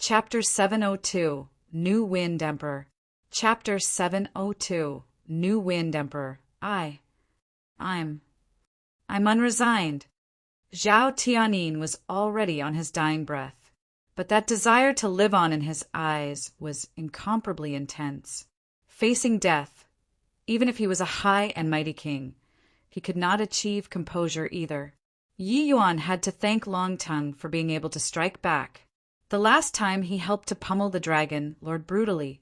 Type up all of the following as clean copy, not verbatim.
Chapter 702, New Wind Emperor. Chapter 702, New Wind Emperor. I'm unresigned. Zhao Tianyin was already on his dying breath, but that desire to live on in his eyes was incomparably intense. Facing death, even if he was a high and mighty king, he could not achieve composure either. Yi Yuan had to thank Longtongue for being able to strike back. The last time he helped to pummel the dragon lord brutally,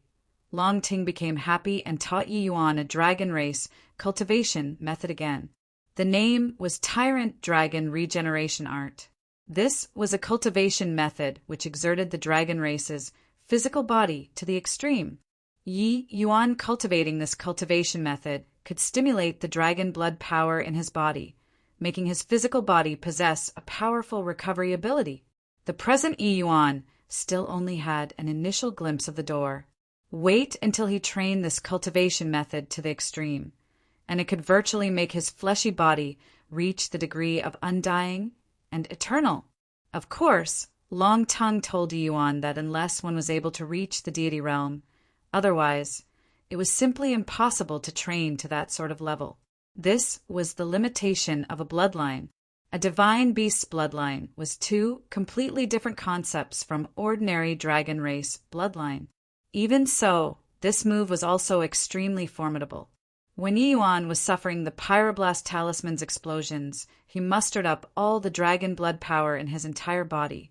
Longting became happy and taught Yi Yuan a dragon race cultivation method again. The name was Tyrant Dragon Regeneration Art. This was a cultivation method which exerted the dragon race's physical body to the extreme. Yi Yuan cultivating this cultivation method could stimulate the dragon blood power in his body, making his physical body possess a powerful recovery ability. The present Yi Yuan still only had an initial glimpse of the door. Wait until he trained this cultivation method to the extreme, and it could virtually make his fleshy body reach the degree of undying and eternal. Of course, Long Tongue told Yi Yuan that unless one was able to reach the deity realm, otherwise, it was simply impossible to train to that sort of level. This was the limitation of a bloodline. A divine beast's bloodline was two completely different concepts from ordinary dragon race bloodline. Even so, this move was also extremely formidable. When Yi Yuan was suffering the Pyroblast Talisman's explosions, he mustered up all the dragon blood power in his entire body,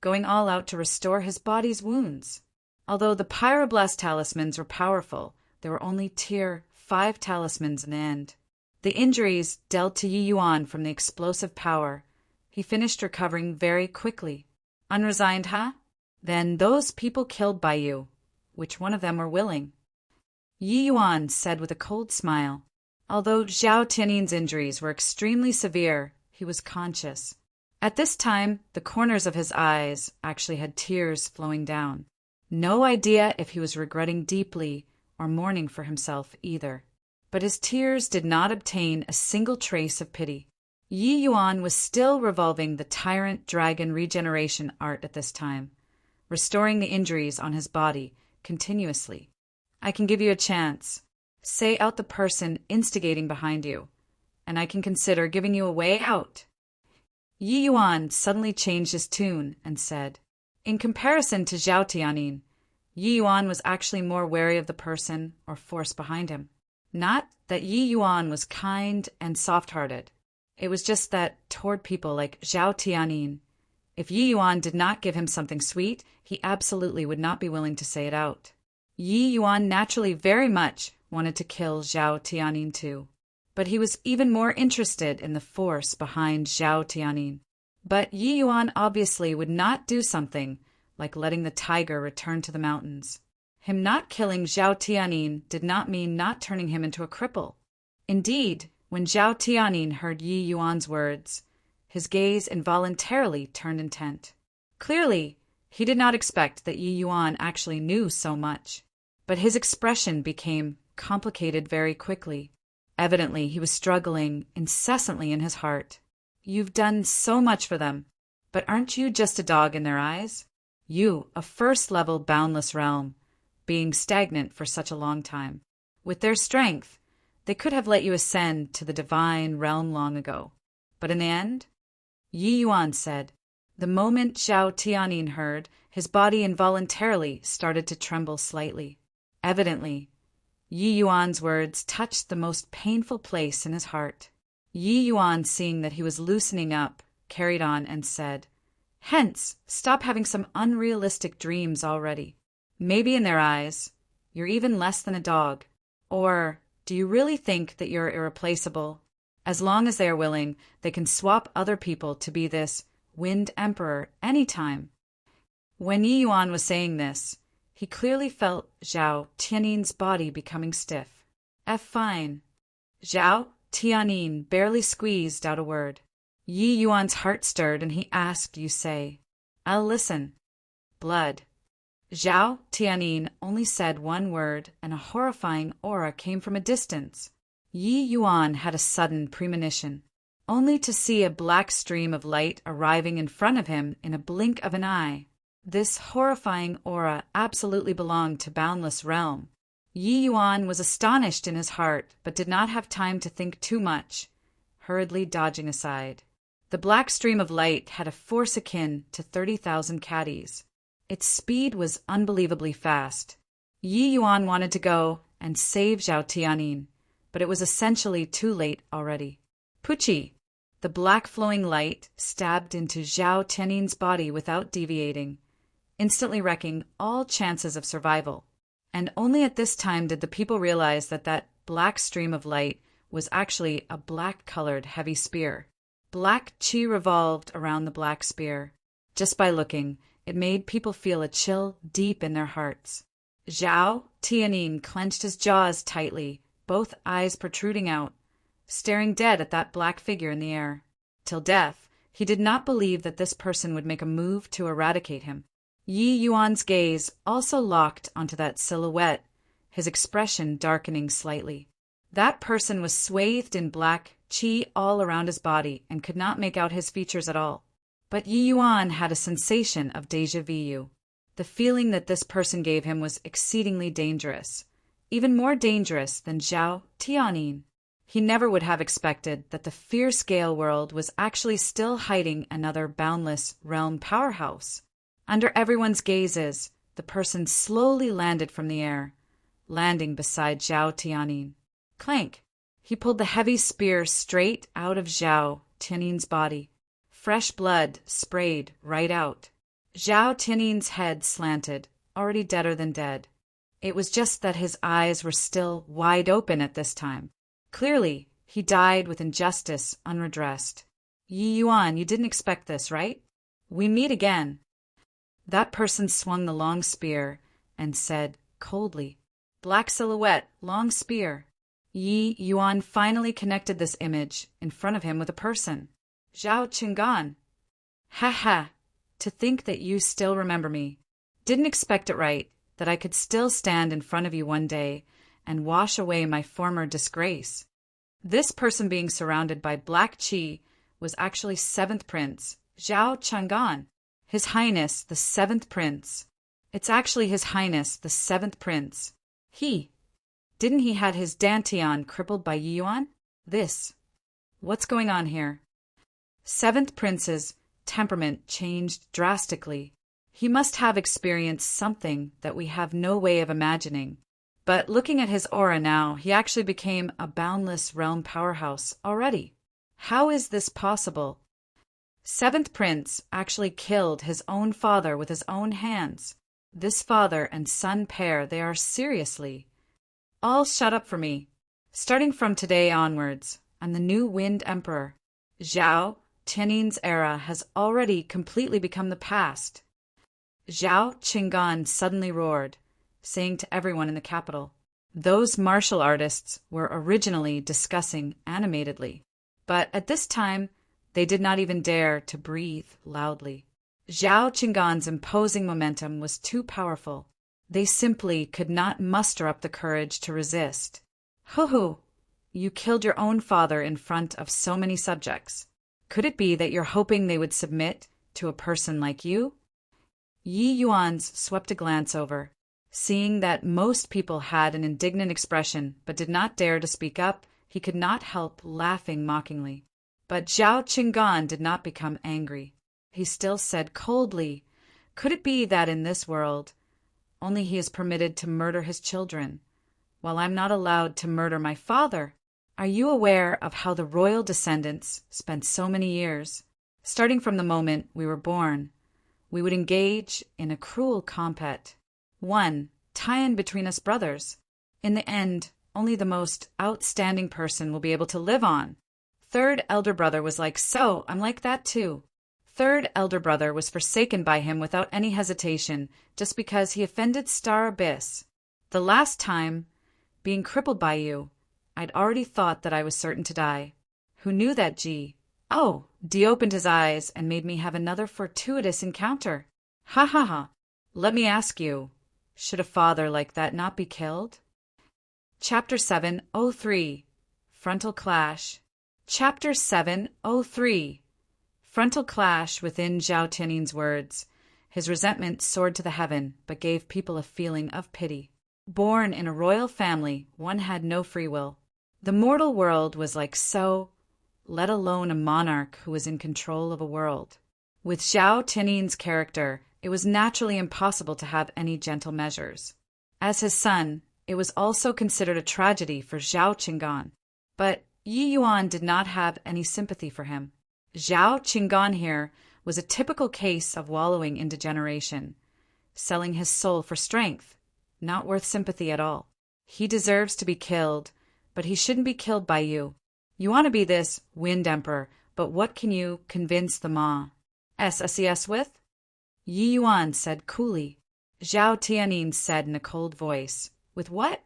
going all out to restore his body's wounds. Although the Pyroblast Talismans were powerful, there were only Tier 5 talismans in the end. The injuries dealt to Yi Yuan from the explosive power. He finished recovering very quickly. Unresigned, huh? Then those people killed by you, which one of them were willing? Yi Yuan said with a cold smile. Although Zhao Tianyin's injuries were extremely severe, he was conscious. At this time, the corners of his eyes actually had tears flowing down. No idea if he was regretting deeply or mourning for himself either. But his tears did not obtain a single trace of pity. Yi Yuan was still revolving the Tyrant Dragon Regeneration Art at this time, restoring the injuries on his body continuously. I can give you a chance. Say out the person instigating behind you, and I can consider giving you a way out. Yi Yuan suddenly changed his tune and said, in comparison to Zhao Tianyin, Yi Yuan was actually more wary of the person or force behind him. Not that Yi Yuan was kind and soft-hearted. It was just that toward people like Zhao Tianyin, if Yi Yuan did not give him something sweet, he absolutely would not be willing to say it out. Yi Yuan naturally very much wanted to kill Zhao Tianyin too, but he was even more interested in the force behind Zhao Tianyin. But Yi Yuan obviously would not do something like letting the tiger return to the mountains. Him not killing Zhao Tianyin did not mean not turning him into a cripple. Indeed, when Zhao Tianyin heard Yi Yuan's words, his gaze involuntarily turned intent. Clearly, he did not expect that Yi Yuan actually knew so much, but his expression became complicated very quickly. Evidently, he was struggling incessantly in his heart. You've done so much for them, but aren't you just a dog in their eyes? You, a first-level boundless realm, being stagnant for such a long time. With their strength, they could have let you ascend to the divine realm long ago. But in the end, Yi Yuan said, the moment Zhao Tianyin heard, his body involuntarily started to tremble slightly. Evidently, Yi Yuan's words touched the most painful place in his heart. Yi Yuan, seeing that he was loosening up, carried on and said, hence, stop having some unrealistic dreams already. Maybe in their eyes, you're even less than a dog. Or do you really think that you're irreplaceable? As long as they are willing, they can swap other people to be this Wind Emperor anytime. When Yi Yuan was saying this, he clearly felt Zhao Tianyin's body becoming stiff. Fine. Zhao Tianyin barely squeezed out a word. Yi Yuan's heart stirred and he asked, you say, I'll listen. Blood. Zhao Tianyin only said one word and a horrifying aura came from a distance. Yi Yuan had a sudden premonition, only to see a black stream of light arriving in front of him in a blink of an eye. This horrifying aura absolutely belonged to Boundless Realm. Yi Yuan was astonished in his heart, but did not have time to think too much, hurriedly dodging aside. The black stream of light had a force akin to 30,000 caddies. Its speed was unbelievably fast. Yi Yuan wanted to go and save Zhao Tianyin, but it was essentially too late already. Puchi! The black flowing light stabbed into Zhao Tianyin's body without deviating, instantly wrecking all chances of survival. And only at this time did the people realize that that black stream of light was actually a black-colored heavy spear. Black qi revolved around the black spear. Just by looking, it made people feel a chill deep in their hearts. Zhao Tianyin clenched his jaws tightly, both eyes protruding out, staring dead at that black figure in the air. Till death, he did not believe that this person would make a move to eradicate him. Yi Yuan's gaze also locked onto that silhouette, his expression darkening slightly. That person was swathed in black qi all around his body and could not make out his features at all. But Yi Yuan had a sensation of déjà vu. The feeling that this person gave him was exceedingly dangerous, even more dangerous than Zhao Tianyin. He never would have expected that the fierce Gale world was actually still hiding another Boundless Realm powerhouse. Under everyone's gazes, the person slowly landed from the air, landing beside Zhao Tianyin. Clank! He pulled the heavy spear straight out of Zhao Tianyin's body. Fresh blood sprayed right out. Zhao Tianyin's head slanted, already deader than dead. It was just that his eyes were still wide open at this time. Clearly, he died with injustice unredressed. Yi Yuan, you didn't expect this, right? We meet again. That person swung the long spear and said coldly, "Black silhouette, long spear." Yi Yuan finally connected this image in front of him with a person. Zhao Qinggan. Ha ha, to think that you still remember me. Didn't expect it, right, that I could still stand in front of you one day and wash away my former disgrace. This person being surrounded by black qi was actually 7th Prince, Zhao Qinggan. His Highness, the 7th Prince. It's actually His Highness, the 7th Prince. Didn't he had his Dantian crippled by Yi Yuan? What's going on here? 7th Prince's temperament changed drastically. He must have experienced something that we have no way of imagining. But looking at his aura now, he actually became a Boundless Realm powerhouse already. How is this possible? 7th Prince actually killed his own father with his own hands. This father and son pair, they are seriously. All shut up for me. Starting from today onwards, I'm the new Wind Emperor. Zhao Tianyin's era has already completely become the past. Zhao Qinggan suddenly roared, saying to everyone in the capital. Those martial artists were originally discussing animatedly, but at this time, they did not even dare to breathe loudly. Zhao Qinggan's imposing momentum was too powerful. They simply could not muster up the courage to resist. Hoo-hoo! You killed your own father in front of so many subjects. Could it be that you're hoping they would submit to a person like you? Yi Yuan's swept a glance over. Seeing that most people had an indignant expression but did not dare to speak up, he could not help laughing mockingly. But Zhao Qinggan did not become angry. He still said coldly, "Could it be that in this world, only he is permitted to murder his children, while I'm not allowed to murder my father? Are you aware of how the royal descendants spent so many years? Starting from the moment we were born, we would engage in a cruel combat. One, tie-in between us brothers. In the end, only the most outstanding person will be able to live on. Third elder brother was like, so I'm like that too. Third elder brother was forsaken by him without any hesitation, just because he offended Star Abyss. The last time, being crippled by you, I'd already thought that I was certain to die. Who knew that, G? Oh, D opened his eyes and made me have another fortuitous encounter. Ha ha ha. Let me ask you, should a father like that not be killed? Chapter 703 Frontal Clash. Chapter 703 Frontal clash within Zhao Tianyin's words. His resentment soared to the heaven, but gave people a feeling of pity. Born in a royal family, one had no free will. The mortal world was like so, let alone a monarch who was in control of a world. With Zhao Tiannin's character, it was naturally impossible to have any gentle measures. As his son, it was also considered a tragedy for Zhao Qinggan. But Yi Yuan did not have any sympathy for him. Zhao Qinggan here was a typical case of wallowing in degeneration, selling his soul for strength, not worth sympathy at all. He deserves to be killed, but he shouldn't be killed by you. You want to be this Wind Emperor, but what can you convince the Ma SSES with? Yi Yuan said coolly. Zhao Tiannin said in a cold voice, with what?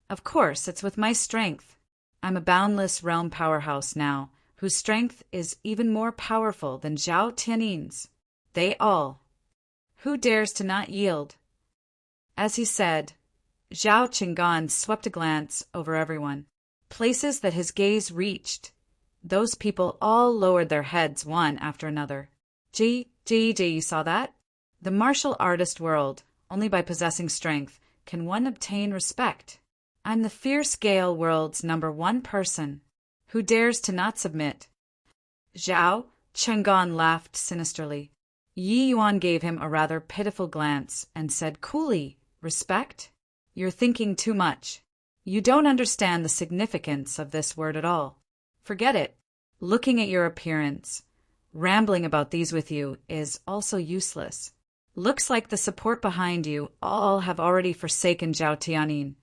Of course, it's with my strength. I'm a boundless realm powerhouse now, whose strength is even more powerful than Zhao Tiannin's. They all. Who dares to not yield? As he said, Zhao Qinggan swept a glance over everyone. Places that his gaze reached. Those people all lowered their heads one after another. You saw that? The martial artist world, only by possessing strength, can one obtain respect. I'm the fierce Gale world's #1 person. Who dares to not submit? Zhao Qinggan laughed sinisterly. Yi Yuan gave him a rather pitiful glance and said coolly, respect? You're thinking too much. You don't understand the significance of this word at all. Forget it. Looking at your appearance, rambling about these with you is also useless. Looks like the support behind you all have already forsaken Zhao Tiannin,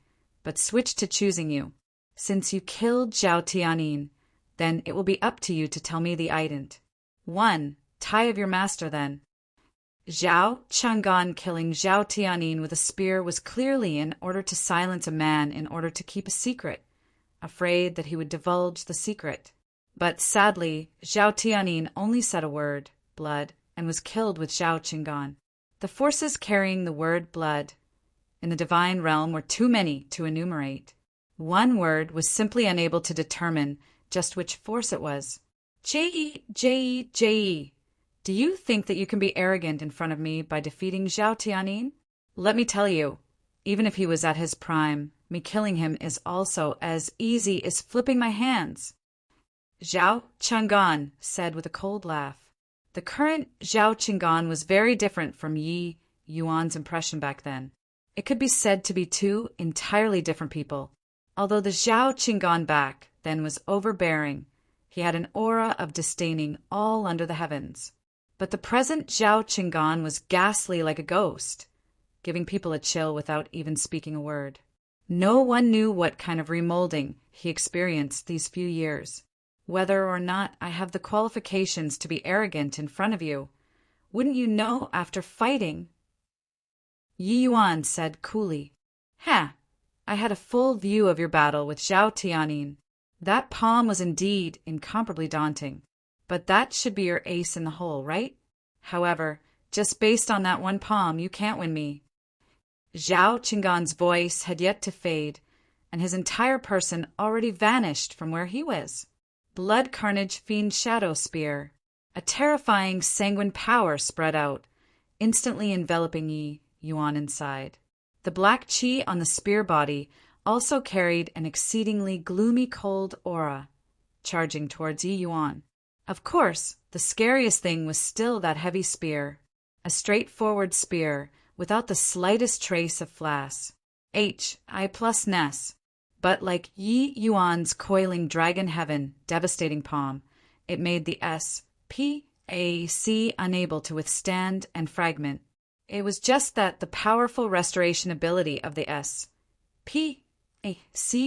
but switched to choosing you. Since you killed Zhao Tiannin, then it will be up to you to tell me the ident. 1. Tie of your master, then. Zhao Qinggan killing Zhao Tiannin with a spear was clearly in order to silence a man in order to keep a secret, afraid that he would divulge the secret. But sadly, Zhao Tiannin only said a word, blood, and was killed with Zhao Qinggan. The forces carrying the word blood in the divine realm were too many to enumerate. One word was simply unable to determine just which force it was. J-E. Do you think that you can be arrogant in front of me by defeating Zhao Tiannin? Let me tell you, even if he was at his prime, me killing him is also as easy as flipping my hands. Zhao Qinggan said with a cold laugh. The current Zhao Qinggan was very different from Yi Yuan's impression back then. It could be said to be two entirely different people. Although the Zhao Qinggan back then was overbearing, he had an aura of disdaining all under the heavens. But the present Zhao Qinggan was ghastly like a ghost, giving people a chill without even speaking a word. No one knew what kind of remolding he experienced these few years. Whether or not I have the qualifications to be arrogant in front of you, wouldn't you know after fighting? Yi Yuan said coolly. I had a full view of your battle with Zhao Tiannin. That palm was indeed incomparably daunting. But that should be your ace in the hole, right? However, just based on that one palm, you can't win me. Zhao Qinggan's voice had yet to fade, and his entire person already vanished from where he was. Blood Carnage Fiend Shadow Spear. A terrifying sanguine power spread out, instantly enveloping Yi Yuan inside. The black qi on the spear body also carried an exceedingly gloomy cold aura, charging towards Yi Yuan. Of course, the scariest thing was still that heavy spear, a straightforward spear without the slightest trace of flass. H.I+Ness. But like Yi Yuan's coiling dragon heaven devastating palm, it made the S.P.A.C. unable to withstand and fragment. It was just that the powerful restoration ability of the S.P.A.C.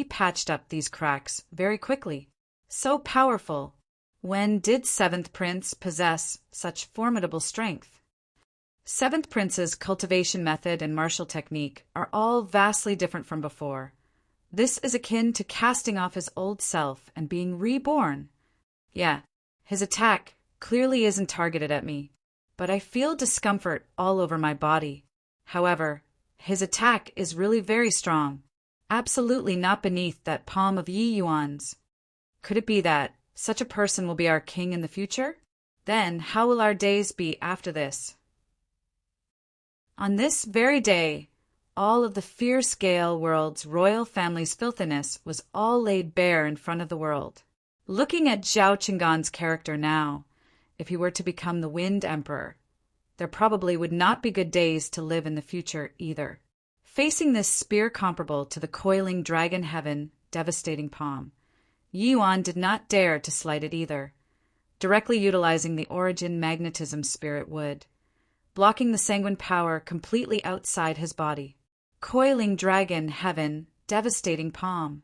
patched up these cracks very quickly. So powerful. When did Seventh Prince possess such formidable strength? Seventh Prince's cultivation method and martial technique are all vastly different from before. This is akin to casting off his old self and being reborn. Yeah, his attack clearly isn't targeted at me, but I feel discomfort all over my body. However, his attack is really very strong, absolutely not beneath that palm of Yi Yuan's. Could it be that such a person will be our king in the future? Then how will our days be after this? On this very day, all of the fierce Gale world's royal family's filthiness was all laid bare in front of the world. Looking at Zhao Qinggan's character now, if he were to become the Wind Emperor, there probably would not be good days to live in the future either. Facing this spear comparable to the coiling dragon heaven devastating palm, Yi Yuan did not dare to slight it either, directly utilizing the origin magnetism spirit wood, blocking the sanguine power completely outside his body. Coiling dragon heaven devastating palm.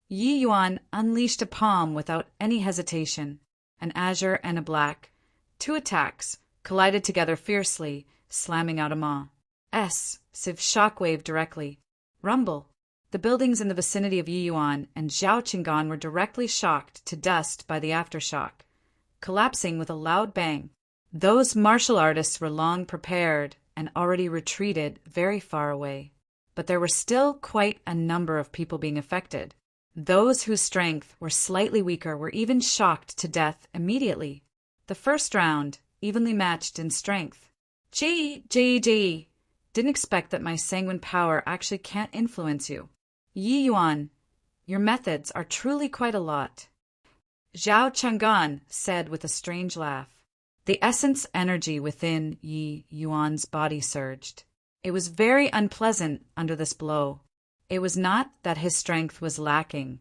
Yi Yuan unleashed a palm without any hesitation, an azure and a black. Two attacks collided together fiercely, slamming out a maw. Sieve shockwave directly. Rumble. The buildings in the vicinity of Yi Yuan and Zhao Qinggan were directly shocked to dust by the aftershock, collapsing with a loud bang. Those martial artists were long prepared and already retreated very far away. But there were still quite a number of people being affected. Those whose strength were slightly weaker were even shocked to death immediately. The first round, evenly matched in strength. Gee. Didn't expect that my sanguine power actually can't influence you. Yi Yuan, your methods are truly quite a lot. Zhao Qinggan said with a strange laugh. The essence energy within Yi Yuan's body surged. It was very unpleasant under this blow. It was not that his strength was lacking,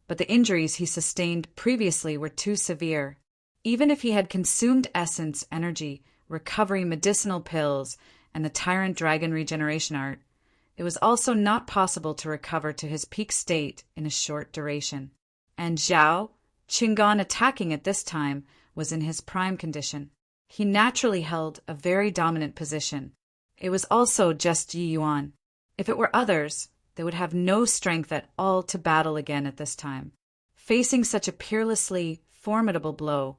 but the injuries he sustained previously were too severe. Even if he had consumed essence energy, recovery medicinal pills, and the tyrant dragon regeneration art, it was also not possible to recover to his peak state in a short duration. And Zhao Qinggan attacking at this time was in his prime condition. He naturally held a very dominant position. It was also just Yi Yuan. If it were others, they would have no strength at all to battle again at this time. Facing such a peerlessly formidable blow,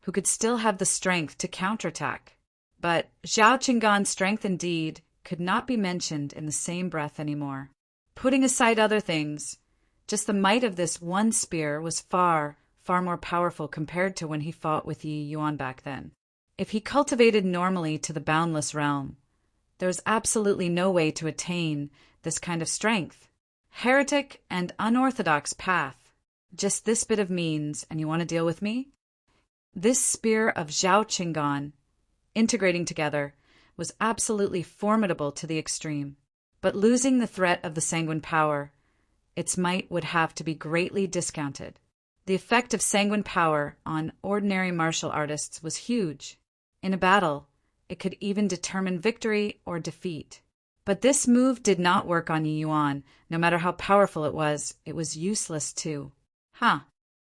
who could still have the strength to counterattack. But Zhao Qinggan's strength indeed could not be mentioned in the same breath anymore. Putting aside other things, just the might of this one spear was far more powerful compared to when he fought with Yi Yuan back then. If he cultivated normally to the boundless realm, there was absolutely no way to attain this kind of strength. Heretic and unorthodox path. Just this bit of means, and you want to deal with me? This spear of Zhao Qinggan, integrating together, was absolutely formidable to the extreme. But losing the threat of the sanguine power, its might would have to be greatly discounted. The effect of sanguine power on ordinary martial artists was huge. In a battle, it could even determine victory or defeat. But this move did not work on Yi Yuan. No matter how powerful it was useless too.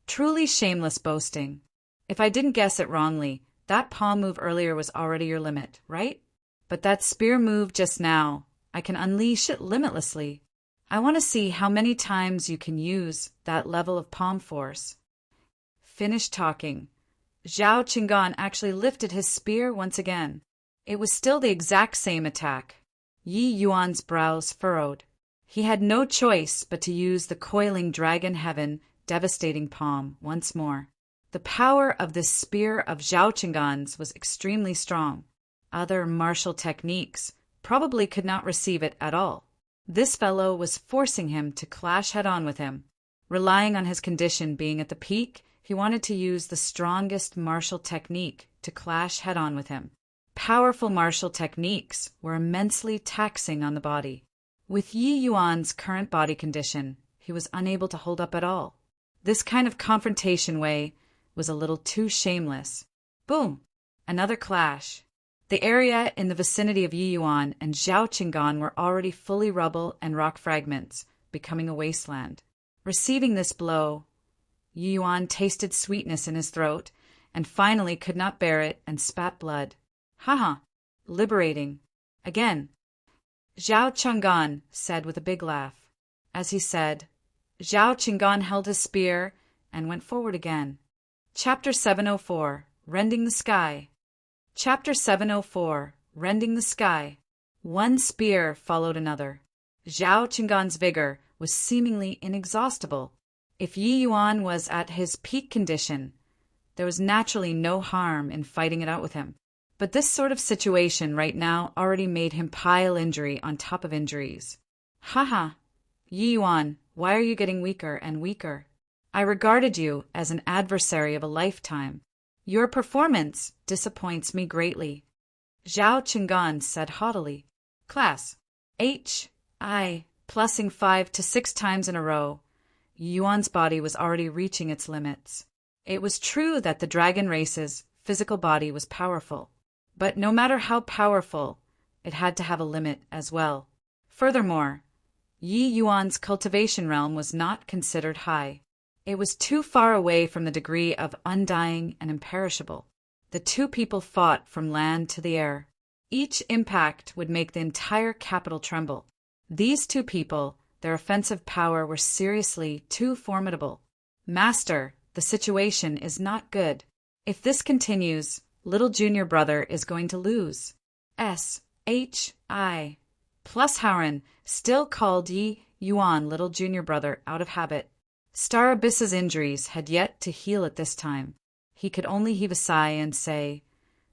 Truly shameless boasting. If I didn't guess it wrongly, that palm move earlier was already your limit, right? But that spear move just now, I can unleash it limitlessly. I want to see how many times you can use that level of palm force. Finished talking. Zhao Qinggan actually lifted his spear once again. It was still the exact same attack. Yi Yuan's brows furrowed. He had no choice but to use the coiling dragon heaven devastating palm once more. The power of this spear of Zhao Qinggan's was extremely strong. Other martial techniques probably could not receive it at all. This fellow was forcing him to clash head-on with him. Relying on his condition being at the peak, he wanted to use the strongest martial technique to clash head-on with him. Powerful martial techniques were immensely taxing on the body. With Yi Yuan's current body condition, he was unable to hold up at all. This kind of confrontation way was a little too shameless. Boom! Another clash. The area in the vicinity of Yi Yuan and Zhao Qinggan were already fully rubble and rock fragments, becoming a wasteland. Receiving this blow, Yi Yuan tasted sweetness in his throat and finally could not bear it and spat blood. Liberating. Again. Zhao Qinggan said with a big laugh. As he said, Zhao Qinggan held his spear and went forward again. Chapter 704, Rending the Sky. Chapter 704, Rending the Sky. One spear followed another. Zhao Qinggan's vigor was seemingly inexhaustible. If Yi Yuan was at his peak condition, there was naturally no harm in fighting it out with him. But this sort of situation right now already made him pile injury on top of injuries. Haha, Yi Yuan, why are you getting weaker and weaker? I regarded you as an adversary of a lifetime. Your performance disappoints me greatly. Zhao Qinggan said haughtily. Class, H.I. Plussing 5 to 6 times in a row. Yuan's body was already reaching its limits. It was true that the dragon race's physical body was powerful, but no matter how powerful, it had to have a limit as well. Furthermore, Yi Yuan's cultivation realm was not considered high. It was too far away from the degree of undying and imperishable. The two people fought from land to the air. Each impact would make the entire capital tremble. These two people, their offensive power were seriously too formidable. Master, the situation is not good. If this continues, little junior brother is going to lose. S.H.I. Plus Howren, still called Yi Yuan little junior brother out of habit. Star Abyss's injuries had yet to heal at this time. He could only heave a sigh and say,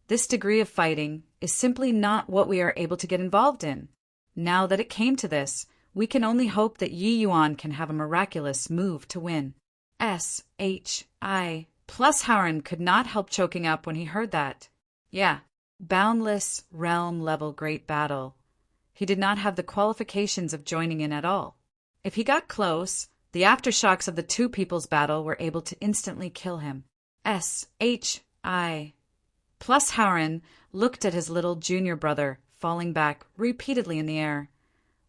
"This degree of fighting is simply not what we are able to get involved in. Now that it came to this, we can only hope that Yi Yuan can have a miraculous move to win." S.H.I. Plus Howren could not help choking up when he heard that. Yeah, boundless, realm-level great battle. He did not have the qualifications of joining in at all. If he got close, the aftershocks of the two people's battle were able to instantly kill him. S.H.I. Plus Howren looked at his little junior brother falling back repeatedly in the air,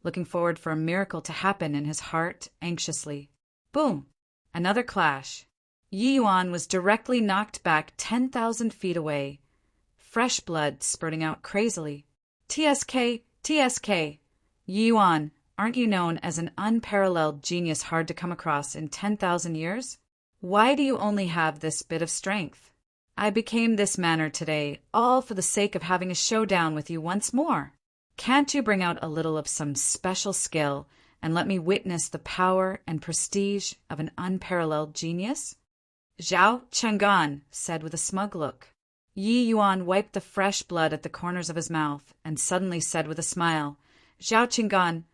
looking forward for a miracle to happen in his heart anxiously. Boom! Another clash. Yi Yuan was directly knocked back 10,000 feet away, fresh blood spurting out crazily. TSK, TSK. Yi Yuan, aren't you known as an unparalleled genius hard to come across in 10,000 years? Why do you only have this bit of strength? I became this manner today, all for the sake of having a showdown with you once more. Can't you bring out a little of some special skill and let me witness the power and prestige of an unparalleled genius? Zhao Qinggan said with a smug look. Yi Yuan wiped the fresh blood at the corners of his mouth and suddenly said with a smile, Zhao Qinggan,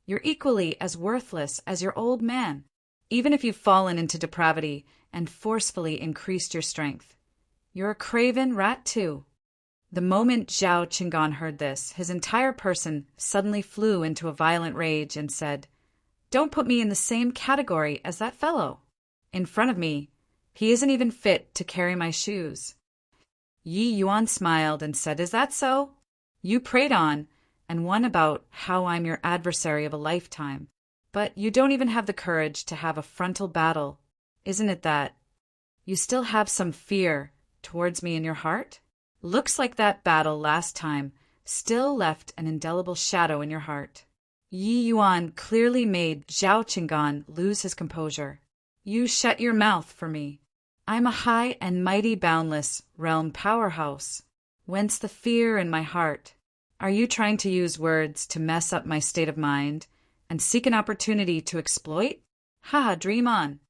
you're equally as worthless as your old man, even if you've fallen into depravity and forcefully increased your strength. You're a craven rat too. The moment Zhao Qinggan heard this, his entire person suddenly flew into a violent rage and said, Don't put me in the same category as that fellow. In front of me, he isn't even fit to carry my shoes. Yi Yuan smiled and said, Is that so? You prayed on and won about how I'm your adversary of a lifetime, but you don't even have the courage to have a frontal battle. Isn't it that you still have some fear towards me in your heart? Looks like that battle last time still left an indelible shadow in your heart. Yi Yuan clearly made Zhao Qinggan lose his composure. You shut your mouth for me. I'm a high and mighty boundless realm powerhouse. Whence the fear in my heart? Are you trying to use words to mess up my state of mind and seek an opportunity to exploit? Ha, dream on.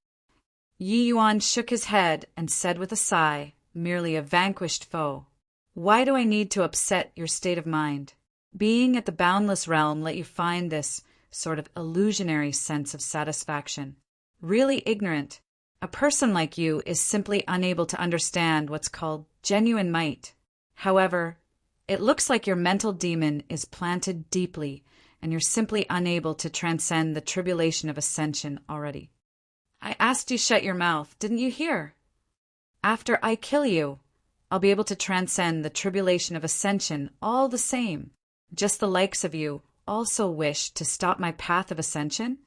Yi Yuan shook his head and said with a sigh, merely a vanquished foe. Why do I need to upset your state of mind? Being at the boundless realm let you find this sort of illusionary sense of satisfaction. Really ignorant. A person like you is simply unable to understand what's called genuine might. However, it looks like your mental demon is planted deeply, and you're simply unable to transcend the tribulation of ascension already. I asked you shut your mouth, didn't you hear? After I kill you, I'll be able to transcend the tribulation of ascension all the same. Just the likes of you also wish to stop my path of ascension?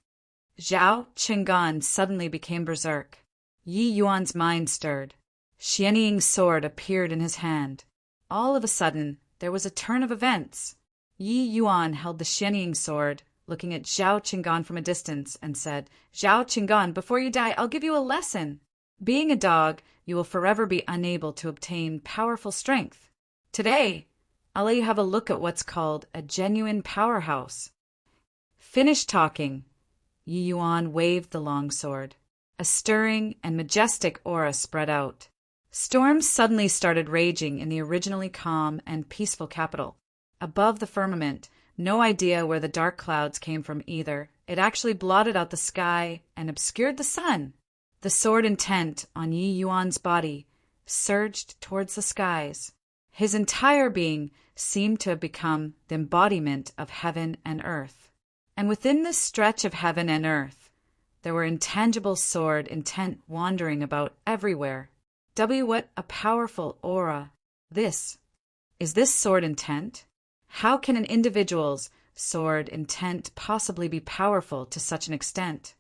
Zhao Qinggan suddenly became berserk. Yi Yuan's mind stirred. Xianying's sword appeared in his hand. All of a sudden, there was a turn of events. Yi Yuan held the Xianying sword, looking at Zhao Qinggan from a distance, and said, Zhao Qinggan, before you die, I'll give you a lesson. Being a dog, you will forever be unable to obtain powerful strength. Today, I'll let you have a look at what's called a genuine powerhouse. Finish talking. Yi Yuan waved the long sword. A stirring and majestic aura spread out. Storms suddenly started raging in the originally calm and peaceful capital. Above the firmament, no idea where the dark clouds came from either. It actually blotted out the sky and obscured the sun. The sword intent on Yi Yuan's body surged towards the skies. His entire being seemed to have become the embodiment of heaven and earth. And within this stretch of heaven and earth, there were intangible sword intent wandering about everywhere. What a powerful aura. Is this sword intent? How can an individual's sword intent possibly be powerful to such an extent?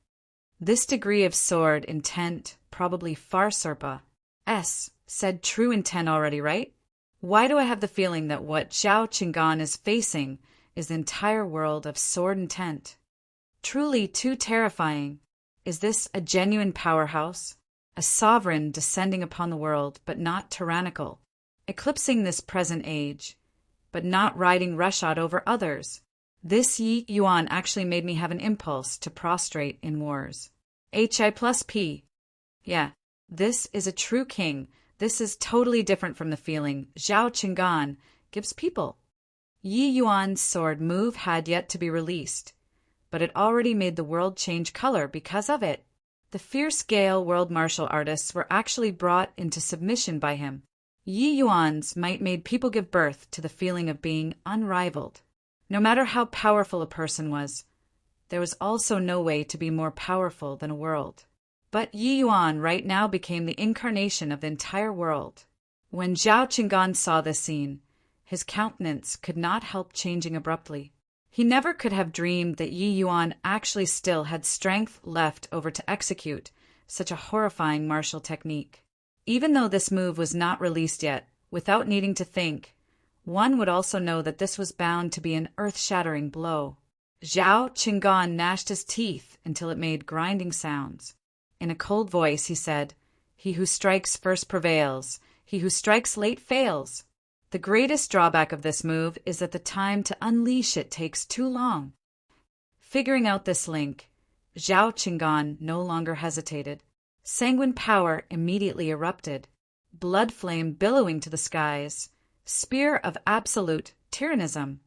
This degree of sword intent probably far said true intent already, right? Why do I have the feeling that what Zhao Qinggan is facing is the entire world of sword intent? Truly too terrifying. Is this a genuine powerhouse? A sovereign descending upon the world, but not tyrannical, eclipsing this present age, but not riding roughshod over others. This Yi Yuan actually made me have an impulse to prostrate in wars. HI+P. Yeah, this is a true king. This is totally different from the feeling Zhao Qinggan gives people. Yi Yuan's sword move had yet to be released, but it already made the world change color because of it. The fierce Gale world martial artists were actually brought into submission by him. Yi Yuan's might made people give birth to the feeling of being unrivaled. No matter how powerful a person was, there was also no way to be more powerful than a world. But Yi Yuan right now became the incarnation of the entire world. When Zhao Qinggan saw this scene, his countenance could not help changing abruptly. He never could have dreamed that Yi Yuan actually still had strength left over to execute such a horrifying martial technique. Even though this move was not released yet, without needing to think, one would also know that this was bound to be an earth-shattering blow. Zhao Qinggan gnashed his teeth until it made grinding sounds. In a cold voice he said, "He who strikes first prevails. He who strikes late fails." The greatest drawback of this move is that the time to unleash it takes too long. Figuring out this link, Zhao Qinggan no longer hesitated. Sanguine power immediately erupted, blood flame billowing to the skies, spear of absolute tyrannism.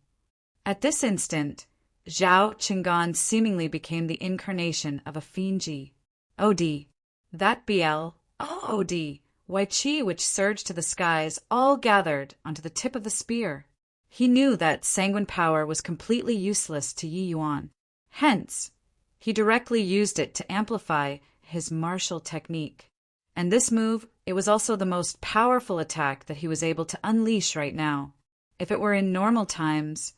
At this instant, Zhao Qinggan seemingly became the incarnation of a fiendji. OD. That BL. OD. Why chi which surged to the skies all gathered onto the tip of the spear. He knew that sanguine power was completely useless to Yi Yuan. Hence, he directly used it to amplify his martial technique. And this move, it was also the most powerful attack that he was able to unleash right now. If it were in normal times,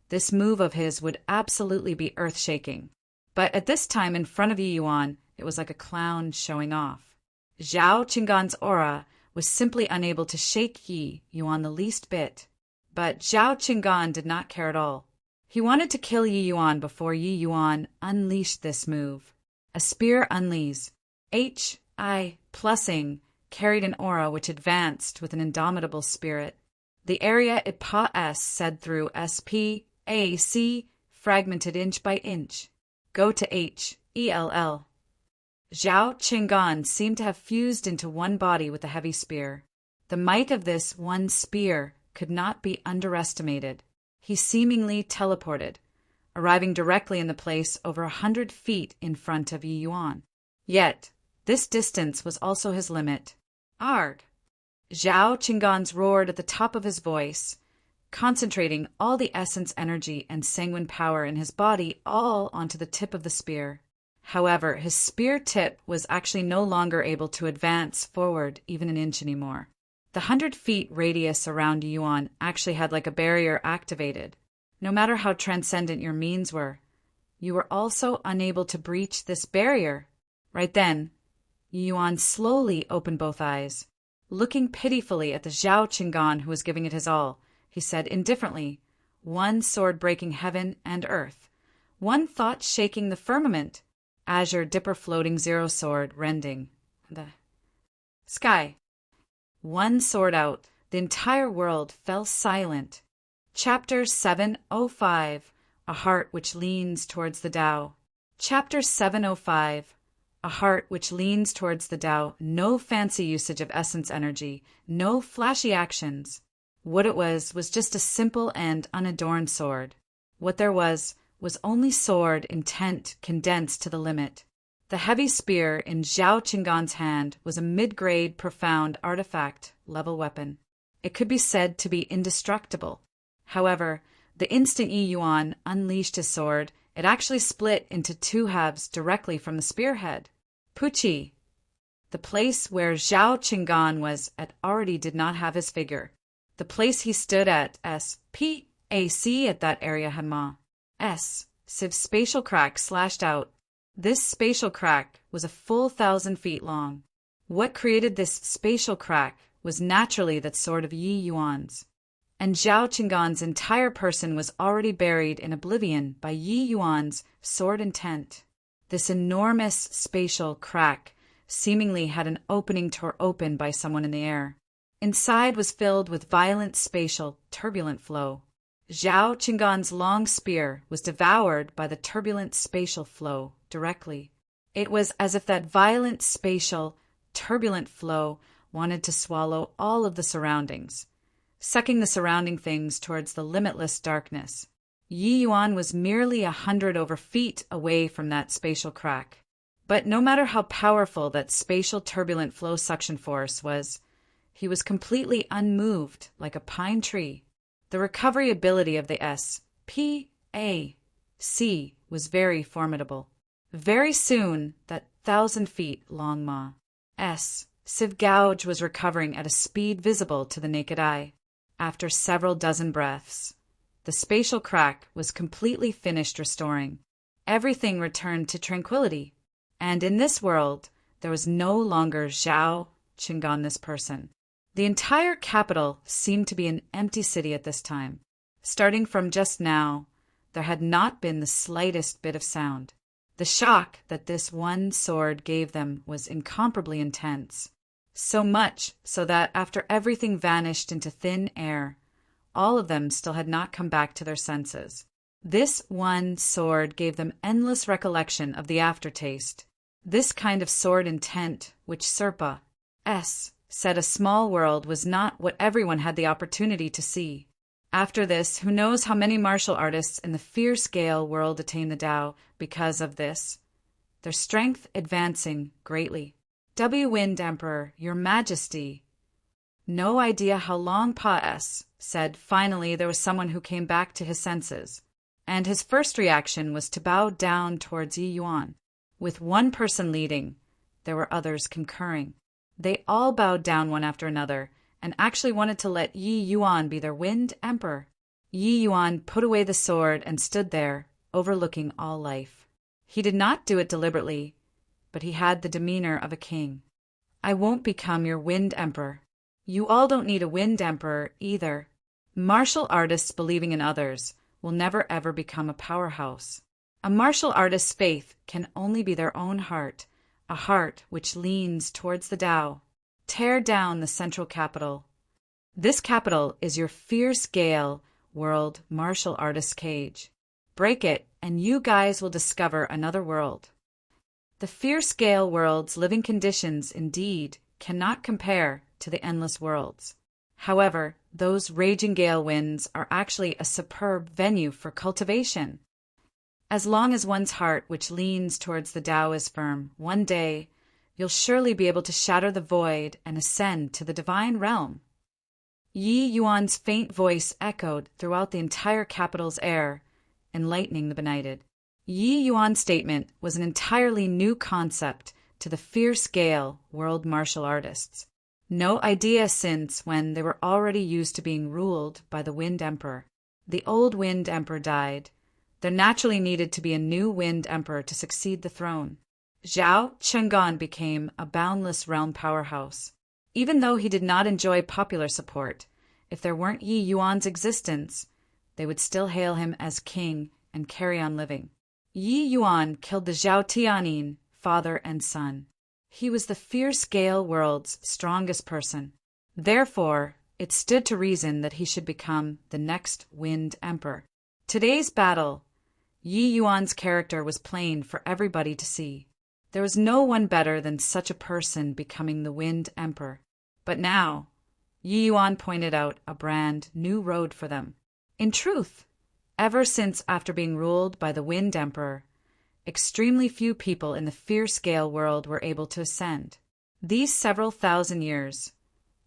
this move of his would absolutely be earth-shaking. But at this time in front of Yi Yuan, it was like a clown showing off. Zhao Qinggan's aura was simply unable to shake Yi Yuan the least bit. But Zhao Qinggan did not care at all. He wanted to kill Yi Yuan before Yi Yuan unleashed this move. A spear unleashed. H.I. Plussing carried an aura which advanced with an indomitable spirit. The area it said through S.P.A.C. fragmented inch by inch. Go to H.E.L.L. Zhao Qinggan seemed to have fused into one body with the heavy spear. The might of this one spear could not be underestimated. He seemingly teleported, arriving directly in the place over 100 feet in front of Yi Yuan. Yet, this distance was also his limit. Arg! Zhao Qinggan's roared at the top of his voice, concentrating all the essence energy and sanguine power in his body all onto the tip of the spear. However, his spear tip was actually no longer able to advance forward even an inch anymore. The 100 feet radius around Yuan actually had like a barrier activated. No matter how transcendent your means were, you were also unable to breach this barrier. Right then, Yuan slowly opened both eyes. Looking pitifully at the Zhao Qinggan who was giving it his all, he said indifferently, one sword breaking heaven and earth, one thought shaking the firmament, azure dipper floating zero sword rending the sky. One sword out, the entire world fell silent. Chapter 705, A Heart Which Leans Towards the Tao. Chapter 705, A a heart which leans towards the Tao, no fancy usage of essence energy, no flashy actions. What it was just a simple and unadorned sword. What there was only sword intent condensed to the limit. The heavy spear in Zhao Qinggan's hand was a mid-grade profound artifact level weapon. It could be said to be indestructible. However, the instant Yi Yuan unleashed his sword, it actually split into two halves directly from the spearhead. Puchi, the place where Zhao Qinggan was at, already did not have his figure. The place he stood at, S.P.A.C. at that area had Civ spatial crack slashed out. This spatial crack was a full 1,000 feet long. What created this spatial crack was naturally that sword of Yi Yuan's. And Zhao Qinggan's entire person was already buried in oblivion by Yi Yuan's sword intent. This enormous spatial crack seemingly had an opening torn open by someone in the air. Inside was filled with violent spatial, turbulent flow. Zhao Qinggan's long spear was devoured by the turbulent spatial flow directly. It was as if that violent spatial, turbulent flow wanted to swallow all of the surroundings, sucking the surrounding things towards the limitless darkness. Yi Yuan was merely 100 over feet away from that spatial crack. But no matter how powerful that spatial turbulent flow suction force was, he was completely unmoved like a pine tree. The recovery ability of the S.P.A.C. was very formidable. Very soon, that 1,000 feet long Civ gouge was recovering at a speed visible to the naked eye. After several dozen breaths, the spatial crack was completely finished restoring. Everything returned to tranquility. And in this world, there was no longer Zhao Qinggan, this person. The entire capital seemed to be an empty city at this time. Starting from just now, there had not been the slightest bit of sound. The shock that this one sword gave them was incomparably intense. So much so that after everything vanished into thin air, all of them still had not come back to their senses. This one sword gave them endless recollection of the aftertaste. This kind of sword intent, which Serpa said a small world was not what everyone had the opportunity to see. After this, who knows how many martial artists in the fierce-scale world attain the Tao because of this, their strength advancing greatly. Wind Emperor, Your Majesty. No idea how long Pa said. Finally there was someone who came back to his senses, and his first reaction was to bow down towards Yi Yuan. With one person leading, there were others concurring. They all bowed down one after another, and actually wanted to let Yi Yuan be their Wind Emperor. Yi Yuan put away the sword and stood there, overlooking all life. He did not do it deliberately, but he had the demeanor of a king. I won't become your Wind Emperor. You all don't need a Wind Emperor either. Martial artists believing in others will never ever become a powerhouse. A martial artist's faith can only be their own heart, a heart which leans towards the Tao. Tear down the central capital. This capital is your fierce-scale world martial artist cage. Break it, and you guys will discover another world. The fierce-scale world's living conditions, indeed, cannot compare to the endless worlds. However, those raging gale winds are actually a superb venue for cultivation. As long as one's heart which leans towards the Tao is firm, one day you'll surely be able to shatter the void and ascend to the divine realm. Yi Yuan's faint voice echoed throughout the entire capital's air, enlightening the benighted. Yi Yuan's statement was an entirely new concept to the fierce-scale world martial artists. No idea since when they were already used to being ruled by the Wind Emperor. The old Wind Emperor died. There naturally needed to be a new Wind Emperor to succeed the throne. Zhao Qinggan became a boundless realm powerhouse. Even though he did not enjoy popular support, if there weren't Yi Yuan's existence, they would still hail him as king and carry on living. Yi Yuan killed the Zhao Tianyin, father and son. He was the fierce-scale world's strongest person. Therefore, it stood to reason that he should become the next Wind Emperor. Today's battle, Yi Yuan's character was plain for everybody to see. There was no one better than such a person becoming the Wind Emperor. But now, Yi Yuan pointed out a brand new road for them. In truth, ever since after being ruled by the Wind Emperor, extremely few people in the fierce Gale world were able to ascend. These several thousand years,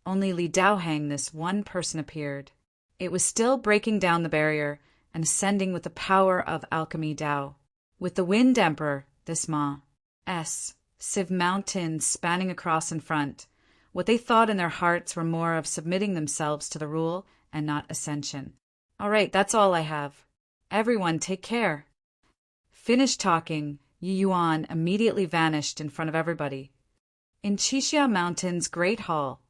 only Li Daohang, this one person, appeared. It was still breaking down the barrier and ascending with the power of alchemy Dao. With the Wind Emperor, this Civ mountains spanning across in front, what they thought in their hearts were more of submitting themselves to the rule and not ascension. All right, that's all I have. Everyone take care. Finished talking, Yi Yuan immediately vanished in front of everybody. In Qixia Mountain's great hall,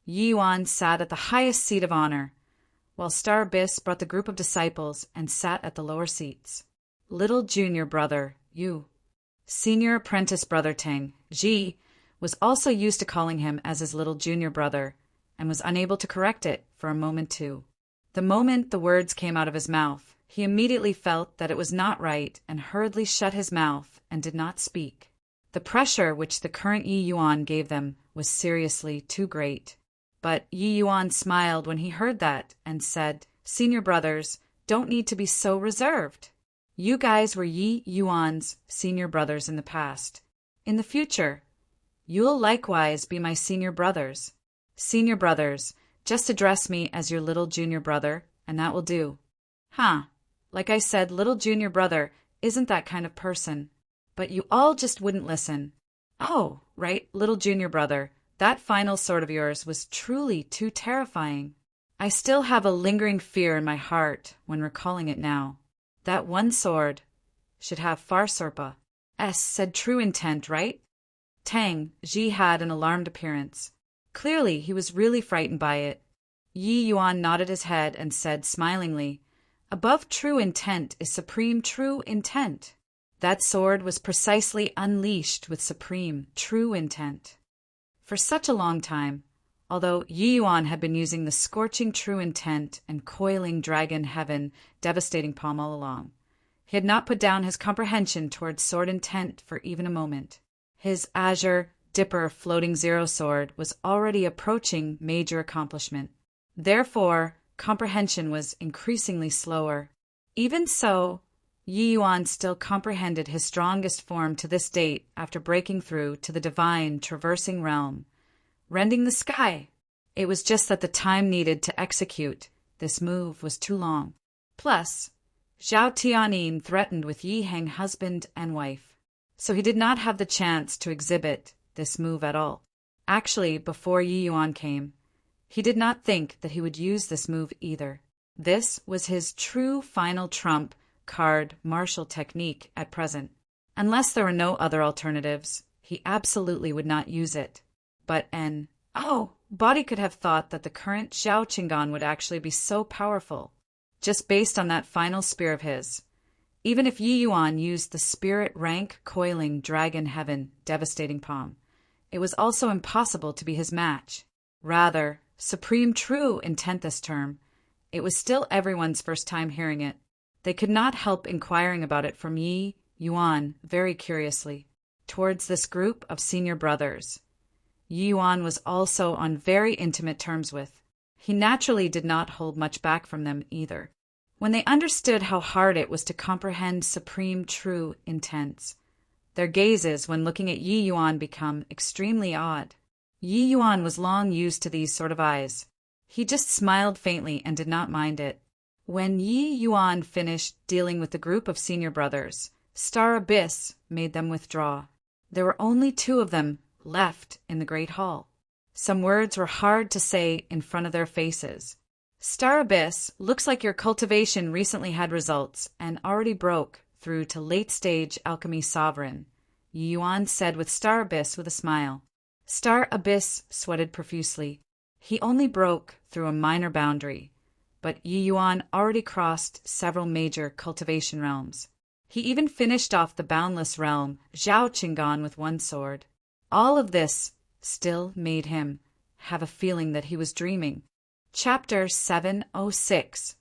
Yi Yuan sat at the highest seat of honor, while Star Abyss brought the group of disciples and sat at the lower seats. Little junior brother, Yu, senior apprentice brother Tang, Ji, was also used to calling him as his little junior brother, and was unable to correct it for a moment too. The moment the words came out of his mouth, he immediately felt that it was not right and hurriedly shut his mouth and did not speak. The pressure which the current Yi Yuan gave them was seriously too great. But Yi Yuan smiled when he heard that and said, "Senior brothers don't need to be so reserved. You guys were Yi Yuan's senior brothers in the past. In the future, you'll likewise be my senior brothers. Senior brothers, just address me as your little junior brother, and that will do." Like I said, little junior brother isn't that kind of person. But you all just wouldn't listen. Oh, right, little junior brother, that final sword of yours was truly too terrifying. I still have a lingering fear in my heart when recalling it now. That one sword should have Farserpa. Said true intent, right? Tang, Ji had an alarmed appearance. Clearly, he was really frightened by it. Yi Yuan nodded his head and said smilingly, "Above true intent is supreme true intent." That sword was precisely unleashed with supreme true intent. For such a long time, although Yi Yuan had been using the scorching true intent and coiling dragon heaven devastating palm all along, he had not put down his comprehension towards sword intent for even a moment. His azure, dipper floating zero sword was already approaching major accomplishment. Therefore, comprehension was increasingly slower. Even so, Yi Yuan still comprehended his strongest form to this date after breaking through to the divine traversing realm, rending the sky. It was just that the time needed to execute this move was too long. Plus, Zhao Tianyin threatened with Yi Heng husband and wife, so he did not have the chance to exhibit this move at all. Actually, before Yi Yuan came, he did not think that he would use this move either. This was his true final trump card martial technique at present. Unless there were no other alternatives, he absolutely would not use it. But Body could have thought that the current Zhao Qinggan would actually be so powerful, just based on that final spear of his. Even if Yi Yuan used the spirit rank coiling dragon heaven devastating palm, it was also impossible to be his match. Rather, supreme true intent this term, it was still everyone's first time hearing it. They could not help inquiring about it from Yi Yuan very curiously. Towards this group of senior brothers, Yi Yuan was also on very intimate terms with. He naturally did not hold much back from them either. When they understood how hard it was to comprehend supreme true intents, their gazes when looking at Yi Yuan become extremely odd. Yi Yuan was long used to these sort of eyes. He just smiled faintly and did not mind it. When Yi Yuan finished dealing with the group of senior brothers, Star Abyss made them withdraw. There were only 2 of them left in the great hall. Some words were hard to say in front of their faces. Star Abyss, looks like your cultivation recently had results and already broke through to late-stage alchemy sovereign, Yi Yuan said with Star Abyss with a smile. Star Abyss sweated profusely. He only broke through a minor boundary, but Yi Yuan already crossed several major cultivation realms. He even finished off the boundless realm, Zhao Qinggan, with one sword. All of this still made him have a feeling that he was dreaming. Chapter 706,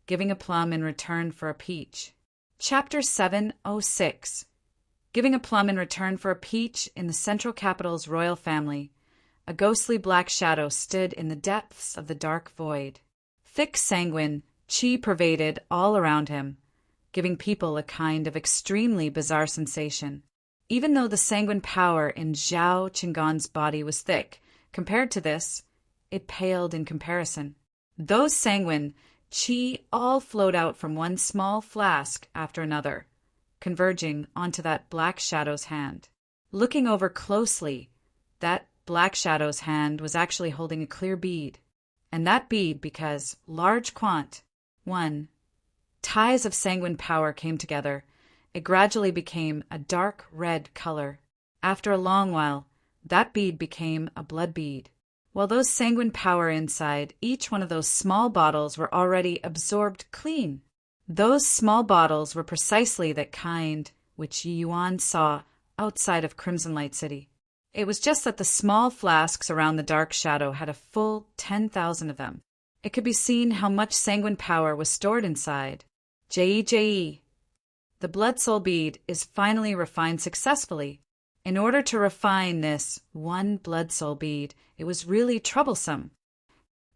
Giving a Plum in Return for a Peach. Chapter 706, giving a plum in return for a peach in the central capital's royal family. A ghostly black shadow stood in the depths of the dark void. Thick sanguine qi pervaded all around him, giving people a kind of extremely bizarre sensation. Even though the sanguine power in Zhao Qinggan's body was thick, compared to this, it paled in comparison. Those sanguine qi all flowed out from one small flask after another, converging onto that black shadow's hand. Looking over closely, that black shadow's hand was actually holding a clear bead. And that bead because large quant, 1, ties of sanguine power came together. It gradually became a dark red color. After a long while, that bead became a blood bead. While those sanguine power inside each one of those small bottles were already absorbed clean. Those small bottles were precisely that kind which Yi Yuan saw outside of Crimson Light City. It was just that the small flasks around the dark shadow had a full 10,000 of them. It could be seen how much sanguine power was stored inside. Jie. The blood soul bead is finally refined successfully. In order to refine this one blood soul bead, it was really troublesome.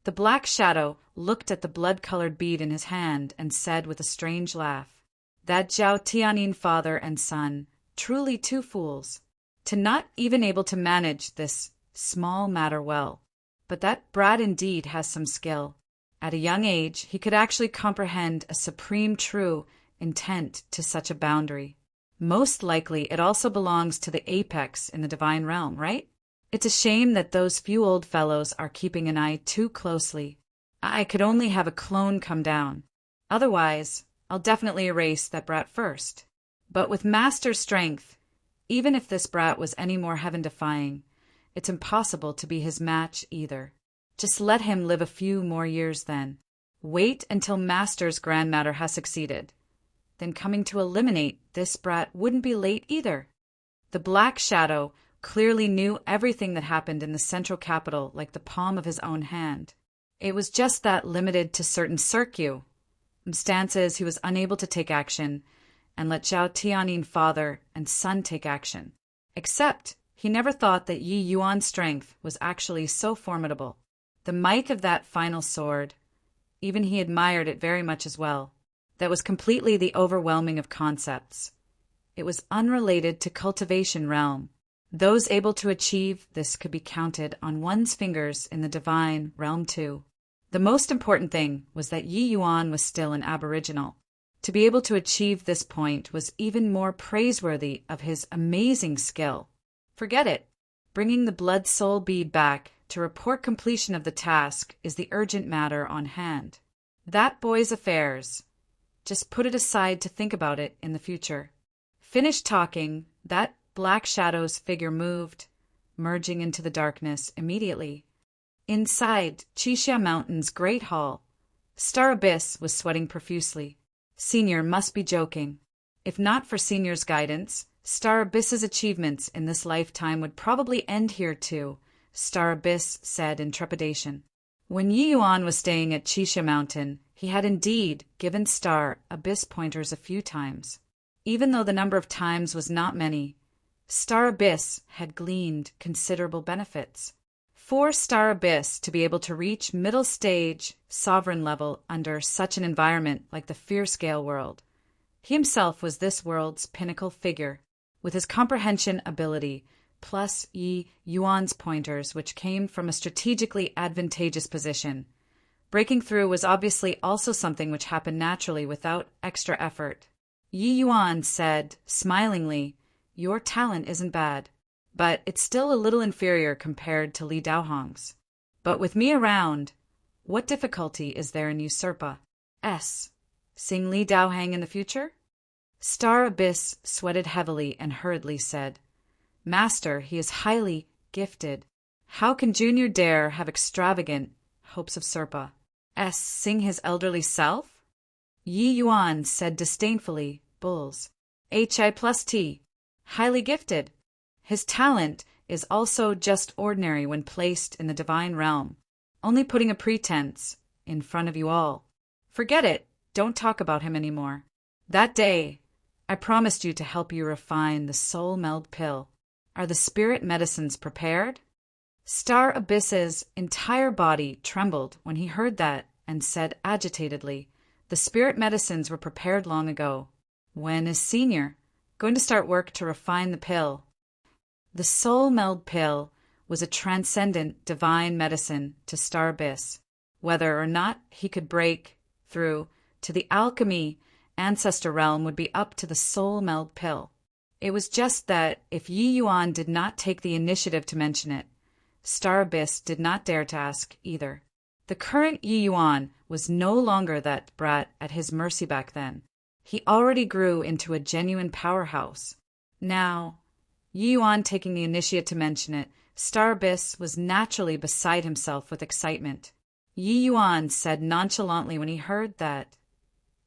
The black shadow looked at the blood-colored bead in his hand and said with a strange laugh, "That Zhao Tianyin father and son, truly two fools, to not even able to manage this small matter well. But that brat indeed has some skill. At a young age, he could actually comprehend a supreme true intent to such a boundary. Most likely it also belongs to the apex in the divine realm, right? It's a shame that those few old fellows are keeping an eye too closely. I could only have a clone come down. Otherwise, I'll definitely erase that brat first. But with master strength, even if this brat was any more heaven-defying, it's impossible to be his match either. Just let him live a few more years then. Wait until master's grand matter has succeeded. Then coming to eliminate this brat wouldn't be late either." The black shadow clearly knew everything that happened in the central capital like the palm of his own hand. It was just that limited to certain circumstances he was unable to take action and let Zhao Tianyin father and son take action. Except he never thought that Yi Yuan's strength was actually so formidable. The might of that final sword, even he admired it very much as well. That was completely the overwhelming of concepts. It was unrelated to cultivation realm. Those able to achieve this could be counted on one's fingers in the divine realm too. The most important thing was that Yi Yuan was still an aboriginal. To be able to achieve this point was even more praiseworthy of his amazing skill. Forget it. Bringing the blood soul bead back to report completion of the task is the urgent matter on hand. That boy's affairs. Just put it aside to think about it in the future. Finished talking, that black shadow's figure moved, merging into the darkness immediately. Inside Qixia Mountain's great hall, Star Abyss was sweating profusely. Senior must be joking. If not for Senior's guidance, Star Abyss's achievements in this lifetime would probably end here too, Star Abyss said in trepidation. When Yi Yuan was staying at Qixia Mountain, he had indeed given Star Abyss pointers a few times. Even though the number of times was not many, Star Abyss had gleaned considerable benefits. For Star Abyss to be able to reach middle stage sovereign level under such an environment like the Fear Scale world, he himself was this world's pinnacle figure, with his comprehension ability, plus Yi Yuan's pointers, which came from a strategically advantageous position. Breaking through was obviously also something which happened naturally without extra effort. Yi Yuan said, smilingly, "Your talent isn't bad, but it's still a little inferior compared to Li Daohong's. But with me around, what difficulty is there in usurpa? Seeing Li Daohang in the future?" Star Abyss sweated heavily and hurriedly said, "Master, he is highly gifted. How can Junior dare have extravagant hopes of Serpa? Seeing his elderly self?" Yi Yuan said disdainfully, "Bulls. Hi plus T. Highly gifted. His talent is also just ordinary when placed in the divine realm, only putting a pretense in front of you all. Forget it. Don't talk about him anymore." That day, I promised you to help you refine the soul meld pill. Are the spirit medicines prepared? Star Abyss's entire body trembled when he heard that and said agitatedly, the spirit medicines were prepared long ago. When is Senior going to start work to refine the pill? The soul meld pill was a transcendent divine medicine to Star Abyss. Whether or not he could break through to the alchemy ancestor realm would be up to the soul meld pill. It was just that if Yi Yuan did not take the initiative to mention it, Star Abyss did not dare to ask either. The current Yi Yuan was no longer that brat at his mercy back then. He already grew into a genuine powerhouse. Now, Yi Yuan taking the initiative to mention it, Star Abyss was naturally beside himself with excitement. Yi Yuan said nonchalantly when he heard that,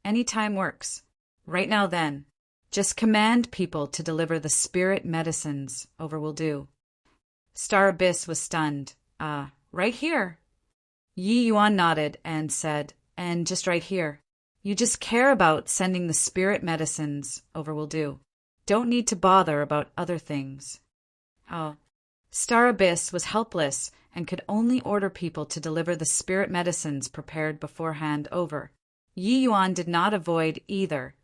any time works. Right now then, just command people to deliver the spirit medicines over will do. Star Abyss was stunned. Right here. Yi Yuan nodded and said, and just right here. You just care about sending the spirit medicines over will do. Don't need to bother about other things. Star Abyss was helpless and could only order people to deliver the spirit medicines prepared beforehand over. Yi Yuan did not avoid either.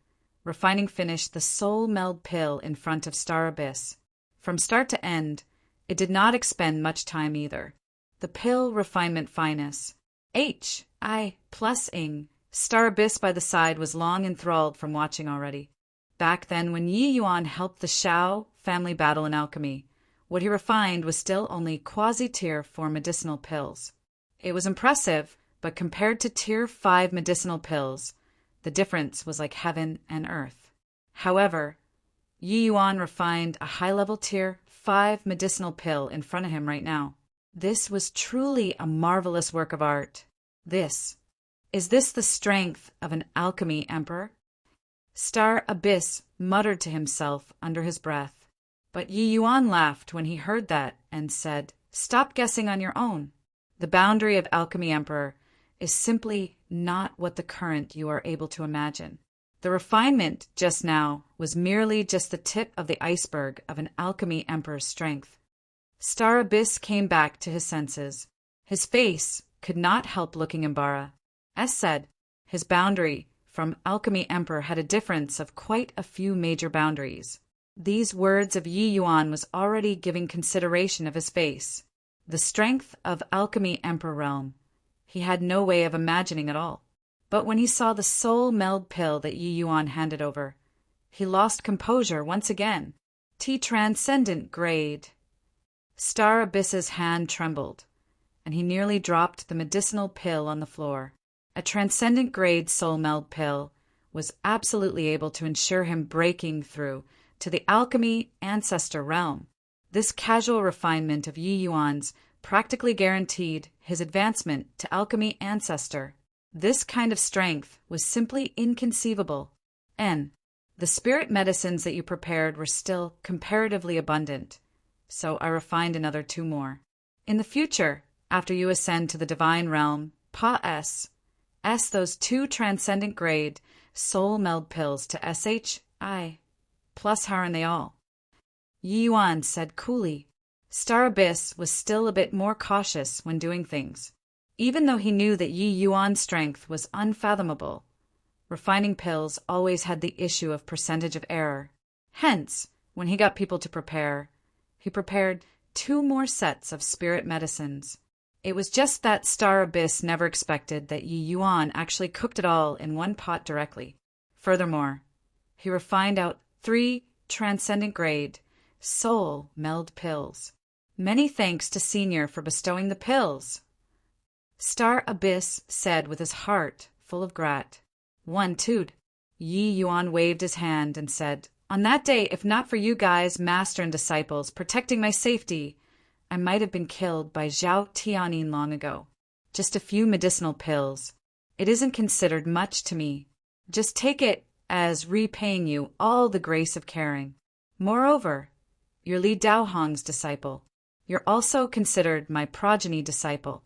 Refining finished the soul meld pill in front of Star Abyss. From start to end, it did not expend much time either. The pill refinement finest. H.I. plus ing. Star Abyss by the side was long enthralled from watching already. Back then when Yi Yuan helped the Shao family battle in alchemy, what he refined was still only quasi-tier 4 medicinal pills. It was impressive, but compared to tier 5 medicinal pills, the difference was like heaven and earth. However, Yi Yuan refined a high-level tier 5 medicinal pill in front of him right now. This was truly a marvelous work of art. Is this the strength of an alchemy emperor? Star Abyss muttered to himself under his breath. But Yi Yuan laughed when he heard that and said, stop guessing on your own. The boundary of alchemy emperor is simply not what the current you are able to imagine. The refinement just now was merely just the tip of the iceberg of an alchemy emperor's strength. Star Abyss came back to his senses. His face could not help looking embarrassed. As said, his boundary from alchemy emperor had a difference of quite a few major boundaries. These words of Yi Yuan was already giving consideration of his face. The strength of alchemy emperor realm he had no way of imagining at all. But when he saw the soul meld pill that Yi Yuan handed over, he lost composure once again. Transcendent grade. Star Abyss's hand trembled, and he nearly dropped the medicinal pill on the floor. A transcendent grade soul meld pill was absolutely able to ensure him breaking through to the alchemy ancestor realm. This casual refinement of Yi Yuan's practically guaranteed his advancement to alchemy ancestor. This kind of strength was simply inconceivable. The spirit medicines that you prepared were still comparatively abundant, so I refined another 2 more. In the future, after you ascend to the divine realm, those 2 transcendent grade soul meld pills to SHI plus how are they all? Yi Yuan said coolly. Star Abyss was still a bit more cautious when doing things. Even though he knew that Yi Yuan's strength was unfathomable, refining pills always had the issue of percentage of error. Hence, when he got people to prepare, he prepared 2 more sets of spirit medicines. It was just that Star Abyss never expected that Yi Yuan actually cooked it all in one pot directly. Furthermore, he refined out 3 transcendent grade soul meld pills. Many thanks to Senior for bestowing the pills, Star Abyss said with his heart full of grat. 1 tood. Yi Yuan waved his hand and said, on that day, if not for you guys, master and disciples, protecting my safety, I might have been killed by Zhao Tianyin long ago. Just a few medicinal pills. It isn't considered much to me. Just take it as repaying you all the grace of caring. Moreover, you're Li Daohong's disciple. You're also considered my progeny disciple.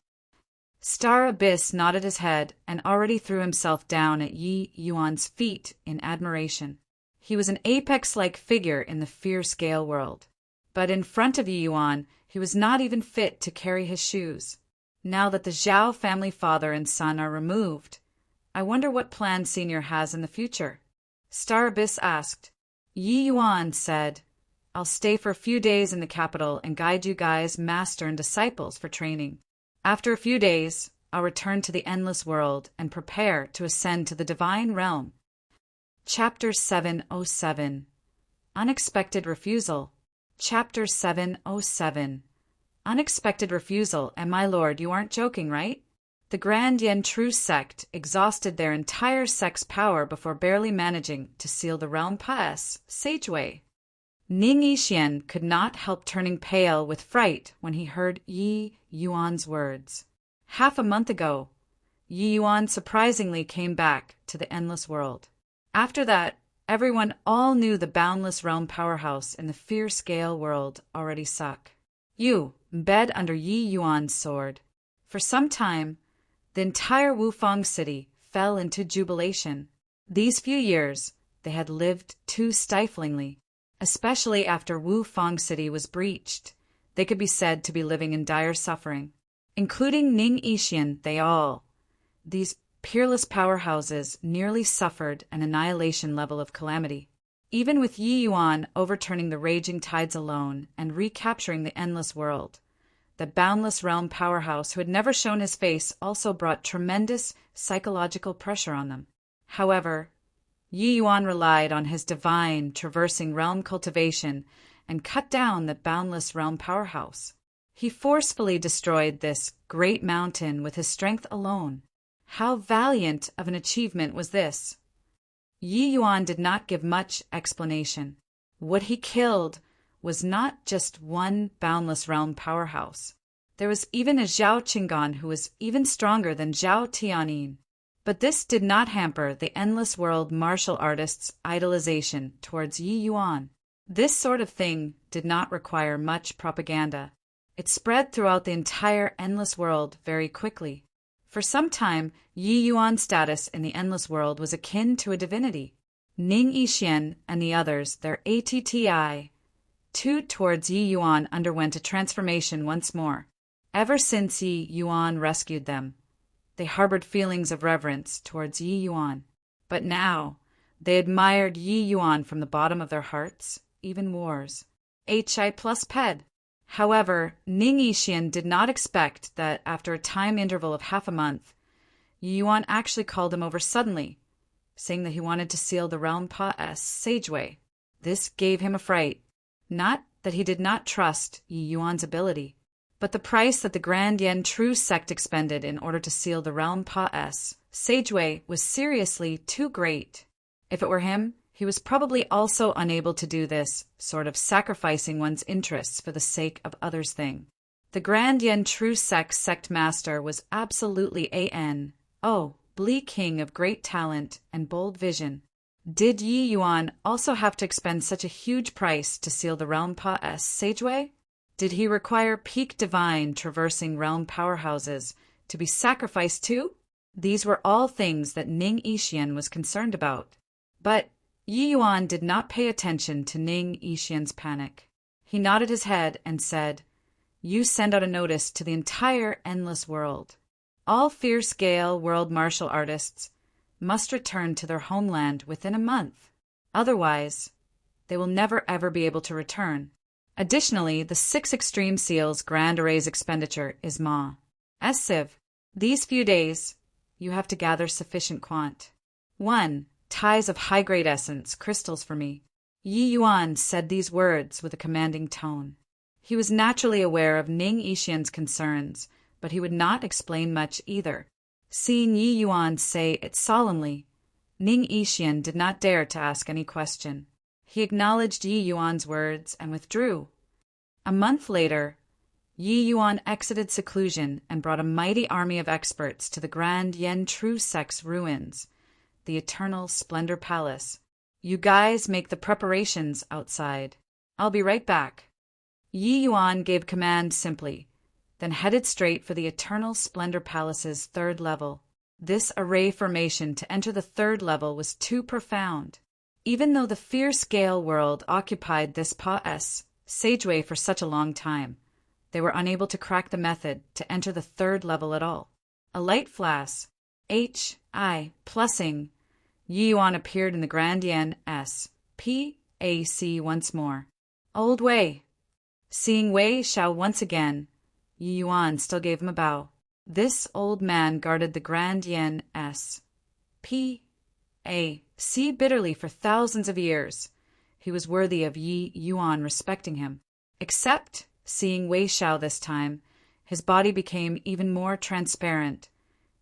Star Abyss nodded his head and already threw himself down at Yi Yuan's feet in admiration. He was an apex-like figure in the fierce Gale world. But in front of Yi Yuan, he was not even fit to carry his shoes. Now that the Zhao family father and son are removed, I wonder what plan Senior has in the future. Star Abyss asked. Yi Yuan said, I'll stay for a few days in the capital and guide you guys, master and disciples, for training. After a few days, I'll return to the endless world and prepare to ascend to the divine realm. Chapter 707. Unexpected Refusal. Chapter 707. Unexpected refusal, and my lord, you aren't joking, right? The Grand Yen True sect exhausted their entire sect's power before barely managing to seal the realm pass, Sageway. Ning Yixian could not help turning pale with fright when he heard Yi Yuan's words. Half a month ago, Yi Yuan surprisingly came back to the endless world. After that, everyone all knew the boundless realm powerhouse in the fierce Gale world already suck. You, bed under Yi Yuan's sword. For some time, the entire Wufang city fell into jubilation. These few years, they had lived too stiflingly. Especially after Wufang city was breached, they could be said to be living in dire suffering. Including Ning Yixian, these peerless powerhouses nearly suffered an annihilation level of calamity. Even with Yi Yuan overturning the raging tides alone and recapturing the endless world, the boundless realm powerhouse who had never shown his face also brought tremendous psychological pressure on them. However, Yi Yuan relied on his divine, traversing realm cultivation and cut down the boundless realm powerhouse. He forcefully destroyed this great mountain with his strength alone. How valiant of an achievement was this! Yi Yuan did not give much explanation. What he killed was not just one boundless realm powerhouse. There was even a Zhao Qinggan who was even stronger than Zhao Tianyin. But this did not hamper the endless world martial artist's idolization towards Yi Yuan. This sort of thing did not require much propaganda. It spread throughout the entire endless world very quickly. For some time, Yi Yuan's status in the endless world was akin to a divinity. Ning Yixian and the others, their ATTI, towards Yi Yuan underwent a transformation once more. Ever since Yi Yuan rescued them, they harbored feelings of reverence towards Yi Yuan. But now, they admired Yi Yuan from the bottom of their hearts, even wars. HI plus PED. However, Ning Yixian did not expect that after a time interval of half a month, Yi Yuan actually called him over suddenly, saying that he wanted to seal the realm pass Sageway. This gave him a fright. Not that he did not trust Yi Yuan's ability, but the price that the Grand Yen True sect expended in order to seal the realm pass Sageway was seriously too great. If it were him, he was probably also unable to do this sort of sacrificing one's interests for the sake of others thing. The Grand Yen True sect master was absolutely Bleak king of great talent and bold vision. Did Yi Yuan also have to expend such a huge price to seal the realm pass Sageway? Did he require peak divine traversing realm powerhouses to be sacrificed too? These were all things that Ning Yixian was concerned about. But Yi Yuan did not pay attention to Ning Yixian's panic. He nodded his head and said, You send out a notice to the entire endless world. All fierce Gale world martial artists must return to their homeland within a month. Otherwise, they will never ever be able to return. Additionally, the 6 Extreme Seals Grand Array's expenditure is massive. These few days, you have to gather sufficient quant. 1. Ties of high-grade essence, crystals for me. Yi Yuan said these words with a commanding tone. He was naturally aware of Ning Yixian's concerns, but he would not explain much either. Seeing Yi Yuan say it solemnly, Ning Yixian did not dare to ask any question. He acknowledged Yi Yuan's words and withdrew. A month later, Yi Yuan exited seclusion and brought a mighty army of experts to the Grand Yen True sect's ruins, the Eternal Splendor Palace. You guys make the preparations outside. I'll be right back. Yi Yuan gave command simply, then headed straight for the Eternal Splendor Palace's 3rd level. This array formation to enter the 3rd level was too profound. even though the fierce Gale world occupied this Pa-S sageway for such a long time, they were unable to crack the method to enter the third level at all. A light flash, H-I, plussing, Yi Yuan appeared in the Grand Yen S, P-A-C once more. Old Wei. Seeing Wei Xiao once again, Yi Yuan still gave him a bow. This old man guarded the Grand Yen S, P-A-C bitterly for thousands of years. He was worthy of Yi Yuan respecting him. Except, seeing Wei Xiao this time, his body became even more transparent,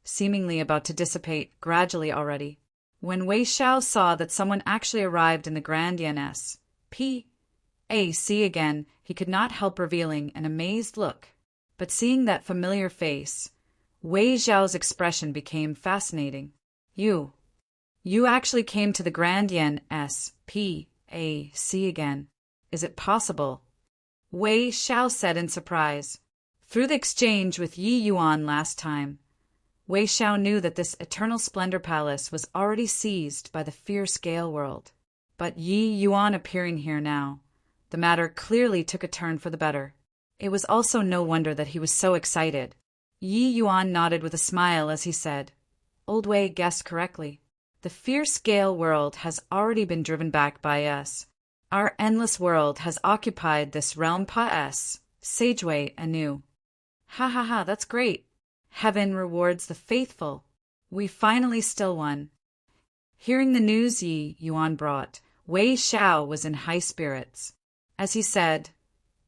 seemingly about to dissipate gradually already. When Wei Xiao saw that someone actually arrived in the Grand Yen S, P-A-C again, he could not help revealing an amazed look. But seeing that familiar face, Wei Xiao's expression became fascinating. You actually came to the Grand Yen S, P-A-C again. Is it possible? Wei Xiao said in surprise. Through the exchange with Yi Yuan last time, Wei Xiao knew that this Eternal Splendor Palace was already seized by the fierce Gale world. But Yi Yuan appearing here now, the matter clearly took a turn for the better. It was also no wonder that he was so excited. Yi Yuan nodded with a smile as he said, Old Wei guessed correctly. The fierce Gale world has already been driven back by us. Our endless world has occupied this realm Pa-S, Sageway anew. Ha ha ha, that's great. Heaven rewards the faithful. We finally still won. Hearing the news Yi Yuan brought, Wei Xiao was in high spirits. As he said,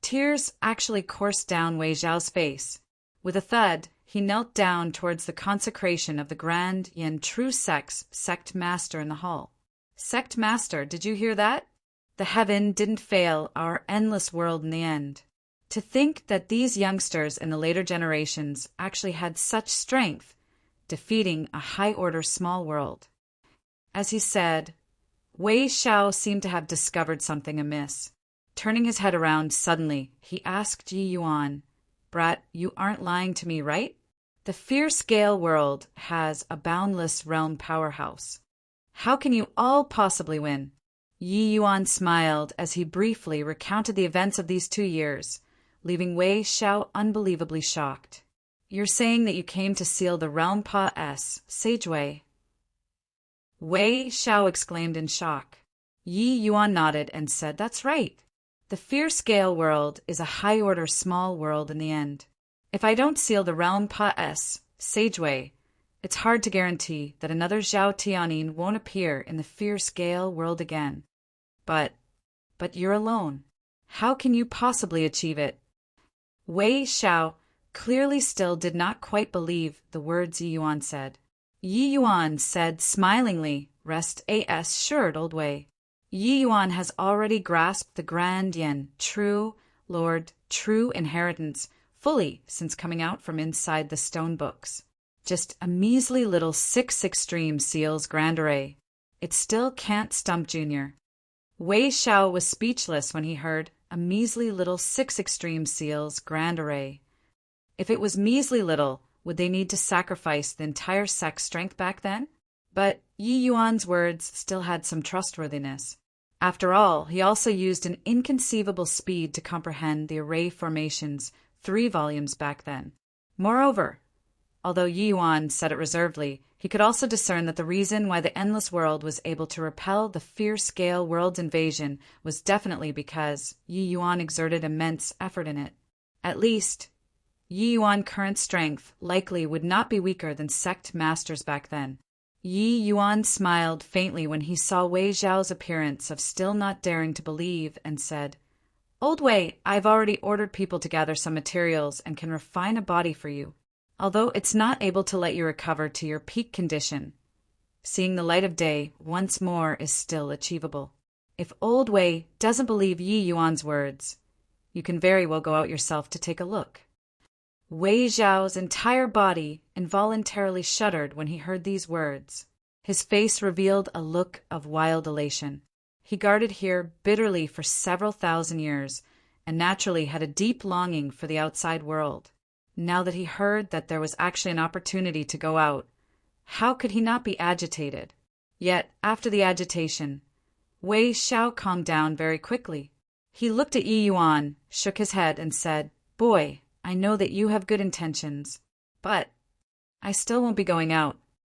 tears actually coursed down Wei Xiao's face. With a thud, he knelt down towards the consecration of the Grand Yen True Sect Master in the hall. Sect Master, did you hear that? The heaven didn't fail our endless world in the end. To think that these youngsters in the later generations actually had such strength, defeating a high-order small world. As he said, Wei Xiao seemed to have discovered something amiss. Turning his head around suddenly, he asked Yi Yuan, Brat, you aren't lying to me, right? The fierce Gale world has a boundless realm powerhouse. How can you all possibly win? Yi Yuan smiled as he briefly recounted the events of these 2 years, leaving Wei Xiao unbelievably shocked. You're saying that you came to seal the realm Pa-S, Sageway? Wei Xiao exclaimed in shock. Yi Yuan nodded and said, That's right. The fierce Gale world is a high-order small world in the end. If I don't seal the realm Pa-S, Sageway, it's hard to guarantee that another Zhao Tianyin won't appear in the fierce Gale world again. But you're alone. How can you possibly achieve it? Wei Xiao clearly still did not quite believe the words Yi Yuan said. Yi Yuan said smilingly, Rest assured, Old Wei. Yi Yuan has already grasped the Grand Yen, true Lord, true inheritance, fully since coming out from inside the stone books. Just a measly little 6 extreme seals grand array. It still can't stump Junior. Wei Xiao was speechless when he heard a measly little 6 extreme seals grand array. If it was measly little, would they need to sacrifice the entire sect's strength back then? But Yi Yuan's words still had some trustworthiness. After all, he also used an inconceivable speed to comprehend the array formations 3 volumes back then. Moreover, although Yi Yuan said it reservedly, he could also discern that the reason why the Endless World was able to repel the fierce Gale world's invasion was definitely because Yi Yuan exerted immense effort in it. At least, Yi Yuan's current strength likely would not be weaker than sect masters back then. Yi Yuan smiled faintly when he saw Wei Xiao's appearance of still not daring to believe and said, Old Wei, I've already ordered people to gather some materials and can refine a body for you. Although it's not able to let you recover to your peak condition, seeing the light of day once more is still achievable. If Old Wei doesn't believe Yi Yuan's words, you can very well go out yourself to take a look. Wei Xiao's entire body involuntarily shuddered when he heard these words. His face revealed a look of wild elation. He guarded here bitterly for several thousand years, and naturally had a deep longing for the outside world. Now that he heard that there was actually an opportunity to go out, how could he not be agitated? Yet, after the agitation, Wei Xiao calmed down very quickly. He looked at Yi Yuan, shook his head, and said, "Boy, I know that you have good intentions, but I still won't be going out.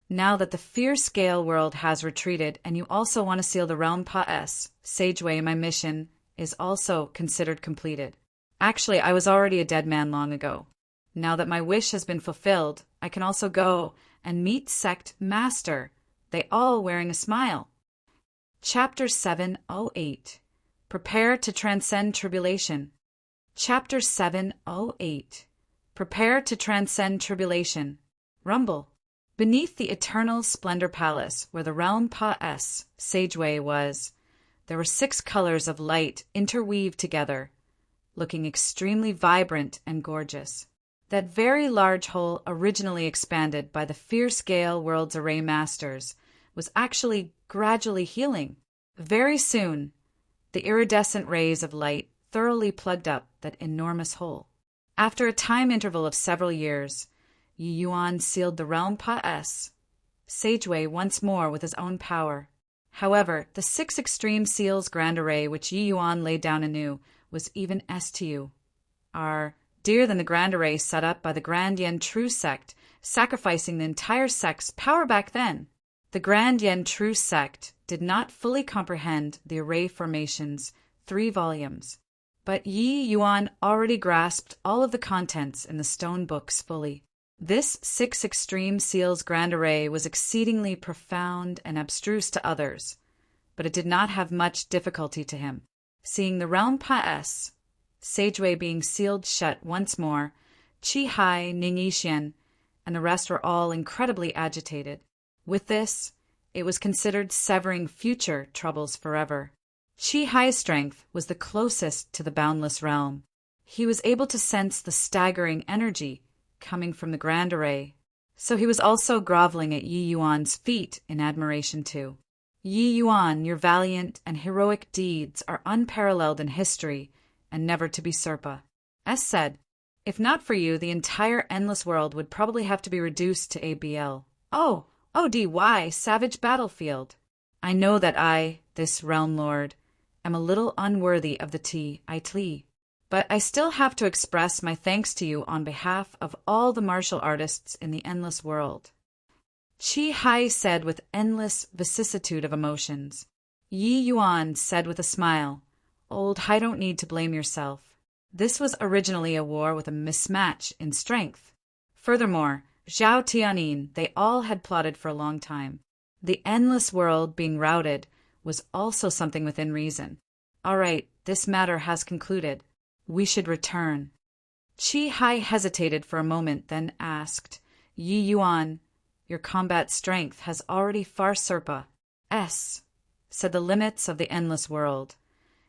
Now that the fierce scale world has retreated and you also want to seal the realm Pa-S, Sage Wei, my mission is also considered completed. Actually, I was already a dead man long ago. Now that my wish has been fulfilled, I can also go and meet Sect Master, they all wearing a smile." Chapter 708. Prepare to Transcend Tribulation. Chapter 708. Prepare to Transcend Tribulation. Rumble. Beneath the eternal splendor palace where the realm Pa-S, Sageway, was, there were 6 colors of light interweaved together, looking extremely vibrant and gorgeous. That very large hole, originally expanded by the fierce gale world's array masters, was actually gradually healing. Very soon, the iridescent rays of light thoroughly plugged up that enormous hole. After a time interval of several years, Yi Yuan sealed the realm Pa-S, Sageway, once more with his own power. However, the 6 extreme seals grand array which Yi Yuan laid down anew was even STU, are dearer than the grand array set up by the Grand Yen True Sect, sacrificing the entire sect's power back then. The Grand Yen True Sect did not fully comprehend the array formation's 3 volumes, but Yi Yuan already grasped all of the contents in the stone books fully. This 6 extreme seals grand array was exceedingly profound and abstruse to others, but it did not have much difficulty to him. Seeing the realm Pa-S, Sageway, being sealed shut once more, Chi Hai, Ning Yixin, and the rest were all incredibly agitated. With this, it was considered severing future troubles forever. Chi Hai's strength was the closest to the boundless realm. He was able to sense the staggering energy coming from the grand array, so he was also groveling at Yi Yuan's feet in admiration too. "Yi Yuan, your valiant and heroic deeds are unparalleled in history and never to be surpa." S said, "If not for you, the entire endless world would probably have to be reduced to ABL. ODY, savage battlefield. I know that I, this realm lord, am a little unworthy of the T. But I still have to express my thanks to you on behalf of all the martial artists in the endless world." Chi Hai said with endless vicissitude of emotions. Yi Yuan said with a smile, "Old Hai, don't need to blame yourself. This was originally a war with a mismatch in strength. Furthermore, Zhao Tianyin, they all had plotted for a long time. The endless world being routed was also something within reason. All right, this matter has concluded. We should return." Chi Hai hesitated for a moment, then asked, "Yi Yuan, your combat strength has already far surpa said the limits of the endless world,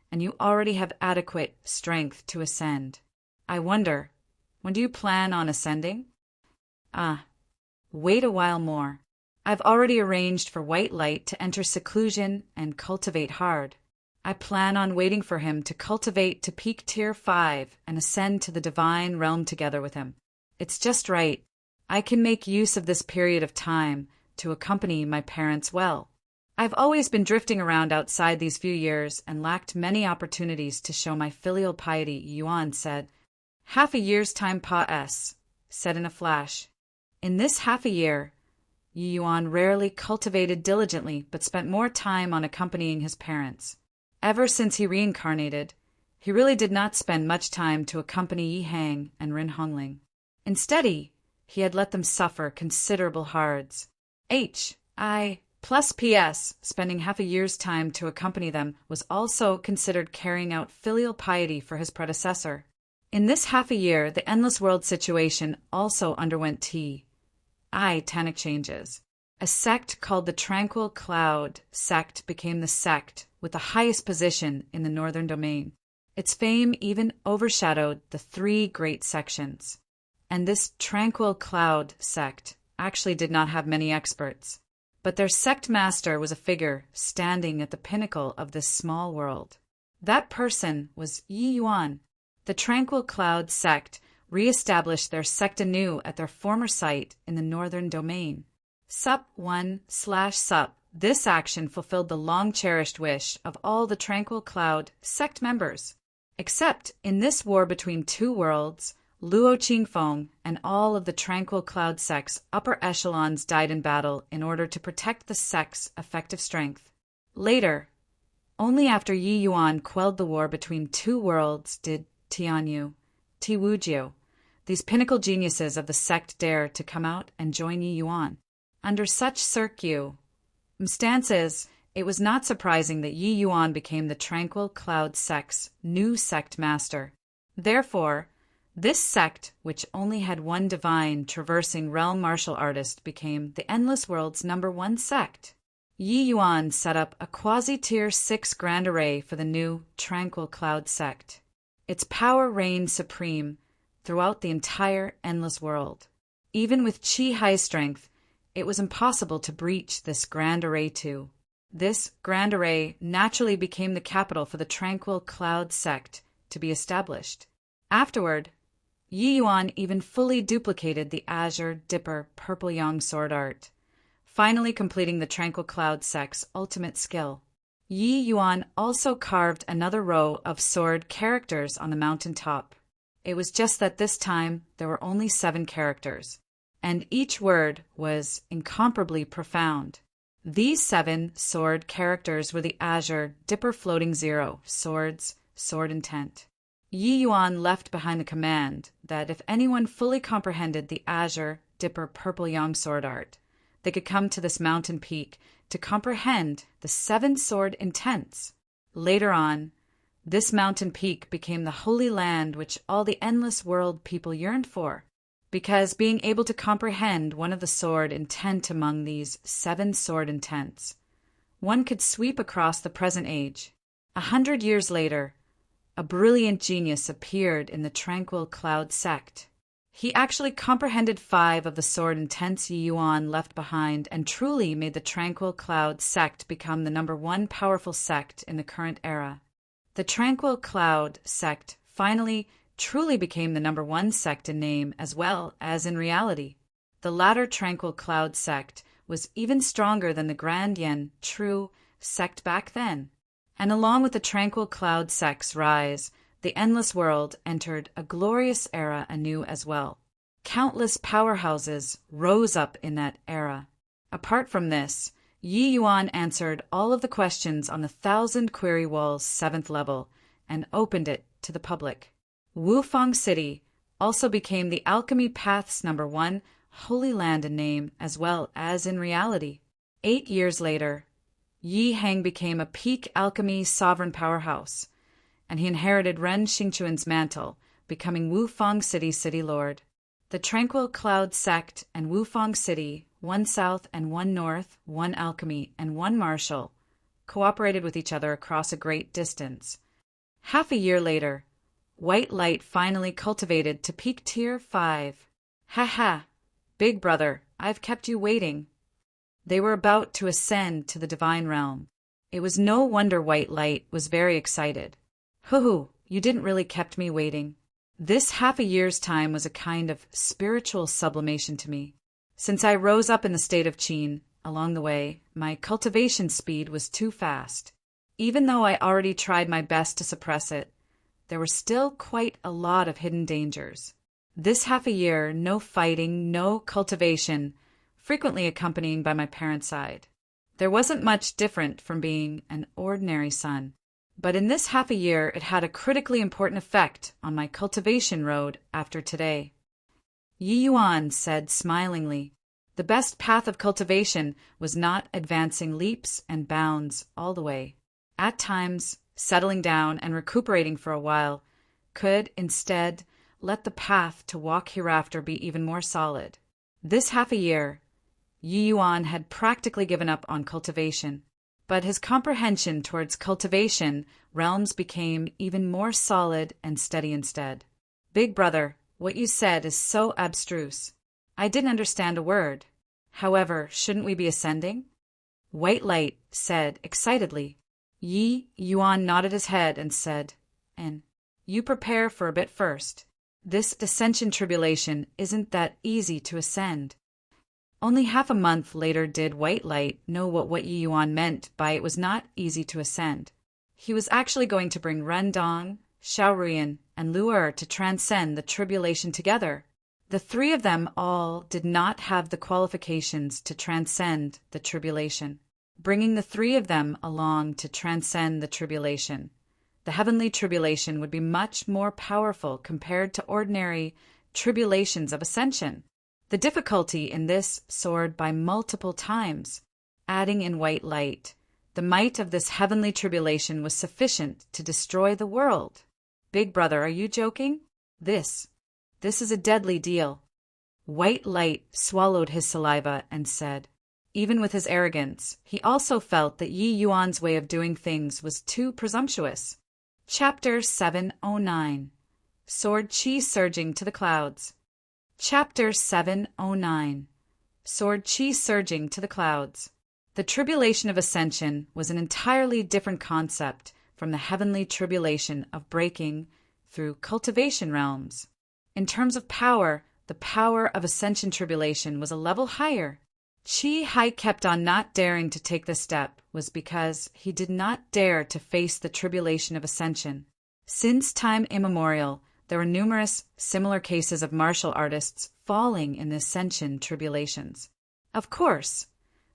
and you already have adequate strength to ascend. I wonder, when do you plan on ascending?" Wait a while more. I've already arranged for White Light to enter seclusion and cultivate hard. I plan on waiting for him to cultivate to peak tier 5 and ascend to the divine realm together with him. It's just right. I can make use of this period of time to accompany my parents well. I've always been drifting around outside these few years and lacked many opportunities to show my filial piety, Yuan said. "Half a year's time Pa-S," said in a flash. In this half a year, Yuan rarely cultivated diligently but spent more time on accompanying his parents. Ever since he reincarnated, he really did not spend much time to accompany Yi Hang and Rin Hongling. Instead, he had let them suffer considerable hards. Plus PS, spending half a year's time to accompany them was also considered carrying out filial piety for his predecessor. In this half a year, the endless world situation also underwent tanic changes. A sect called the Tranquil Cloud sect became the sect with the highest position in the northern domain. Its fame even overshadowed the 3 great sections. And this Tranquil Cloud sect actually did not have many experts, but their sect master was a figure standing at the pinnacle of this small world. That person was Yi Yuan. The Tranquil Cloud sect re-established their sect anew at their former site in the northern domain. Sup 1/Sup This action fulfilled the long-cherished wish of all the Tranquil Cloud sect members. Except in this war between two worlds, Luo Qingfeng and all of the Tranquil Cloud sect's upper echelons died in battle in order to protect the sect's effective strength. Later, only after Yi Yuan quelled the war between two worlds did Tianyu, Tiwujiu, these pinnacle geniuses of the sect dare to come out and join Yi Yuan. Under such circumstances, it was not surprising that Yi Yuan became the Tranquil Cloud sect's new sect master. Therefore, this sect, which only had one divine traversing realm martial artist, became the Endless World's #1 sect. Yi Yuan set up a quasi-tier 6 grand array for the new Tranquil Cloud sect. Its power reigned supreme throughout the entire Endless World. Even with Qi high strength, it was impossible to breach this grand array too. This grand array naturally became the capital for the Tranquil Cloud sect to be established. Afterward, Yi Yuan even fully duplicated the Azure Dipper Purple Yang sword art, finally completing the Tranquil Cloud sect's ultimate skill. Yi Yuan also carved another row of sword characters on the mountain top. It was just that this time there were only 7 characters, and each word was incomparably profound. These 7 sword characters were the Azure Dipper Floating Zero, Swords, Sword Intent. Yi Yuan left behind the command that if anyone fully comprehended the Azure Dipper Purple Yang sword art, they could come to this mountain peak to comprehend the 7 sword intents. Later on, this mountain peak became the holy land which all the Endless World people yearned for, because being able to comprehend one of the sword intent among these 7 sword intents, one could sweep across the present age. 100 years later, a brilliant genius appeared in the Tranquil Cloud sect. He actually comprehended 5 of the sword intents Yi Yuan left behind and truly made the Tranquil Cloud sect become the #1 powerful sect in the current era. The Tranquil Cloud sect finally truly became the #1 sect in name as well as in reality. The latter Tranquil Cloud sect was even stronger than the Grand Yen True sect back then. And along with the Tranquil Cloud sect's rise, the Endless World entered a glorious era anew as well. Countless powerhouses rose up in that era. Apart from this, Yi Yuan answered all of the questions on the 1,000 Query Wall's 7th level and opened it to the public. Wufang City also became the Alchemy Path's #1 holy land in name as well as in reality. 8 years later, Yi Heng became a peak alchemy sovereign powerhouse, and he inherited Ren Xingquan's mantle, becoming Wufang City's city lord. The Tranquil Cloud sect and Wufang City, 1 south and 1 north, 1 alchemy and 1 martial, cooperated with each other across a great distance. Half a year later, White Light finally cultivated to peak tier 5. Ha ha, big brother, I've kept you waiting. They were about to ascend to the divine realm. It was no wonder White Light was very excited. Hoo-hoo, you didn't really kept me waiting. This half a year's time was a kind of spiritual sublimation to me. Since I rose up in the state of Qin, along the way, my cultivation speed was too fast. Even though I already tried my best to suppress it, there were still quite a lot of hidden dangers. This half a year, no fighting, no cultivation, frequently accompanying by my parents' side. There wasn't much different from being an ordinary son. But in this half a year, it had a critically important effect on my cultivation road after today. Yi Yuan said smilingly, the best path of cultivation was not advancing leaps and bounds all the way. At times, settling down and recuperating for a while could, instead, let the path to walk hereafter be even more solid. This half a year, Yi Yuan had practically given up on cultivation, but his comprehension towards cultivation realms became even more solid and steady instead. Big brother, what you said is so abstruse. I didn't understand a word. However, shouldn't we be ascending? White Light said excitedly. Yi Yuan nodded his head and said, and you prepare for a bit first. This ascension tribulation isn't that easy to ascend. Only half a month later did White Light know what Yi Yuan meant by it was not easy to ascend. He was actually going to bring Ren Dong, Xiao Ruyan, and Lu Er to transcend the tribulation together. The three of them all did not have the qualifications to transcend the tribulation. Bringing the three of them along to transcend the tribulation, the heavenly tribulation would be much more powerful compared to ordinary tribulations of ascension. The difficulty in this soared by multiple times. Adding in White Light, the might of this heavenly tribulation was sufficient to destroy the world. Big brother, are you joking? This is a deadly deal. White Light swallowed his saliva and said, even with his arrogance, he also felt that Yi Yuan's way of doing things was too presumptuous. Chapter 709. Sword Qi Surging to the Clouds. Chapter 709. Sword Qi Surging to the Clouds. The tribulation of ascension was an entirely different concept from the heavenly tribulation of breaking through cultivation realms. In terms of power, the power of ascension tribulation was a level higher. Qi Hai kept on not daring to take this step was because he did not dare to face the tribulation of ascension. Since time immemorial, there were numerous similar cases of martial artists falling in the ascension tribulations. Of course,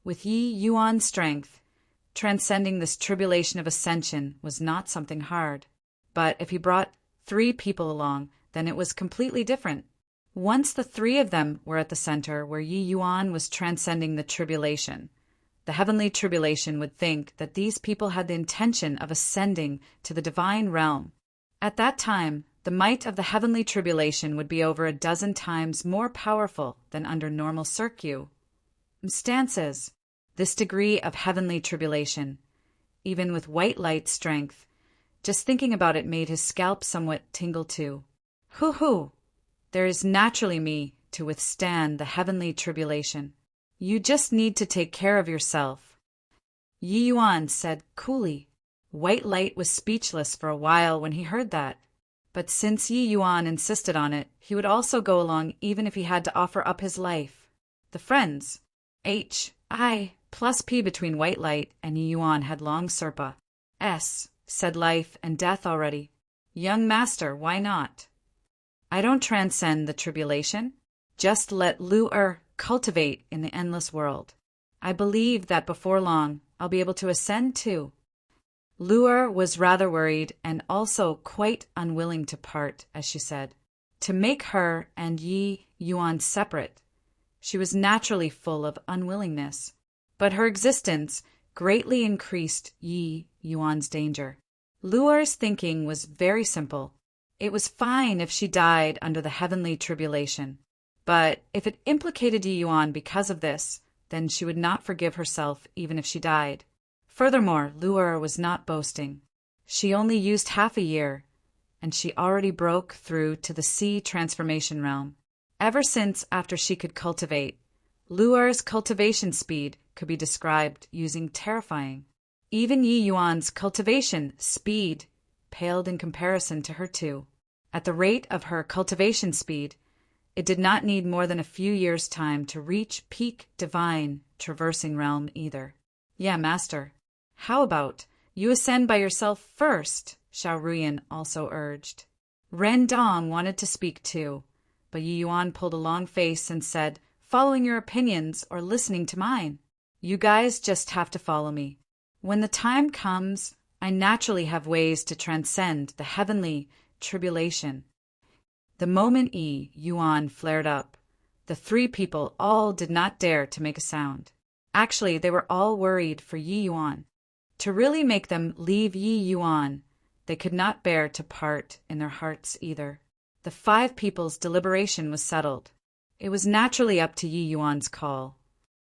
with Yi Yuan's strength, transcending this tribulation of ascension was not something hard. But if he brought 3 people along, then it was completely different. Once the 3 of them were at the center where Yi Yuan was transcending the tribulation, the heavenly tribulation would think that these people had the intention of ascending to the divine realm. At that time, the might of the heavenly tribulation would be over a dozen times more powerful than under normal circumstances. This degree of heavenly tribulation, even with White Light strength, just thinking about it made his scalp somewhat tingle too. Hoo-hoo! There is naturally me to withstand the heavenly tribulation. You just need to take care of yourself. Yi Yuan said coolly. White Light was speechless for a while when he heard that. But since Yi Yuan insisted on it, he would also go along even if he had to offer up his life. The friends, H.I. plus P between White Light and Yi Yuan had long Serpa. Said life and death already. Young master, why not? I don't transcend the tribulation. Just let Lu Er cultivate in the endless world. I believe that before long, I'll be able to ascend too. Lu Er was rather worried and also quite unwilling to part, as she said, to make her and Yi Yuan separate. She was naturally full of unwillingness, but her existence greatly increased Yi Yuan's danger. Lu Er's thinking was very simple. It was fine if she died under the heavenly tribulation, but if it implicated Yi Yuan because of this, then she would not forgive herself even if she died. Furthermore, Lu Er was not boasting. She only used half a year, and she already broke through to the sea transformation realm. Ever since after she could cultivate, Lu Er's cultivation speed could be described using terrifying. Even Yi Yuan's cultivation speed paled in comparison to her too. At the rate of her cultivation speed, it did not need more than a few years' time to reach peak divine traversing realm either. Yeah, master. How about you ascend by yourself first? Xiao Ruyan also urged. Ren Dong wanted to speak too, but Yi Yuan pulled a long face and said, following your opinions or listening to mine. You guys just have to follow me. When the time comes, I naturally have ways to transcend the heavenly tribulation. The moment Yi Yuan flared up, the 3 people all did not dare to make a sound. Actually, they were all worried for Yi Yuan. To really make them leave Yi Yuan, they could not bear to part in their hearts either. The 5 people's deliberation was settled. It was naturally up to Yi Yuan's call.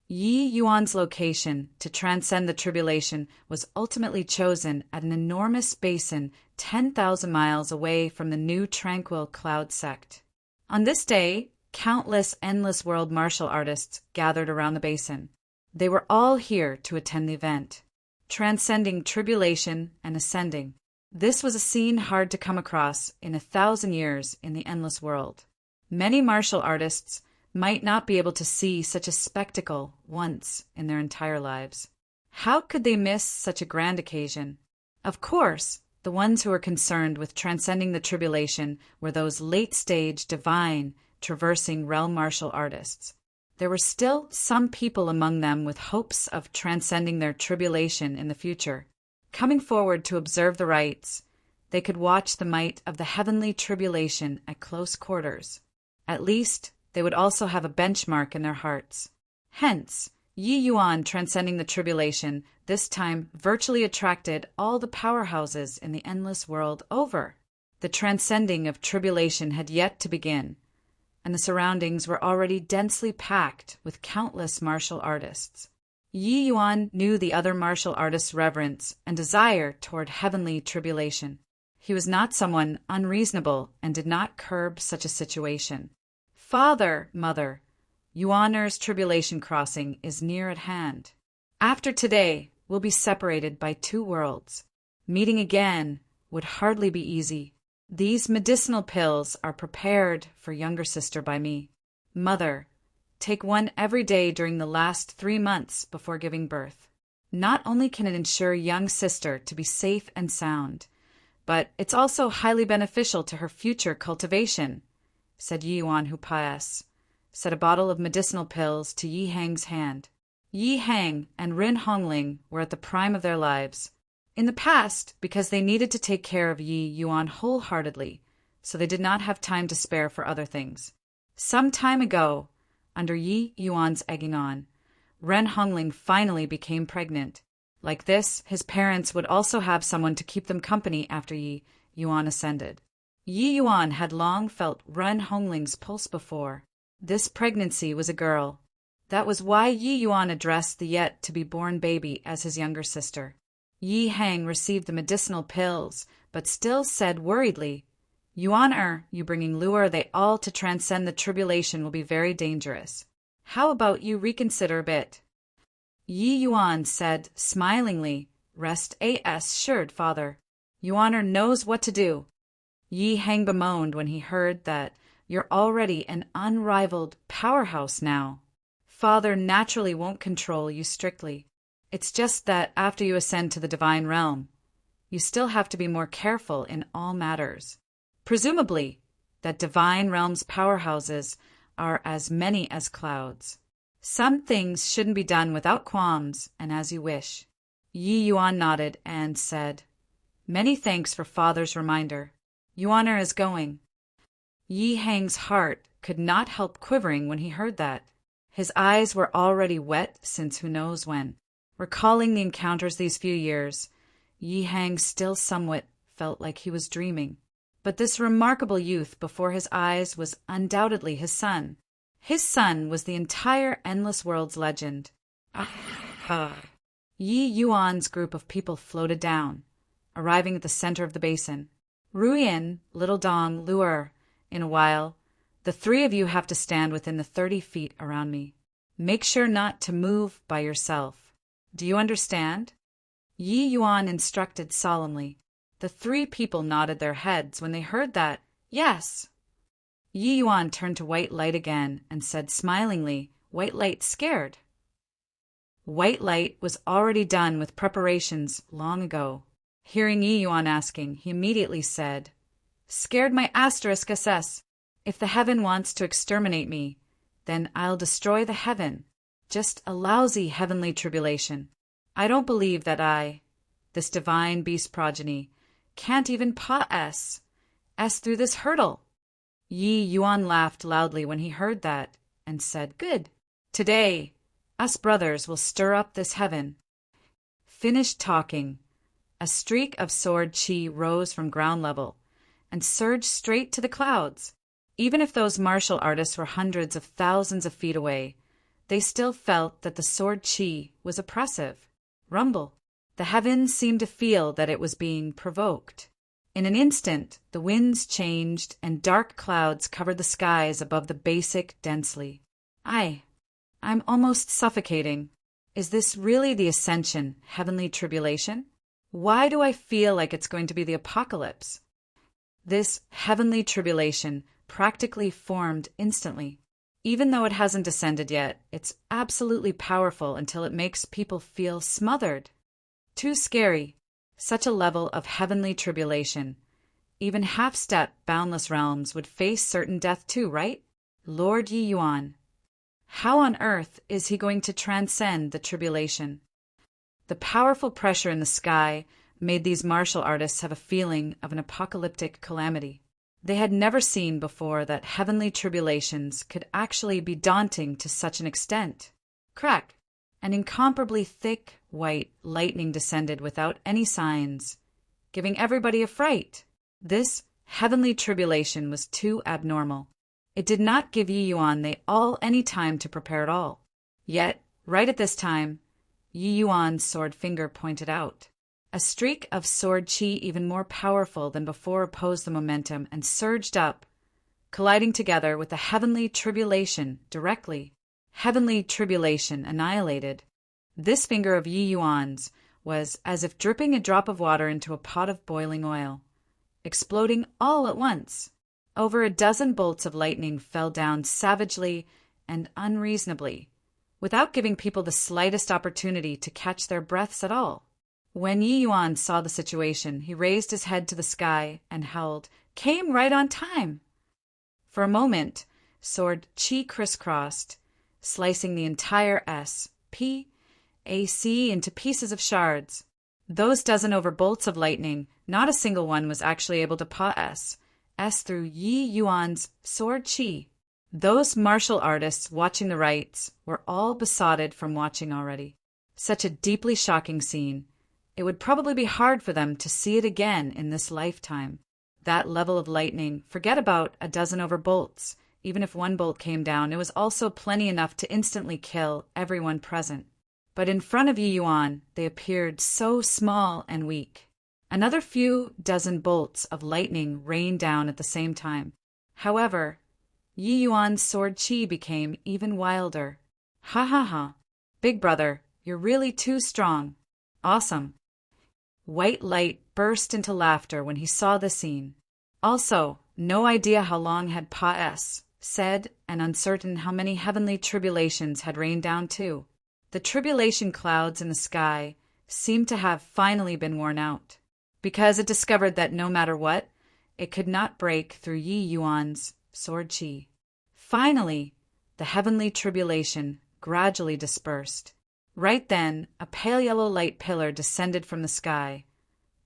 Yi Yuan's location to transcend the tribulation was ultimately chosen at an enormous basin 10,000 miles away from the new tranquil cloud sect. On this day, countless endless world martial artists gathered around the basin. They were all here to attend the event, transcending tribulation and ascending. This was a scene hard to come across in 1,000 years in the endless world. Many martial artists, might not be able to see such a spectacle once in their entire lives. How could they miss such a grand occasion? Of course, the ones who were concerned with transcending the tribulation were those late-stage, divine, traversing realm martial artists. There were still some people among them with hopes of transcending their tribulation in the future. Coming forward to observe the rites, they could watch the might of the heavenly tribulation at close quarters. At least, they would also have a benchmark in their hearts. Hence, Yi Yuan transcending the tribulation, this time virtually attracted all the powerhouses in the endless world over. The transcending of tribulation had yet to begin, and the surroundings were already densely packed with countless martial artists. Yi Yuan knew the other martial artists' reverence and desire toward heavenly tribulation. He was not someone unreasonable and did not curb such a situation. Father, mother, Yuaner's tribulation crossing is near at hand. After today, we'll be separated by 2 worlds. Meeting again would hardly be easy. These medicinal pills are prepared for younger sister by me. Mother, take one every day during the last 3 months before giving birth. Not only can it ensure young sister to be safe and sound, but it's also highly beneficial to her future cultivation, said Yi Yuan Hu Pias, set a bottle of medicinal pills to Yi Hang's hand. Yi Hang and Rin Hongling were at the prime of their lives. In the past, because they needed to take care of Yi Yuan wholeheartedly, so they did not have time to spare for other things. Some time ago, under Yi Yuan's egging on, Ren Hongling finally became pregnant. Like this, his parents would also have someone to keep them company after Yi Yuan ascended. Yi Yuan had long felt Ren Hongling's pulse before. This pregnancy was a girl. That was why Yi Yuan addressed the yet-to-be-born baby as his younger sister. Yi Hang received the medicinal pills, but still said worriedly, Yuan you bringing lure they all to transcend the tribulation will be very dangerous. How about you reconsider a bit? Yi Yuan said smilingly, Rest assured, father. Yuaner knows what to do. Yi Hang bemoaned when he heard that you're already an unrivaled powerhouse now. Father naturally won't control you strictly. It's just that after you ascend to the divine realm, you still have to be more careful in all matters. Presumably, that divine realm's powerhouses are as many as clouds. Some things shouldn't be done without qualms and as you wish. Yi Yuan nodded and said, Many thanks for father's reminder. Yuaner is going. Yi Hang's heart could not help quivering when he heard that. His eyes were already wet since who knows when. Recalling the encounters these few years, Yi Hang still somewhat felt like he was dreaming. But this remarkable youth before his eyes was undoubtedly his son. His son was the entire Endless World's legend. Yi Yuan's group of people floated down, arriving at the center of the basin. Ruyin, Little Dong, Luer. In a while, the 3 of you have to stand within the 30 feet around me. Make sure not to move by yourself. Do you understand? Yi Yuan instructed solemnly. The 3 people nodded their heads when they heard that. Yes. Yi Yuan turned to White Light again and said smilingly, White Light scared. White Light was already done with preparations long ago. Hearing Yi Yuan asking, he immediately said, Scared my asterisk SS. If the heaven wants to exterminate me, then I'll destroy the heaven. Just a lousy heavenly tribulation. I don't believe that this divine beast progeny, can't even pass S through this hurdle. Yi Yuan laughed loudly when he heard that and said, Good. Today, us brothers will stir up this heaven. Finished talking. A streak of sword chi rose from ground level and surged straight to the clouds. Even if those martial artists were hundreds of thousands of feet away, they still felt that the sword chi was oppressive. Rumble. The heavens seemed to feel that it was being provoked. In an instant, the winds changed and dark clouds covered the skies above the basic densely. I'm almost suffocating. Is this really the ascension, heavenly tribulation? Why do I feel like it's going to be the apocalypse? This heavenly tribulation practically formed instantly. Even though it hasn't descended yet, it's absolutely powerful until it makes people feel smothered. Too scary. Such a level of heavenly tribulation. Even half-step boundless realms would face certain death too, right? Lord Yi Yuan. How on earth is he going to transcend the tribulation? The powerful pressure in the sky made these martial artists have a feeling of an apocalyptic calamity. They had never seen before that heavenly tribulations could actually be daunting to such an extent. Crack! An incomparably thick, white lightning descended without any signs, giving everybody a fright. This heavenly tribulation was too abnormal. It did not give Yi Yuan any time to prepare at all. Yet, right at this time, Yi Yuan's sword finger pointed out. A streak of sword qi even more powerful than before opposed the momentum and surged up, colliding together with the heavenly tribulation directly. Heavenly tribulation annihilated. This finger of Yi Yuan's was as if dripping a drop of water into a pot of boiling oil, exploding all at once. Over a dozen bolts of lightning fell down savagely and unreasonably, without giving people the slightest opportunity to catch their breaths at all. When Yi Yuan saw the situation, he raised his head to the sky and howled, "Came right on time!" For a moment, sword qi crisscrossed, slicing the entire S.P.A.C. into pieces of shards. Those dozen over bolts of lightning, not a single one was actually able to pass through Yi Yuan's sword qi. Those martial artists watching the rites were all besotted from watching already. Such a deeply shocking scene. It would probably be hard for them to see it again in this lifetime. That level of lightning, forget about a dozen over bolts. Even if one bolt came down, it was also plenty enough to instantly kill everyone present. But in front of Yi Yuan, they appeared so small and weak. Another few dozen bolts of lightning rained down at the same time. However, Yi Yuan's sword qi became even wilder. Ha ha ha. Big brother, you're really too strong. Awesome. White light burst into laughter when he saw the scene. Also, no idea how long had said, and uncertain how many heavenly tribulations had rained down too. The tribulation clouds in the sky seemed to have finally been worn out, because it discovered that no matter what, it could not break through Yi Yuan's sword qi. Finally, the heavenly tribulation gradually dispersed. Right then, a pale yellow light pillar descended from the sky,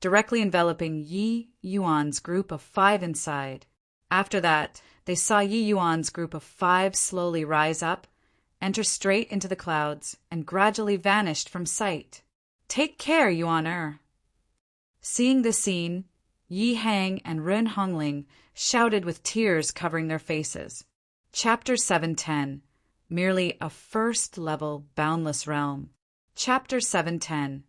directly enveloping Yi Yuan's group of 5 inside. After that, they saw Yi Yuan's group of 5 slowly rise up, enter straight into the clouds, and gradually vanished from sight. Take care, Yuan-er. Seeing this scene, Yi Hang and Ren Hongling shouted with tears covering their faces. Chapter 710. Merely a first-level boundless realm. Chapter 710.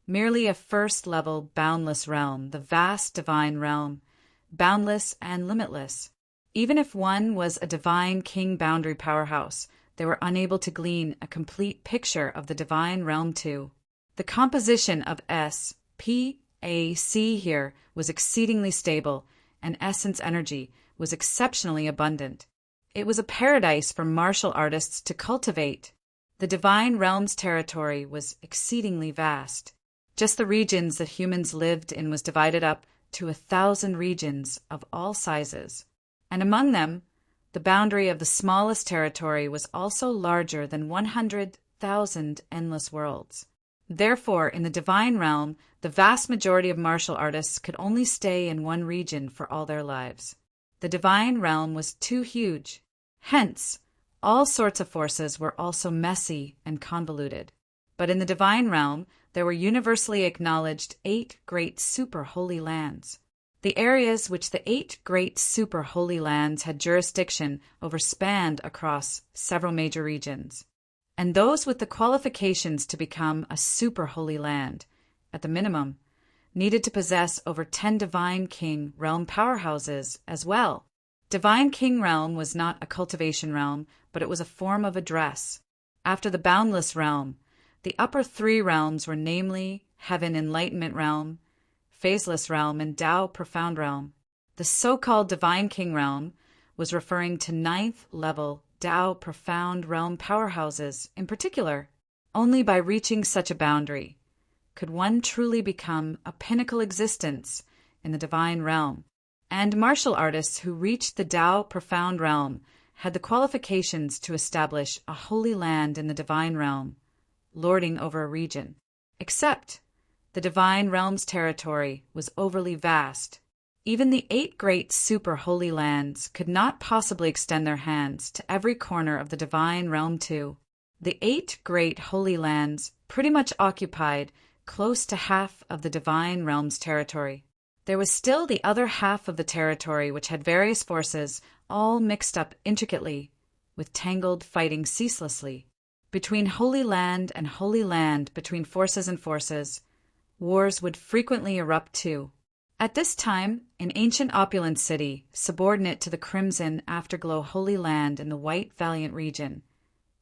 Merely a first-level boundless realm, the vast divine realm, boundless and limitless. Even if one was a divine king boundary powerhouse, they were unable to glean a complete picture of the divine realm too. The composition of S.P.A.C. here was exceedingly stable, and essence energy was exceptionally abundant. It was a paradise for martial artists to cultivate. The divine realm's territory was exceedingly vast. Just the regions that humans lived in was divided up to 1,000 regions of all sizes. And among them, the boundary of the smallest territory was also larger than 100,000 endless worlds. Therefore, in the divine realm, the vast majority of martial artists could only stay in one region for all their lives. The divine realm was too huge. Hence, all sorts of forces were also messy and convoluted. But in the divine realm, there were universally acknowledged 8 great super-holy lands. The areas which the 8 great super-holy lands had jurisdiction over spanned across several major regions. And those with the qualifications to become a super-holy land, at the minimum, needed to possess over 10 divine king realm powerhouses as well. Divine King Realm was not a cultivation realm, but it was a form of address. After the Boundless Realm, the upper 3 realms were namely Heaven Enlightenment Realm, Phaseless Realm, and Tao Profound Realm. The so-called Divine King Realm was referring to 9th level Tao profound realm powerhouses in particular. Only by reaching such a boundary could one truly become a pinnacle existence in the divine realm. And martial artists who reached the Tao profound realm had the qualifications to establish a holy land in the divine realm, lording over a region. Except the divine realm's territory was overly vast. Even the 8 great super holy lands could not possibly extend their hands to every corner of the divine realm too. The 8 great holy lands pretty much occupied close to half of the divine realm's territory. There was still the other half of the territory which had various forces all mixed up intricately, with tangled fighting ceaselessly. Between holy land and holy land, between forces and forces, wars would frequently erupt too. At this time, an ancient opulent city, subordinate to the crimson afterglow holy land in the white valiant region,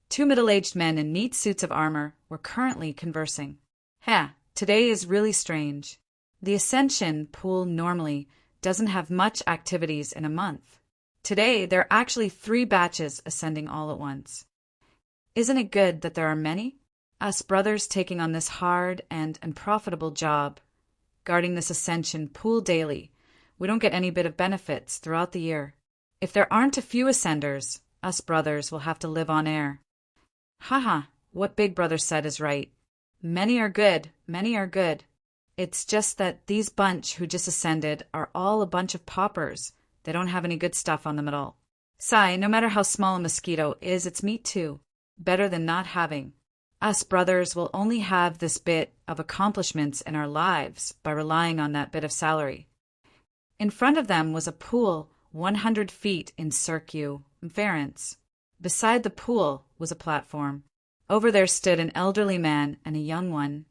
2 middle-aged men in neat suits of armor were currently conversing. Today is really strange. The Ascension pool normally doesn't have much activities in a month. Today, there are actually 3 batches ascending all at once. Isn't it good that there are many? Us brothers taking on this hard and unprofitable job, guarding this Ascension pool daily, we don't get any bit of benefits throughout the year. If there aren't a few ascenders, us brothers will have to live on air. What Big Brother said is right. Many are good, many are good. It's just that these bunch who just ascended are all a bunch of paupers. They don't have any good stuff on them at all. No matter how small a mosquito is, it's meat too. Better than not having. Us brothers will only have this bit of accomplishments in our lives by relying on that bit of salary. In front of them was a pool 100 feet in circumference. Beside the pool was a platform. Over there stood an elderly man and a young one,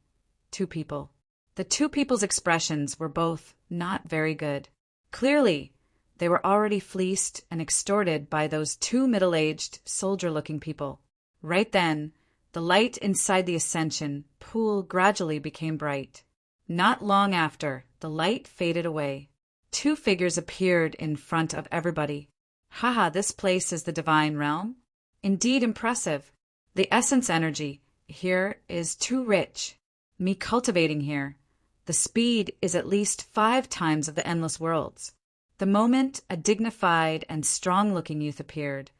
2 people. The 2 people's expressions were both not very good. Clearly, they were already fleeced and extorted by those 2 middle-aged, soldier-looking people. Right then, the light inside the Ascension pool gradually became bright. Not long after, the light faded away. 2 figures appeared in front of everybody. This place is the divine realm? Indeed impressive. The essence energy here is too rich. Me cultivating here. The speed is at least 5 times of the endless worlds. The moment a dignified and strong-looking youth appeared,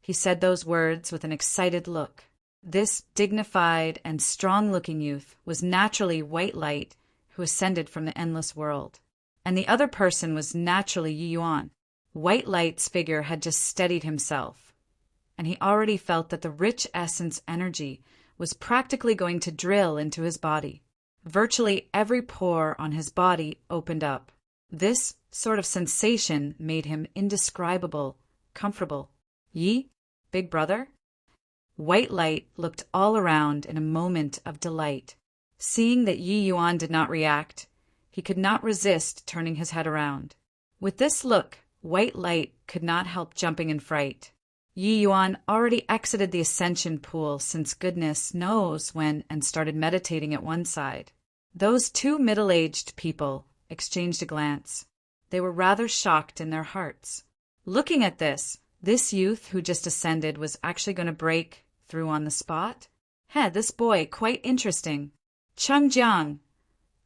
he said those words with an excited look. This dignified and strong-looking youth was naturally White Light, who ascended from the endless world. And the other person was naturally Yi Yuan. White Light's figure had just steadied himself, and he already felt that the rich essence energy was practically going to drill into his body. Virtually every pore on his body opened up. This sort of sensation made him indescribable, comfortable. Yi, Big Brother? White Light looked all around in a moment of delight. Seeing that Yi Yuan did not react, he could not resist turning his head around. With this look, White Light could not help jumping in fright. Yi Yuan already exited the Ascension pool since goodness knows when and started meditating at one side. Those 2 middle-aged people exchanged a glance. They were rather shocked in their hearts. Looking at this youth who just ascended was actually going to break through on the spot? This boy, quite interesting. Chung Jiang.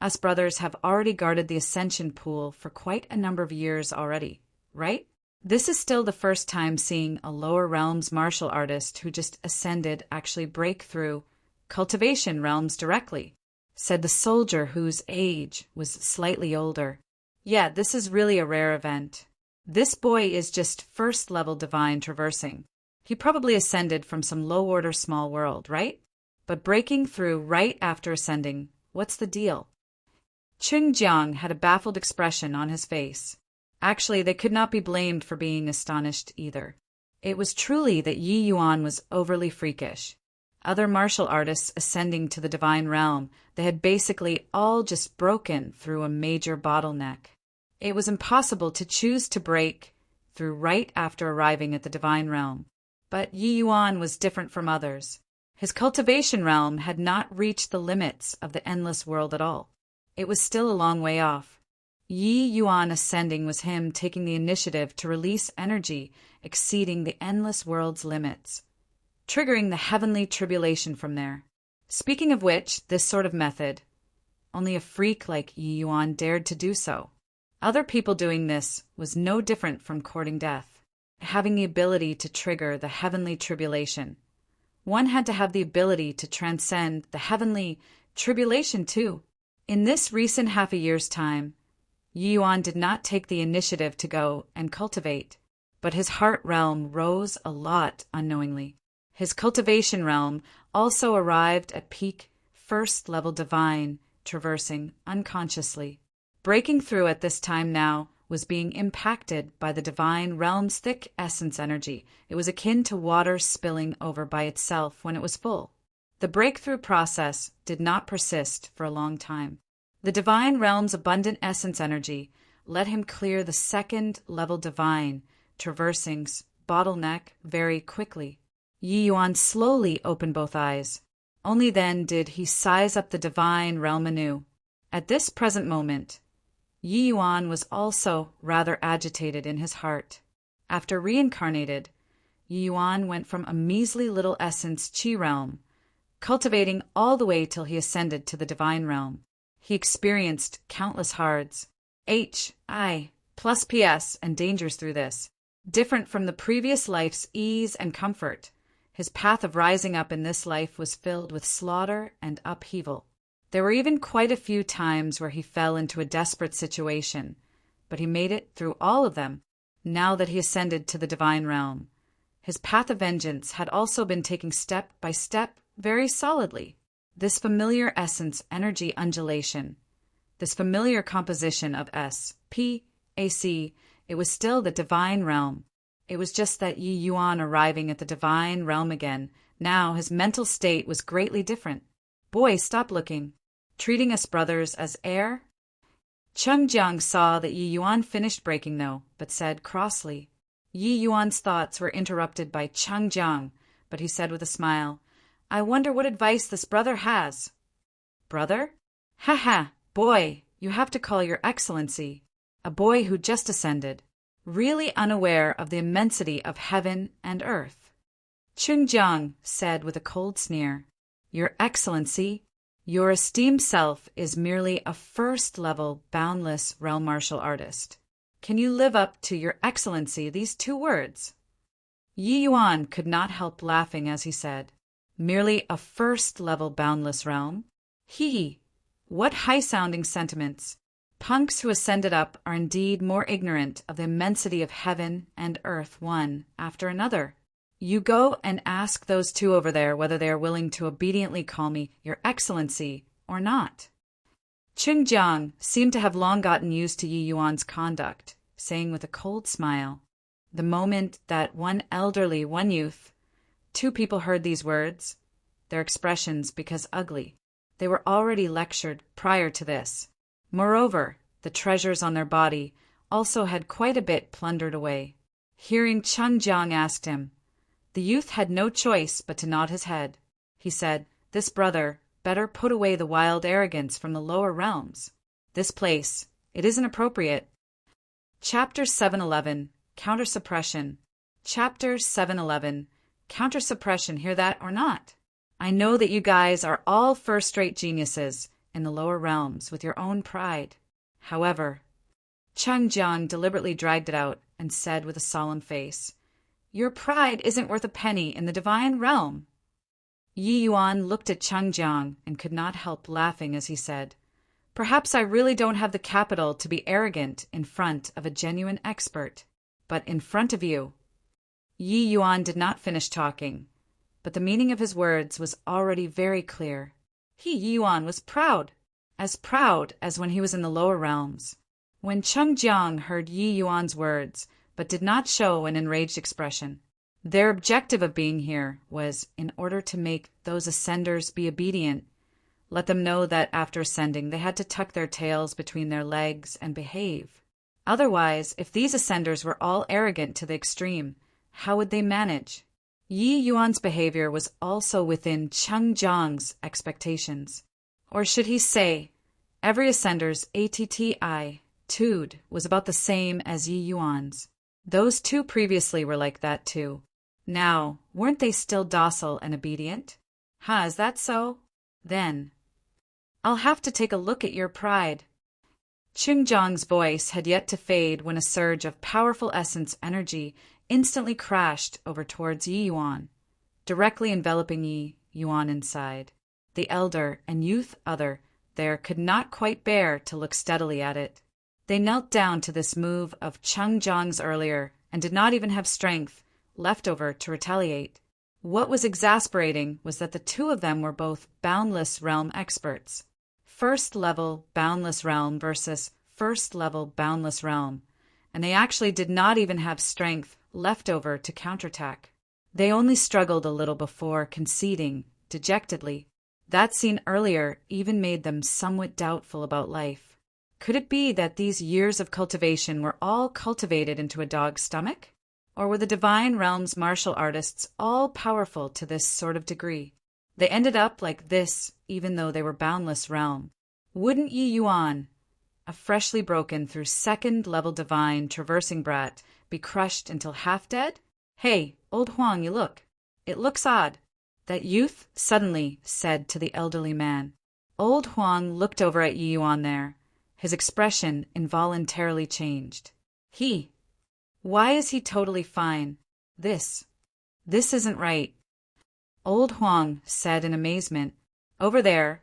Us brothers have already guarded the Ascension pool for quite a number of years already, right? This is still the first time seeing a lower realms martial artist who just ascended actually break through cultivation realms directly, said the soldier whose age was slightly older. This is really a rare event. This boy is just first-level divine traversing. He probably ascended from some low-order small world, right? But breaking through right after ascending, what's the deal? Chung Jiang had a baffled expression on his face. Actually, they could not be blamed for being astonished either. It was truly that Yi Yuan was overly freakish. Other martial artists ascending to the divine realm, they had basically all just broken through a major bottleneck. It was impossible to choose to break through right after arriving at the divine realm. But Yi Yuan was different from others. His cultivation realm had not reached the limits of the endless world at all. It was still a long way off. Yi Yuan ascending was him taking the initiative to release energy exceeding the endless world's limits, triggering the heavenly tribulation from there. Speaking of which, this sort of method, only a freak like Yi Yuan dared to do so. Other people doing this was no different from courting death, having the ability to trigger the heavenly tribulation. One had to have the ability to transcend the heavenly tribulation too. In this recent half a year's time, Yi Yuan did not take the initiative to go and cultivate, but his heart realm rose a lot unknowingly. His cultivation realm also arrived at peak first-level divine, traversing unconsciously. Breaking through at this time now was being impacted by the divine realm's thick essence energy. It was akin to water spilling over by itself when it was full. The breakthrough process did not persist for a long time. The divine realm's abundant essence energy let him clear the second-level divine, traversing's bottleneck very quickly. Yi Yuan slowly opened both eyes. Only then did he size up the divine realm anew. At this present moment, Yi Yuan was also rather agitated in his heart. After reincarnated, Yi Yuan went from a measly little essence chi realm, cultivating all the way till he ascended to the divine realm. He experienced countless hards, HI plus PS, and dangers through this. Different from the previous life's ease and comfort, his path of rising up in this life was filled with slaughter and upheaval. There were even quite a few times where he fell into a desperate situation, but he made it through all of them, now that he ascended to the divine realm. His path of vengeance had also been taken step by step very solidly. This familiar essence energy undulation, this familiar composition of S, P, AC, it was still the divine realm. It was just that Yi Yuan arriving at the divine realm again. Now his mental state was greatly different. Boy, stop looking. Treating us brothers as air? Cheng Jiang saw that Yi Yuan finished breaking though, but said crossly. Yi Yuan's thoughts were interrupted by Cheng Jiang, but he said with a smile, I wonder what advice this brother has. Brother? Ha ha, boy, you have to call your excellency. A boy who just ascended, really unaware of the immensity of heaven and earth. Cheng Jiang said with a cold sneer, Your excellency, your esteemed self is merely a first-level, boundless realm martial artist. Can you live up to your excellency these two words? Yi Yuan could not help laughing as he said, Merely a first-level boundless realm? Hee, what high-sounding sentiments! Punks who ascended up are indeed more ignorant of the immensity of heaven and earth one after another. You go and ask those two over there whether they are willing to obediently call me your excellency or not. Cheng Jiang seemed to have long gotten used to Yi Yuan's conduct, saying with a cold smile, the moment that one elderly, one youth, two people heard these words, their expressions because ugly. They were already lectured prior to this. Moreover, the treasures on their body also had quite a bit plundered away. Hearing Cheng Jiang asked him, the youth had no choice but to nod his head. He said, This brother better put away the wild arrogance from the lower realms. This place, it isn't appropriate. Chapter 711, Counter-Suppression. Chapter 711, Counter-Suppression, hear that or not? I know that you guys are all first-rate geniuses in the lower realms with your own pride. However, Cheng Jiang deliberately dragged it out and said with a solemn face, Your pride isn't worth a penny in the divine realm. Yi Yuan looked at Cheng Jiang and could not help laughing as he said, Perhaps I really don't have the capital to be arrogant in front of a genuine expert, but in front of you. Yi Yuan did not finish talking, but the meaning of his words was already very clear. Yi Yuan was proud as when he was in the lower realms. When Cheng Jiang heard Yi Yuan's words, but did not show an enraged expression, their objective of being here was, in order to make those ascenders be obedient, let them know that after ascending they had to tuck their tails between their legs and behave. Otherwise, if these ascenders were all arrogant to the extreme, how would they manage? Yi Yuan's behavior was also within Cheng Jiang's expectations. Or should he say, every ascender's ATTI attitude was about the same as Yi Yuan's. Those two previously were like that too. Now, weren't they still docile and obedient? Is that so? Then, I'll have to take a look at your pride. Qingjiang's voice had yet to fade when a surge of powerful essence energy instantly crashed over towards Yi Yuan, directly enveloping Yi Yuan inside. The elder and youth other there could not quite bear to look steadily at it. They knelt down to this move of Qingjiang's earlier and did not even have strength left over to retaliate. What was exasperating was that the two of them were both boundless realm experts. First-level boundless realm versus first-level boundless realm, and they actually did not even have strength left over to counterattack. They only struggled a little before conceding, dejectedly. That scene earlier even made them somewhat doubtful about life. Could it be that these years of cultivation were all cultivated into a dog's stomach? Or were the divine realm's martial artists all powerful to this sort of degree? They ended up like this even though they were boundless realm. Wouldn't Yi Yuan, a freshly broken through second-level divine traversing brat, be crushed until half-dead? Hey, old Huang, you look. It looks odd. That youth suddenly said to the elderly man. Old Huang looked over at Yi Yuan there. His expression involuntarily changed. Why is he totally fine? This isn't right. Old Huang said in amazement. Over there,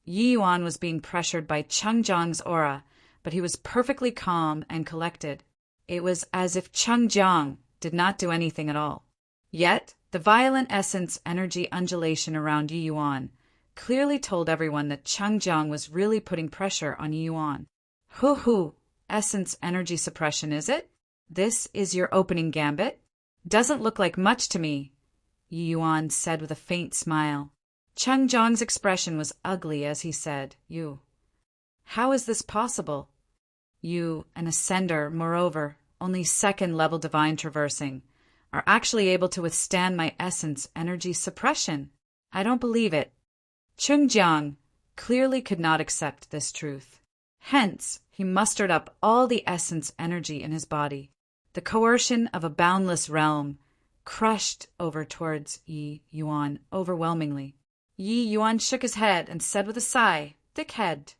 Yi Yuan was being pressured by Qingjiang's aura, but he was perfectly calm and collected. It was as if Qingjiang did not do anything at all. Yet, the violent essence energy undulation around Yi Yuan clearly told everyone that Qingjiang was really putting pressure on Yi Yuan. Hoo, essence energy suppression, is it? This is your opening gambit? Doesn't look like much to me, Yi Yuan said with a faint smile. Qingjiang's expression was ugly as he said, How is this possible? You, an ascender, moreover, only second-level divine traversing, are actually able to withstand my essence energy suppression. I don't believe it. Qingjiang clearly could not accept this truth. Hence, he mustered up all the essence energy in his body. The coercion of a boundless realm crushed over towards Yi Yuan overwhelmingly. Yi Yuan shook his head and said with a sigh, thick head.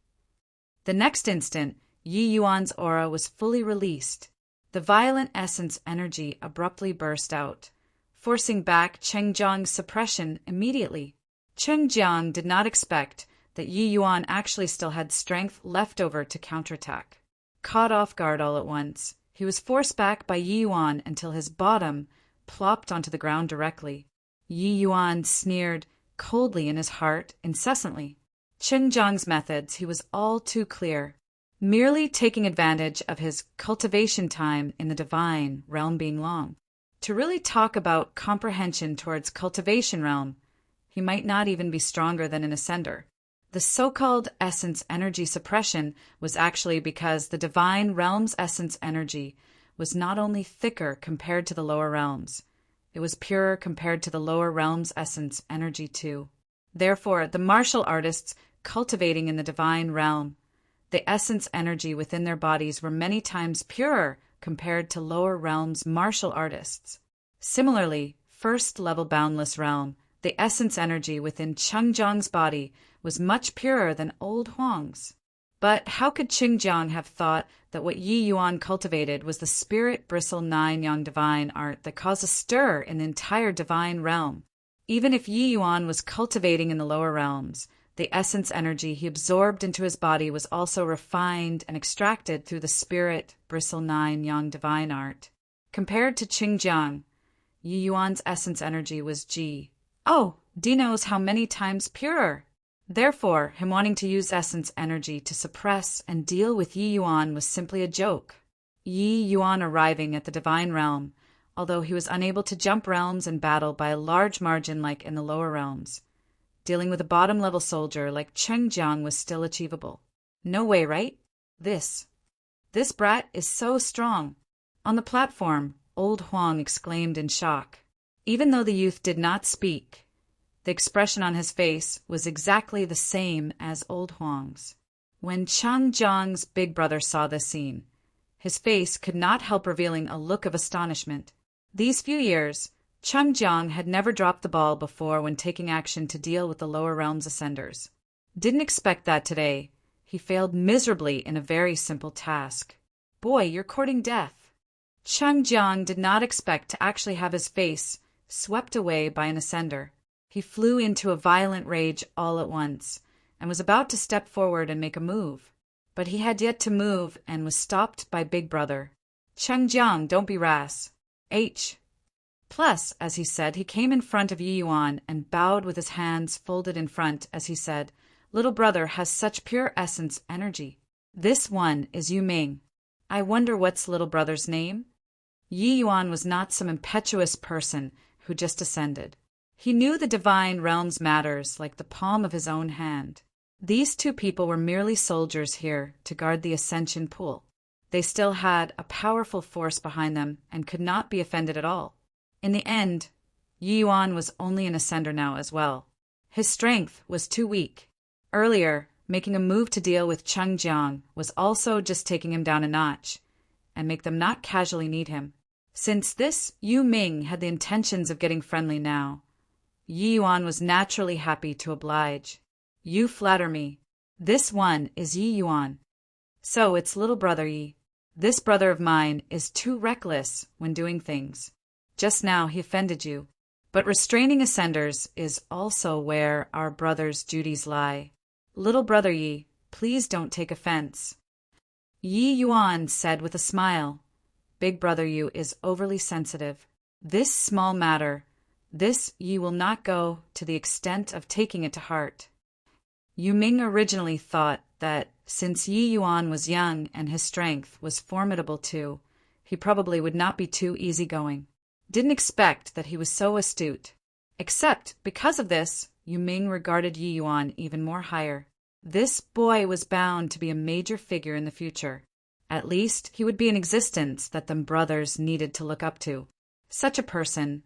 The next instant, Yi Yuan's aura was fully released. The violent essence energy abruptly burst out, forcing back Qingjiang's suppression immediately. Qingjiang did not expect that Yi Yuan actually still had strength left over to counterattack. Caught off guard all at once, he was forced back by Yi Yuan until his bottom plopped onto the ground directly. Yi Yuan sneered coldly in his heart incessantly. Qingjiang's methods, he was all too clear. Merely taking advantage of his cultivation time in the divine realm being long. To really talk about comprehension towards cultivation realm, he might not even be stronger than an ascender. The so-called essence energy suppression was actually because the divine realm's essence energy was not only thicker compared to the lower realms, it was purer compared to the lower realm's essence energy too. Therefore, the martial artists cultivating in the divine realm, the essence energy within their bodies were many times purer compared to lower realms martial artists. Similarly, first-level boundless realm, the essence energy within Qingjiang's body was much purer than old Huang's. But how could Qingjiang have thought that what Yi Yuan cultivated was the spirit bristle 9 yang divine art that caused a stir in the entire divine realm? Even if Yi Yuan was cultivating in the lower realms, the essence energy he absorbed into his body was also refined and extracted through the spirit bristle 9 yang divine art. Compared to Qingjiang, Yi Yuan's essence energy was G. D knows how many times purer. Therefore, him wanting to use essence energy to suppress and deal with Yi Yuan was simply a joke. Yi Yuan arriving at the divine realm, although he was unable to jump realms and battle by a large margin like in the lower realms. Dealing with a bottom-level soldier like Qingjiang was still achievable. No way, right? This brat is so strong. On the platform, old Huang exclaimed in shock. Even though the youth did not speak, the expression on his face was exactly the same as old Huang's. When Chang Jiang's big brother saw this scene, his face could not help revealing a look of astonishment. These few years, Chang Jiang had never dropped the ball before when taking action to deal with the lower realms ascenders. Didn't expect that today. He failed miserably in a very simple task. Boy, you're courting death. Chang Jiang did not expect to actually have his face swept away by an ascender. He flew into a violent rage all at once, and was about to step forward and make a move. But he had yet to move and was stopped by Big Brother. Chang Jiang, don't be rash. Plus, as he said, he came in front of Yi Yuan and bowed with his hands folded in front as he said, Little brother has such pure essence energy. This one is Yu Ming. I wonder what's little brother's name? Yi Yuan was not some impetuous person who just ascended. He knew the divine realms matters like the palm of his own hand. These two people were merely soldiers here to guard the ascension pool. They still had a powerful force behind them and could not be offended at all. In the end, Yi Yuan was only an ascender now as well. His strength was too weak. Earlier, making a move to deal with Chang Jiang was also just taking him down a notch and make them not casually need him. Since this Yu Ming had the intentions of getting friendly now, Yi Yuan was naturally happy to oblige. You flatter me. This one is Yi Yuan. So it's little brother Yi. This brother of mine is too reckless when doing things. Just now he offended you. But restraining ascenders is also where our brother's duties lie. Little brother Yi, please don't take offense. Yi Yuan said with a smile, Big brother Yu is overly sensitive. This small matter, this Yi will not go to the extent of taking it to heart. Yu Ming originally thought that since Yi Yuan was young and his strength was formidable too, he probably would not be too easygoing. Didn't expect that he was so astute. Except because of this, Yu Ming regarded Yi Yuan even more higher. This boy was bound to be a major figure in the future. At least he would be an existence that them brothers needed to look up to. Such a person,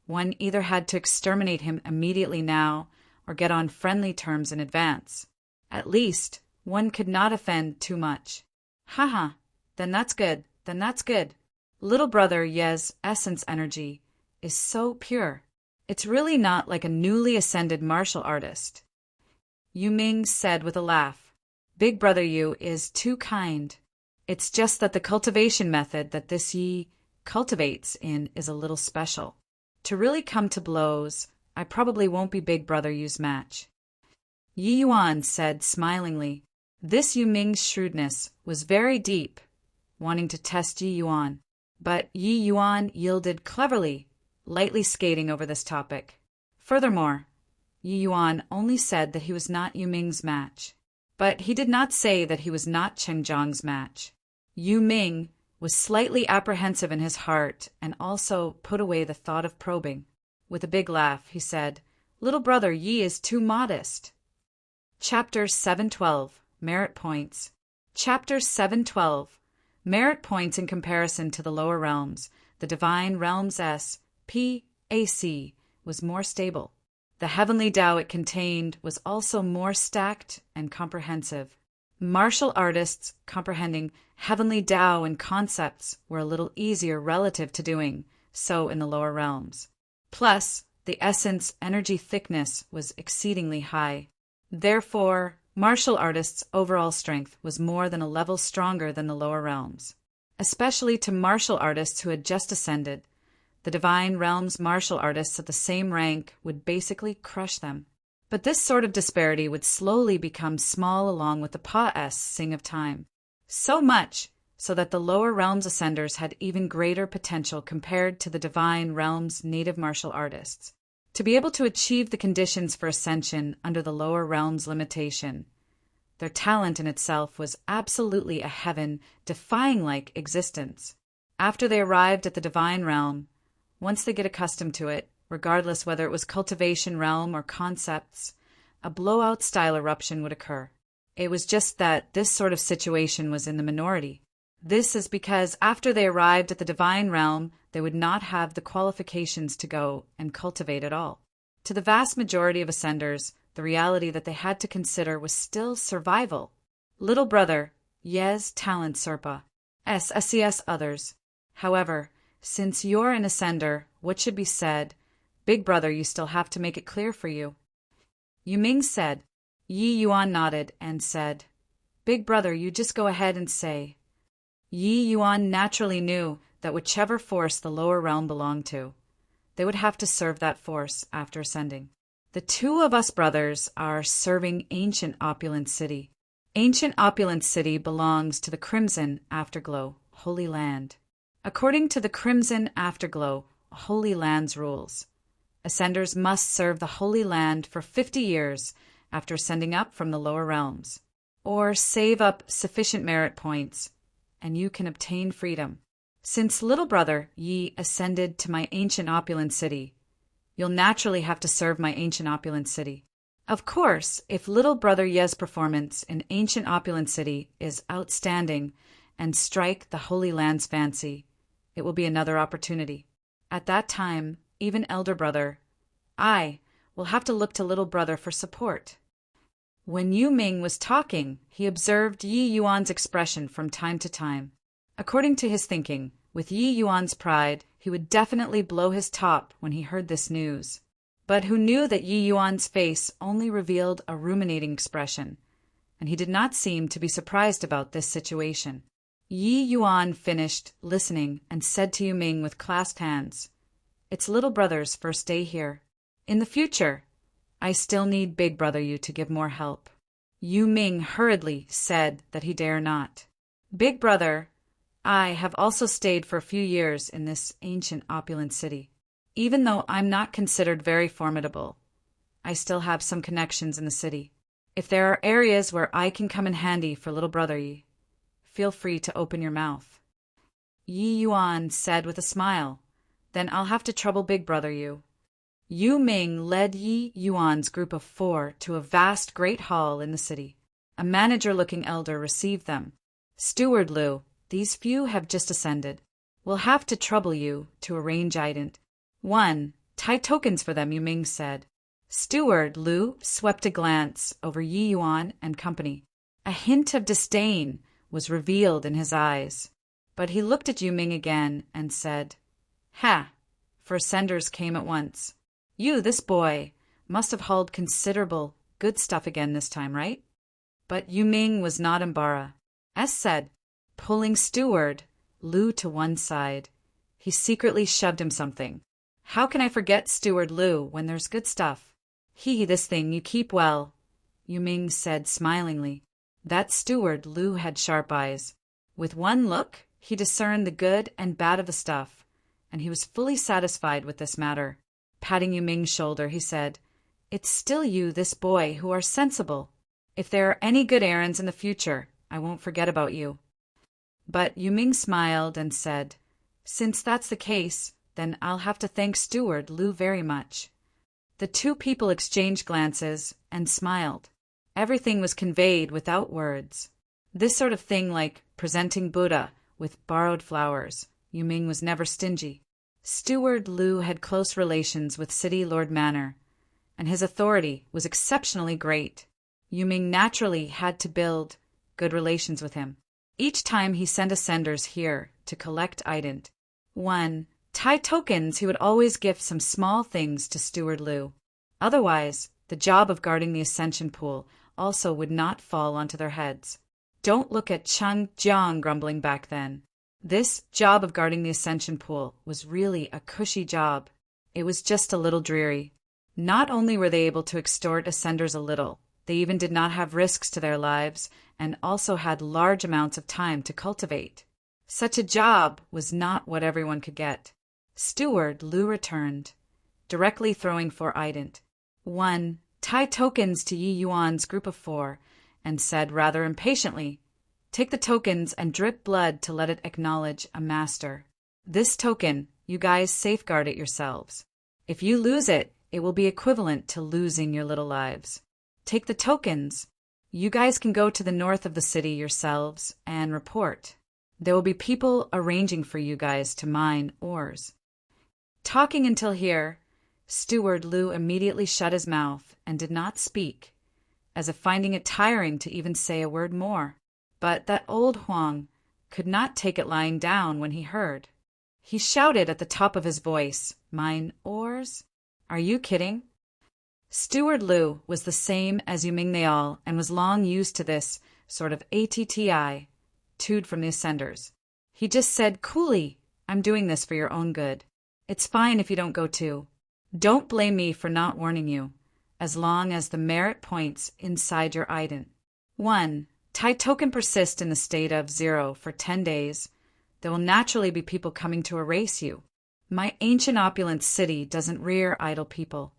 one either had to exterminate him immediately now or get on friendly terms in advance. At least one could not offend too much. Haha, then that's good. Little brother Ye's essence energy is so pure. It's really not like a newly ascended martial artist. Yu Ming said with a laugh. Big brother Yu is too kind. It's just that the cultivation method that this Yi cultivates in is a little special. To really come to blows, I probably won't be Big brother Yu's match. Yi Yuan said smilingly. This Yu Ming's shrewdness was very deep, wanting to test Yi Yuan. But Yi Yuan yielded cleverly, lightly skating over this topic. Furthermore, Yi Yuan only said that he was not Yu Ming's match. But he did not say that he was not Chang Jiang's match. Yu Ming was slightly apprehensive in his heart and also put away the thought of probing. With a big laugh, he said, Little brother Yi is too modest. Chapter 712, Merit Points. Chapter 712. Merit points in comparison to the lower realms, the divine realms S.P.A.C. was more stable. The heavenly Tao it contained was also more stacked and comprehensive. Martial artists comprehending heavenly Tao and concepts were a little easier relative to doing so in the lower realms. Plus, the essence energy thickness was exceedingly high. Therefore, martial artists' overall strength was more than a level stronger than the lower realms. Especially to martial artists who had just ascended, the divine realms martial artists at the same rank would basically crush them. But this sort of disparity would slowly become small along with the passing of time. So much so that the lower realms ascenders had even greater potential compared to the divine realms native martial artists. To be able to achieve the conditions for ascension under the lower realms limitation, their talent in itself was absolutely a heaven-defying-like existence. After they arrived at the divine realm, once they get accustomed to it, regardless whether it was cultivation realm or concepts, a blowout-style eruption would occur. It was just that this sort of situation was in the minority. This is because after they arrived at the divine realm, they would not have the qualifications to go and cultivate at all. To the vast majority of ascenders, the reality that they had to consider was still survival. Little brother, yes, talent serpa. SSES others. However, since you're an ascender, what should be said? Big brother, you still have to make it clear for you. Yu Ming said. Yi Yuan nodded and said, Big brother, you just go ahead and say. Yi Yuan naturally knew that whichever force the lower realm belonged to, they would have to serve that force after ascending. The two of us brothers are serving Ancient Opulent City. Ancient Opulent City belongs to the Crimson Afterglow, Holy Land. According to the Crimson Afterglow, Holy Land's rules, ascenders must serve the Holy Land for 50 years after ascending up from the lower realms, or save up sufficient merit points, and you can obtain freedom. Since little brother Yi ascended to my Ancient Opulent City, you'll naturally have to serve my Ancient Opulent City. Of course, if little brother Ye's performance in Ancient Opulent City is outstanding and strike the Holy Land's fancy, it will be another opportunity. At that time, even elder brother, I, will have to look to little brother for support. When Yu Ming was talking, he observed Yi Yuan's expression from time to time. According to his thinking, with Yi Yuan's pride, he would definitely blow his top when he heard this news. But who knew that Yi Yuan's face only revealed a ruminating expression, and he did not seem to be surprised about this situation. Yi Yuan finished listening and said to Yu Ming with clasped hands, It's little brother's first day here. In the future, I still need big brother you to give more help. Yu Ming hurriedly said that he dare not. Big brother, I have also stayed for a few years in this Ancient Opulent City. Even though I'm not considered very formidable, I still have some connections in the city. If there are areas where I can come in handy for little brother Yi, feel free to open your mouth. Yi Yuan said with a smile, Then I'll have to trouble big brother you. Yu Ming led Yi Yuan's group of 4 to a vast great hall in the city. A manager-looking elder received them. Steward Liu, these few have just ascended. We'll have to trouble you to arrange ident. 1. Tie tokens for them, Yu Ming said. Steward Liu swept a glance over Yi Yuan and company. A hint of disdain was revealed in his eyes, but he looked at Yu Ming again and said, Ha! For ascenders came at once. You, this boy, must have hauled considerable good stuff again this time, right? But Yu Ming was not embarrassed. As said, pulling Steward Liu to one side, he secretly shoved him something. How can I forget Steward Liu when there's good stuff? This thing you keep well, Yu Ming said smilingly. That Steward Liu had sharp eyes. With one look, he discerned the good and bad of the stuff, and he was fully satisfied with this matter. Patting Yu Ming's shoulder, he said, It's still you, this boy, who are sensible. If there are any good errands in the future, I won't forget about you. But Yu Ming smiled and said, Since that's the case, then I'll have to thank Steward Liu very much. The two people exchanged glances and smiled. Everything was conveyed without words. This sort of thing, like presenting Buddha with borrowed flowers, Yu Ming was never stingy. Steward Liu had close relations with City Lord Manor, and his authority was exceptionally great. Yu Ming naturally had to build good relations with him. Each time he sent ascenders here to collect ident. 1. Tie tokens, he would always give some small things to Steward Liu. Otherwise, the job of guarding the ascension pool also would not fall onto their heads. Don't look at Cheng Jiang grumbling back then. This job of guarding the ascension pool was really a cushy job. It was just a little dreary. Not only were they able to extort ascenders a little, they even did not have risks to their lives and also had large amounts of time to cultivate. Such a job was not what everyone could get. Steward Liu returned, directly throwing for ident. 1. Tie tokens to Yi Yuan's group of 4, and said rather impatiently, Take the tokens and drip blood to let it acknowledge a master. This token, you guys safeguard it yourselves. If you lose it, it will be equivalent to losing your little lives. Take the tokens. You guys can go to the north of the city yourselves and report. There will be people arranging for you guys to mine ores. Talking until here, Steward Liu immediately shut his mouth and did not speak, as if finding it tiring to even say a word more. But that old Huang could not take it lying down when he heard. He shouted at the top of his voice, "Mine oars? Are you kidding?" Steward Lu was the same as Yu Ming Niall and was long used to this sort of attitude from the ascenders. He just said coolly, "I'm doing this for your own good. It's fine if you don't go too. Don't blame me for not warning you, as long as the merit points inside your ident. 1. Tai token persist in the state of 0 for 10 days. There will naturally be people coming to erase you. My ancient opulent city doesn't rear idle people."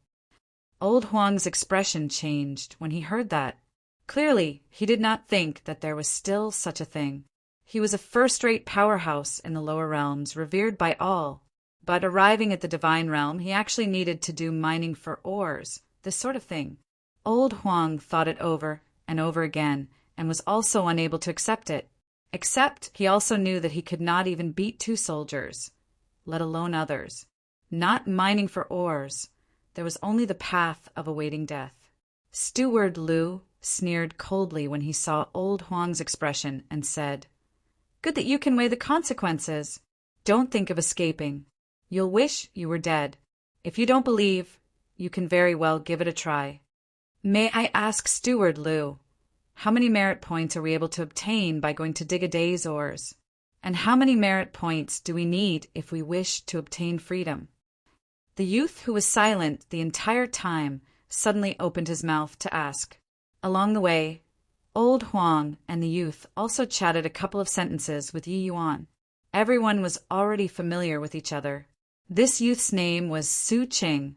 Old Huang's expression changed when he heard that. Clearly, he did not think that there was still such a thing. He was a first-rate powerhouse in the lower realms, revered by all. But arriving at the divine realm, he actually needed to do mining for ores, this sort of thing. Old Huang thought it over and over again, and was also unable to accept it. Except he also knew that he could not even beat 2 soldiers, let alone others. Not mining for ores. There was only the path of awaiting death. Steward Lu sneered coldly when he saw old Huang's expression and said, "Good that you can weigh the consequences. Don't think of escaping. You'll wish you were dead. If you don't believe, you can very well give it a try." "May I ask, Steward Lu, how many merit points are we able to obtain by going to dig a day's ores? And how many merit points do we need if we wish to obtain freedom?" The youth, who was silent the entire time, suddenly opened his mouth to ask. Along the way, old Huang and the youth also chatted a couple of sentences with Yi Yuan. Everyone was already familiar with each other. This youth's name was Su Qing,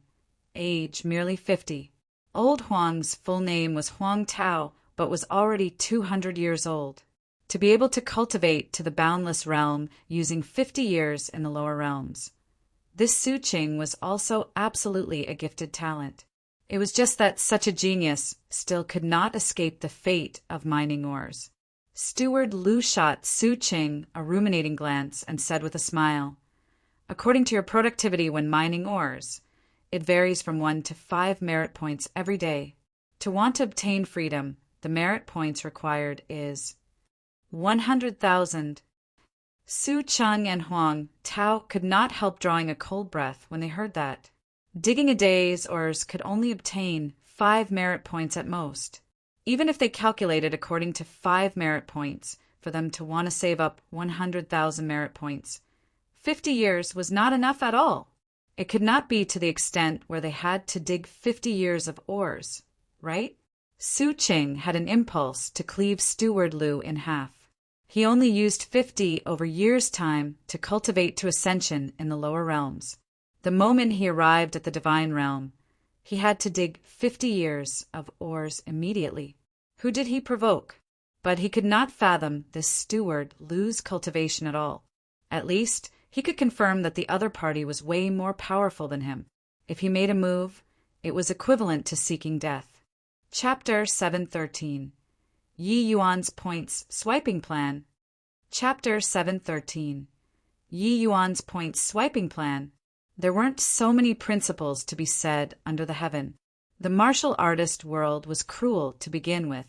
age merely 50. Old Huang's full name was Huang Tao, but was already 200 years old. To be able to cultivate to the boundless realm using 50 years in the lower realms. This Su Qing was also absolutely a gifted talent. It was just that such a genius still could not escape the fate of mining ores. Steward Lu shot Su Qing a ruminating glance and said with a smile, "According to your productivity when mining ores, it varies from 1 to 5 merit points every day. To want to obtain freedom, the merit points required is 100,000. Su Cheng and Huang Tao could not help drawing a cold breath when they heard that. Digging a day's ores could only obtain 5 merit points at most. Even if they calculated according to 5 merit points for them to want to save up 100,000 merit points, 50 years was not enough at all. It could not be to the extent where they had to dig 50 years of ores, right? Su Qing had an impulse to cleave Steward Lu in half. He only used 50 over years' time to cultivate to ascension in the lower realms. The moment he arrived at the divine realm, he had to dig 50 years of ores immediately. Who did he provoke? But he could not fathom this Steward Lu's cultivation at all. At least, he could confirm that the other party was way more powerful than him. If he made a move, it was equivalent to seeking death. Chapter 713. Yi Yuan's Points Swiping Plan. Chapter 713. Yi Yuan's Points Swiping Plan. There weren't so many principles to be said under the heaven. The martial artist world was cruel to begin with.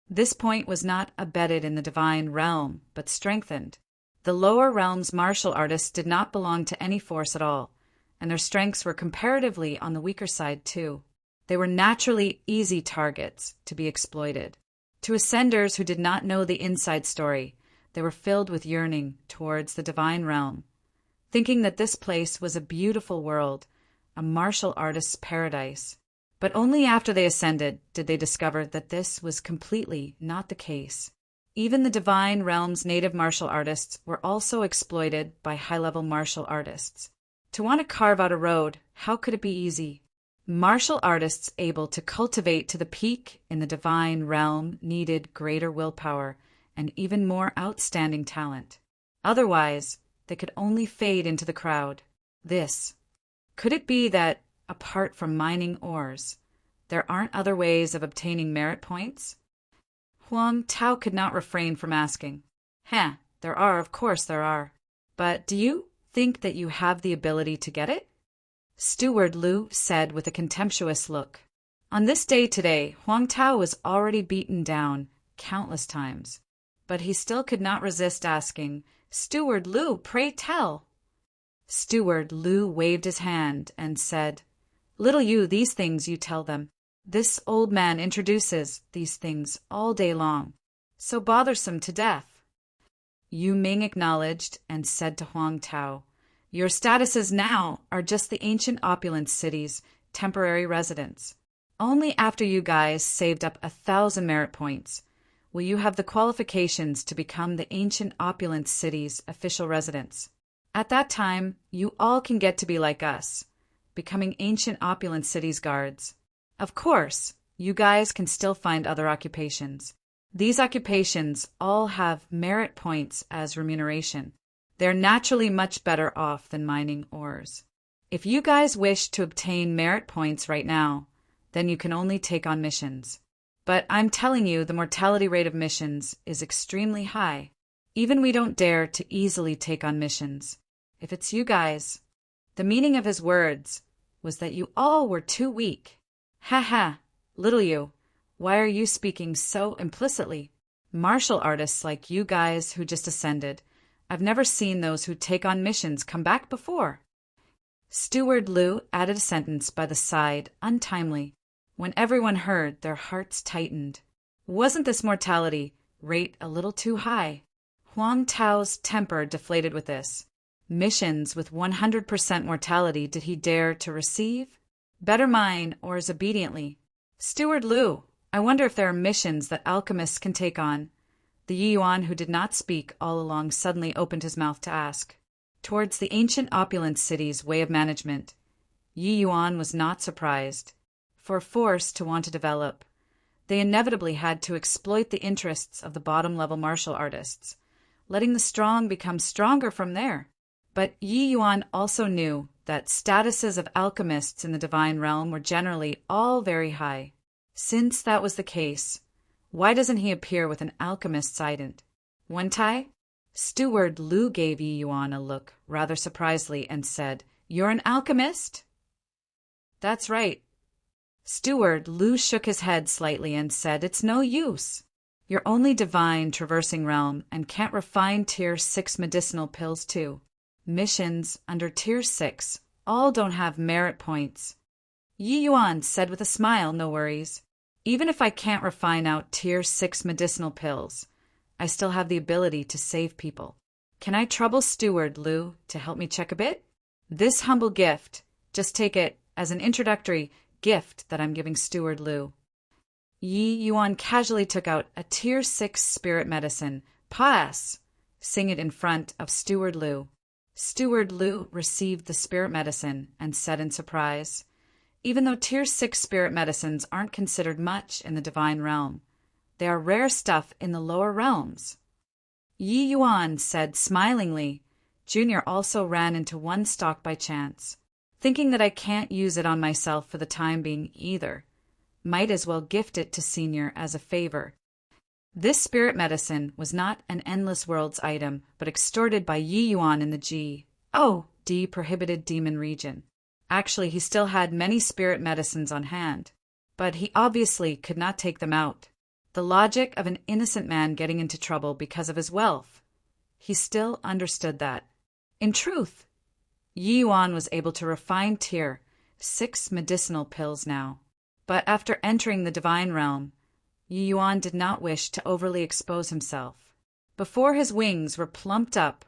This point was not abetted in the divine realm, but strengthened. The lower realm's martial artists did not belong to any force at all, and their strengths were comparatively on the weaker side too. They were naturally easy targets to be exploited. To ascenders who did not know the inside story, they were filled with yearning towards the divine realm, thinking that this place was a beautiful world, a martial artist's paradise. But only after they ascended did they discover that this was completely not the case. Even the divine realm's native martial artists were also exploited by high-level martial artists. To want to carve out a road, how could it be easy? Martial artists able to cultivate to the peak in the divine realm needed greater willpower and even more outstanding talent. Otherwise, they could only fade into the crowd. Could it be that, apart from mining ores, there aren't other ways of obtaining merit points? Huang Tao could not refrain from asking. There are, of course there are. But do you think that you have the ability to get it? Steward Lu said with a contemptuous look. On this day today, Huang Tao was already beaten down countless times, but he still could not resist asking, "Steward Lu, pray tell." Steward Lu waved his hand and said, "Little you, these things you tell them. This old man introduces these things all day long, so bothersome to death." Yu Ming acknowledged and said to Huang Tao, "Your statuses now are just the ancient opulence city's temporary residents. Only after you guys saved up 1,000 merit points will you have the qualifications to become the ancient opulence city's official residents. At that time, you all can get to be like us, becoming ancient opulence city's guards. Of course, you guys can still find other occupations. These occupations all have merit points as remuneration. They're naturally much better off than mining ores. If you guys wish to obtain merit points right now, then you can only take on missions. But I'm telling you, the mortality rate of missions is extremely high. Even we don't dare to easily take on missions. If it's you guys." The meaning of his words was that you all were too weak. "Ha ha, little you, why are you speaking so implicitly? Martial artists like you guys who just ascended, I've never seen those who take on missions come back before." Steward Lu added a sentence by the side, untimely. When everyone heard, their hearts tightened. Wasn't this mortality rate a little too high? Huang Tao's temper deflated with this. Missions with 100% mortality did he dare to receive? Better mine ores obediently. "Steward Lu, I wonder if there are missions that alchemists can take on." The Yi Yuan who did not speak all along suddenly opened his mouth to ask. Towards the ancient opulence city's way of management, Yi Yuan was not surprised. For force to want to develop, they inevitably had to exploit the interests of the bottom-level martial artists, letting the strong become stronger from there. But Yi Yuan also knew that statuses of alchemists in the divine realm were generally all very high. Since that was the case, why doesn't he appear with an alchemist's ident? Wentai? Steward Lu gave Yi Yuan a look, rather surprisedly, and said, "You're an alchemist?" "That's right." Steward Lu shook his head slightly and said, "It's no use. You're only divine traversing realm and can't refine tier 6 medicinal pills too. Missions under tier 6 all don't have merit points." Yi Yuan said with a smile, "No worries. Even if I can't refine out tier 6 medicinal pills, I still have the ability to save people. Can I trouble Steward Lu to help me check a bit? This humble gift, just take it as an introductory gift that I'm giving Steward Lu." Yi Yuan casually took out a tier 6 spirit medicine. "Pass!" Sing it in front of Steward Lu. Steward Lu received the spirit medicine and said in surprise, "Even though tier 6 spirit medicines aren't considered much in the divine realm, they are rare stuff in the lower realms." Yi Yuan said smilingly, "Junior also ran into one stock by chance, thinking that I can't use it on myself for the time being either. Might as well gift it to Senior as a favor." This spirit medicine was not an Endless Worlds item, but extorted by Yi Yuan in the G.O.D. prohibited demon region. Actually, he still had many spirit medicines on hand, but he obviously could not take them out. The logic of an innocent man getting into trouble because of his wealth. He still understood that. In truth, Yi Yuan was able to refine tier 6 medicinal pills now. But after entering the divine realm, Yi Yuan did not wish to overly expose himself. Before his wings were plumped up,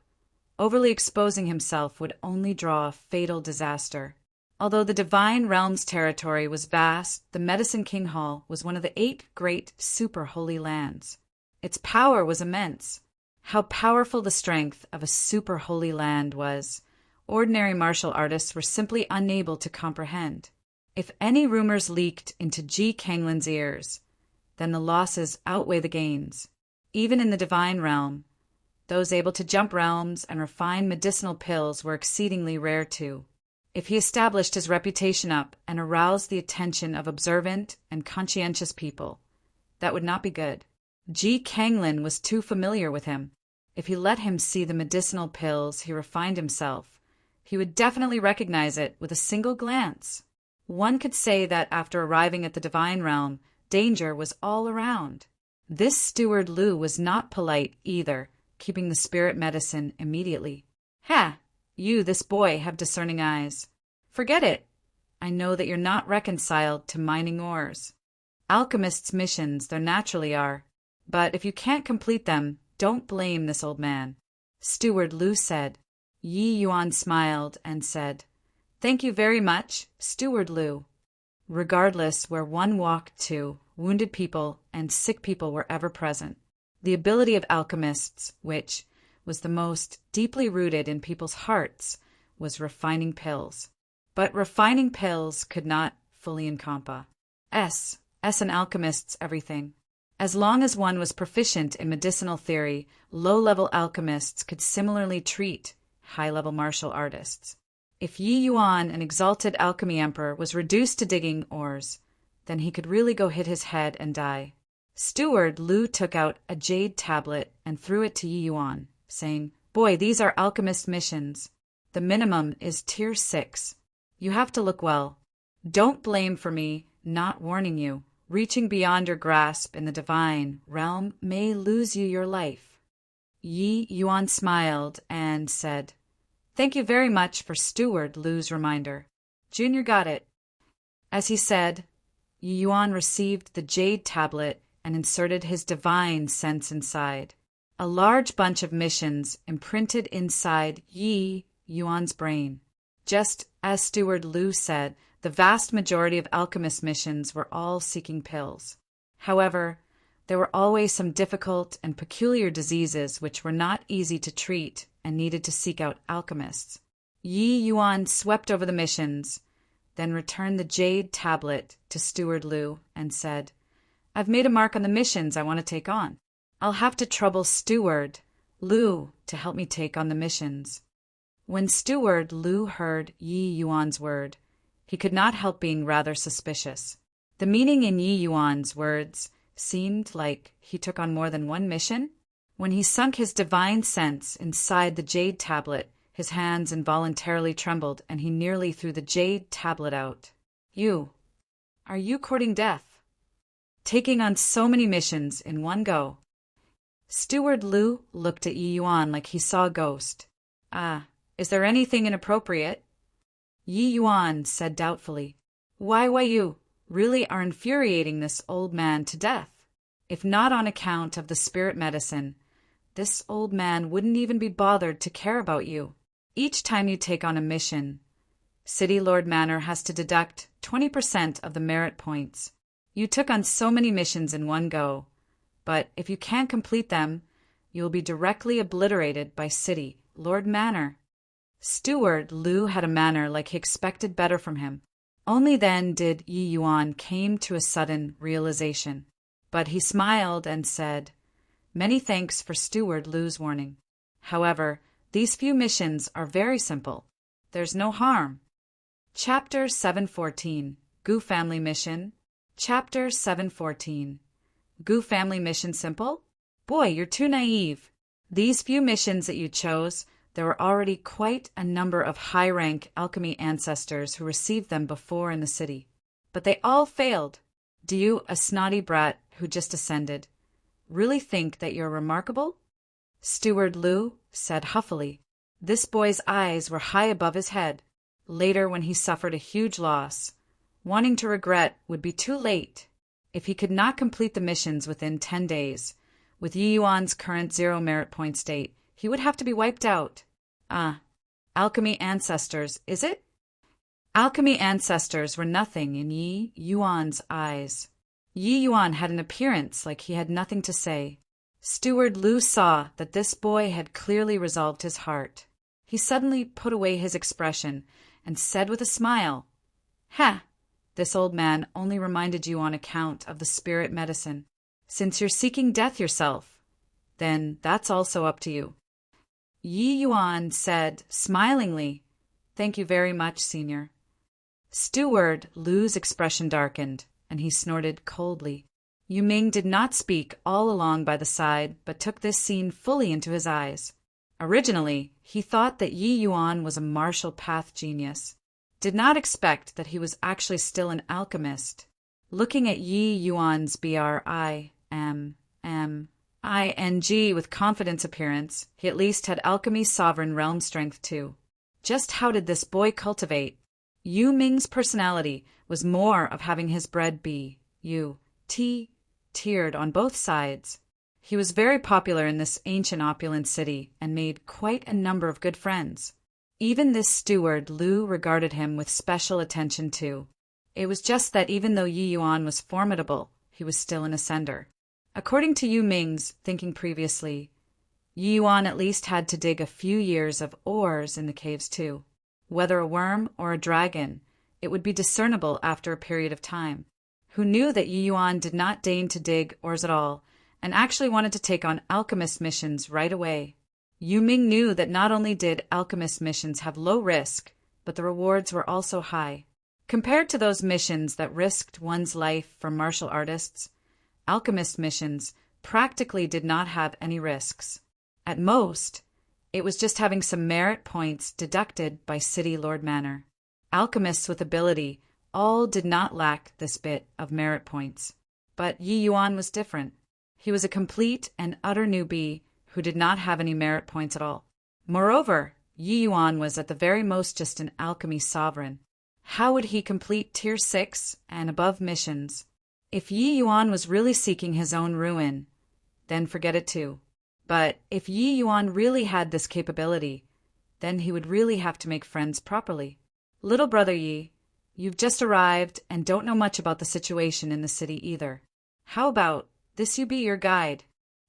overly exposing himself would only draw a fatal disaster. Although the divine realm's territory was vast, the Medicine King Hall was one of the 8 great super holy lands. Its power was immense. How powerful the strength of a super holy land was, ordinary martial artists were simply unable to comprehend. If any rumors leaked into Ji Kanglin's ears, then the losses outweigh the gains. Even in the divine realm, those able to jump realms and refine medicinal pills were exceedingly rare too. If he established his reputation up and aroused the attention of observant and conscientious people, that would not be good. Ji Kanglin was too familiar with him. If he let him see the medicinal pills he refined himself, he would definitely recognize it with a single glance. One could say that after arriving at the divine realm, danger was all around. This steward Lu was not polite either, keeping the spirit medicine immediately. Ha! You, this boy, have discerning eyes. Forget it. I know that you're not reconciled to mining ores. Alchemists' missions, there naturally are. But if you can't complete them, don't blame this old man. Steward Lu said. Yi Yuan smiled and said, Thank you very much, Steward Lu. Regardless where one walked to, wounded people and sick people were ever present. The ability of alchemists, which was the most deeply rooted in people's hearts, was refining pills. But refining pills could not fully encompass an alchemist's everything. As long as one was proficient in medicinal theory, low-level alchemists could similarly treat high-level martial artists. If Yi Yuan, an exalted alchemy emperor, was reduced to digging ores, then he could really go hit his head and die. Steward Lu took out a jade tablet and threw it to Yi Yuan, saying, Boy, these are alchemist missions. The minimum is tier 6. You have to look well. Don't blame for me not warning you. Reaching beyond your grasp in the divine realm may lose you your life. Yi Yuan smiled and said, Thank you very much for Steward Lu's reminder. Junior got it. As he said, Yi Yuan received the jade tablet and inserted his divine sense inside. A large bunch of missions imprinted inside Yi Yuan's brain. Just as Steward Lu said, the vast majority of alchemist missions were all seeking pills. However, there were always some difficult and peculiar diseases which were not easy to treat and needed to seek out alchemists. Yi Yuan swept over the missions, then returned the jade tablet to Steward Lu and said, I've made a mark on the missions I want to take on. I'll have to trouble Steward Lu to help me take on the missions. When Steward Lu heard Yi Yuan's word, he could not help being rather suspicious. The meaning in Yi Yuan's words seemed like he took on more than one mission. When he sunk his divine sense inside the jade tablet, his hands involuntarily trembled and he nearly threw the jade tablet out. Are you courting death? Taking on so many missions in one go. Steward Lu looked at Yi Yuan like he saw a ghost. Is there anything inappropriate? Yi Yuan said doubtfully, Why, you really are infuriating this old man to death. If not on account of the spirit medicine, this old man wouldn't even be bothered to care about you. Each time you take on a mission, City Lord Manor has to deduct 20% of the merit points. You took on so many missions in one go, but if you can't complete them, you will be directly obliterated by City Lord Manor. Steward Lu had a manner like he expected better from him. Only then did Yi Yuan came to a sudden realization. But he smiled and said, Many thanks for Steward Lu's warning. However, these few missions are very simple. There's no harm. Chapter 714, Gu Family Mission. Chapter 714. Gu Family Mission simple? Boy, you're too naive. These few missions that you chose, there were already quite a number of high-rank alchemy ancestors who received them before in the city. But they all failed. Do you, a snotty brat who just ascended, really think that you're remarkable? Steward Lu said huffily. This boy's eyes were high above his head. Later, when he suffered a huge loss, wanting to regret would be too late. If he could not complete the missions within 10 days, with Yi Yuan's current 0 merit point state, he would have to be wiped out. Alchemy ancestors, is it? Alchemy ancestors were nothing in Yi Yuan's eyes. Yi Yuan had an appearance like he had nothing to say. Steward Lu saw that this boy had clearly resolved his heart. He suddenly put away his expression and said with a smile, This old man only reminded you on account of the spirit medicine. Since you're seeking death yourself, then that's also up to you. Yi Yuan said smilingly, Thank you very much, Senior. Steward Lu's expression darkened, and he snorted coldly. Yu Ming did not speak all along by the side, but took this scene fully into his eyes. Originally, he thought that Yi Yuan was a martial path genius. did not expect that he was actually still an alchemist. Looking at Yi Yuan's BRIMMING with confidence appearance, he at least had alchemy's sovereign realm strength too. Just how did this boy cultivate? Yu Ming's personality was more of having his bread be tiered on both sides. He was very popular in this ancient opulent city and made quite a number of good friends. Even this steward Lu regarded him with special attention too. It was just that even though Yi Yuan was formidable, he was still an ascender. According to Yu Ming's thinking previously, Yi Yuan at least had to dig a few years of ores in the caves too. Whether a worm or a dragon, it would be discernible after a period of time. Who knew that Yi Yuan did not deign to dig ores at all, and actually wanted to take on alchemist missions right away. Yu Ming knew that not only did alchemist missions have low risk, but the rewards were also high. Compared to those missions that risked one's life for martial artists, alchemist missions practically did not have any risks. At most, it was just having some merit points deducted by City Lord Manor. Alchemists with ability all did not lack this bit of merit points. But Yi Yuan was different. He was a complete and utter newbie who did not have any merit points at all. Moreover, Yi Yuan was at the very most just an alchemy sovereign. How would he complete Tier 6 and above missions? If Yi Yuan was really seeking his own ruin, then forget it too. But if Yi Yuan really had this capability, then he would really have to make friends properly. Little brother Yi, you've just arrived and don't know much about the situation in the city either. How about this you be your guide?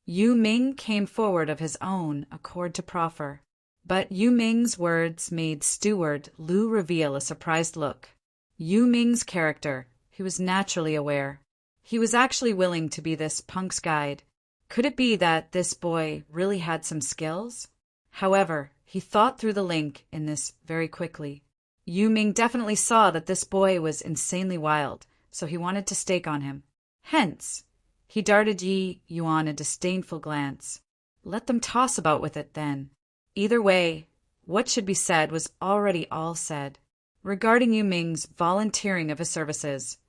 Yu Ming came forward of his own accord to proffer. But Yu Ming's words made Steward Lu reveal a surprised look. Yu Ming's character, he was naturally aware. He was actually willing to be this punk's guide. Could it be that this boy really had some skills? However, he thought through the link in this very quickly. Yu Ming definitely saw that this boy was insanely wild, so he wanted to stake on him. Hence, he darted Yi Yuan a disdainful glance. Let them toss about with it, then. Either way, what should be said was already all said. Regarding Yu Ming's volunteering of his services,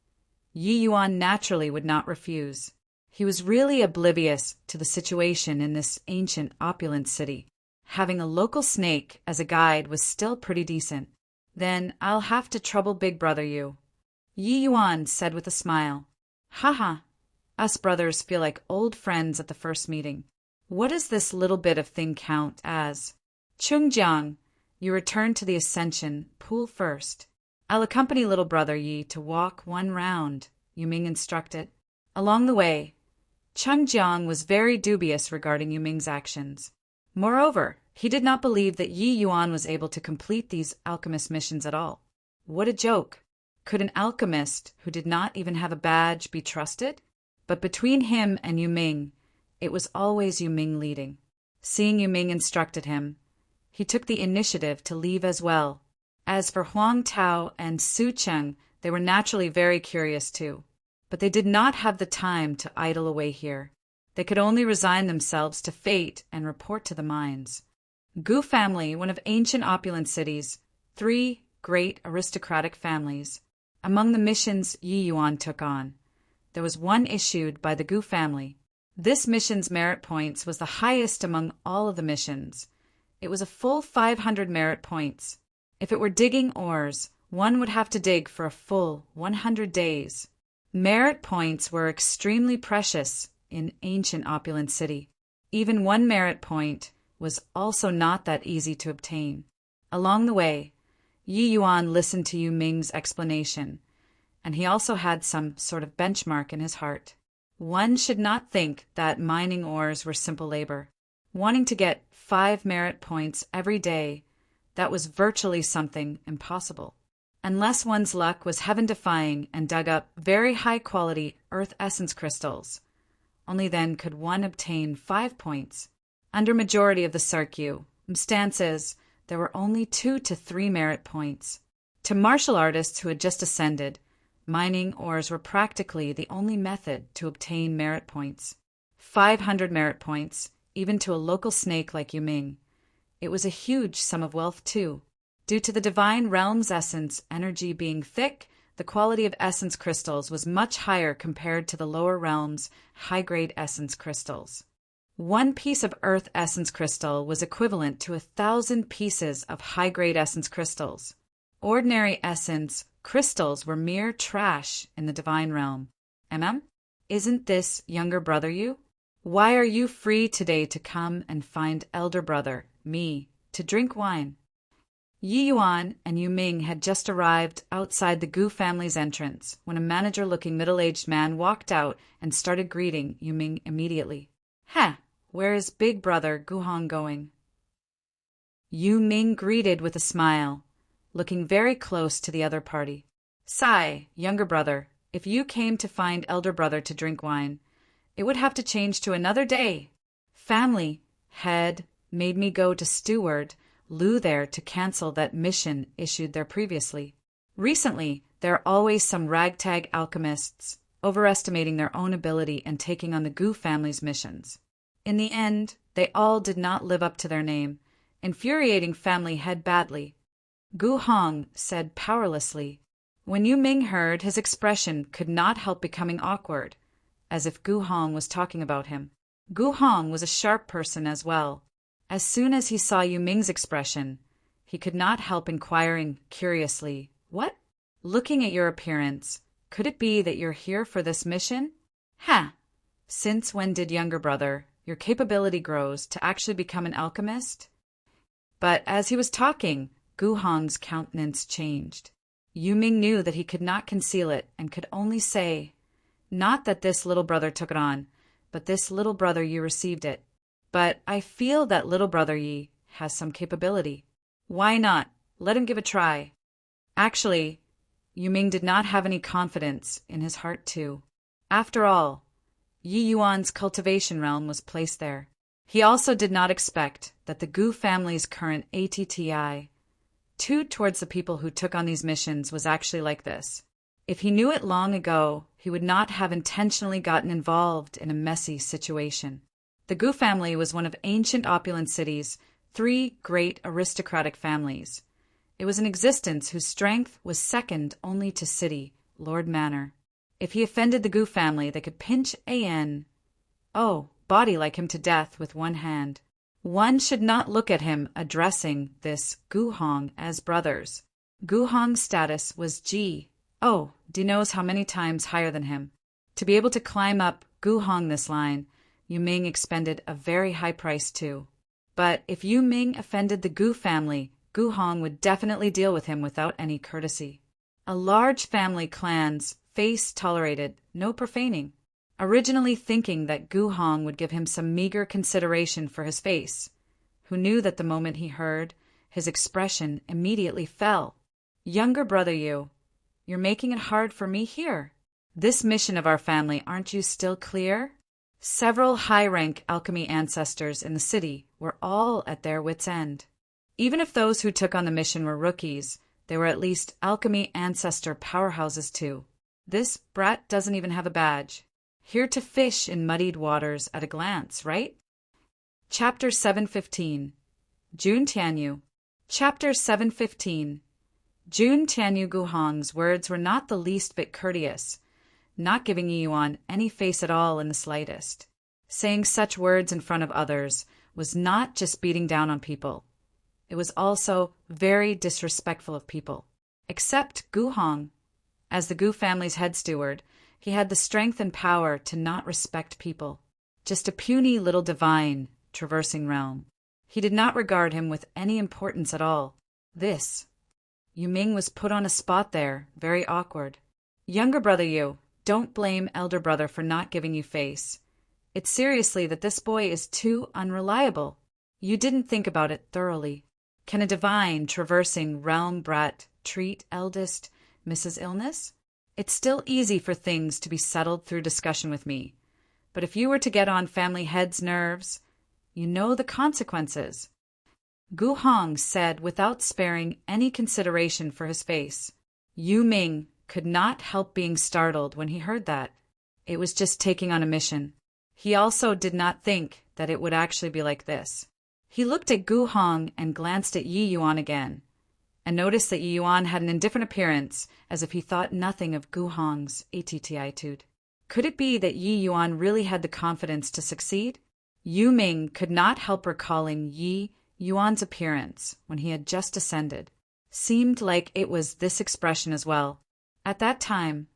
Yi Yuan naturally would not refuse. He was really oblivious to the situation in this ancient opulent city. Having a local snake as a guide was still pretty decent. Then I'll have to trouble Big Brother you. Yi Yuan said with a smile. Haha, us brothers feel like old friends at the first meeting. What does this little bit of thing count as? Chungjiang, you return to the Ascension pool first. I'll accompany little brother Yi to walk one round, Yu Ming instructed. Along the way, Chungjiang was very dubious regarding Yu Ming's actions. Moreover, he did not believe that Yi Yuan was able to complete these alchemist missions at all. What a joke! Could an alchemist who did not even have a badge be trusted? But between him and Yu Ming, it was always Yu Ming leading. Seeing Yu Ming instructed him, he took the initiative to leave as well. As for Huang Tao and Su Cheng, they were naturally very curious too. But they did not have the time to idle away here. They could only resign themselves to fate and report to the mines. Gu family, one of ancient opulent cities, 3 great aristocratic families. Among the missions Yi Yuan took on, there was one issued by the Gu family. This mission's merit points was the highest among all of the missions. It was a full 500 merit points. If it were digging ores, one would have to dig for a full 100 days. Merit points were extremely precious in ancient opulent city. Even 1 merit point was also not that easy to obtain. Along the way, Yi Yuan listened to Yu Ming's explanation, and he also had some sort of benchmark in his heart. One should not think that mining ores were simple labor. Wanting to get 5 merit points every day, that was virtually something impossible. Unless one's luck was heaven-defying and dug up very high-quality earth essence crystals, only then could one obtain 5 points. Under majority of the circumstances, there were only 2 to 3 merit points. To martial artists who had just ascended, mining ores were practically the only method to obtain merit points. 500 merit points, even to a local snake like Yu Ming. It was a huge sum of wealth too. Due to the divine realm's essence energy being thick, the quality of essence crystals was much higher compared to the lower realm's high-grade essence crystals. One piece of earth essence crystal was equivalent to 1,000 pieces of high-grade essence crystals. Ordinary essence crystals were mere trash in the divine realm. Isn't this younger brother you? Why are you free today to come and find elder brother, me, to drink wine? Yi Yuan and Yu Ming had just arrived outside the Gu family's entrance when a manager-looking middle-aged man walked out and started greeting Yu Ming immediately. Where is big brother Gu Hong going? Yu Ming greeted with a smile, looking very close to the other party. Sigh, younger brother, if you came to find elder brother to drink wine, it would have to change to another day. Family had made me go to steward Lu there to cancel that mission issued there previously. Recently, there are always some ragtag alchemists overestimating their own ability and taking on the Gu family's missions. In the end, they all did not live up to their name, infuriating family head badly. Gu Hong said powerlessly. When Yu Ming heard, his expression could not help becoming awkward, as if Gu Hong was talking about him. Gu Hong was a sharp person as well. As soon as he saw Yu Ming's expression, he could not help inquiring curiously, What? Looking at your appearance, could it be that you're here for this mission? Since when did younger brother, your capability grows to actually become an alchemist? But as he was talking, Gu Hong's countenance changed. Yu Ming knew that he could not conceal it and could only say, Not that this little brother took it on, but this little brother you received it. But I feel that little brother Yi has some capability. Why not? Let him give a try. Actually, Yu Ming did not have any confidence in his heart too. After all, Yi Yuan's cultivation realm was placed there. He also did not expect that the Gu family's current attitude towards the people who took on these missions was actually like this. If he knew it long ago, he would not have intentionally gotten involved in a messy situation. The Gu family was one of ancient opulent cities' 3 great aristocratic families. It was an existence whose strength was second only to city, Lord Manor. If he offended the Gu family, they could pinch body like him to death with one hand. One should not look at him addressing this Gu Hong as brothers. Gu Hong's status was D knows how many times higher than him. To be able to climb up Gu Hong this line, Yu Ming expended a very high price too. But if Yu Ming offended the Gu family, Gu Hong would definitely deal with him without any courtesy. A large family clan's face tolerated no profaning, originally thinking that Gu Hong would give him some meager consideration for his face, who knew that the moment he heard, his expression immediately fell. Younger brother you're making it hard for me here. This mission of our family, aren't you still clear? Several high-rank alchemy ancestors in the city were all at their wits' end. Even if those who took on the mission were rookies, they were at least alchemy ancestor powerhouses too. This brat doesn't even have a badge. Here to fish in muddied waters at a glance, right? Chapter 715. Jun Tianyu. Chapter 715. Jun Tianyu Gu Hong's words were not the least bit courteous, not giving Yi Yuan any face at all in the slightest. Saying such words in front of others was not just beating down on people. It was also very disrespectful of people. Except Gu Hong. As the Gu family's head steward, he had the strength and power to not respect people. Just a puny little divine traversing realm. He did not regard him with any importance at all. Yu Ming was put on a spot there, very awkward. Younger brother Yu, don't blame elder brother for not giving you face. It's seriously that this boy is too unreliable. You didn't think about it thoroughly. Can a divine traversing realm brat treat eldest Mrs. Illness? It's still easy for things to be settled through discussion with me. But if you were to get on family head's nerves, you know the consequences. Gu Hong said without sparing any consideration for his face. Yu Ming could not help being startled when he heard that. It was just taking on a mission. He also did not think that it would actually be like this. He looked at Gu Hong and glanced at Yi Yuan again, and noticed that Yi Yuan had an indifferent appearance, as if he thought nothing of Gu Hong's attitude. Could it be that Yi Yuan really had the confidence to succeed? Yu Ming could not help recalling Yi Yuan's appearance when he had just ascended. Seemed like it was this expression as well. At that time,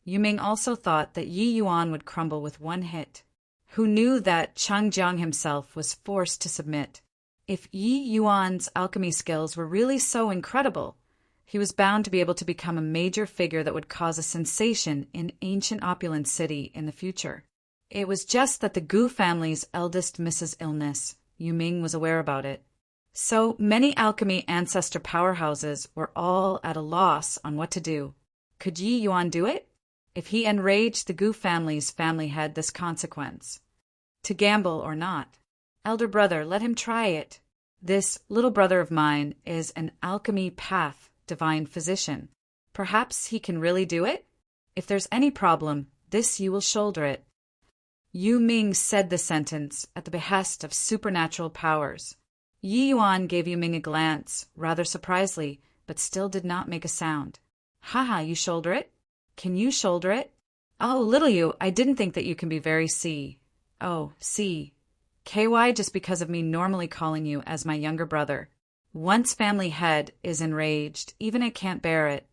Yu Ming also thought that Yi Yuan would crumble with one hit. Who knew that Chang Jiang himself was forced to submit? If Yi Yuan's alchemy skills were really so incredible, he was bound to be able to become a major figure that would cause a sensation in ancient opulent city in the future. It was just that the Gu family's eldest Mrs. Illness, Yu Ming, was aware about it. So many alchemy ancestor powerhouses were all at a loss on what to do. Could Yi Yuan do it? If he enraged the Gu family's family head, this consequence. To gamble or not. Elder brother, let him try it. This little brother of mine is an alchemy path divine physician. Perhaps he can really do it? If there's any problem, this you will shoulder it. Yu Ming said the sentence at the behest of supernatural powers. Yi Yuan gave Yu Ming a glance, rather surprisedly, but still did not make a sound. "Haha, you shoulder it? Can you shoulder it?" "Oh, little you, I didn't think that you can be very KY just because of me normally calling you as my younger brother. Once family head is enraged, even it can't bear it.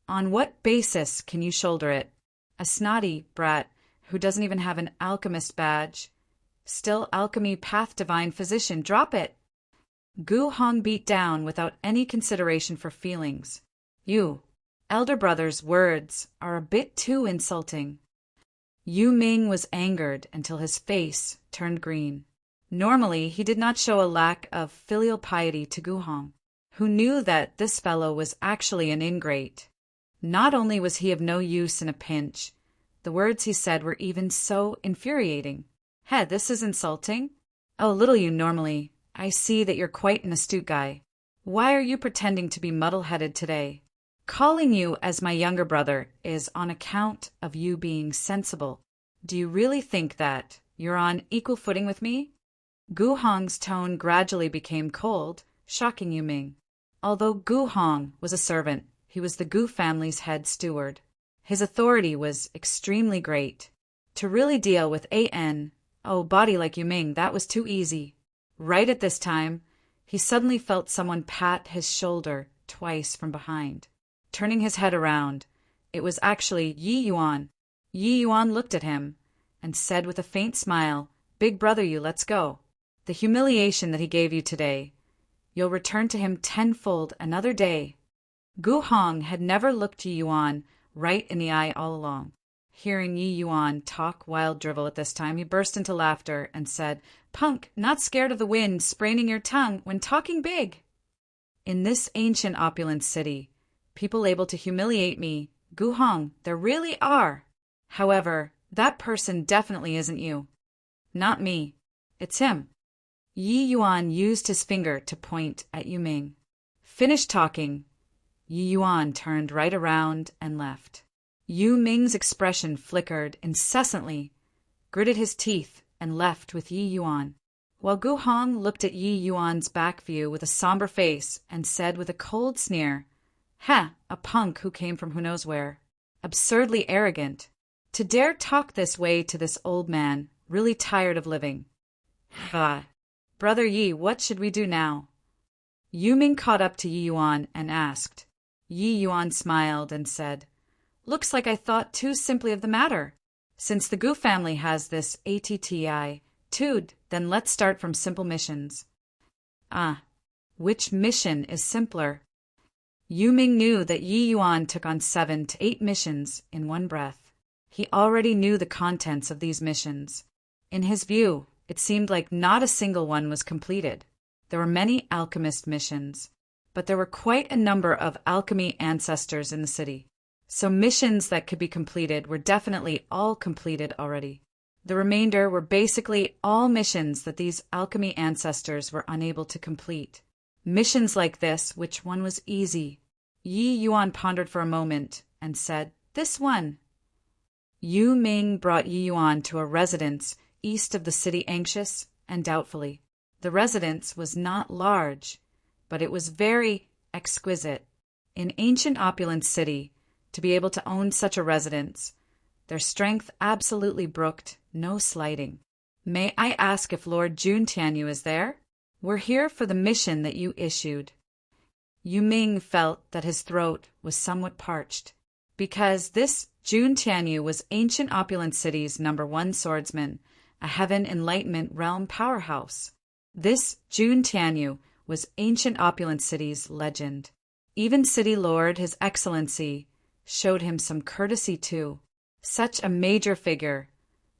On what basis can you shoulder it? A snotty brat who doesn't even have an alchemist badge. Still alchemy path divine physician, drop it." Gu Hong beat down without any consideration for feelings. "You, elder brother's words are a bit too insulting." Yu Ming was angered until his face turned green. Normally, he did not show a lack of filial piety to Gu Hong, who knew that this fellow was actually an ingrate. Not only was he of no use in a pinch, the words he said were even so infuriating. "Hey, this is insulting? Oh, little you, normally, I see that you're quite an astute guy. Why are you pretending to be muddle-headed today? Calling you as my younger brother is on account of you being sensible. Do you really think that you're on equal footing with me?" Gu Hong's tone gradually became cold, shocking Yu Ming. Although Gu Hong was a servant, he was the Gu family's head steward. His authority was extremely great. To really deal with body like Yu Ming, that was too easy. Right at this time, he suddenly felt someone pat his shoulder twice from behind. Turning his head around, it was actually Yi Yuan. Yi Yuan looked at him and said with a faint smile, "Big brother you, let's go. The humiliation that he gave you today, you'll return to him tenfold another day." Gu Hong had never looked Yi Yuan right in the eye all along. Hearing Yi Yuan talk wild drivel at this time, he burst into laughter and said, "Punk, not scared of the wind spraining your tongue when talking big. In this ancient opulent city, people able to humiliate me, Gu Hong, there really are. However, that person definitely isn't you. Not me. It's him." Yi Yuan used his finger to point at Yu Ming. Finished talking, Yi Yuan turned right around and left. Yu Ming's expression flickered incessantly, gritted his teeth, and left with Yi Yuan, while Gu Hong looked at Yi Yuan's back view with a somber face and said with a cold sneer, "Ha, a punk who came from who knows where. Absurdly arrogant. To dare talk this way to this old man, really tired of living. Bah. Brother Yi, what should we do now?" Yu Ming caught up to Yi Yuan and asked. Yi Yuan smiled and said, "Looks like I thought too simply of the matter. Since the Gu family has this attitude, then let's start from simple missions." "Ah, which mission is simpler?" Yu Ming knew that Yi Yuan took on 7 to 8 missions in one breath. He already knew the contents of these missions. In his view, it seemed like not a single one was completed. There were many alchemist missions, but there were quite a number of alchemy ancestors in the city. So missions that could be completed were definitely all completed already. The remainder were basically all missions that these alchemy ancestors were unable to complete. Missions like this, which one was easy? Yi Yuan pondered for a moment and said, "This one." Yu Ming brought Yi Yuan to a residence east of the city anxious and doubtfully. The residence was not large, but it was very exquisite In ancient opulent city, to be able to own such a residence, their strength absolutely brooked no slighting. May I ask if Lord Jun Tianyu is there? We're here for the mission that you issued. Yu Ming felt that his throat was somewhat parched, because this Jun Tianyu was ancient opulent city's #1 swordsman, a heaven enlightenment realm powerhouse. This Jun Tianyu was ancient opulent city's legend. Even City Lord, His Excellency, showed him some courtesy too. Such a major figure,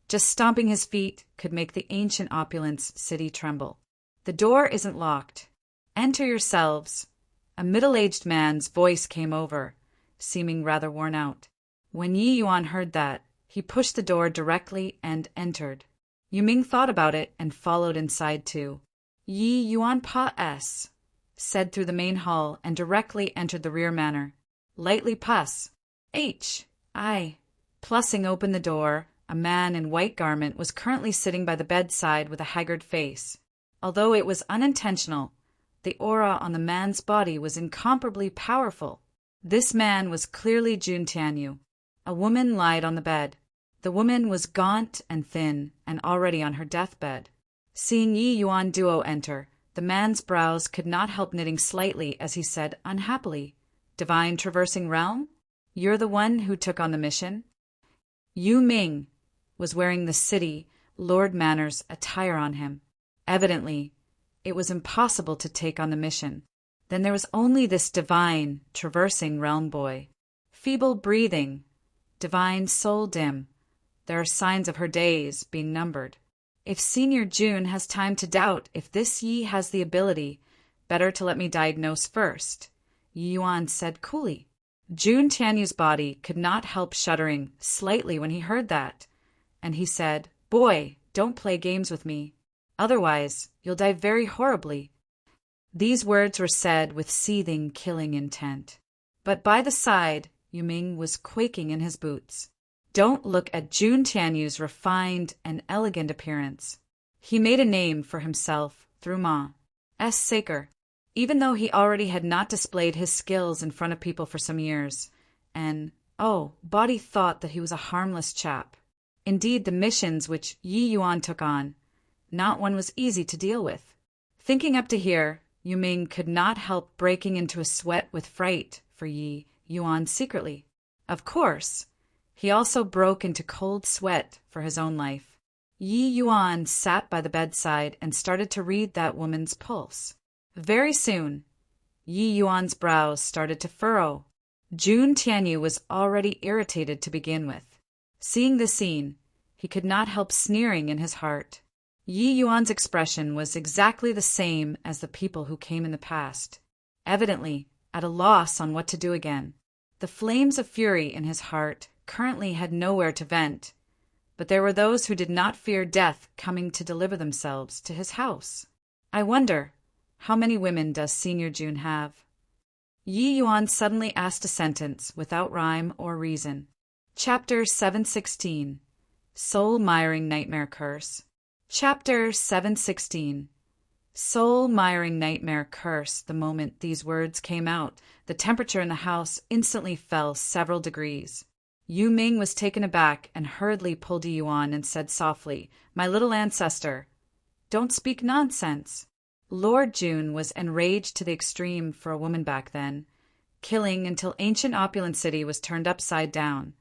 just stomping his feet could make the ancient opulence city tremble. The door isn't locked. Enter yourselves. A middle-aged man's voice came over, seeming rather worn out. When Yi Yuan heard that, he pushed the door directly and entered. Yu Ming thought about it and followed inside too. Yi Yuan Pa S, said through the main hall and directly entered the rear manor. Lightly Pus. I. Plussing open the door, a man in white garment was currently sitting by the bedside with a haggard face. Although it was unintentional, the aura on the man's body was incomparably powerful. This man was clearly Jun Tianyu. A woman lied on the bed. The woman was gaunt and thin, and already on her deathbed. Seeing Yi Yuan Duo enter, the man's brows could not help knitting slightly as he said unhappily, "Divine Traversing Realm? You're the one who took on the mission?" Yu Ming was wearing the city Lord Manor's attire on him. Evidently, it was impossible to take on the mission. Then there was only this divine traversing realm boy. Feeble breathing, divine soul dim. There are signs of her days being numbered. If Senior Jun has time to doubt if this Yi has the ability, better to let me diagnose first, Yi Yuan said coolly. Jun Tianyu's body could not help shuddering slightly when he heard that, and he said, "Boy, don't play games with me. Otherwise, you'll die very horribly." These words were said with seething, killing intent. But by the side, Yu Ming was quaking in his boots. Don't look at Jun Tianyu's refined and elegant appearance. He made a name for himself through Ma's sake, even though he already had not displayed his skills in front of people for some years. And, body thought that he was a harmless chap. Indeed, the missions which Yi Yuan took on, not one was easy to deal with. Thinking up to here, Yu Ming could not help breaking into a sweat with fright for Yi Yuan secretly. Of course, he also broke into cold sweat for his own life. Yi Yuan sat by the bedside and started to read that woman's pulse. Very soon, Yi Yuan's brows started to furrow. Jun Tianyu was already irritated to begin with. Seeing the scene, he could not help sneering in his heart. Yi Yuan's expression was exactly the same as the people who came in the past, evidently at a loss on what to do again. The flames of fury in his heart currently had nowhere to vent, but there were those who did not fear death coming to deliver themselves to his house. I wonder, how many women does Senior Jun have? Yi Yuan suddenly asked a sentence without rhyme or reason. Chapter 716. Soul-Miring Nightmare Curse. Chapter 716. Soul-Miring Nightmare Curse. The moment these words came out, the temperature in the house instantly fell several degrees. Yu Ming was taken aback and hurriedly pulled Yi Yuan and said softly, "My little ancestor, don't speak nonsense." Lord Jun was enraged to the extreme for a woman back then, killing until ancient opulent city was turned upside down,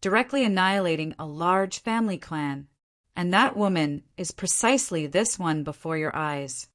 directly annihilating a large family clan. And that woman is precisely this one before your eyes.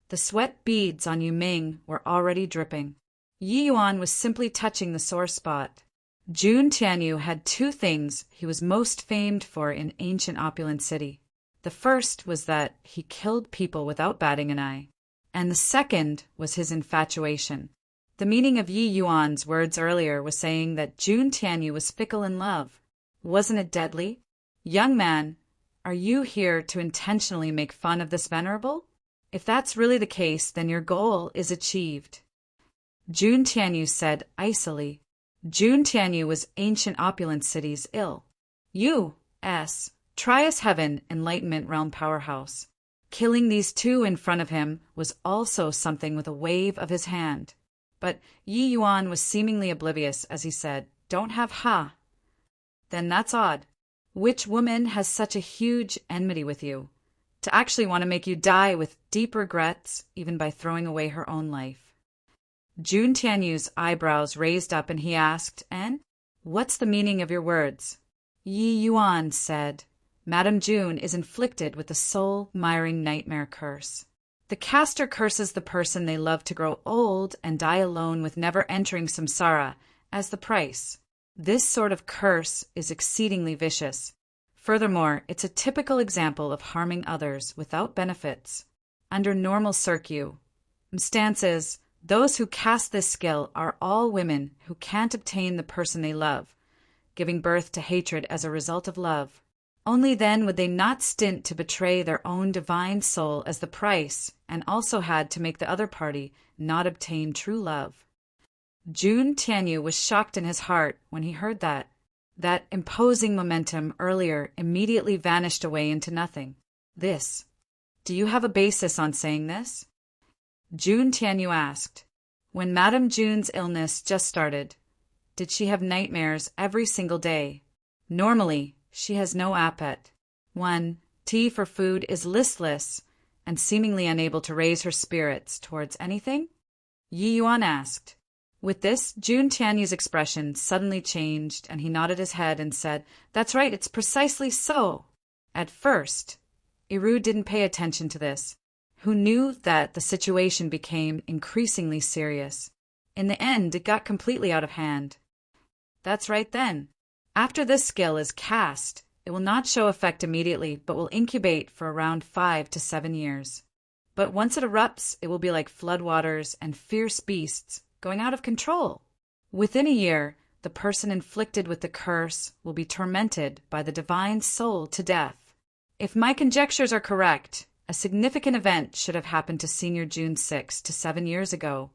The sweat beads on Yu Ming were already dripping. Yi Yuan was simply touching the sore spot. Jun Tianyu had two things he was most famed for in ancient opulent city. The first was that he killed people without batting an eye, and the second was his infatuation. The meaning of Yi Yuan's words earlier was saying that Jun Tianyu was fickle in love. Wasn't it deadly? Young man, are you here to intentionally make fun of this venerable? If that's really the case, then your goal is achieved. Jun Tianyu said icily. Jun Tianyu was ancient opulent city's ill. U.S. Trias Heaven Enlightenment Realm Powerhouse. Killing these two in front of him was also something with a wave of his hand. But Yi Yuan was seemingly oblivious as he said, "Don't have ha." "Then that's odd. Which woman has such a huge enmity with you, to actually want to make you die with deep regrets, even by throwing away her own life?" Jun Tianyu's eyebrows raised up and he asked, "And what's the meaning of your words?" Yi Yuan said, "Madame June is inflicted with the soul-miring nightmare curse. The caster curses the person they love to grow old and die alone with never entering samsara as the price. This sort of curse is exceedingly vicious. Furthermore, it's a typical example of harming others without benefits. Under normal circumstances, those who cast this skill are all women who can't obtain the person they love, giving birth to hatred as a result of love. Only then would they not stint to betray their own divine soul as the price, and also had to make the other party not obtain true love." Jun Tianyu was shocked in his heart when he heard that. That imposing momentum earlier immediately vanished away into nothing. "This. Do you have a basis on saying this?" Jun Tianyu asked. "When Madame June's illness just started, did she have nightmares every single day? Normally, she has no appetite. 1. Tea for food is listless and seemingly unable to raise her spirits towards anything?" Yi Yuan asked. With this, Jun Tianyu's expression suddenly changed and he nodded his head and said, "That's right, it's precisely so." At first, Iru didn't pay attention to this, who knew that the situation became increasingly serious. In the end, it got completely out of hand. "That's right then. After this skill is cast, it will not show effect immediately, but will incubate for around 5 to 7 years. But once it erupts, it will be like floodwaters and fierce beasts going out of control. Within a year, the person inflicted with the curse will be tormented by the divine soul to death. If my conjectures are correct, a significant event should have happened to Senior June 6 to 7 years ago,"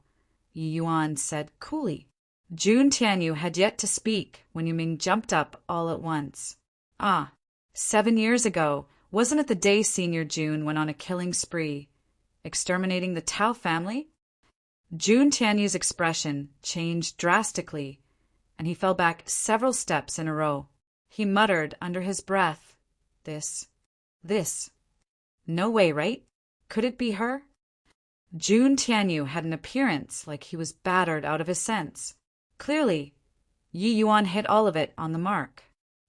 Yi Yuan said coolly. Jun Tianyu had yet to speak when Yu Ming jumped up all at once. "Ah, 7 years ago, wasn't it the day Senior June went on a killing spree, exterminating the Tao family?" Jun Tianyu's expression changed drastically, and he fell back several steps in a row. He muttered under his breath, This. No way, right? Could it be her?" Jun Tianyu had an appearance like he was battered out of his sense. Clearly, Yi Yuan hit all of it on the mark.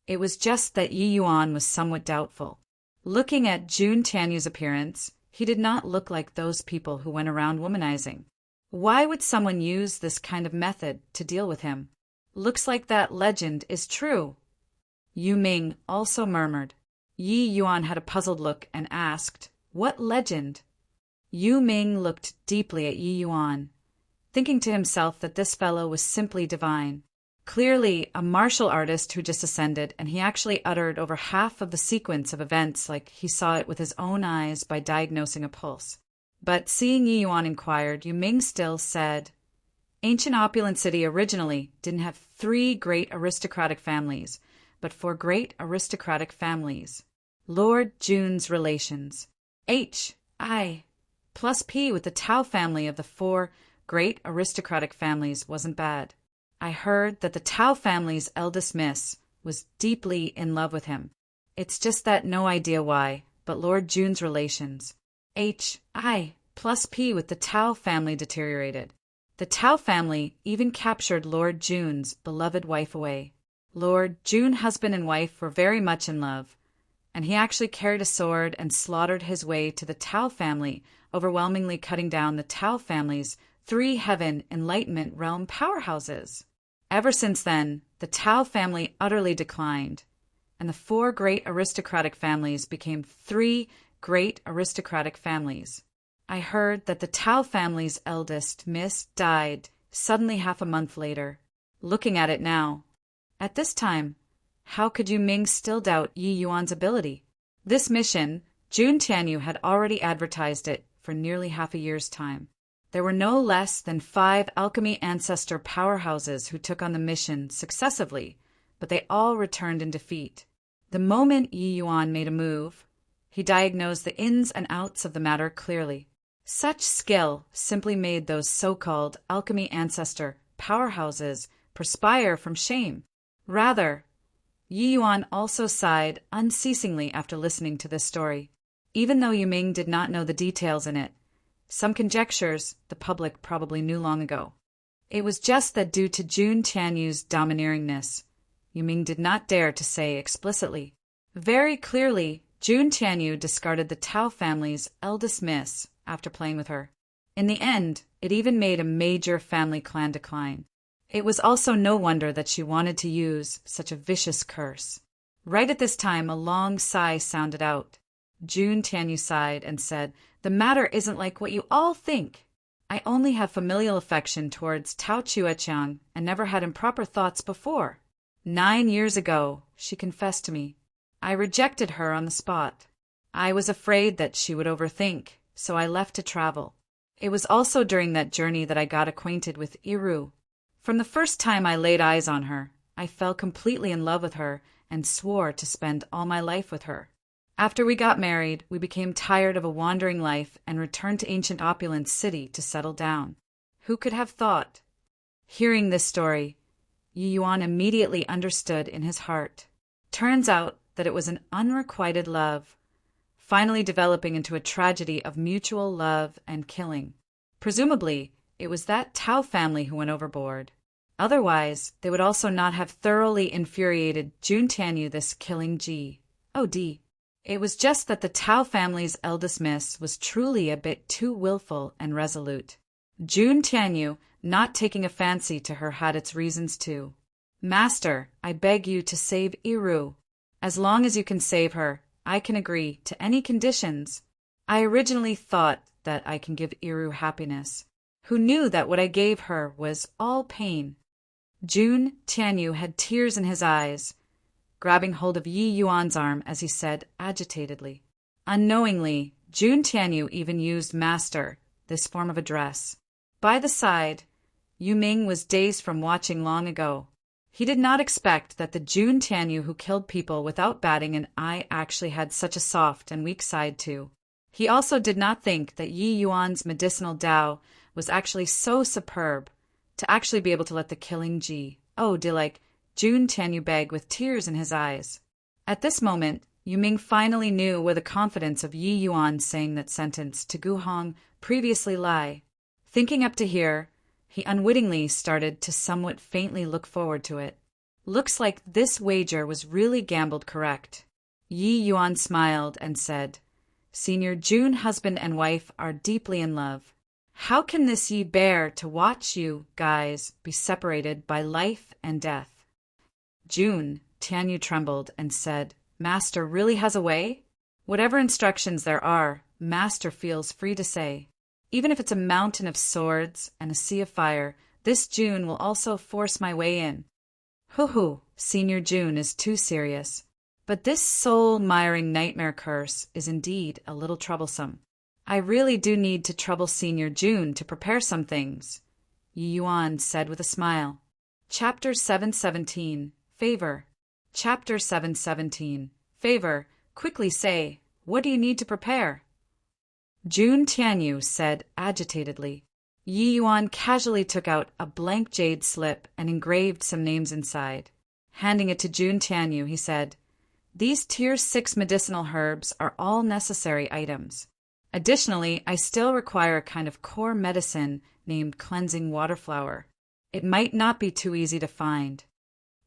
It was just that Yi Yuan was somewhat doubtful. Looking at Jun Tianyu's appearance, he did not look like those people who went around womanizing. Why would someone use this kind of method to deal with him? "Looks like that legend is true," Yu Ming also murmured. Yi Yuan had a puzzled look and asked, "What legend?" Yu Ming looked deeply at Yi Yuan, thinking to himself that this fellow was simply divine. Clearly a martial artist who just ascended, and he actually uttered over half of the sequence of events like he saw it with his own eyes by diagnosing a pulse. But seeing Yi Yuan inquired, Yu Ming still said, "Ancient opulent city originally didn't have 3 great aristocratic families, but 4 great aristocratic families. Lord June's relations. H.I. plus P with the Tao family of the 4 great aristocratic families wasn't bad. I heard that the Tao family's eldest miss was deeply in love with him. It's just that no idea why, but Lord June's relations. H.I. plus P with the Tao family deteriorated. The Tao family even captured Lord June's beloved wife away. Lord June, husband and wife, were very much in love, and he actually carried a sword and slaughtered his way to the Tao family, overwhelmingly cutting down the Tao family's 3 heaven enlightenment realm powerhouses. Ever since then, the Tao family utterly declined, and the 4 great aristocratic families became 3 great aristocratic families. I heard that the Tao family's eldest miss died suddenly half a month later. Looking at it now, at this time, how could Yu Ming still doubt Yi Yuan's ability? This mission, Jun Tianyu had already advertised it for nearly half a year's time. There were no less than 5 alchemy ancestor powerhouses who took on the mission successively, but they all returned in defeat. The moment Yi Yuan made a move, he diagnosed the ins and outs of the matter clearly. Such skill simply made those so-called alchemy ancestor powerhouses perspire from shame. Rather, Yi Yuan also sighed unceasingly after listening to this story. Even though Yu Ming did not know the details in it, some conjectures the public probably knew long ago. It was just that due to Jun Tianyu's domineeringness, Yu Ming did not dare to say explicitly. Very clearly, Jun Tianyu discarded the Tao family's eldest miss after playing with her. In the end, it even made a major family clan decline. It was also no wonder that she wanted to use such a vicious curse. Right at this time, a long sigh sounded out. Jun Tianyu sighed and said, "The matter isn't like what you all think. I only have familial affection towards Tao Chueqiang and never had improper thoughts before. 9 years ago, she confessed to me. I rejected her on the spot. I was afraid that she would overthink, so I left to travel. It was also during that journey that I got acquainted with Iru. From the first time I laid eyes on her, I fell completely in love with her and swore to spend all my life with her. After we got married, we became tired of a wandering life and returned to ancient Opulence City to settle down. Who could have thought?" Hearing this story, Yi Yuan immediately understood in his heart. Turns out that it was an unrequited love, finally developing into a tragedy of mutual love and killing. Presumably, it was that Tao family who went overboard. Otherwise, they would also not have thoroughly infuriated Jun Tianyu this killing God. It was just that the Tao family's eldest miss was truly a bit too willful and resolute. Jun Tianyu, not taking a fancy to her, had its reasons too. "Master, I beg you to save Iru. As long as you can save her, I can agree to any conditions. I originally thought that I can give Iru happiness. Who knew that what I gave her was all pain?" Jun Tianyu had tears in his eyes, grabbing hold of Yi Yuan's arm as he said agitatedly. Unknowingly, Jun Tianyu even used master, this form of address. By the side, Yu Ming was dazed from watching long ago. He did not expect that the Jun Tianyu who killed people without batting an eye actually had such a soft and weak side too. He also did not think that Yi Yuan's medicinal Tao was actually so superb to actually be able to let the killing like Jun Tianyu beg with tears in his eyes. At this moment, Yu Ming finally knew where the confidence of Yi Yuan saying that sentence to Gu Hong previously lie. Thinking up to here, he unwittingly started to somewhat faintly look forward to it. Looks like this wager was really gambled correct. Yi Yuan smiled and said, "Senior Jun husband and wife are deeply in love. How can this ye bear to watch you guys be separated by life and death?" Jun Tianyu trembled and said, "Master really has a way? Whatever instructions there are, Master feels free to say. Even if it's a mountain of swords and a sea of fire, this Jun will also force my way in." Hoo, Senior Jun is too serious. But this soul-miring nightmare curse is indeed a little troublesome. I really do need to trouble Senior Jun to prepare some things, Yi Yuan said with a smile. Chapter 717, Favor. Chapter 717, Favor. Quickly say, what do you need to prepare? Jun Tianyu said agitatedly. Yi Yuan casually took out a blank jade slip and engraved some names inside. Handing it to Jun Tianyu, he said, "These Tier 6 medicinal herbs are all necessary items. Additionally, I still require a kind of core medicine named Cleansing Water Flower. It might not be too easy to find."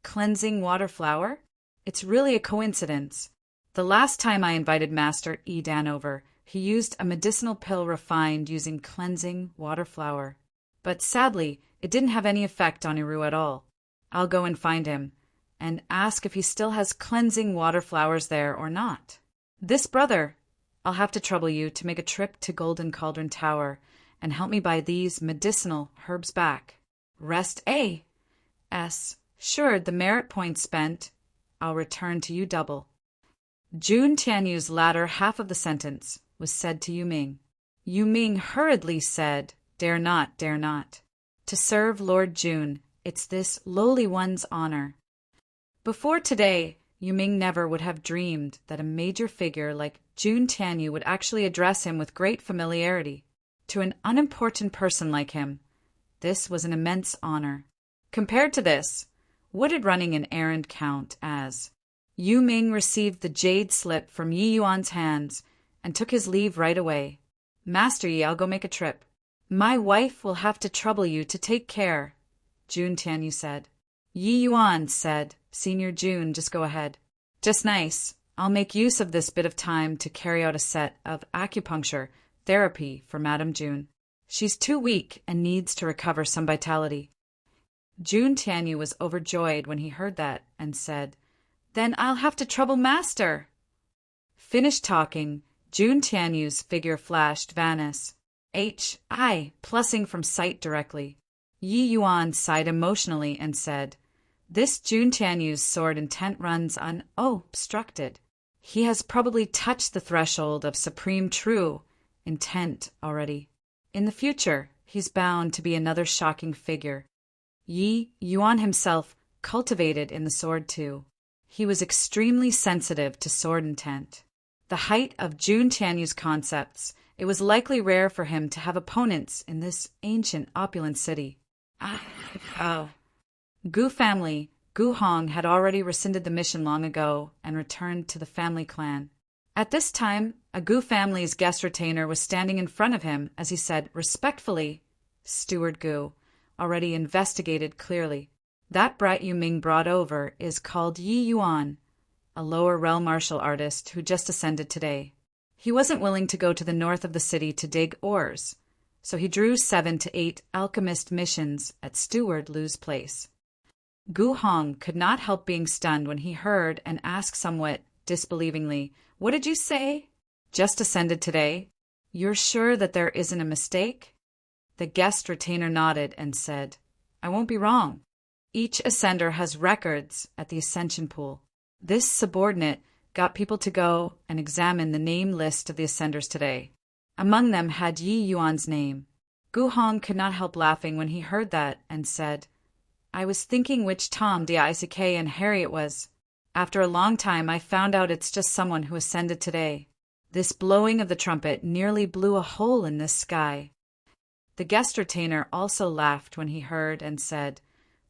Cleansing Water Flower? It's really a coincidence. The last time I invited Master Edan over, he used a medicinal pill refined using Cleansing Water Flower. But sadly, it didn't have any effect on Iru at all. I'll go and find him, and ask if he still has Cleansing Water Flowers there or not. This brother, I'll have to trouble you to make a trip to Golden Cauldron Tower and help me buy these medicinal herbs back. Rest A. S. Sure, the merit points spent, I'll return to you double. Jun Tianyu's latter half of the sentence was said to Yu Ming. Yu Ming hurriedly said, dare not. To serve Lord Jun, it's this lowly one's honor." Before today, Yu Ming never would have dreamed that a major figure like Jun Tianyu would actually address him with great familiarity. To an unimportant person like him, this was an immense honor. Compared to this, what did running an errand count as? Yu Ming received the jade slip from Yi Yuan's hands and took his leave right away. Master Yi, I'll go make a trip. My wife will have to trouble you to take care, Jun Tianyu said. Yi Yuan said, Senior Jun, just go ahead. Just nice. I'll make use of this bit of time to carry out a set of acupuncture therapy for Madame Jun. She's too weak and needs to recover some vitality. Jun Tianyu was overjoyed when he heard that and said, Then I'll have to trouble Master. Finished talking, Jun Tianyu's figure flashed vanished. Plussing from sight directly. Yi Yuan sighed emotionally and said, This Jun Tianyu's sword intent runs unobstructed. He has probably touched the threshold of supreme true intent already. In the future, he's bound to be another shocking figure. Yi Yuan himself cultivated in the sword too. He was extremely sensitive to sword intent. The height of Jun Tianyu's concepts, it was likely rare for him to have opponents in this ancient opulent city. Gu family, Gu Hong had already rescinded the mission long ago and returned to the family clan. At this time, a Gu family's guest retainer was standing in front of him as he said respectfully, Steward Gu, already investigated clearly. That brat Yu Ming brought over is called Yi Yuan, a lower realm martial artist who just ascended today. He wasn't willing to go to the north of the city to dig ores, so he drew 7 to 8 alchemist missions at Steward Lu's place. Gu Hong could not help being stunned when he heard and asked somewhat disbelievingly, What did you say? Just ascended today? You're sure that there isn't a mistake? The guest retainer nodded and said, I won't be wrong. Each ascender has records at the ascension pool. This subordinate got people to go and examine the name list of the ascenders today. Among them had Yi Yuan's name. Gu Hong could not help laughing when he heard that and said, I was thinking which Tom, Dick, and Harry it was. After a long time, I found out it's just someone who ascended today. This blowing of the trumpet nearly blew a hole in this sky. The guest retainer also laughed when he heard and said,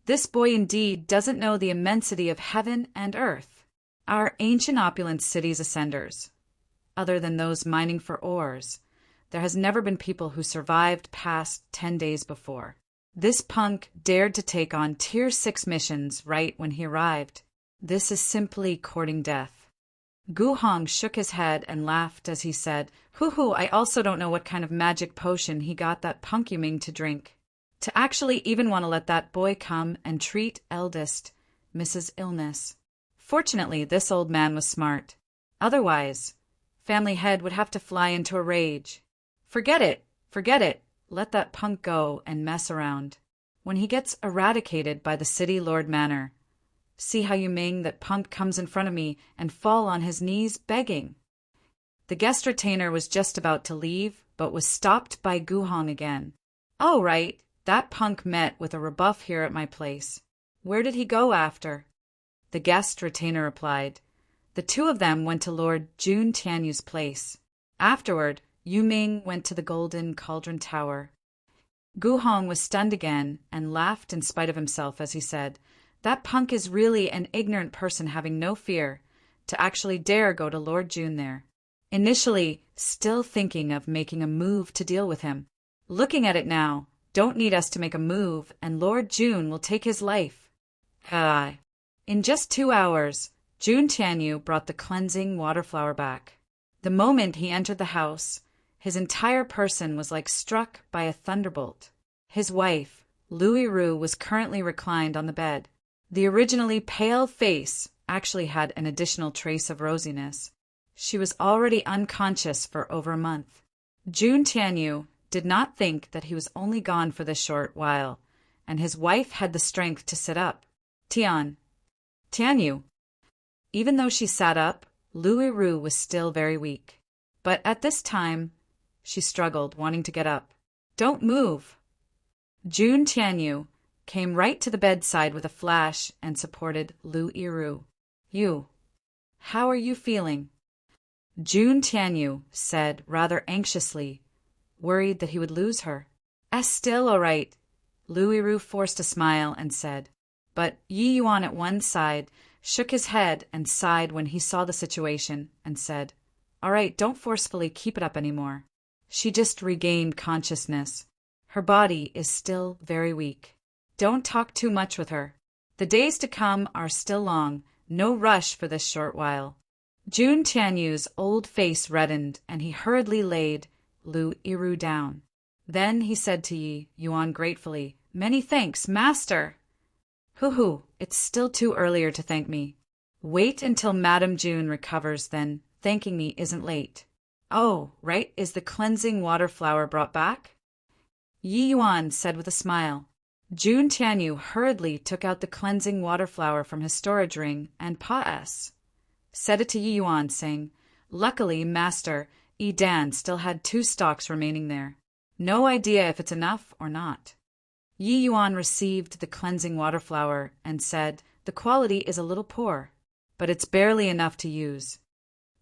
This boy indeed doesn't know the immensity of heaven and earth. Our ancient opulent city's ascenders, other than those mining for ores, there has never been people who survived past 10 days before. This punk dared to take on Tier 6 missions right when he arrived. This is simply courting death. Gu Hong shook his head and laughed as he said, Hoo, I also don't know what kind of magic potion he got that punk Yu Ming to drink. To actually even want to let that boy come and treat eldest Mrs. Illness. Fortunately, this old man was smart. Otherwise, family head would have to fly into a rage. Forget it. Let that punk go and mess around. When he gets eradicated by the city lord manor, see how Yu Ming that punk comes in front of me and fall on his knees begging. The guest retainer was just about to leave, but was stopped by Gu Hong again. Oh, right, that punk met with a rebuff here at my place. Where did he go after? The guest retainer replied, The two of them went to Lord Jun Tianyu's place. Afterward, Yu Ming went to the Golden Cauldron Tower. Gu Hong was stunned again and laughed in spite of himself as he said, That punk is really an ignorant person having no fear to actually dare go to Lord Jun there. Initially, still thinking of making a move to deal with him. Looking at it now, don't need us to make a move and Lord Jun will take his life. In just 2 hours, Jun Tianyu brought the cleansing water flower back. The moment he entered the house, his entire person was like struck by a thunderbolt. His wife, Louis Ru, was currently reclined on the bed. The originally pale face actually had an additional trace of rosiness. She was already unconscious for over a month. Jun Tianyu did not think that he was only gone for this short while, and his wife had the strength to sit up. Tianyu. Even though she sat up, Louis Ru was still very weak. But at this time, she struggled, wanting to get up. Don't move. Jun Tianyu came right to the bedside with a flash and supported Louis Ru. You. How are you feeling? Jun Tianyu said rather anxiously, worried that he would lose her. Still all right." Lu Yiru forced a smile and said, but Yi Yuan at one side shook his head and sighed when he saw the situation and said, "All right, don't forcefully keep it up anymore. She just regained consciousness. Her body is still very weak. Don't talk too much with her. The days to come are still long, no rush for this short while." Jun Tianyu's old face reddened, and he hurriedly laid Lu Yiru down. Then he said to Yi Yuan gratefully, "Many thanks, master." "Hoo-hoo, it's still too earlier to thank me. Wait until Madame June recovers, then thanking me isn't late." "Oh, right, is the cleansing water flower brought back?" Yi Yuan said with a smile. Jun Tianyu hurriedly took out the cleansing water flower from his storage ring and said it to Yi Yuan, saying, "Luckily, Master Yi Dan still had 2 stalks remaining there. No idea if it's enough or not." Yi Yuan received the cleansing water flower and said, "The quality is a little poor, but it's barely enough to use."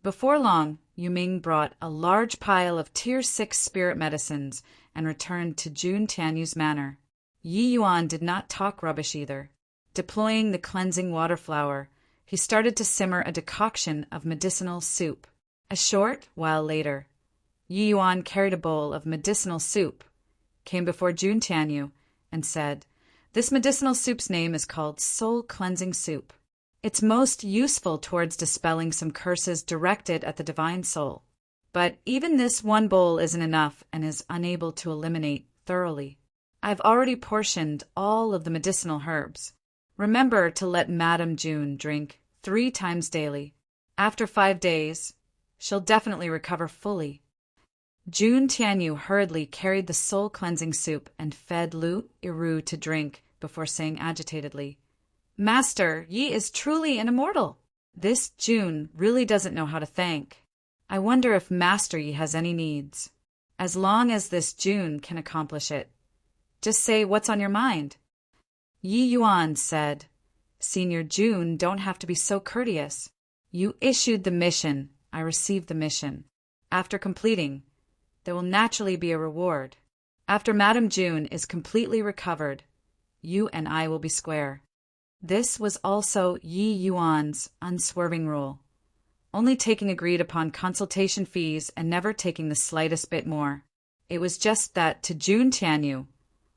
Before long, Yu Ming brought a large pile of Tier 6 spirit medicines and returned to Jun Tianyu's manor. Yi Yuan did not talk rubbish either. Deploying the cleansing water flower, he started to simmer a decoction of medicinal soup. A short while later, Yi Yuan carried a bowl of medicinal soup, came before Jun Tianyu, and said, "This medicinal soup's name is called Soul Cleansing Soup. It's most useful towards dispelling some curses directed at the divine soul. But even this one bowl isn't enough and is unable to eliminate thoroughly. I've already portioned all of the medicinal herbs. Remember to let Madame June drink 3 times daily. After 5 days, she'll definitely recover fully." Jun Tianyu hurriedly carried the soul-cleansing soup and fed Lu Yiru to drink before saying agitatedly, "Master, Yi is truly an immortal. This Jun really doesn't know how to thank. I wonder if Master Yi has any needs. As long as this Jun can accomplish it, just say what's on your mind." Yi Yuan said, "Senior Jun don't have to be so courteous. You issued the mission, I received the mission. After completing, there will naturally be a reward. After Madame June is completely recovered, you and I will be square." This was also Yi Yuan's unswerving rule, only taking agreed upon consultation fees and never taking the slightest bit more. It was just that to Jun Tianyu,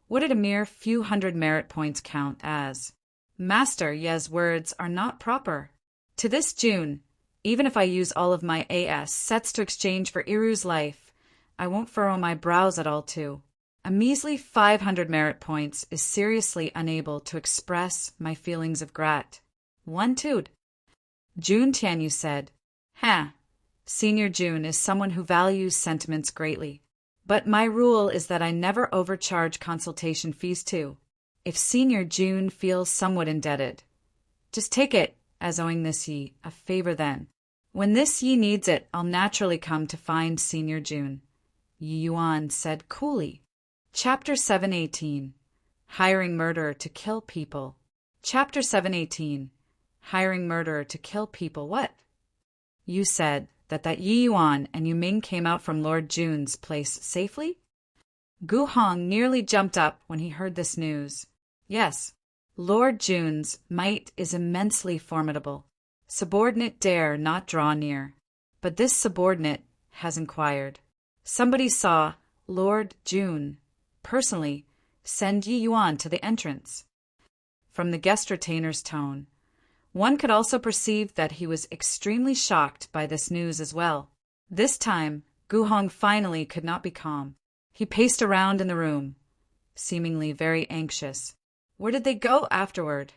what did a mere few hundred merit points count as? Master Ye's words are not proper. To this June, even if I use all of my AS sets to exchange for Iru's life, I won't furrow my brows at all too. A measly 500 merit points is seriously unable to express my feelings of gratitude. Jun Tianyu said, Senior Jun is someone who values sentiments greatly. But my rule is that I never overcharge consultation fees too. If Senior Jun feels somewhat indebted, just take it as owing this Yi a favor then. When this Yi needs it, I'll naturally come to find Senior Jun," Yi Yuan said coolly. Chapter 718. Hiring Murderer to Kill People. Chapter 718. Hiring Murderer to Kill People. What? You said that Yi Yuan and Yu Ming came out from Lord Jun's place safely? Gu Hong nearly jumped up when he heard this news. Yes, Lord Jun's might is immensely formidable. Subordinate dare not draw near. But this subordinate has inquired. Somebody saw Lord Jun personally send Yi Yuan to the entrance. From the guest retainer's tone, one could also perceive that he was extremely shocked by this news as well. This time, Gu Hong finally could not be calm. He paced around in the room, seemingly very anxious. Where did they go afterward?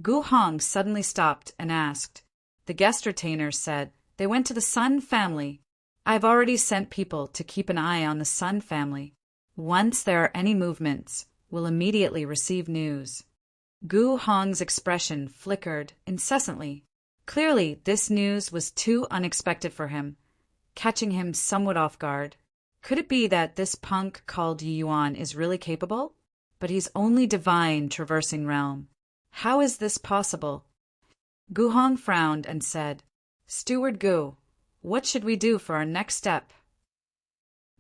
Gu Hong suddenly stopped and asked. The guest retainer said, "They went to the Sun family. I've already sent people to keep an eye on the Sun family. Once there are any movements, we'll immediately receive news." Gu Hong's expression flickered incessantly. Clearly, this news was too unexpected for him, catching him somewhat off guard. Could it be that this punk called Yi Yuan is really capable? But he's only divine traversing realm. How is this possible? Gu Hong frowned and said, "Steward Gu, what should we do for our next step?"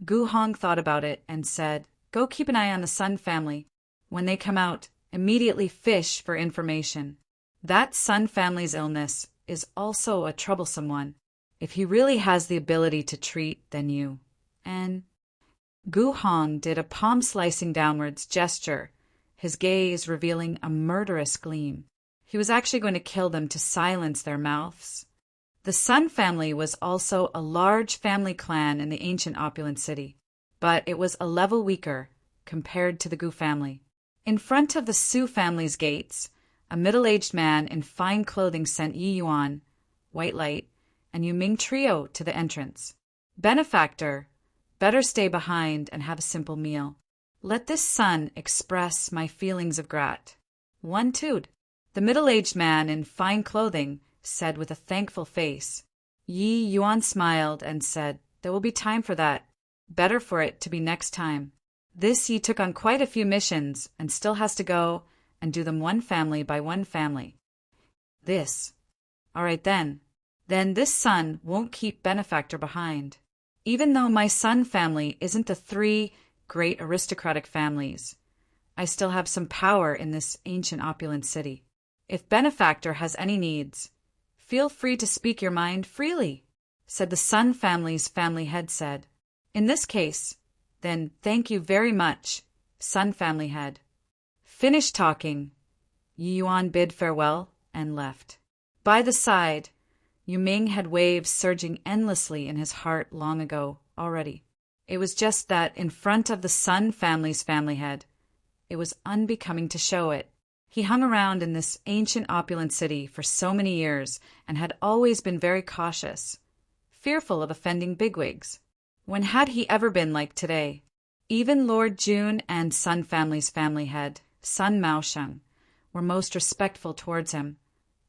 Gu Hong thought about it and said, "Go keep an eye on the Sun family. When they come out, immediately fish for information. That Sun family's illness is also a troublesome one. If he really has the ability to treat, then you." And Gu Hong did a palm-slicing downwards gesture, his gaze revealing a murderous gleam. He was actually going to kill them to silence their mouths. The Sun family was also a large family clan in the ancient opulent city, but it was a level weaker compared to the Gu family. In front of the Su family's gates, a middle-aged man in fine clothing sent Yi Yuan, White Light, and Yu Ming trio to the entrance. "Benefactor, better stay behind and have a simple meal. Let this sun express my feelings of grat." "One tood," the middle-aged man in fine clothing said with a thankful face. Yi Yuan smiled and said, "There will be time for that. Better for it to be next time. This Yi took on quite a few missions and still has to go and do them one family by one family." "This. All right then. Then this son won't keep Benefactor behind. Even though my Sun family isn't the three great aristocratic families, I still have some power in this ancient opulent city. If Benefactor has any needs, feel free to speak your mind freely," said the Sun family's family head said. "In this case, then thank you very much, Sun family head." Finished talking, Yi Yuan bid farewell and left. By the side, Yu Ming had waves surging endlessly in his heart long ago already. It was just that in front of the Sun family's family head, it was unbecoming to show it. He hung around in this ancient opulent city for so many years and had always been very cautious, fearful of offending bigwigs. When had he ever been like today? Even Lord Jun and Sun family's family head, Sun Maosheng, were most respectful towards him,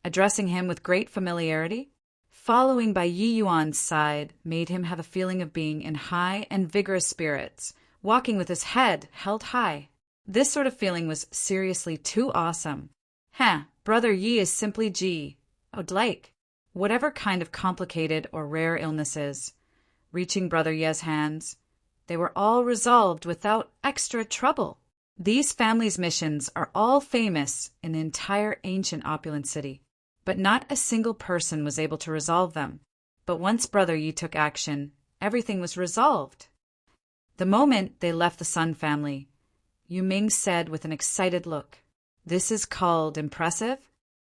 addressing him with great familiarity. Following by Yi Yuan's side made him have a feeling of being in high and vigorous spirits, walking with his head held high. This sort of feeling was seriously too awesome. Brother Yi is simply G. I'd like. Whatever kind of complicated or rare illnesses, reaching Brother Ye's hands, they were all resolved without extra trouble. These families' missions are all famous in the entire ancient opulent city, but not a single person was able to resolve them. But once Brother Yi took action, everything was resolved. The moment they left the Sun family, Yu Ming said with an excited look, "This is called impressive?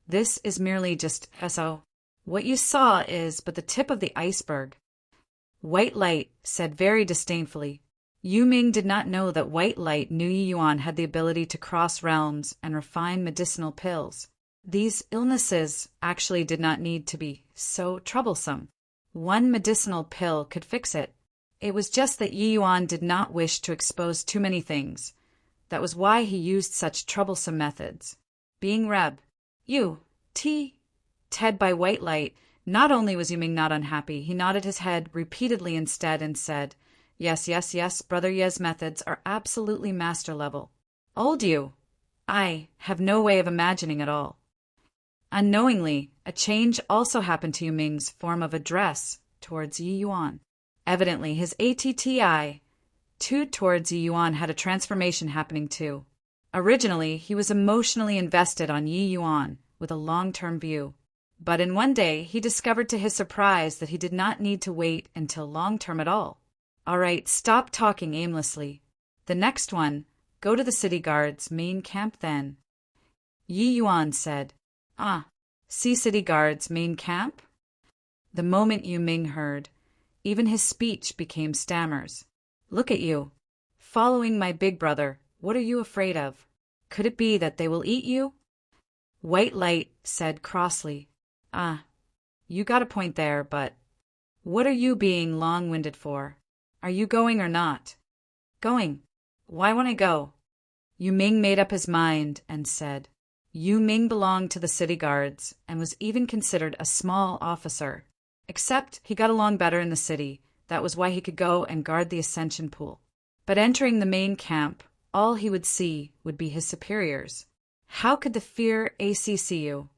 This is merely just so. What you saw is but the tip of the iceberg." White Light said very disdainfully. Yu Ming did not know that White Light knew Yi Yuan had the ability to cross realms and refine medicinal pills. These illnesses actually did not need to be so troublesome. One medicinal pill could fix it. It was just that Yi Yuan did not wish to expose too many things. That was why he used such troublesome methods. Being Reb, Ted by White Light, not only was Yu Ming not unhappy, he nodded his head repeatedly instead and said, Yes, Brother Ye's methods are absolutely master level. Old you, I have no way of imagining at all." Unknowingly, a change also happened to Yu Ming's form of address towards Yi Yuan. Evidently, his ATTI towards Yi Yuan had a transformation happening too. Originally, he was emotionally invested on Yi Yuan with a long-term view. But in one day, he discovered to his surprise that he did not need to wait until long-term at all. All right, stop talking aimlessly. The next one, go to the city guard's main camp then. Yi Yuan said, See city guard's main camp? The moment Yu Ming heard, even his speech became stammers. Look at you. Following my big brother, what are you afraid of? Could it be that they will eat you? White Light said crossly, You got a point there, but what are you being long-winded for? Are you going or not? Going. Why won't I go? Yu Ming made up his mind and said, Yu Ming belonged to the city guards and was even considered a small officer. Except he got along better in the city. That was why he could go and guard the ascension pool. But entering the main camp, all he would see would be his superiors. How could the fear ACCU,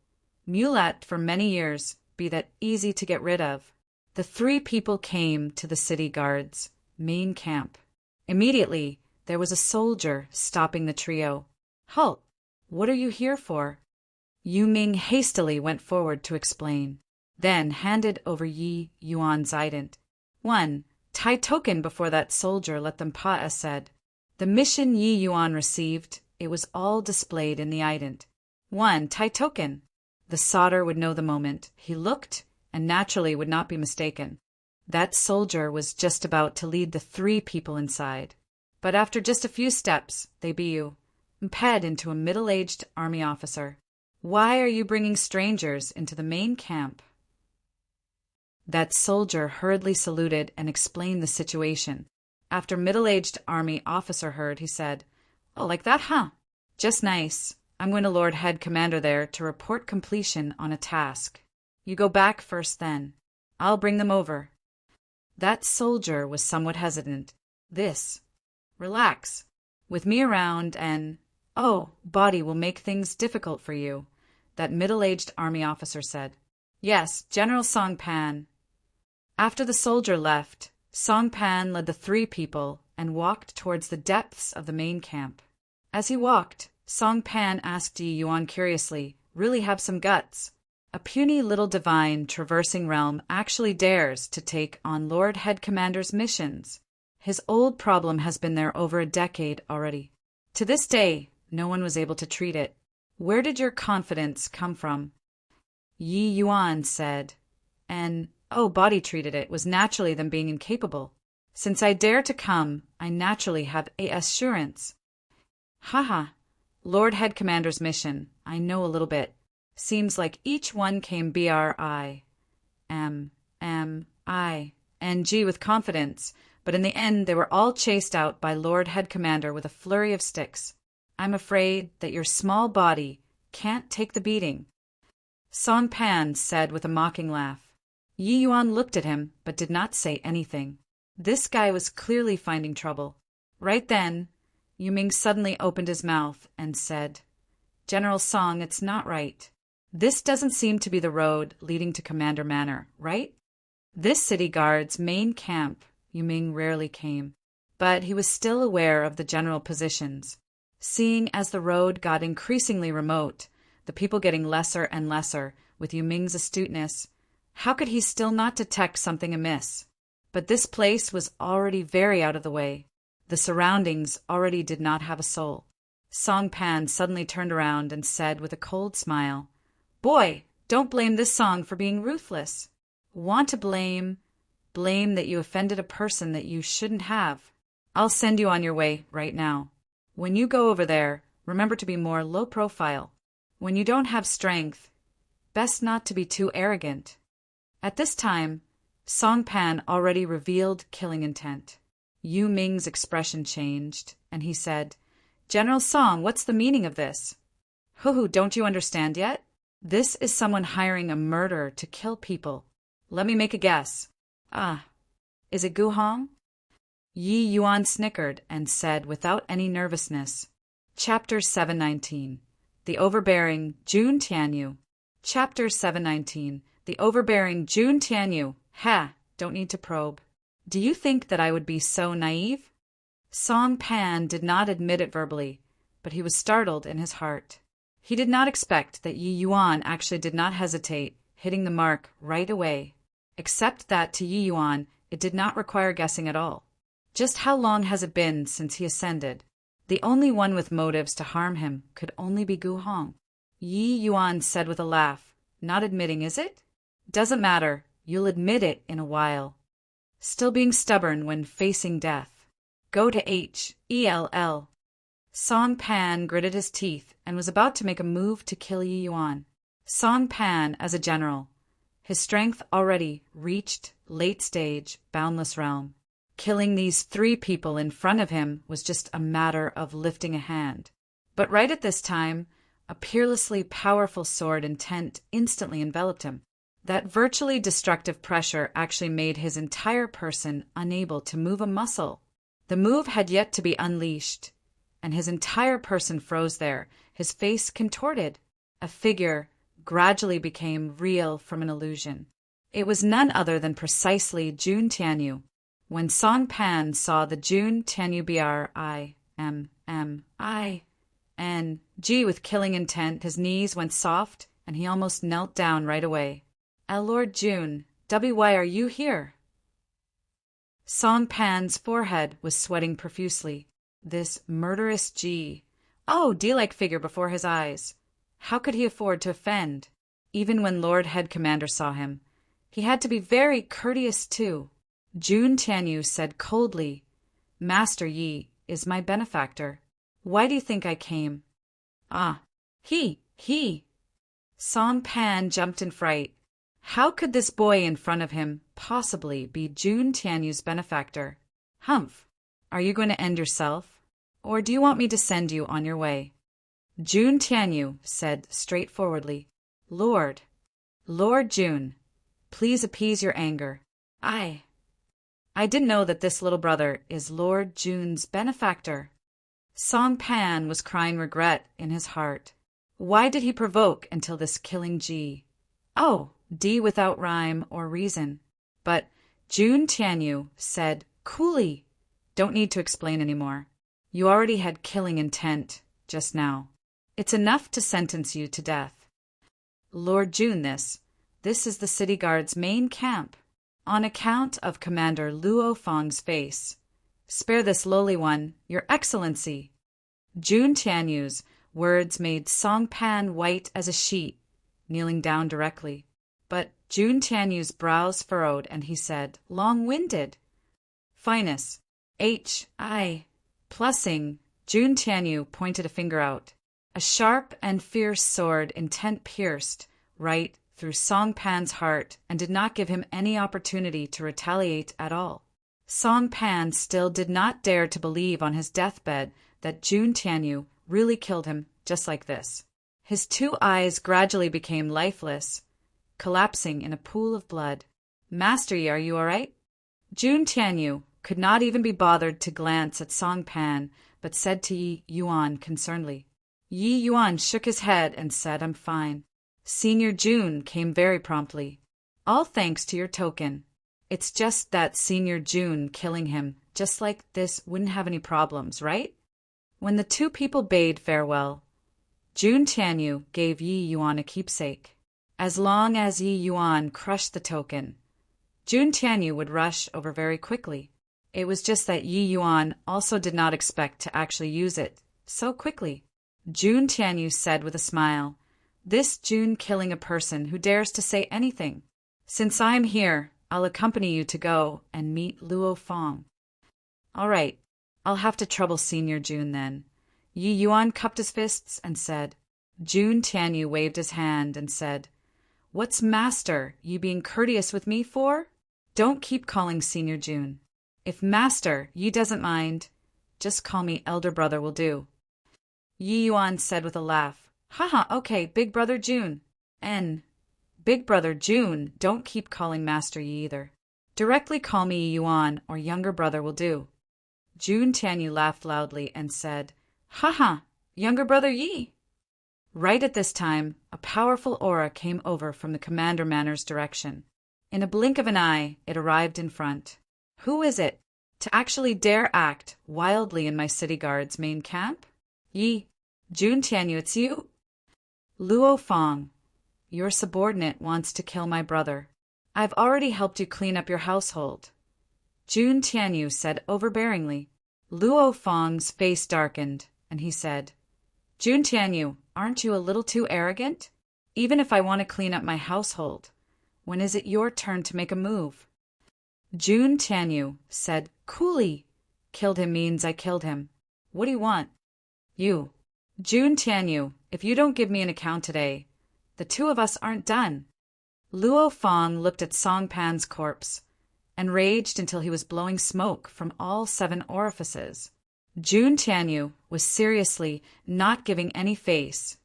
Mulat for many years, be that easy to get rid of? The three people came to the city guards main camp. Immediately, there was a soldier stopping the trio. Halt! What are you here for? Yu Ming hastily went forward to explain, then handed over Yi Yuan's ident. 1. Tai token before that soldier let them pa said. The mission Yi Yuan received, it was all displayed in the ident. 1. Tai token. The soldier would know the moment. He looked, and naturally would not be mistaken. That soldier was just about to lead the 3 people inside. But after just a few steps, they be imped into a middle-aged army officer. Why are you bringing strangers into the main camp? That soldier hurriedly saluted and explained the situation. After middle-aged army officer heard, he said, Oh, like that, huh? Just nice. I'm going to Lord Head Commander there to report completion on a task. You go back first then. I'll bring them over. That soldier was somewhat hesitant. Relax. With me around and, body will make things difficult for you, that middle-aged army officer said. Yes, General Song Pan. After the soldier left, Song Pan led the 3 people and walked towards the depths of the main camp. As he walked, Song Pan asked Yi Yuan curiously, really have some guts. A puny little divine traversing realm actually dares to take on Lord Head Commander's missions. His old problem has been there over a decade already. To this day, no one was able to treat it. Where did your confidence come from? Yi Yuan said, and, body treated it was naturally them being incapable. Since I dare to come, I naturally have a assurance. Haha, Lord Head Commander's mission, I know a little bit. Seems like each one came BRIMMING with confidence, but in the end they were all chased out by Lord Head Commander with a flurry of sticks. I'm afraid that your small body can't take the beating. Song Pan said with a mocking laugh. Yi Yuan looked at him, but did not say anything. This guy was clearly finding trouble. Right then, Yu Ming suddenly opened his mouth and said, General Song, it's not right. This doesn't seem to be the road leading to Commander Manor, right? This city guard's main camp, Yu Ming rarely came, but he was still aware of the general positions. Seeing as the road got increasingly remote, the people getting lesser and lesser, with Yu Ming's astuteness, how could he still not detect something amiss? But this place was already very out of the way. The surroundings already did not have a soul. Song Pan suddenly turned around and said with a cold smile, Boy, don't blame this song for being ruthless. Want to blame that you offended a person that you shouldn't have. I'll send you on your way right now. When you go over there, remember to be more low profile. When you don't have strength, best not to be too arrogant. At this time, Song Pan already revealed killing intent. Yu Ming's expression changed, and he said, General Song, what's the meaning of this? Hoo-hoo, don't you understand yet? This is someone hiring a murderer to kill people. Let me make a guess. Is it Gu Hong? Yi Yuan snickered and said without any nervousness, Chapter 719, The Overbearing Jun Tianyu. Chapter 719, The Overbearing Jun Tianyu. Don't need to probe. Do you think that I would be so naive? Song Pan did not admit it verbally, but he was startled in his heart. He did not expect that Yi Yuan actually did not hesitate, hitting the mark right away, except that to Yi Yuan it did not require guessing at all. Just how long has it been since he ascended? The only one with motives to harm him could only be Gu Hong. Yi Yuan said with a laugh, not admitting, is it? Doesn't matter, you'll admit it in a while. Still being stubborn when facing death. Go to Hell. Song Pan gritted his teeth and was about to make a move to kill Yi Yuan. Song Pan as a general. His strength already reached late stage, boundless realm. Killing these 3 people in front of him was just a matter of lifting a hand. But right at this time, a peerlessly powerful sword intent instantly enveloped him. That virtually destructive pressure actually made his entire person unable to move a muscle. The move had yet to be unleashed, and his entire person froze there, his face contorted. A figure gradually became real from an illusion. It was none other than precisely Jun Tianyu. When Song Pan saw the Jun Tianyu BRIMMING with killing intent, his knees went soft, and he almost knelt down right away. Lord Jun, why are you here? Song Pan's forehead was sweating profusely. This murderous D-like figure before his eyes. How could he afford to offend? Even when Lord Head Commander saw him, he had to be very courteous too. Jun Tianyu said coldly, Master Yi is my benefactor. Why do you think I came? He. Song Pan jumped in fright. How could this boy in front of him possibly be Jun Tianyu's benefactor? Humph! Are you going to end yourself? Or do you want me to send you on your way? Jun Tianyu said straightforwardly, Lord Jun, please appease your anger. I didn't know that this little brother is Lord Jun's benefactor. Song Pan was crying regret in his heart. Why did he provoke until this killing G? D without rhyme or reason. But Jun Tianyu said coolly, don't need to explain anymore. You already had killing intent just now. It's enough to sentence you to death. Lord Jun, this is the city guard's main camp. On account of Commander Luo Feng's face. Spare this lowly one, Your Excellency. Jun Tianyu's words made Song Pan white as a sheet, kneeling down directly. But Jun Tianyu's brows furrowed, and he said, long-winded. Finus, Plussing, Jun Tianyu pointed a finger out. A sharp and fierce sword intent pierced right through Song Pan's heart and did not give him any opportunity to retaliate at all. Song Pan still did not dare to believe on his deathbed that Jun Tianyu really killed him just like this. His two eyes gradually became lifeless, collapsing in a pool of blood. Master Yi, are you all right? Jun Tianyu could not even be bothered to glance at Song Pan, but said to Yi Yuan concernedly. Yi Yuan shook his head and said, I'm fine. Senior Jun came very promptly. All thanks to your token. It's just that Senior Jun killing him just like this wouldn't have any problems, right? When the two people bade farewell, Jun Tianyu gave Yi Yuan a keepsake. As long as Yi Yuan crushed the token, Jun Tianyu would rush over very quickly. It was just that Yi Yuan also did not expect to actually use it so quickly. Jun Tianyu said with a smile, This Jun killing a person who dares to say anything. Since I am here, I'll accompany you to go and meet Luo Feng. All right, I'll have to trouble Senior Jun then. Yi Yuan cupped his fists and said. Jun Tianyu waved his hand and said, What's Master, you being courteous with me for? Don't keep calling Senior Jun. If Master Yi doesn't mind, just call me Elder Brother will do. Yi Yuan said with a laugh, Haha, okay, Big Brother Jun. Big Brother Jun, don't keep calling Master Yi either. Directly call me Yi Yuan or Younger Brother will do. Jun Tianyu laughed loudly and said, Haha, Younger Brother Yi. Right at this time, a powerful aura came over from the Commander Manor's direction. In a blink of an eye, it arrived in front. Who is it to actually dare act wildly in my city guard's main camp? Yi, Jun Tianyu, it's you? Luo Feng, your subordinate wants to kill my brother. I've already helped you clean up your household. Jun Tianyu said overbearingly. Luo Feng's face darkened, and he said, Jun Tianyu, aren't you a little too arrogant? Even if I want to clean up my household, when is it your turn to make a move? Jun Tianyu said coolly, Killed him means I killed him. What do you want? You. Jun Tianyu, if you don't give me an account today, the two of us aren't done. Luo Feng looked at Song Pan's corpse and raged until he was blowing smoke from all 7 orifices. Jun Tianyu was seriously not giving any face,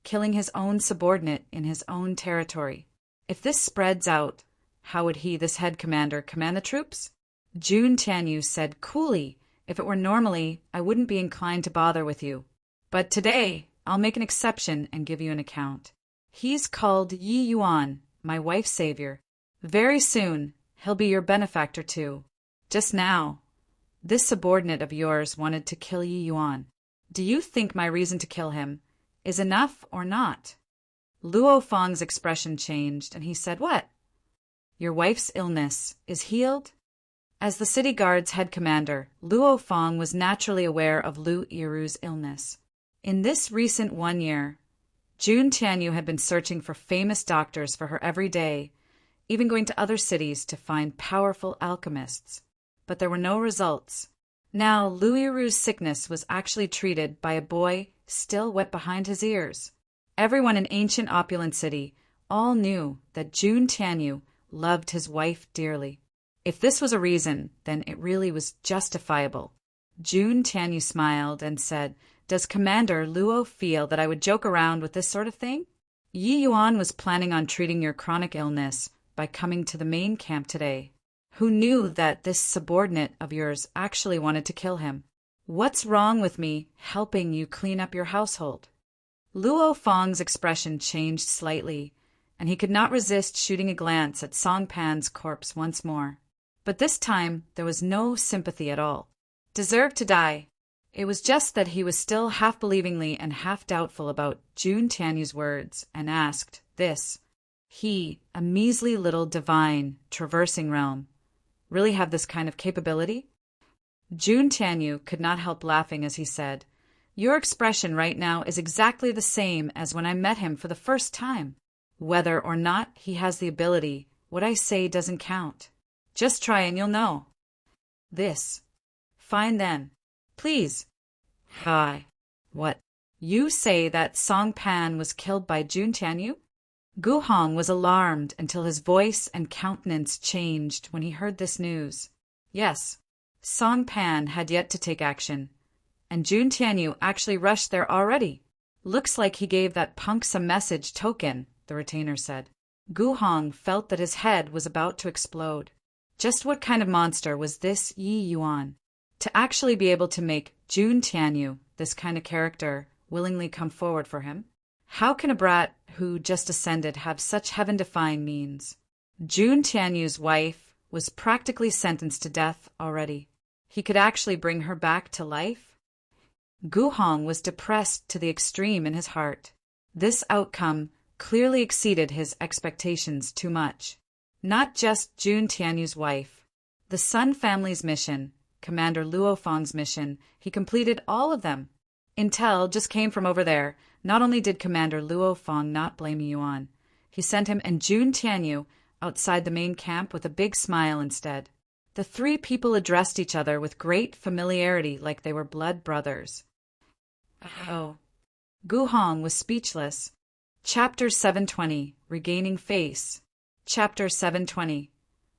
killing his own subordinate in his own territory. If this spreads out, how would he, this head commander, command the troops? Jun Tianyu said coolly, If it were normally, I wouldn't be inclined to bother with you. But today, I'll make an exception and give you an account. He's called Yi Yuan, my wife's savior. Very soon, he'll be your benefactor too. Just now, this subordinate of yours wanted to kill Yi Yuan. Do you think my reason to kill him is enough or not?" Luo Fang's expression changed, and he said, "What? Your wife's illness is healed?" As the city guard's head commander, Luo Fang was naturally aware of Lu Yiru's illness. In this recent 1 year, Jun Tianyu had been searching for famous doctors for her every day, even going to other cities to find powerful alchemists. But there were no results. Now, Lu Yiru's sickness was actually treated by a boy still wet behind his ears. Everyone in ancient opulent city all knew that Jun Tianyu loved his wife dearly. If this was a reason, then it really was justifiable. Jun Tianyu smiled and said, "Does Commander Luo feel that I would joke around with this sort of thing? Yi Yuan was planning on treating your chronic illness by coming to the main camp today. Who knew that this subordinate of yours actually wanted to kill him? What's wrong with me helping you clean up your household?" Luo Fang's expression changed slightly, and he could not resist shooting a glance at Song Pan's corpse once more. But this time there was no sympathy at all. Deserved to die. It was just that he was still half-believingly and half-doubtful about Jun Tianyu's words, and asked, he, a measly little divine traversing realm, really have this kind of capability? Jun Tianyu could not help laughing as he said, "Your expression right now is exactly the same as when I met him for the first time. Whether or not he has the ability, what I say doesn't count. Just try and you'll know." Fine then. Please. Hi. What? You say that Song Pan was killed by Jun Tianyu? Gu Hong was alarmed until his voice and countenance changed when he heard this news. Yes, Song Pan had yet to take action, and Jun Tianyu actually rushed there already. "Looks like he gave that punk some message token," the retainer said. Gu Hong felt that his head was about to explode. Just what kind of monster was this Yi Yuan? To actually be able to make Jun Tianyu, this kind of character, willingly come forward for him? How can a brat who just ascended have such heaven-defying means? Jun Tianyu's wife was practically sentenced to death already. He could actually bring her back to life? Gu Hong was depressed to the extreme in his heart. This outcome clearly exceeded his expectations too much. Not just Jun Tianyu's wife. The Sun family's mission, Commander Luo Fang's mission, he completed all of them. Intel just came from over there. Not only did Commander Luo Fang not blame Yuan, he sent him and Jun Tianyu outside the main camp with a big smile instead. The three people addressed each other with great familiarity like they were blood brothers. Oh. Gu Hong was speechless. Chapter 720, Regaining Face. Chapter 720,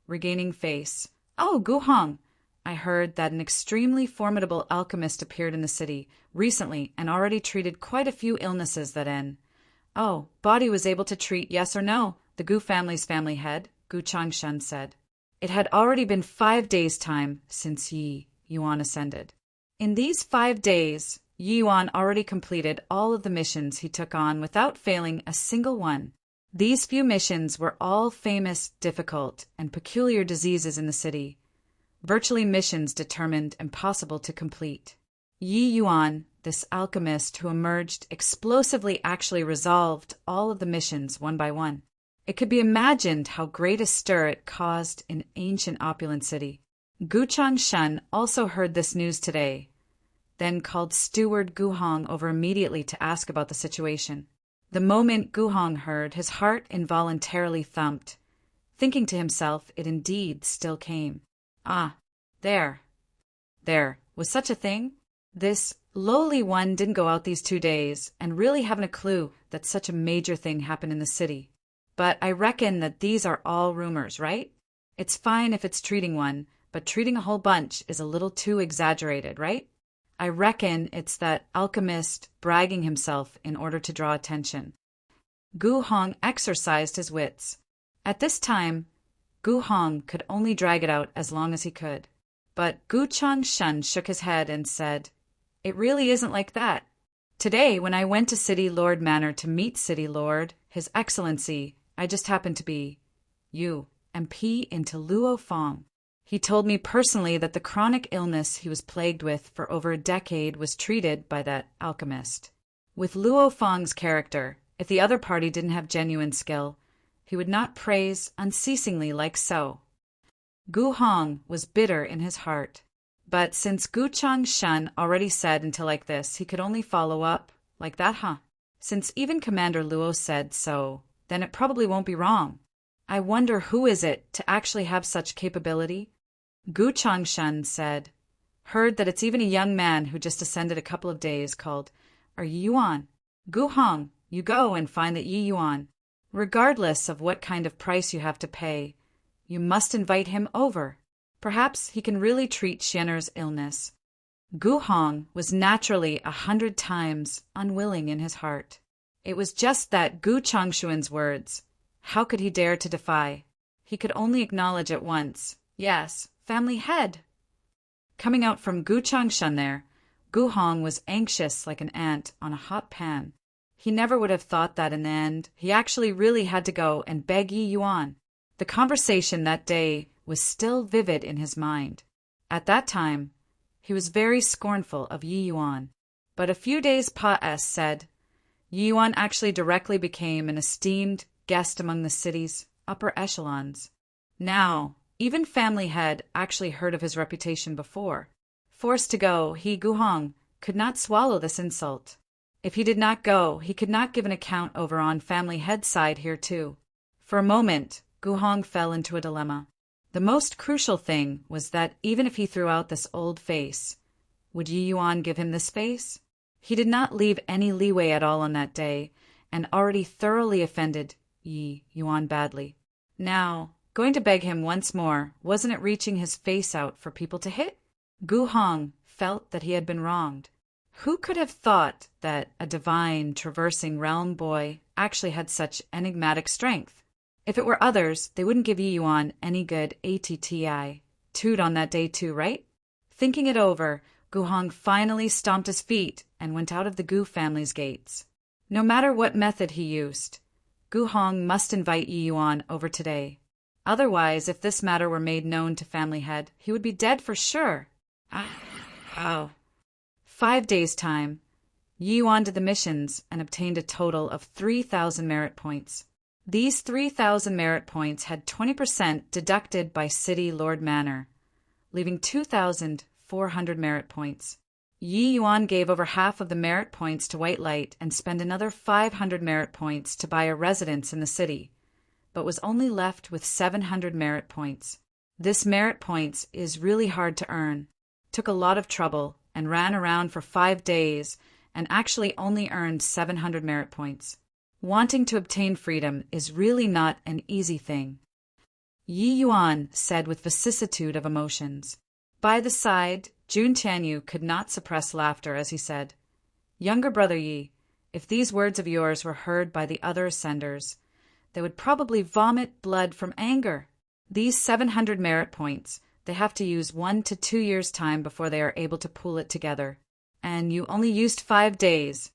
Regaining Face. "Oh, Gu Hong, I heard that an extremely formidable alchemist appeared in the city recently and already treated quite a few illnesses that in." "Oh, body was able to treat, yes or no?" the Gu family's family head, Gu Changshan, said. It had already been 5 days' time since Yi Yuan ascended. In these 5 days, Yi Yuan already completed all of the missions he took on without failing a single one. These few missions were all famous, difficult, and peculiar diseases in the city. Virtually missions determined impossible to complete. Yi Yuan, this alchemist who emerged explosively, actually resolved all of the missions one by one. It could be imagined how great a stir it caused in ancient opulent city. Gu Changshan also heard this news today, then called Steward Gu Hong over immediately to ask about the situation. The moment Gu Hong heard, his heart involuntarily thumped, thinking to himself it indeed still came. Ah, there was such a thing? This lowly one didn't go out these 2 days, and really haven't a clue that such a major thing happened in the city. But I reckon that these are all rumors, right? It's fine if it's treating one, but treating a whole bunch is a little too exaggerated, right? I reckon it's that alchemist bragging himself in order to draw attention. Gu Hong exercised his wits. At this time, Gu Hong could only drag it out as long as he could. But Gu Changshan shook his head and said, "It really isn't like that. Today, when I went to City Lord Manor to meet City Lord, His Excellency, I just happened to be, MP into Luo Fang. He told me personally that the chronic illness he was plagued with for over a decade was treated by that alchemist. With Luo Feng's character, if the other party didn't have genuine skill, he would not praise unceasingly like so. Gu Hong was bitter in his heart. But since Gu Changshan already said until like this, he could only follow up, like that, huh? Since even Commander Luo said so, then it probably won't be wrong. I wonder who is it to actually have such capability? Gu Changshan said, heard that it's even a young man who just ascended a couple of days called Yi Yuan. Gu Hong, you go and find that Yi Yuan. Regardless of what kind of price you have to pay, you must invite him over. Perhaps he can really treat Xianer's illness. Gu Hong was naturally 100 times unwilling in his heart. It was just that Gu Changshuan's words. How could he dare to defy? He could only acknowledge at once. Yes, family head. Coming out from Gu Changshan there, Gu Hong was anxious like an ant on a hot pan. He never would have thought that in the end, he actually really had to go and beg Yi Yuan. The conversation that day was still vivid in his mind. At that time, he was very scornful of Yi Yuan. But a few days past said, Yi Yuan actually directly became an esteemed guest among the city's upper echelons. Now, even family had actually heard of his reputation before. Forced to go, he, Gu Hong, could not swallow this insult. If he did not go, he could not give an account over on family head's side here too. For a moment, Gu Hong fell into a dilemma. The most crucial thing was that even if he threw out this old face, would Yi Yuan give him this face? He did not leave any leeway at all on that day, and already thoroughly offended Yi Yuan badly. Now, going to beg him once more, wasn't it reaching his face out for people to hit? Gu Hong felt that he had been wronged. Who could have thought that a divine, traversing realm boy actually had such enigmatic strength? If it were others, they wouldn't give Yi Yuan any good ATTI. Toot on that day too, right? Thinking it over, Gu Hong finally stomped his feet and went out of the Gu family's gates. No matter what method he used, Gu Hong must invite Yi Yuan over today. Otherwise, if this matter were made known to family head, he would be dead for sure. 5 days' time, Yi Yuan did the missions and obtained a total of 3,000 merit points. These 3,000 merit points had 20% deducted by City Lord Manor, leaving 2,400 merit points. Yi Yuan gave over half of the merit points to White Light and spent another 500 merit points to buy a residence in the city, but was only left with 700 merit points. This merit points is really hard to earn, took a lot of trouble, and ran around for 5 days and actually only earned 700 merit points. Wanting to obtain freedom is really not an easy thing. Yi Yuan said with vicissitude of emotions. By the side, Jun Tianyu could not suppress laughter as he said, Younger brother Yi, if these words of yours were heard by the other ascenders, they would probably vomit blood from anger. These 700 merit points, they have to use 1 to 2 years' time before they are able to pool it together. And you only used 5 days.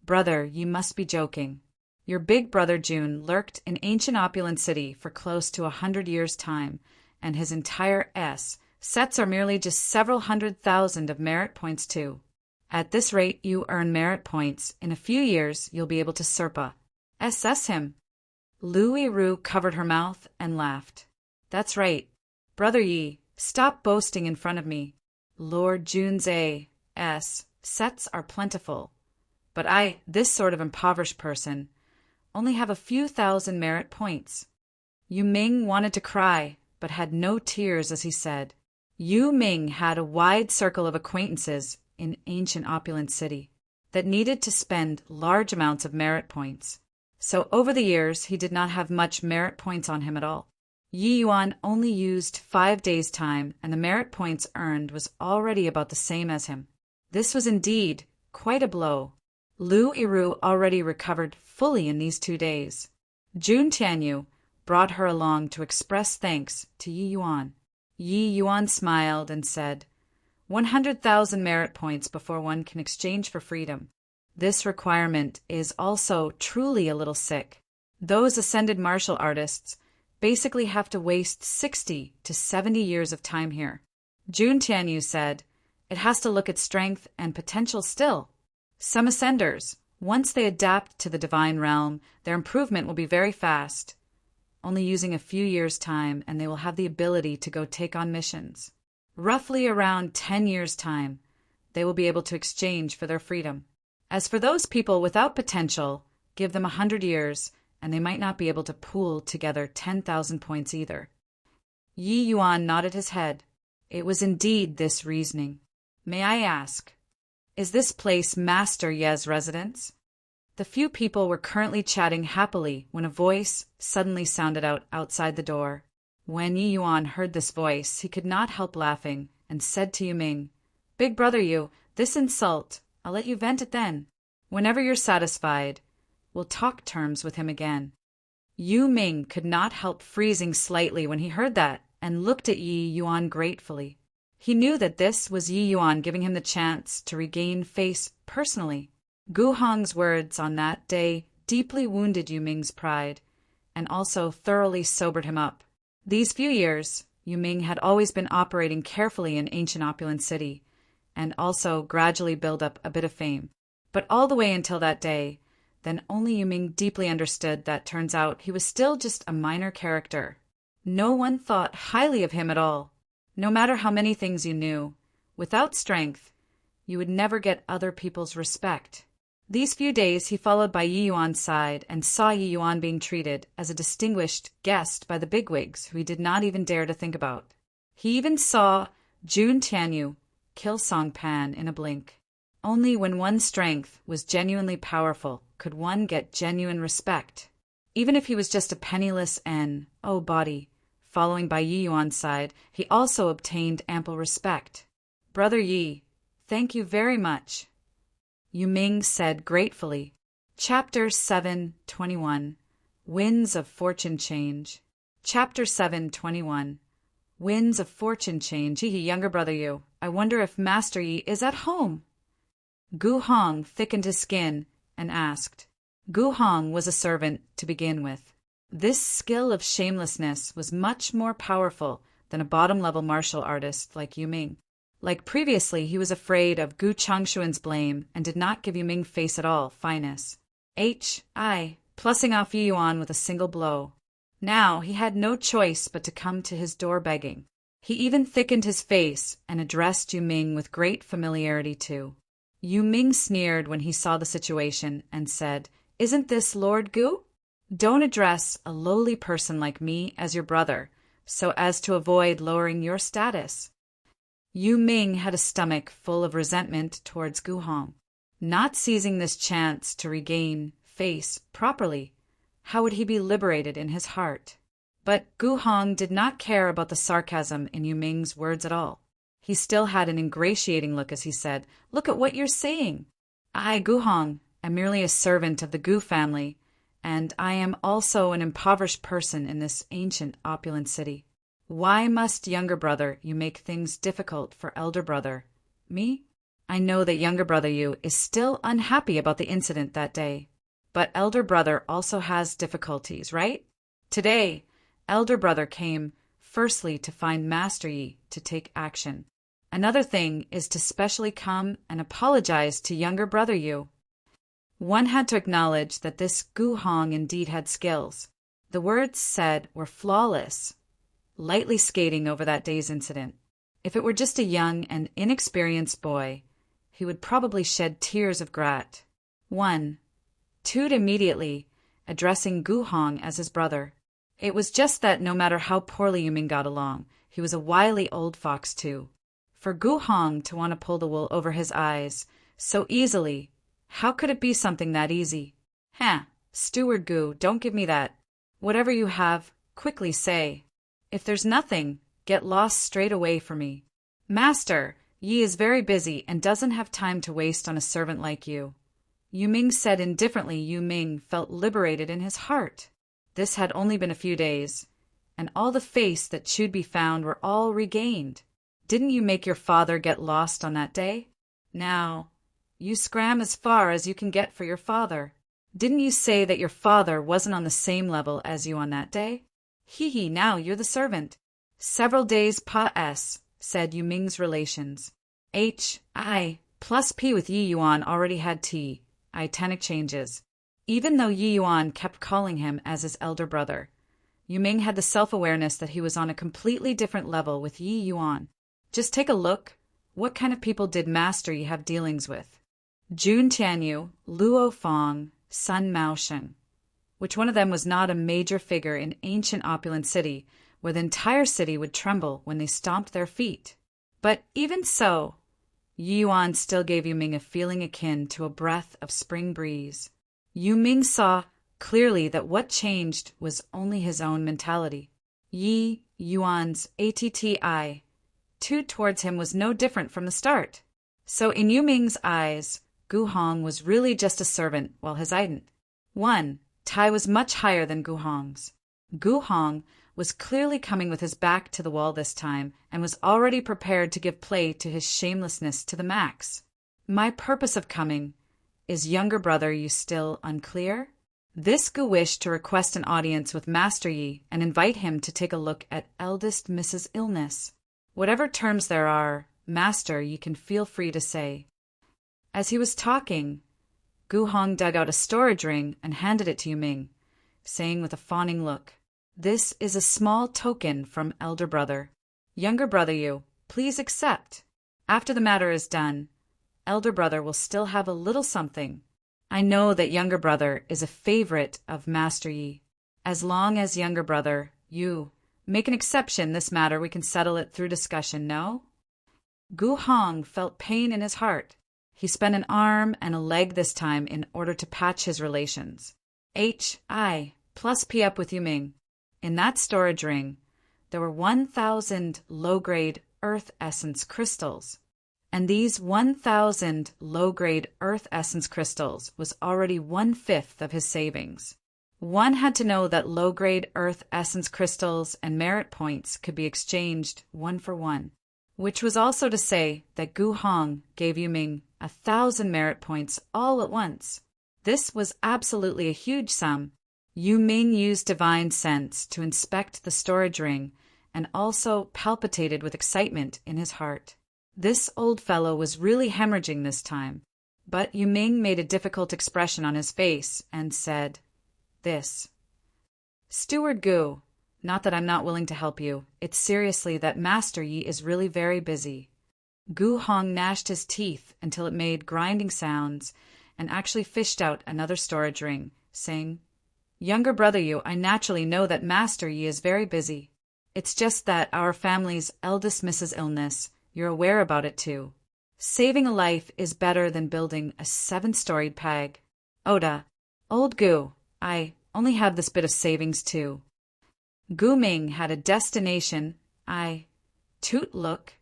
Brother, you must be joking. Your big brother June lurked in ancient opulent city for close to 100 years' time, and his entire sets are merely just several 100,000 of merit points too. At this rate you earn merit points, in a few years you'll be able to SS him. Lu Yiru covered her mouth and laughed. That's right. Brother Yi, stop boasting in front of me. Lord June's sets are plentiful. But I, this sort of impoverished person, only have a few thousand merit points. Yu Ming wanted to cry, but had no tears as he said. Yu Ming had a wide circle of acquaintances in ancient opulent city that needed to spend large amounts of merit points. So over the years, he did not have much merit points on him at all. Yi Yuan only used 5 days' time, and the merit points earned was already about the same as him. This was indeed quite a blow. Lu Yiru already recovered fully in these 2 days. Jun Tianyu brought her along to express thanks to Yi Yuan. Yi Yuan smiled and said, 100,000 merit points before one can exchange for freedom. This requirement is also truly a little sick. Those ascended martial artists basically have to waste 60 to 70 years of time here. Jun Tianyu said, it has to look at strength and potential still. Some ascenders, once they adapt to the divine realm, their improvement will be very fast, only using a few years' time, and they will have the ability to go take on missions. Roughly around 10 years' time, they will be able to exchange for their freedom. As for those people without potential, give them 100 years, and they might not be able to pool together 10,000 points either. Yi Yuan nodded his head. It was indeed this reasoning. May I ask, is this place Master Ye's residence? The few people were currently chatting happily when a voice suddenly sounded out outside the door. When Yi Yuan heard this voice, he could not help laughing and said to Yu Ming, Big brother Yu, this insult, I'll let you vent it then. Whenever you're satisfied, we'll talk terms with him again. Yu Ming could not help freezing slightly when he heard that and looked at Yi Yuan gratefully. He knew that this was Yi Yuan giving him the chance to regain face personally. Gu Hong's words on that day deeply wounded Yu Ming's pride and also thoroughly sobered him up. These few years, Yu Ming had always been operating carefully in ancient opulent city and also gradually build up a bit of fame. But all the way until that day, then only Yu Ming deeply understood that turns out he was still just a minor character. No one thought highly of him at all. No matter how many things you knew, without strength, you would never get other people's respect. These few days he followed by Yi Yuan's side and saw Yi Yuan being treated as a distinguished guest by the bigwigs who he did not even dare to think about. He even saw Jun Tianyu kill Song Pan in a blink. Only when one's strength was genuinely powerful could one get genuine respect. Even if he was just a penniless body, following by Yi Yuan's side, he also obtained ample respect. Brother Yi, thank you very much, Yu Ming said gratefully. Chapter 7:21 Winds of Fortune Change. Chapter 7:21 Winds of Fortune Change. Younger brother Yu, I wonder if Master Yi is at home. Gu Hong thickened his skin and asked. Gu Hong was a servant to begin with. This skill of shamelessness was much more powerful than a bottom-level martial artist like Yu Ming. Like previously, he was afraid of Gu Changshuan's blame and did not give Yu Ming face at all, fineness. Plussing off Yi Yuan with a single blow. Now he had no choice but to come to his door begging. He even thickened his face and addressed Yu Ming with great familiarity too. Yu Ming sneered when he saw the situation and said, Isn't this Lord Gu? Don't address a lowly person like me as your brother, so as to avoid lowering your status. Yu Ming had a stomach full of resentment towards Gu Hong. Not seizing this chance to regain face properly, how would he be liberated in his heart? But Gu Hong did not care about the sarcasm in Yu Ming's words at all. He still had an ingratiating look as he said, Look at what you're saying. I, Gu Hong, am merely a servant of the Gu family, and I am also an impoverished person in this ancient opulent city. Why must younger brother you make things difficult for elder brother? Me? I know that younger brother you is still unhappy about the incident that day. But elder brother also has difficulties, right? Today, elder brother came firstly to find Master Yi to take action. Another thing is to specially come and apologize to younger brother you. One had to acknowledge that this Gu Hong indeed had skills. The words said were flawless, lightly skating over that day's incident. If it were just a young and inexperienced boy, he would probably shed tears of grat. 1. Toot immediately, addressing Gu Hong as his brother. It was just that no matter how poorly Yu Ming got along, he was a wily old fox too. For Gu Hong to want to pull the wool over his eyes so easily, how could it be something that easy? Steward Gu, don't give me that. Whatever you have, quickly say. If there's nothing, get lost straight away for me. Master, Yi is very busy and doesn't have time to waste on a servant like you. Yu Ming said indifferently. Yu Ming felt liberated in his heart. This had only been a few days, and all the face that should be found were all regained. Didn't you make your father get lost on that day? Now, you scram as far as you can get for your father. Didn't you say that your father wasn't on the same level as you on that day? Hee hee, now you're the servant. Several days pas, said Yu Ming's relations. I plus P with Yi Yuan already had tea. Italic changes. Even though Yi Yuan kept calling him as his elder brother, Yu Ming had the self-awareness that he was on a completely different level with Yi Yuan. Just take a look. What kind of people did Master Yi have dealings with? Jun Tianyu, Luo Fong, Sun Maosheng. Which one of them was not a major figure in ancient opulent city, where the entire city would tremble when they stomped their feet? But even so, Yi Yuan still gave Yu Ming a feeling akin to a breath of spring breeze. Yu Ming saw clearly that what changed was only his own mentality. Yi Yuan's attitude towards him was no different from the start. So in Yu Ming's eyes, Gu Hong was really just a servant, while his Tai was much higher than Gu Hong's. Gu Hong was clearly coming with his back to the wall this time, and was already prepared to give play to his shamelessness to the max. My purpose of coming is, younger brother, you still unclear? This Gu wished to request an audience with Master Yi and invite him to take a look at eldest Mrs. Illness. Whatever terms there are, Master, you can feel free to say. As he was talking, Gu Hong dug out a storage ring and handed it to Yu Ming, saying with a fawning look, "This is a small token from elder brother. Younger brother, you, please accept. After the matter is done, elder brother will still have a little something. I know that younger brother is a favorite of Master Yi. As long as younger brother, you, make an exception this matter, we can settle it through discussion, no?" Gu Hong felt pain in his heart. He spent an arm and a leg this time in order to patch his relations. I plus P up with Yu Ming. In that storage ring, there were 1,000 low-grade earth essence crystals. And these 1,000 low-grade earth essence crystals was already 1/5 of his savings. One had to know that low-grade earth essence crystals and merit points could be exchanged 1 for 1, which was also to say that Gu Hong gave Yu Ming 1,000 merit points all at once. This was absolutely a huge sum. Yu Ming used divine sense to inspect the storage ring and also palpitated with excitement in his heart. This old fellow was really hemorrhaging this time, but Yu Ming made a difficult expression on his face and said, "This. Steward Gu, not that I'm not willing to help you, it's seriously that Master Yi is really very busy." Gu Hong gnashed his teeth until it made grinding sounds and actually fished out another storage ring, saying, "Younger brother Yu, I naturally know that Master Yi is very busy. It's just that our family's eldest Mrs. Illness, you're aware about it too. Saving a life is better than building a 7-storied peg. Oda, old Gu, I only have this bit of savings too." Gu Ming had a destination, toot look,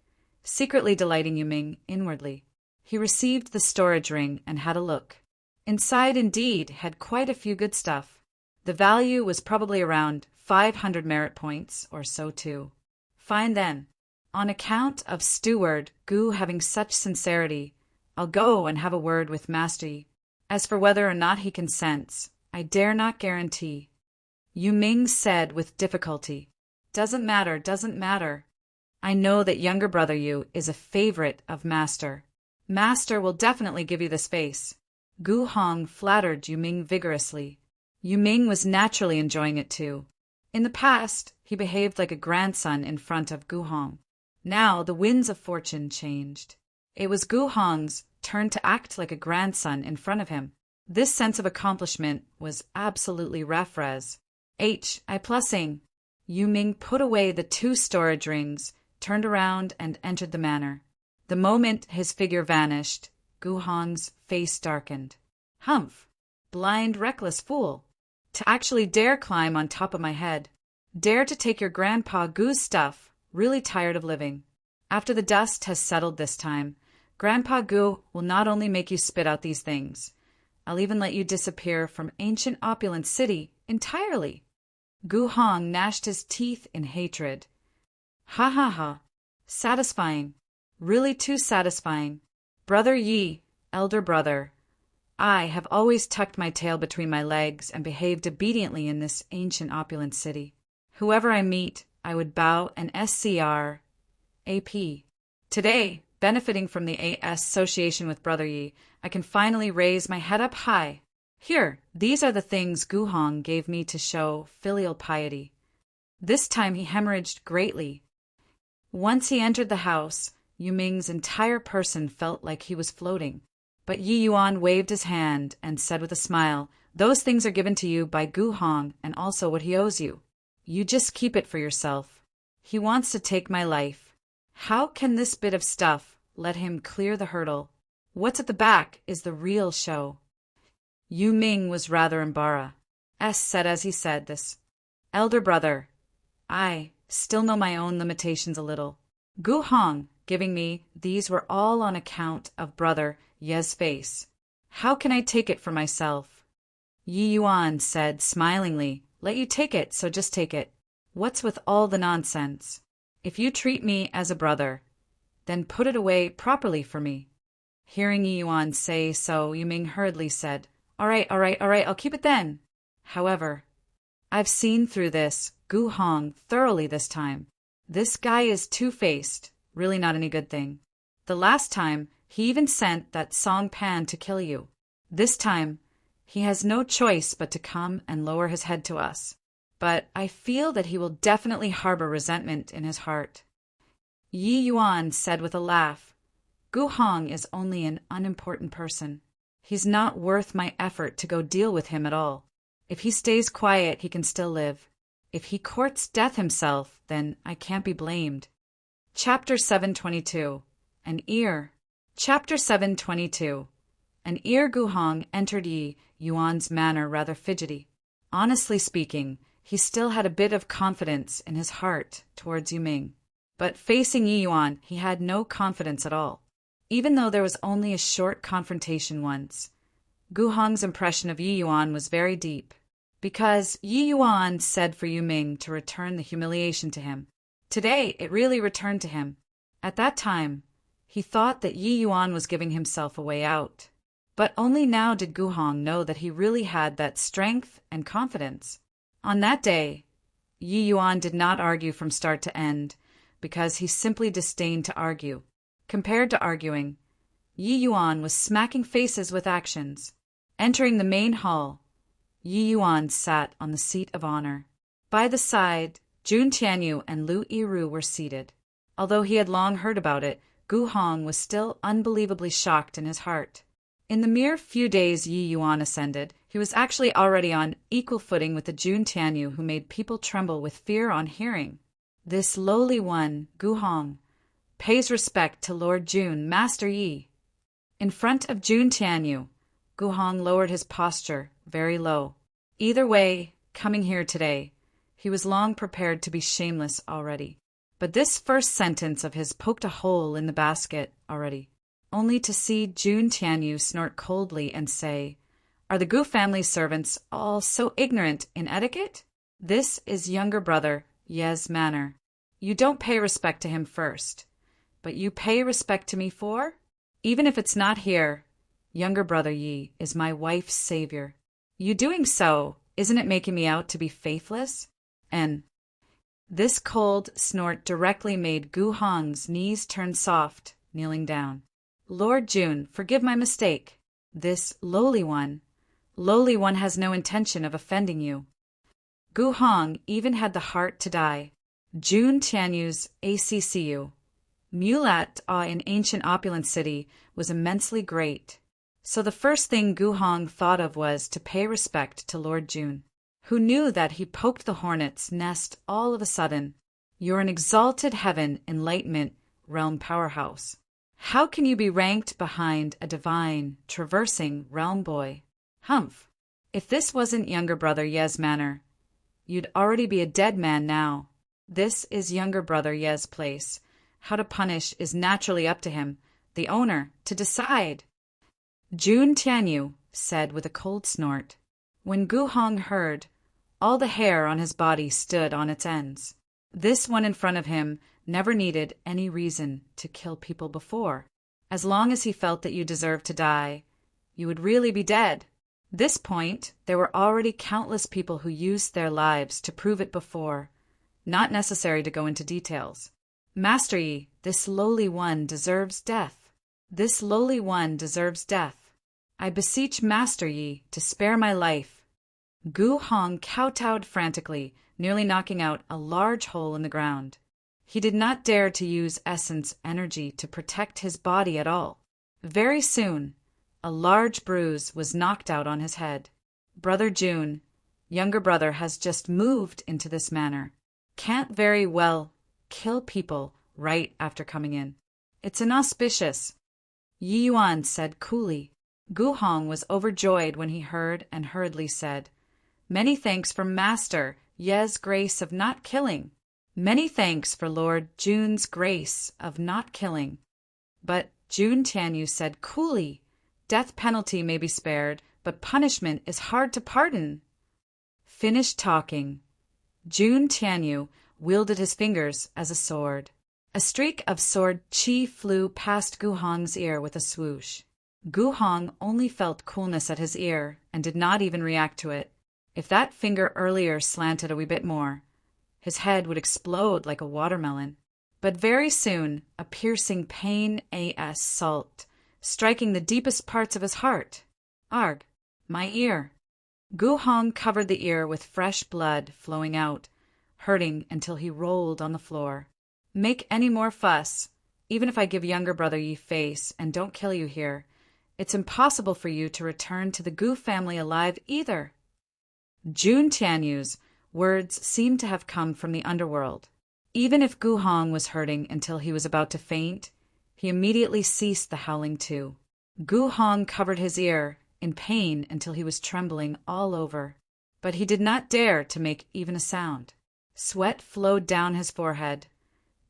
secretly delighting Yu Ming inwardly. He received the storage ring and had a look. Inside, indeed, had quite a few good stuff. The value was probably around 500 merit points or so too. Fine then. On account of Steward Gu having such sincerity, I'll go and have a word with Master Yi. As for whether or not he consents, I dare not guarantee. Yu Ming said with difficulty, Doesn't matter. I know that younger brother Yu is a favorite of Master. Master will definitely give you the space." Gu Hong flattered Yu Ming vigorously. Yu Ming was naturally enjoying it too. In the past, he behaved like a grandson in front of Gu Hong. Now the winds of fortune changed. It was Gu Hong's turn to act like a grandson in front of him. This sense of accomplishment was absolutely refres. I plussing. Yu Ming put away the 2 storage rings, turned around and entered the manor. The moment his figure vanished, Gu Hong's face darkened. Humph! Blind, reckless fool! To actually dare climb on top of my head. Dare to take your grandpa Gu's stuff. Really tired of living. After the dust has settled this time, Grandpa Gu will not only make you spit out these things, I'll even let you disappear from ancient opulent city entirely. Gu Hong gnashed his teeth in hatred. Ha ha ha. Satisfying. Really too satisfying. Brother Yi, elder brother, I have always tucked my tail between my legs and behaved obediently in this ancient opulent city. Whoever I meet, I would bow and SCR AP. Today, benefiting from the association with Brother Yi, I can finally raise my head up high. Here, these are the things Gu Hong gave me to show filial piety. This time he hemorrhaged greatly. Once he entered the house, Yu Ming's entire person felt like he was floating. But Yi Yuan waved his hand and said with a smile, "Those things are given to you by Gu Hong and also what he owes you. You just keep it for yourself. He wants to take my life. How can this bit of stuff let him clear the hurdle? What's at the back is the real show." Yu Ming was rather embarrassed. Said as he said this, "Elder brother, I still know my own limitations a little. Gu Hong giving me these were all on account of Brother Ye's face. How can I take it for myself?" Yi Yuan said smilingly, "Let you take it, so just take it. What's with all the nonsense? If you treat me as a brother, then put it away properly for me." Hearing Yi Yuan say so, Yu Ming hurriedly said, All right, I'll keep it then. However, I've seen through this Gu Hong thoroughly this time. This guy is two-faced, really not any good thing. The last time, he even sent that Song Pan to kill you. This time, he has no choice but to come and lower his head to us. But I feel that he will definitely harbor resentment in his heart. Yi Yuan said with a laugh, "Gu Hong is only an unimportant person. He's not worth my effort to go deal with him at all. If he stays quiet, he can still live. If he courts death himself, then I can't be blamed." Chapter 722. An Ear. Chapter 722. An ear. Gu Hong entered Yi Yuan's manner rather fidgety. Honestly speaking, he still had a bit of confidence in his heart towards Yu Ming. But facing Yi Yuan, he had no confidence at all. Even though there was only a short confrontation once, Gu Hong's impression of Yi Yuan was very deep. Because Yi Yuan said for Yu Ming to return the humiliation to him. Today, it really returned to him. At that time, he thought that Yi Yuan was giving himself a way out. But only now did Gu Hong know that he really had that strength and confidence. On that day, Yi Yuan did not argue from start to end, because he simply disdained to argue. Compared to arguing, Yi Yuan was smacking faces with actions. Entering the main hall, Yi Yuan sat on the seat of honor. By the side, Jun Tianyu and Lu Yiru were seated. Although he had long heard about it, Gu Hong was still unbelievably shocked in his heart. In the mere few days Yi Yuan ascended, he was actually already on equal footing with the Jun Tianyu who made people tremble with fear on hearing. This lowly one, Gu Hong, pays respect to Lord Jun, Master Yi. In front of Jun Tianyu, Gu Hong lowered his posture very low. Either way, coming here today, he was long prepared to be shameless already. But this first sentence of his poked a hole in the basket already, only to see Jun Tianyu snort coldly and say, "Are the Gu family servants all so ignorant in etiquette? This is younger brother Ye's manner. You don't pay respect to him first, but you pay respect to me for? Even if it's not here, younger brother Yi is my wife's savior. You doing so, isn't it making me out to be faithless?" And this cold snort directly made Gu Hong's knees turn soft, kneeling down. "Lord Jun, forgive my mistake. This lowly one has no intention of offending you." Gu Hong even had the heart to die. Jun Tianyu's ACCU, Mulat in ancient opulent city, was immensely great. So the first thing Gu Hong thought of was to pay respect to Lord Jun, who knew that he poked the hornet's nest all of a sudden. "You're an exalted heaven enlightenment realm powerhouse. How can you be ranked behind a divine, traversing realm boy? Humph! If this wasn't younger brother Ye's manner, you'd already be a dead man now. This is younger brother Ye's place. How to punish is naturally up to him, the owner, to decide." Jun Tianyu said with a cold snort. When Gu Hong heard, all the hair on his body stood on its ends. This one in front of him never needed any reason to kill people before. As long as he felt that you deserved to die, you would really be dead. This point, there were already countless people who used their lives to prove it before. Not necessary to go into details. Master Yi, this lowly one deserves death. This lowly one deserves death. I beseech Master Yi to spare my life. Gu Hong kowtowed frantically, nearly knocking out a large hole in the ground. He did not dare to use essence energy to protect his body at all. Very soon, a large bruise was knocked out on his head. Brother June, younger brother, has just moved into this manor. Can't very well kill people right after coming in. It's inauspicious, Yi Yuan said coolly. Gu Hong was overjoyed when he heard and hurriedly said, Many thanks for Master Ye's grace of not killing. Many thanks for Lord June's grace of not killing. But Jun Tianyu said coolly, Death penalty may be spared, but punishment is hard to pardon. Finished talking. Jun Tianyu wielded his fingers as a sword. A streak of sword chi flew past Gu Hong's ear with a swoosh. Gu Hong only felt coolness at his ear and did not even react to it. If that finger earlier slanted a wee bit more, his head would explode like a watermelon. But very soon a piercing pain as salt, striking the deepest parts of his heart. Arg, my ear. Gu Hong covered the ear with fresh blood flowing out, hurting until he rolled on the floor. Make any more fuss, even if I give younger brother Yi face and don't kill you here. It's impossible for you to return to the Gu family alive either. Jun Tianyu's words seemed to have come from the underworld. Even if Gu Hong was hurting until he was about to faint, he immediately ceased the howling too. Gu Hong covered his ear in pain until he was trembling all over, but he did not dare to make even a sound. Sweat flowed down his forehead,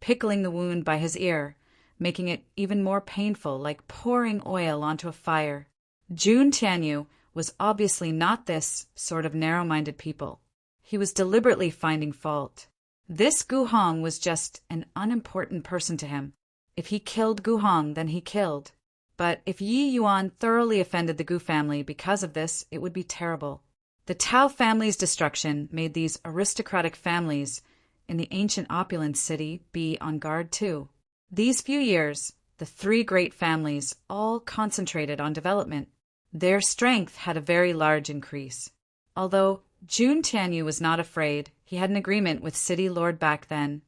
pickling the wound by his ear, making it even more painful, like pouring oil onto a fire. Jun Tianyu was obviously not this sort of narrow-minded people. He was deliberately finding fault. This Gu Hong was just an unimportant person to him. If he killed Gu Hong, then he killed. But if Yi Yuan thoroughly offended the Gu family because of this, it would be terrible. The Tao family's destruction made these aristocratic families in the ancient opulent city be on guard too. These few years, the three great families all concentrated on development. Their strength had a very large increase. Although Jun Tianyu was not afraid, he had an agreement with City Lord back then,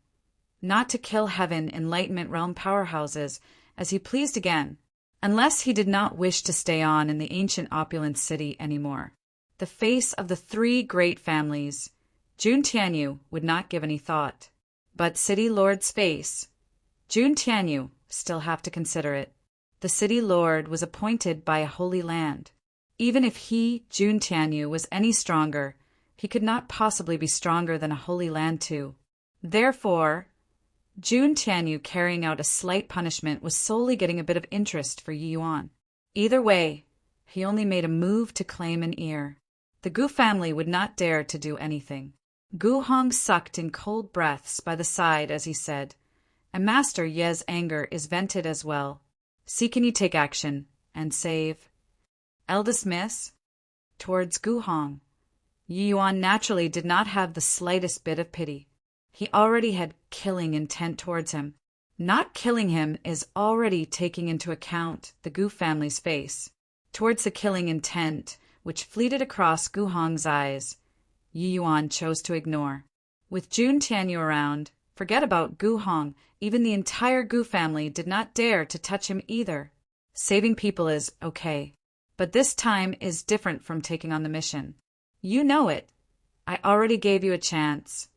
not to kill Heaven Enlightenment Realm powerhouses as he pleased again, unless he did not wish to stay on in the ancient opulent city anymore. The face of the three great families, Jun Tianyu would not give any thought. But City Lord's face, Jun Tianyu still have to consider it. The City Lord was appointed by a holy land. Even if he, Jun Tianyu, was any stronger, he could not possibly be stronger than a holy land too. Therefore, Jun Tianyu carrying out a slight punishment was solely getting a bit of interest for Yi Yuan. Either way, he only made a move to claim an ear. The Gu family would not dare to do anything. Gu Hong sucked in cold breaths by the side as he said, And Master Ye's anger is vented as well. See, can you take action and save? Eldest Miss? Towards Gu Hong. Yi Yuan naturally did not have the slightest bit of pity. He already had killing intent towards him. Not killing him is already taking into account the Gu family's face. Towards the killing intent, which fleeted across Gu Hong's eyes, Yi Yuan chose to ignore. With Jun Tianyu around, forget about Gu Hong, even the entire Gu family did not dare to touch him either. Saving people is okay, but this time is different from taking on the mission. You know it. I already gave you a chance,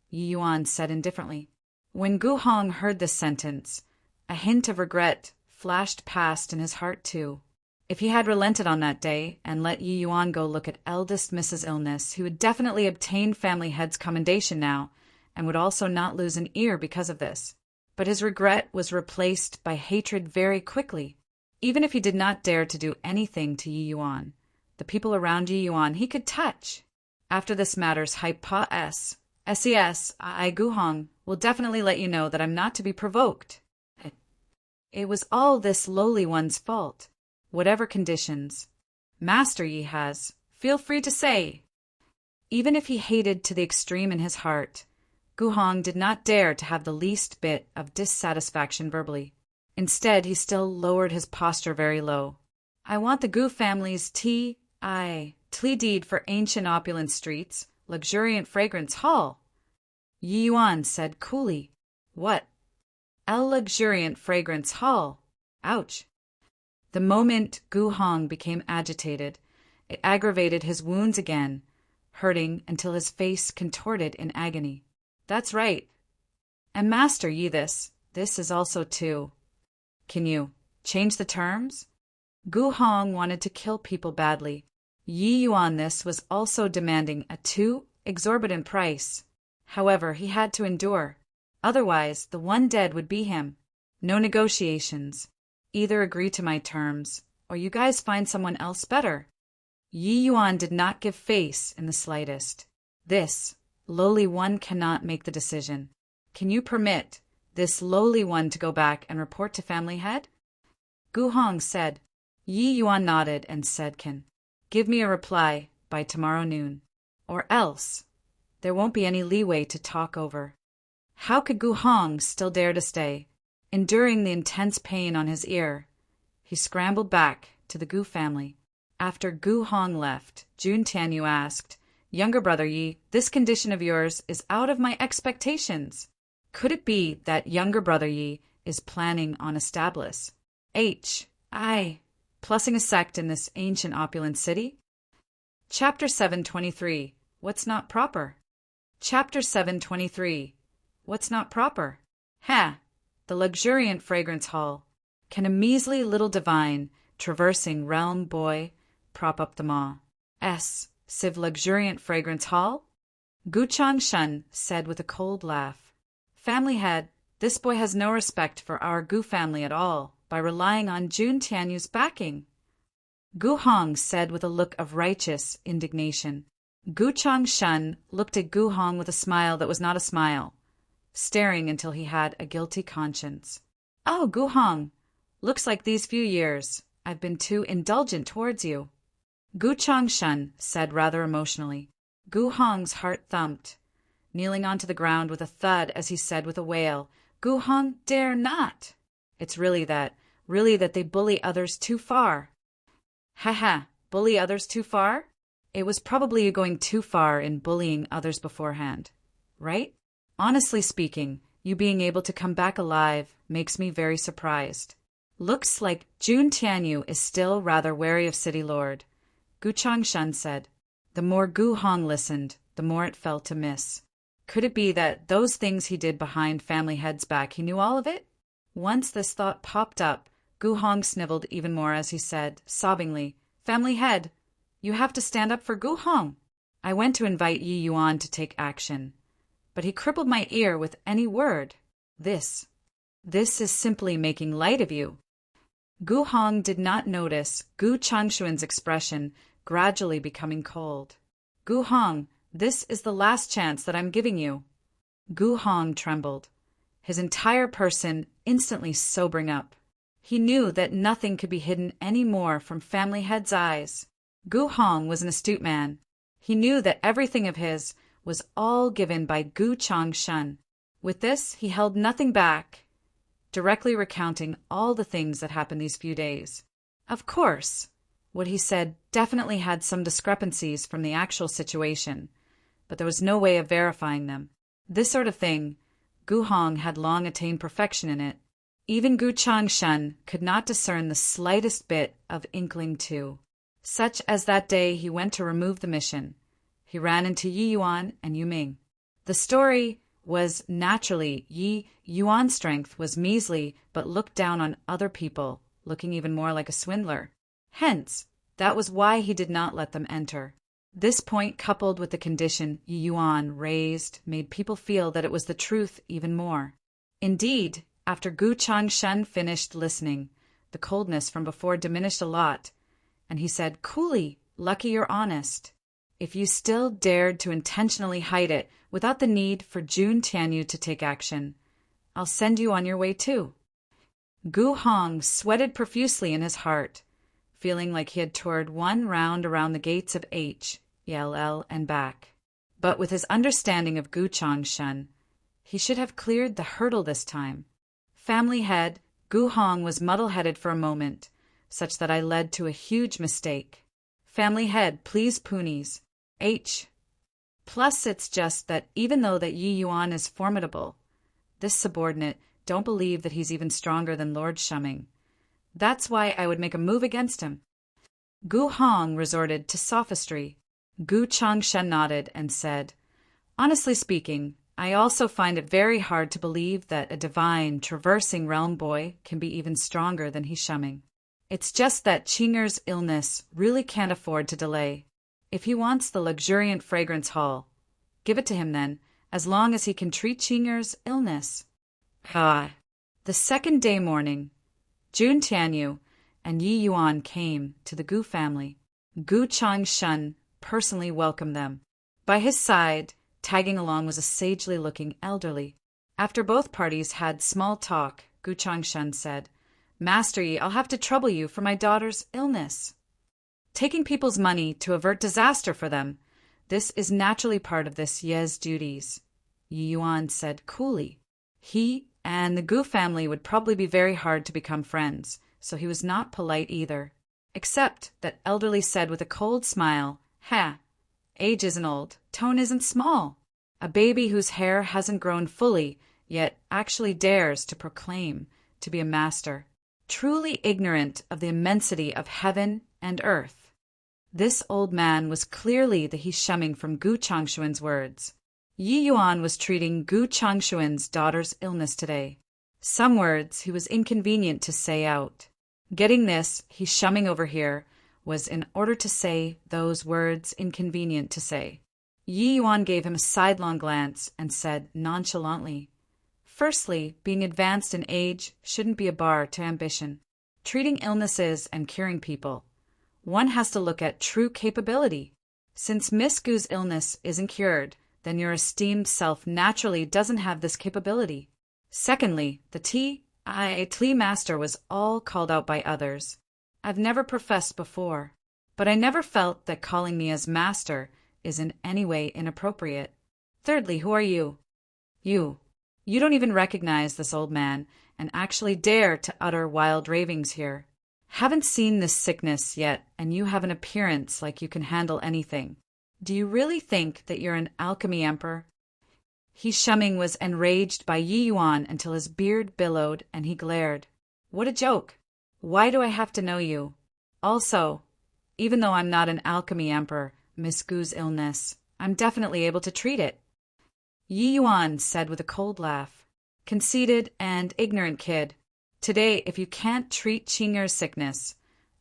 Yi Yuan said indifferently. When Gu Hong heard this sentence, a hint of regret flashed past in his heart too. If he had relented on that day and let Yi Yuan go look at eldest Mrs. Illness, he would definitely obtain family head's commendation now, and would also not lose an ear because of this. But his regret was replaced by hatred very quickly. Even if he did not dare to do anything to Yi Yuan, the people around Yi Yuan he could touch. After this matter's SES, I Gu Hong will definitely let you know that I'm not to be provoked. It was all this lowly one's fault. Whatever conditions Master Yi has, feel free to say. Even if he hated to the extreme in his heart, Gu Hong did not dare to have the least bit of dissatisfaction verbally. Instead, he still lowered his posture very low. I want the Gu family's tea deed for ancient opulent streets, luxuriant fragrance hall. Yi Yuan said coolly. What? Luxuriant fragrance hall. Ouch. The moment Gu Hong became agitated, it aggravated his wounds again, hurting until his face contorted in agony. That's right. And Master Yi, this is also too. Can you change the terms? Gu Hong wanted to kill people badly. Yi Yuan this was also demanding a too exorbitant price. However, he had to endure. Otherwise, the one dead would be him. No negotiations. Either agree to my terms, or you guys find someone else better. Yi Yuan did not give face in the slightest. This lowly one cannot make the decision. Can you permit this lowly one to go back and report to family head? Gu Hong said. Yi Yuan nodded and said, Can give me a reply by tomorrow noon, or else there won't be any leeway to talk over. How could Gu Hong still dare to stay, enduring the intense pain on his ear? He scrambled back to the Gu family. After Gu Hong left, Jun Tianyu asked, Younger brother Yi, this condition of yours is out of my expectations. Could it be that younger brother Yi is planning on plussing a sect in this ancient opulent city? Chapter 723. What's not proper? Chapter 723. What's not proper? The luxuriant fragrance hall. Can a measly little divine, traversing realm boy, prop up the maw? Civ luxuriant fragrance hall? Gu Changshan said with a cold laugh. Family head, this boy has no respect for our Gu family at all, by relying on Jun Tianyu's backing. Gu Hong said with a look of righteous indignation. Gu Changshan looked at Gu Hong with a smile that was not a smile, staring until he had a guilty conscience. Oh, Gu Hong, looks like these few years I've been too indulgent towards you. Gu Changshan said rather emotionally. Gu Hong's heart thumped, kneeling onto the ground with a thud as he said with a wail, Gu Hong dare not. It's really that they bully others too far. Bully others too far? It was probably you going too far in bullying others beforehand, right? Honestly speaking, you being able to come back alive makes me very surprised. Looks like Jun Tianyu is still rather wary of City Lord. Gu Changshan said. The more Gu Hong listened, the more it felt amiss. Could it be that those things he did behind family head's back, he knew all of it? Once this thought popped up, Gu Hong sniveled even more as he said, sobbingly, Family head, you have to stand up for Gu Hong. I went to invite Yi Yuan to take action, but he crippled my ear with any word. This is simply making light of you. Gu Hong did not notice Gu Changshuan's expression gradually becoming cold. Gu Hong, this is the last chance that I'm giving you. Gu Hong trembled, his entire person instantly sobering up. He knew that nothing could be hidden any more from family head's eyes. Gu Hong was an astute man. He knew that everything of his was all given by Gu Changshan. With this, he held nothing back, directly recounting all the things that happened these few days. Of course, what he said definitely had some discrepancies from the actual situation, but there was no way of verifying them. This sort of thing, Gu Hong had long attained perfection in it. Even Gu Changshan could not discern the slightest bit of inkling too. Such as that day he went to remove the mission. He ran into Yi Yuan and Yu Ming. The story was naturally Yi Yuan's strength was measly but looked down on other people, looking even more like a swindler. Hence, that was why he did not let them enter. This point, coupled with the condition Yi Yuan raised, made people feel that it was the truth even more. Indeed, after Gu Changshan finished listening, the coldness from before diminished a lot, and he said, coolly, lucky you're honest. If you still dared to intentionally hide it without the need for Jun Tianyu to take action, I'll send you on your way too. Gu Hong sweated profusely in his heart, feeling like he had toured one round around the gates of H, ELL, and back. But with his understanding of Gu Changshan, He should have cleared the hurdle this time. Family head, Gu Hong was muddle-headed for a moment, such that I led to a huge mistake. Family head, please ponies. H. Plus it's just that even though that Yi Yuan is formidable, this subordinate don't believe that he's even stronger than Lord Shuming. That's why I would make a move against him. Gu Hong resorted to sophistry. Gu Changshen nodded and said, honestly speaking, I also find it very hard to believe that a divine, traversing realm boy can be even stronger than He Shuming. It's just that Qinger's illness really can't afford to delay. If he wants the luxuriant fragrance hall, give it to him then, as long as he can treat Qinger's illness. The second day morning, Jun Tianyu and Yi Yuan came to the Gu family. Gu Changshen personally welcomed them. By his side, tagging along, was a sagely-looking elderly. After both parties had small talk, Gu Changshen said, Master Yi, I'll have to trouble you for my daughter's illness. Taking people's money to avert disaster for them, this is naturally part of this Ye's duties, Yi Yuan said coolly. He and the Gu family would probably be very hard to become friends, so he was not polite either. Except that elderly said with a cold smile, age isn't old, tone isn't small. A baby whose hair hasn't grown fully, yet actually dares to proclaim to be a master, truly ignorant of the immensity of heaven and earth. This old man was clearly the He Shuming from Gu Changshuan's words. Yi Yuan was treating Gu Changshuan's daughter's illness today. Some words he was inconvenient to say out. Getting this He Shuming over here was in order to say those words inconvenient to say. Yi Yuan gave him a sidelong glance and said nonchalantly, firstly, being advanced in age shouldn't be a bar to ambition. Treating illnesses and curing people, one has to look at true capability. Since Miss Gu's illness isn't cured, then your esteemed self naturally doesn't have this capability. Secondly, the Tli master was all called out by others. I've never professed before, but I never felt that calling me as master is in any way inappropriate. Thirdly, who are you? You don't even recognize this old man and actually dare to utter wild ravings here. Haven't seen this sickness yet, and you have an appearance like you can handle anything. Do you really think that you're an alchemy emperor? He Shuming was enraged by Yi Yuan until his beard billowed and he glared. What a joke! Why do I have to know you? Also, even though I'm not an alchemy emperor, Miss Gu's illness, I'm definitely able to treat it. Yi Yuan said with a cold laugh. Conceited and ignorant kid. Today, if you can't treat Qinger's sickness,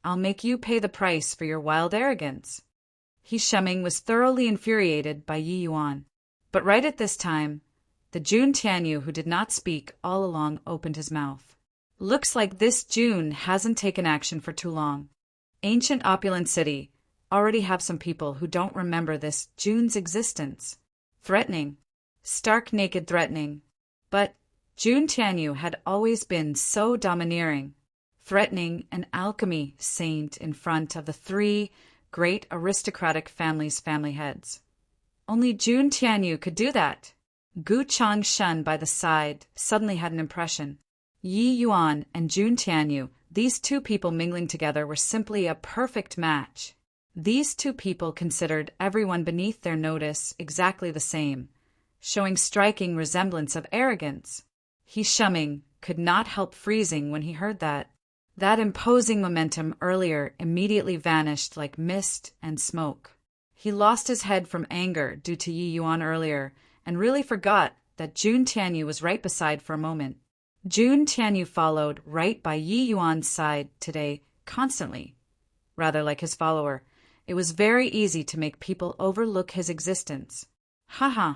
I'll make you pay the price for your wild arrogance. He Shuming was thoroughly infuriated by Yi Yuan. But right at this time, the Jun Tianyu who did not speak all along opened his mouth. Looks like this Jun hasn't taken action for too long. Ancient opulent city already have some people who don't remember this Jun's existence. Threatening. Stark naked threatening. But Jun Tianyu had always been so domineering, threatening an alchemy saint in front of the three great aristocratic families' family heads. Only Jun Tianyu could do that. Gu Changshen by the side suddenly had an impression. Yi Yuan and Jun Tianyu, these two people mingling together, were simply a perfect match. These two people considered everyone beneath their notice exactly the same, showing striking resemblance of arrogance. He Shuming could not help freezing when he heard that. That imposing momentum earlier immediately vanished like mist and smoke. He lost his head from anger due to Yi Yuan earlier and really forgot that Jun Tianyu was right beside for a moment. Jun Tianyu followed right by Yi Yuan's side today constantly. Rather like his follower, it was very easy to make people overlook his existence. Haha.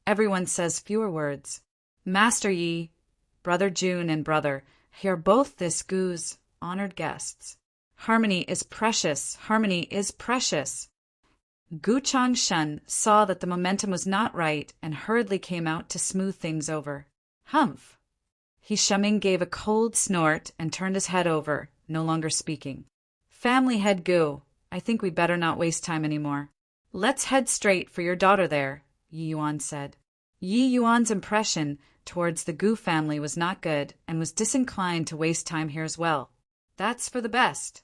Everyone says fewer words. Master Yi, Brother Jun and Brother, here both this Gu's honored guests. Harmony is precious, harmony is precious. Gu Changshen saw that the momentum was not right and hurriedly came out to smooth things over. Humph! He Shuming gave a cold snort and turned his head over, no longer speaking. Family head Gu, I think we better not waste time anymore. Let's head straight for your daughter there, Yi Yuan said. Yi Yuan's impression towards the Gu family was not good and was disinclined to waste time here as well. That's for the best.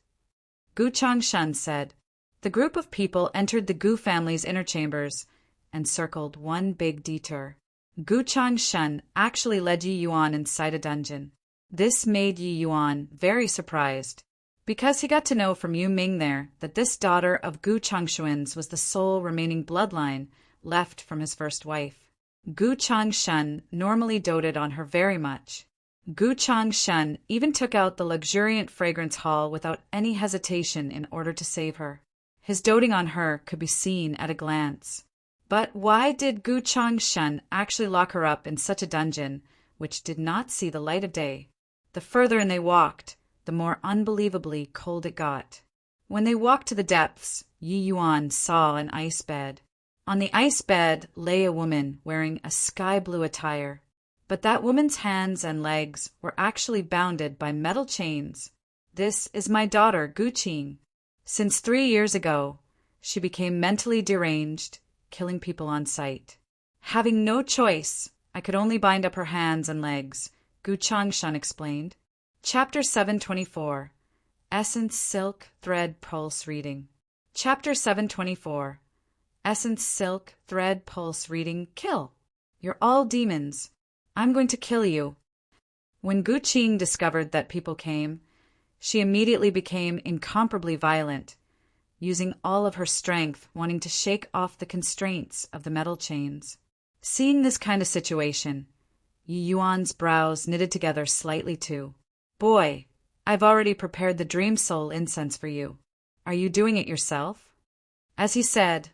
Gu Changshan said. The group of people entered the Gu family's inner chambers and circled one big detour. Gu Changshan actually led Yi Yuan inside a dungeon. This made Yi Yuan very surprised, because he got to know from Yu Ming there that this daughter of Gu Changshuan's was the sole remaining bloodline left from his first wife. Gu Changshan normally doted on her very much. Gu Changshan even took out the luxuriant fragrance hall without any hesitation in order to save her. His doting on her could be seen at a glance. But why did Gu Changshan actually lock her up in such a dungeon, which did not see the light of day? The further in they walked, the more unbelievably cold it got. When they walked to the depths, Yi Yuan saw an ice bed. On the ice bed lay a woman wearing a sky-blue attire, but that woman's hands and legs were actually bounded by metal chains. This is my daughter, Gu Qing. Since 3 years ago, she became mentally deranged, killing people on sight. Having no choice, I could only bind up her hands and legs, Gu Changshan explained. Chapter 724. Essence Silk Thread Pulse Reading. Chapter 724. Essence Silk Thread Pulse Reading. Kill. You're all demons. I'm going to kill you. When Gu Qing discovered that people came, she immediately became incomparably violent, using all of her strength, wanting to shake off the constraints of the metal chains. Seeing this kind of situation, Yi Yuan's brows knitted together slightly too. Boy, I've already prepared the Dream Soul incense for you. Are you doing it yourself? As he said,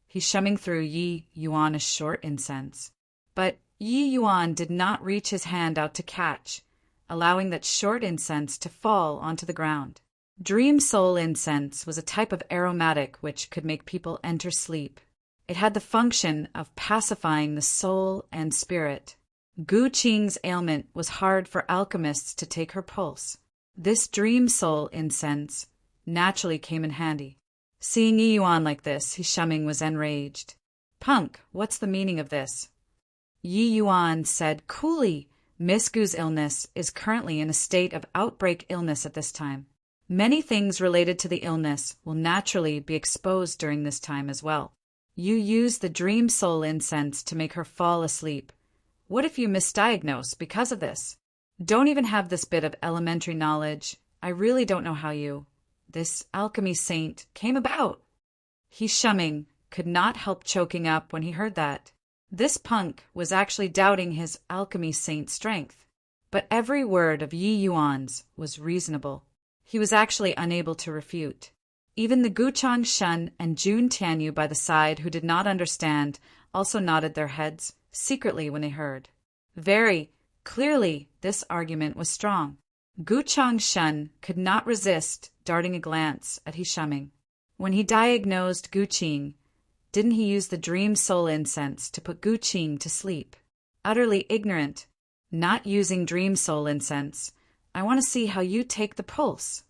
he shumming through Yi Yuan's short incense. But Yi Yuan did not reach his hand out to catch, allowing that short incense to fall onto the ground. Dream Soul incense was a type of aromatic which could make people enter sleep. It had the function of pacifying the soul and spirit. Gu Qing's ailment was hard for alchemists to take her pulse. This Dream Soul incense naturally came in handy. Seeing Yi Yuan like this, his shumming was enraged. Punk, what's the meaning of this? Yi Yuan said coolly, Miss Gu's illness is currently in a state of outbreak illness at this time. Many things related to the illness will naturally be exposed during this time as well. You use the Dream Soul incense to make her fall asleep. What if you misdiagnose because of this? Don't even have this bit of elementary knowledge. I really don't know how this alchemy saint came about. He shumming could not help choking up when he heard that. This punk was actually doubting his alchemy saint strength. But every word of Yi Yuan's was reasonable. He was actually unable to refute. Even the Gu Changshan and Jun Tianyu by the side, who did not understand, also nodded their heads secretly when they heard. Very clearly, this argument was strong. Gu Changshan could not resist darting a glance at his shumming. When he diagnosed Gu Qing, didn't he use the Dream Soul incense to put Gu Qing to sleep? Utterly ignorant, not using Dream Soul incense. I want to see how you take the pulse.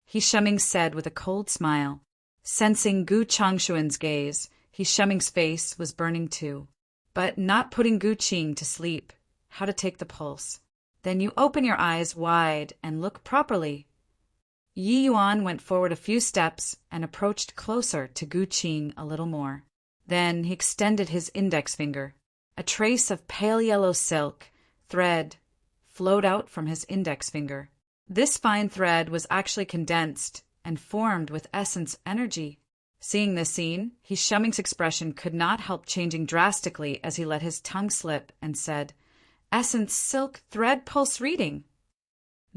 He shumming said with a cold smile. Sensing Gu Changshuan's gaze, he shumming's face was burning too. But not putting Gu Qing to sleep. How to take the pulse. Then you open your eyes wide and look properly. Yi Yuan went forward a few steps and approached closer to Gu Qing a little more. Then he extended his index finger. A trace of pale yellow silk thread flowed out from his index finger. This fine thread was actually condensed and formed with essence energy. Seeing this scene, his shumming's expression could not help changing drastically as he let his tongue slip and said, Essence Silk Thread Pulse Reading.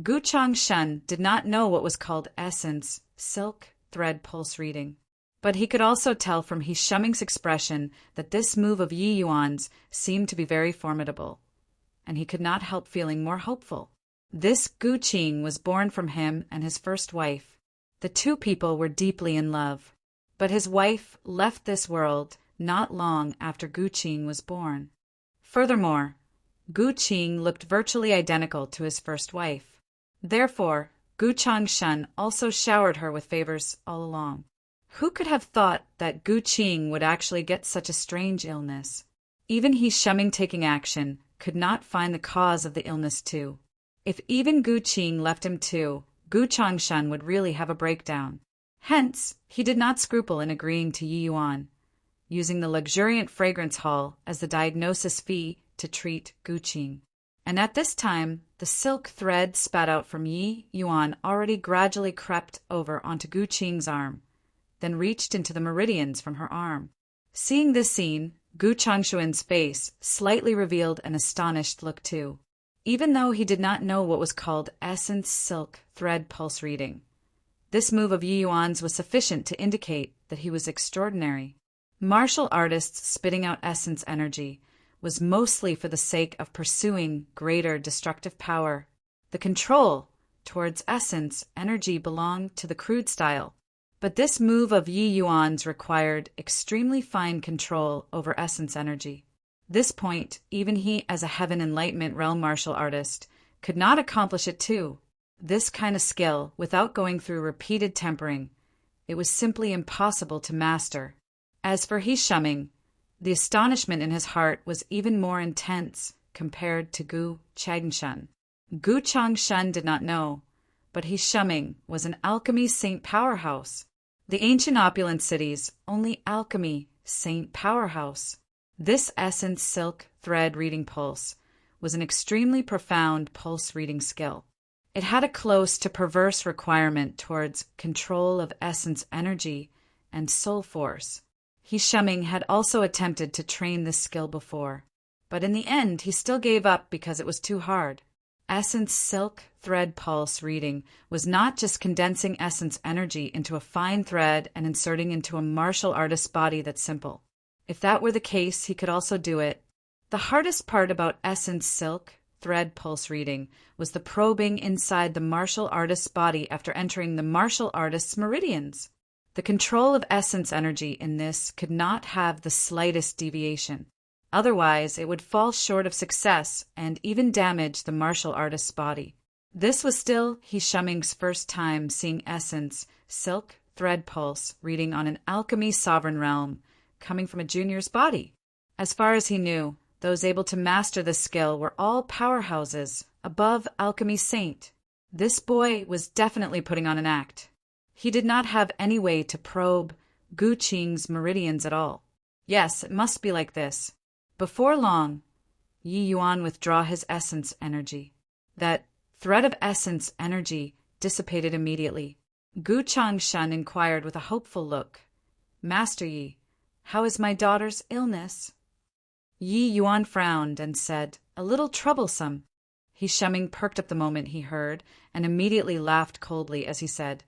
Gu Changshan did not know what was called Essence Silk Thread Pulse Reading, but he could also tell from his shumming's expression that this move of Yi Yuan's seemed to be very formidable, and he could not help feeling more hopeful. This Gu Qing was born from him and his first wife. The two people were deeply in love, but his wife left this world not long after Gu Qing was born. Furthermore, Gu Qing looked virtually identical to his first wife. Therefore, Gu Changshan also showered her with favors all along. Who could have thought that Gu Qing would actually get such a strange illness? Even he Shuming taking action could not find the cause of the illness too. If even Gu Qing left him too, Gu Changshan would really have a breakdown. Hence, he did not scruple in agreeing to Yi Yuan, using the luxuriant fragrance hall as the diagnosis fee to treat Gu Qing. And at this time, the silk thread spat out from Yi Yuan already gradually crept over onto Gu Qing's arm, then reached into the meridians from her arm. Seeing this scene, Gu Changshuan's face slightly revealed an astonished look too, even though he did not know what was called essence silk thread pulse reading. This move of Yi Yuan's was sufficient to indicate that he was extraordinary. Martial artists spitting out essence energy was mostly for the sake of pursuing greater destructive power. The control towards essence energy belonged to the crude style, but this move of Yi Yuan's required extremely fine control over essence energy. This point, even he as a Heaven Enlightenment realm martial artist could not accomplish it too. This kind of skill without going through repeated tempering, it was simply impossible to master. As for He Shuming, the astonishment in his heart was even more intense compared to Gu Changshan. Gu Changshan did not know, but He Shuming was an alchemy saint powerhouse. The ancient opulent city's only alchemy saint powerhouse. This essence silk thread reading pulse was an extremely profound pulse reading skill. It had a close to perverse requirement towards control of essence energy and soul force. He Shuming had also attempted to train this skill before, but in the end he still gave up because it was too hard. Essence silk thread pulse reading was not just condensing essence energy into a fine thread and inserting into a martial artist's body that's simple. If that were the case, he could also do it. The hardest part about essence silk thread pulse reading was the probing inside the martial artist's body after entering the martial artist's meridians. The control of essence energy in this could not have the slightest deviation. Otherwise, it would fall short of success and even damage the martial artist's body. This was still He Shuming's first time seeing essence silk thread pulse reading on an alchemy sovereign realm coming from a junior's body. As far as he knew, those able to master this skill were all powerhouses above alchemy saint. This boy was definitely putting on an act. He did not have any way to probe Gu Qing's meridians at all. Yes, it must be like this. Before long, Yi Yuan withdrew his essence energy. That thread of essence energy dissipated immediately. Gu Changshan inquired with a hopeful look, "Master Yi, how is my daughter's illness?" Yi Yuan frowned and said, "A little troublesome." He Shuming perked up the moment he heard and immediately laughed coldly as he said,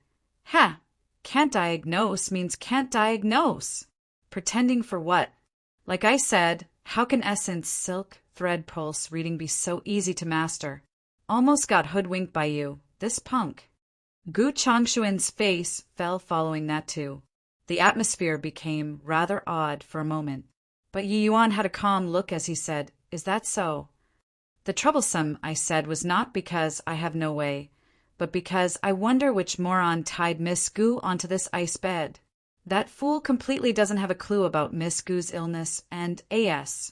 "Ha! Can't diagnose means can't diagnose. Pretending for what? Like I said, how can essence silk thread pulse reading be so easy to master? Almost got hoodwinked by you, this punk." Gu Changshuan's face fell following that too. The atmosphere became rather odd for a moment, but Yi Yuan had a calm look as he said, "Is that so? The troublesome, I said, was not because I have no way, but because I wonder which moron tied Miss Gu onto this ice bed. That fool completely doesn't have a clue about Miss Gu's illness and AS.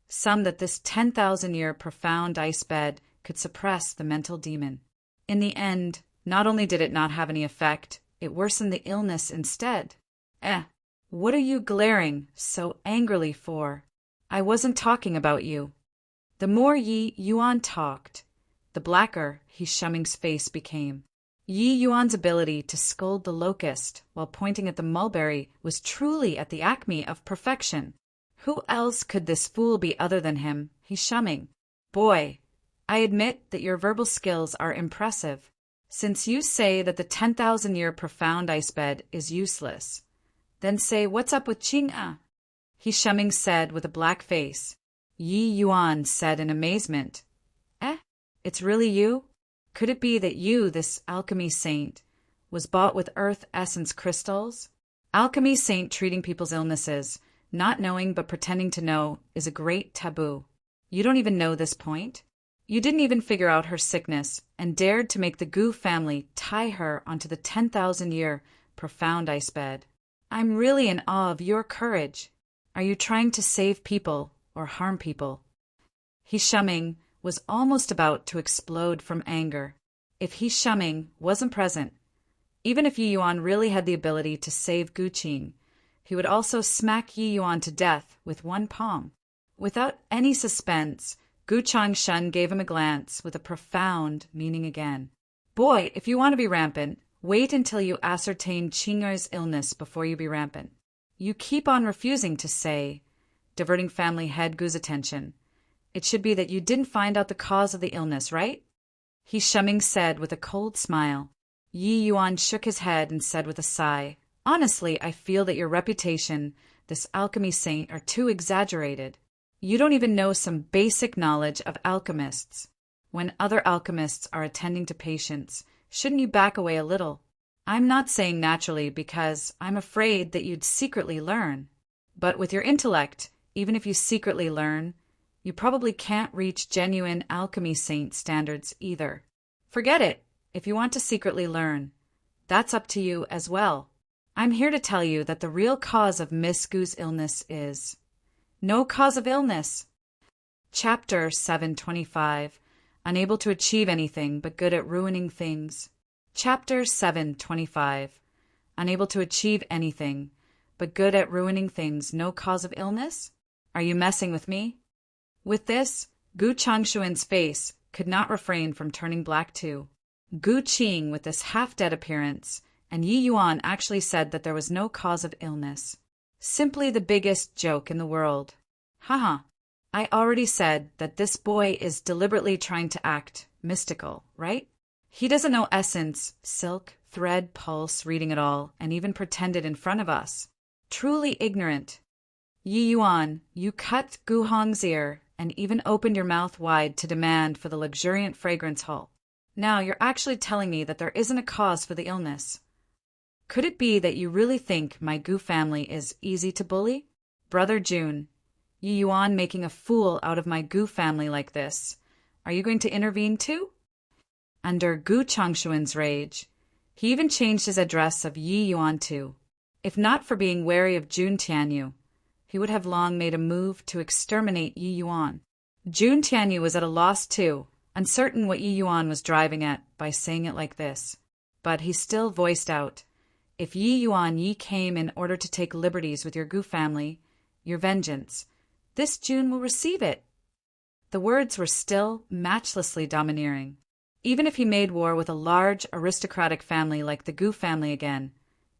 Some that this 10,000-year profound ice bed could suppress the mental demon. In the end, not only did it not have any effect, it worsened the illness instead. What are you glaring so angrily for? I wasn't talking about you." The more Yi Yuan talked, the blacker He Shuming's face became. Yi Yuan's ability to scold the locust while pointing at the mulberry was truly at the acme of perfection. Who else could this fool be other than him, He Shuming? "Boy, I admit that your verbal skills are impressive. Since you say that the 10,000-year profound ice bed is useless, then say what's up with Qing'a?" He Shuming said with a black face. Yi Yuan said in amazement, It's really you? Could it be that you, this alchemy saint, was bought with earth essence crystals? Alchemy saint treating people's illnesses, not knowing but pretending to know, is a great taboo. You don't even know this point? You didn't even figure out her sickness and dared to make the Gu family tie her onto the 10,000-year profound ice bed. I'm really in awe of your courage. Are you trying to save people or harm people. He Shuming was almost about to explode from anger. If He Shuming wasn't present, even if Yi Yuan really had the ability to save Gu Qing, he would also smack Yi Yuan to death with one palm. Without any suspense, Gu Changshan gave him a glance with a profound meaning again. Boy, if you want to be rampant, wait until you ascertain Qing'er's illness before you be rampant. You keep on refusing to say, diverting family head Gu's attention. It should be that you didn't find out the cause of the illness, right? He Shuming said with a cold smile. Yi Yuan shook his head and said with a sigh, Honestly, I feel that your reputation, this alchemy saint, are too exaggerated. You don't even know some basic knowledge of alchemists. When other alchemists are attending to patients, shouldn't you back away a little? I'm not saying naturally because I'm afraid that you'd secretly learn. But with your intellect, even if you secretly learn, you probably can't reach genuine alchemy saint standards either. Forget it, if you want to secretly learn. That's up to you as well. I'm here to tell you that the real cause of Miss Gu's illness is no cause of illness. Chapter 725. Unable to achieve anything but good at ruining things. Chapter 725. Unable to achieve anything but good at ruining things. No cause of illness? Are you messing with me? With this, Gu Changshuan's face could not refrain from turning black too. Gu Qing, with this half-dead appearance, and Yi Yuan actually said that there was no cause of illness. Simply the biggest joke in the world. Haha. I already said that this boy is deliberately trying to act mystical, right? He doesn't know essence, silk, thread, pulse, reading it all, and even pretended in front of us. Truly ignorant. Yi Yuan, you cut Gu Hong's ear and even opened your mouth wide to demand for the luxuriant fragrance hull. Now you're actually telling me that there isn't a cause for the illness. Could it be that you really think my Gu family is easy to bully? Brother Jun, Yi Yuan making a fool out of my Gu family like this. Are you going to intervene too? Under Gu Changshuan's rage, he even changed his address of Yi Yuan to. If not for being wary of Jun Tianyu, he would have long made a move to exterminate Yi Yuan. Jun Tianyu was at a loss too, uncertain what Yi Yuan was driving at by saying it like this. But he still voiced out, If Yi Yuan ye came in order to take liberties with your Gu family, your vengeance, this Jun will receive it. The words were still matchlessly domineering. Even if he made war with a large aristocratic family like the Gu family again,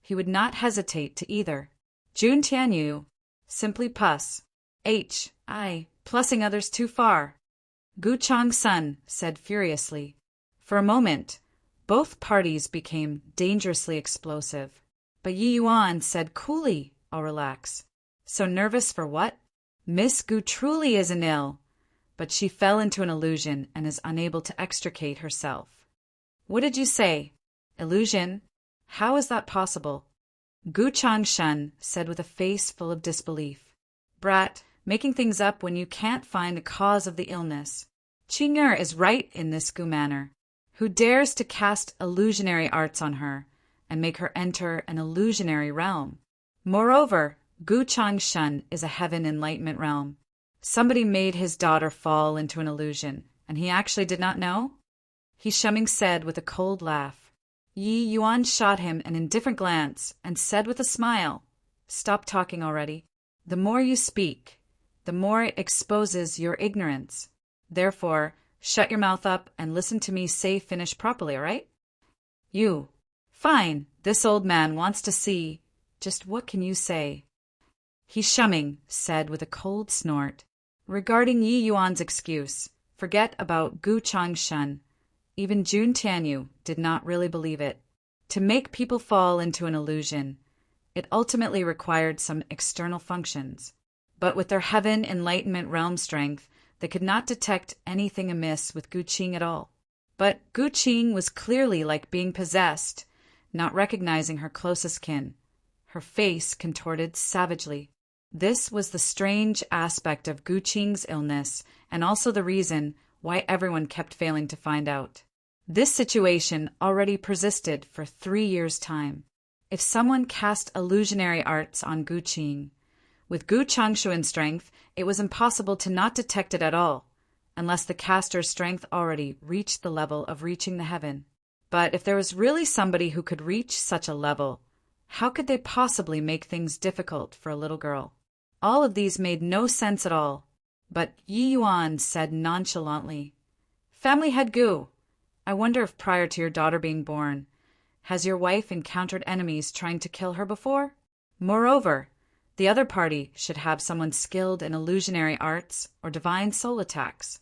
he would not hesitate to either. Jun Tianyu, simply pus. Plussing others too far. Gu Changsun said furiously. For a moment, both parties became dangerously explosive. But Yi Yuan said coolly, I'll relax. So nervous for what? Miss Gu truly isn't ill, but she fell into an illusion and is unable to extricate herself. What did you say? Illusion? How is that possible? Gu Changshan said with a face full of disbelief. Brat, making things up when you can't find the cause of the illness. Qing'er is right in this Gu manner. Who dares to cast illusionary arts on her and make her enter an illusionary realm? Moreover, Gu Changshan is a heaven enlightenment realm. Somebody made his daughter fall into an illusion, and he actually did not know? He Shuming said with a cold laugh. Yi Yuan shot him an indifferent glance and said with a smile, Stop talking already. The more you speak, the more it exposes your ignorance. Therefore, shut your mouth up and listen to me say finish properly, all right? You. Fine, this old man wants to see. Just what can you say? He Shuming said with a cold snort. Regarding Yi Yuan's excuse, forget about Gu Changshan. Even Jun Tianyu did not really believe it. To make people fall into an illusion, it ultimately required some external functions. But with their heaven enlightenment realm strength, they could not detect anything amiss with Gu Qing at all. But Gu Qing was clearly like being possessed, not recognizing her closest kin. Her face contorted savagely. This was the strange aspect of Gu Qing's illness, and also the reason why everyone kept failing to find out. This situation already persisted for 3 years' time. If someone cast illusionary arts on Gu Qing, With Gu Changshuan's strength, it was impossible to not detect it at all, unless the caster's strength already reached the level of reaching the heaven. But if there was really somebody who could reach such a level, how could they possibly make things difficult for a little girl? All of these made no sense at all, but Yi Yuan said nonchalantly, "Family head Gu, I wonder if prior to your daughter being born, has your wife encountered enemies trying to kill her before? Moreover, the other party should have someone skilled in illusionary arts or divine soul attacks."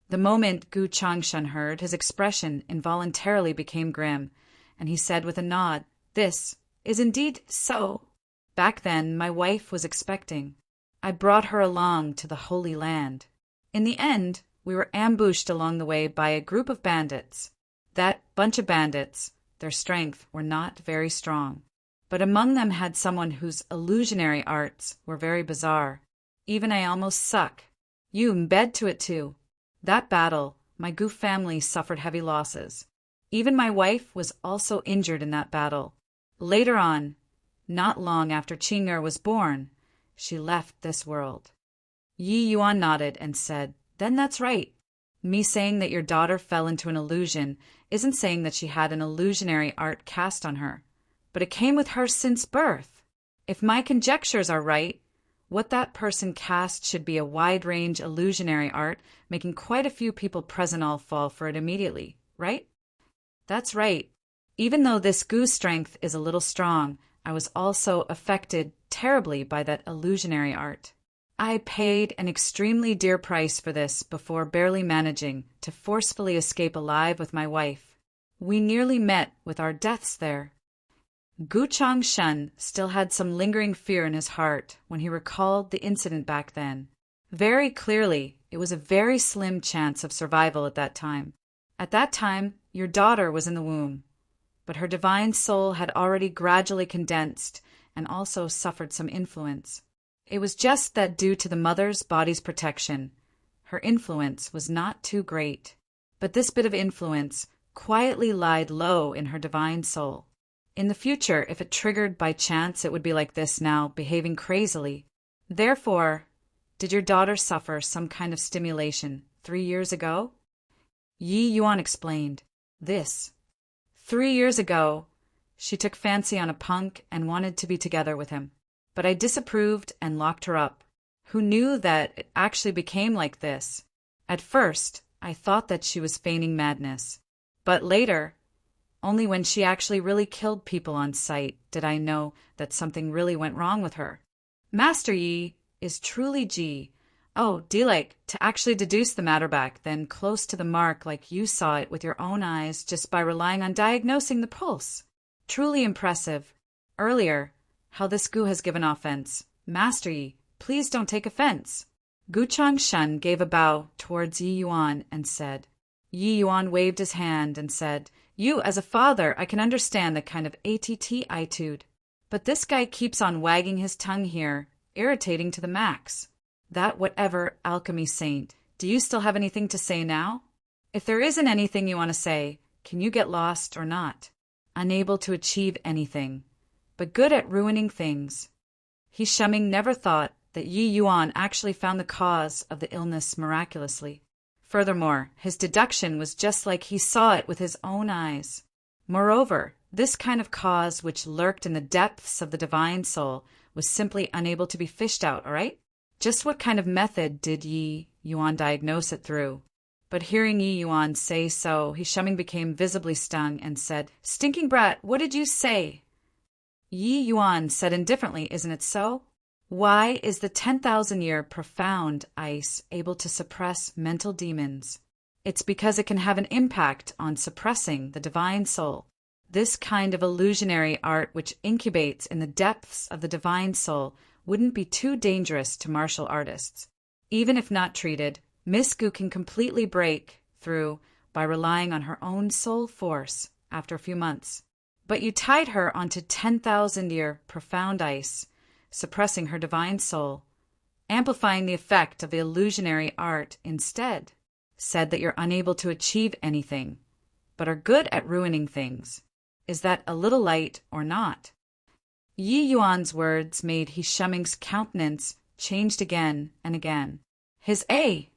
The moment Gu Changshan heard, his expression involuntarily became grim, and he said with a nod, "This is indeed so. Back then, my wife was expecting. I brought her along to the Holy Land. In the end, we were ambushed along the way by a group of bandits. That bunch of bandits, their strength were not very strong, but among them had someone whose illusionary arts were very bizarre. Even I almost suck. You embed to it too. That battle, my Gu family suffered heavy losses. Even my wife was also injured in that battle. Later on, not long after Qing'er was born, she left this world." Yi Yuan nodded and said, "Then that's right. Me saying that your daughter fell into an illusion isn't saying that she had an illusionary art cast on her, but it came with her since birth. If my conjectures are right, what that person cast should be a wide-range illusionary art, making quite a few people present all fall for it immediately, right?" "That's right. Even though this Gu strength is a little strong, I was also affected terribly by that illusionary art. I paid an extremely dear price for this before barely managing to forcefully escape alive with my wife. We nearly met with our deaths there." Gu Changshan still had some lingering fear in his heart when he recalled the incident back then. Very clearly, it was a very slim chance of survival at that time. At that time, your daughter was in the womb, but her divine soul had already gradually condensed and also suffered some influence. It was just that due to the mother's body's protection, her influence was not too great. But this bit of influence quietly lied low in her divine soul. In the future, if it triggered by chance, it would be like this now, behaving crazily. Therefore, did your daughter suffer some kind of stimulation 3 years ago? Yi Yuan explained, "This. 3 years ago, she took fancy on a punk and wanted to be together with him. But I disapproved and locked her up. Who knew that it actually became like this? At first, I thought that she was feigning madness. But later, only when she actually really killed people on sight did I know that something really went wrong with her. Master Yi is truly Ji. Oh, Dilek, to actually deduce the matter back then close to the mark like you saw it with your own eyes just by relying on diagnosing the pulse. Truly impressive. Earlier, how this Gu has given offense. Master Yi, please don't take offense." Gu Changshan gave a bow towards Yi Yuan and said. Yi Yuan waved his hand and said, "You, as a father, I can understand that kind of attitude. But this guy keeps on wagging his tongue here, irritating to the max. That whatever alchemy saint, do you still have anything to say now? If there isn't anything you want to say, can you get lost or not? Unable to achieve anything, but good at ruining things." He Shemming never thought that Yi Yuan actually found the cause of the illness miraculously. Furthermore, his deduction was just like he saw it with his own eyes. Moreover, this kind of cause which lurked in the depths of the divine soul was simply unable to be fished out, all right? Just what kind of method did Yi Yuan diagnose it through? But hearing Yi Yuan say so, He Shemming became visibly stung and said, "Stinking brat, what did you say?" Yi Yuan said indifferently, "Isn't it so? Why is the 10,000-year profound ice able to suppress mental demons? It's because it can have an impact on suppressing the divine soul. This kind of illusionary art which incubates in the depths of the divine soul wouldn't be too dangerous to martial artists. Even if not treated, Miss Gu can completely break through by relying on her own soul force after a few months. But you tied her onto 10,000-year profound ice, suppressing her divine soul, amplifying the effect of the illusionary art instead. Said that you're unable to achieve anything, but are good at ruining things. Is that a little light or not?" Yi Yuan's words made He Shuming's countenance changed again and again. His A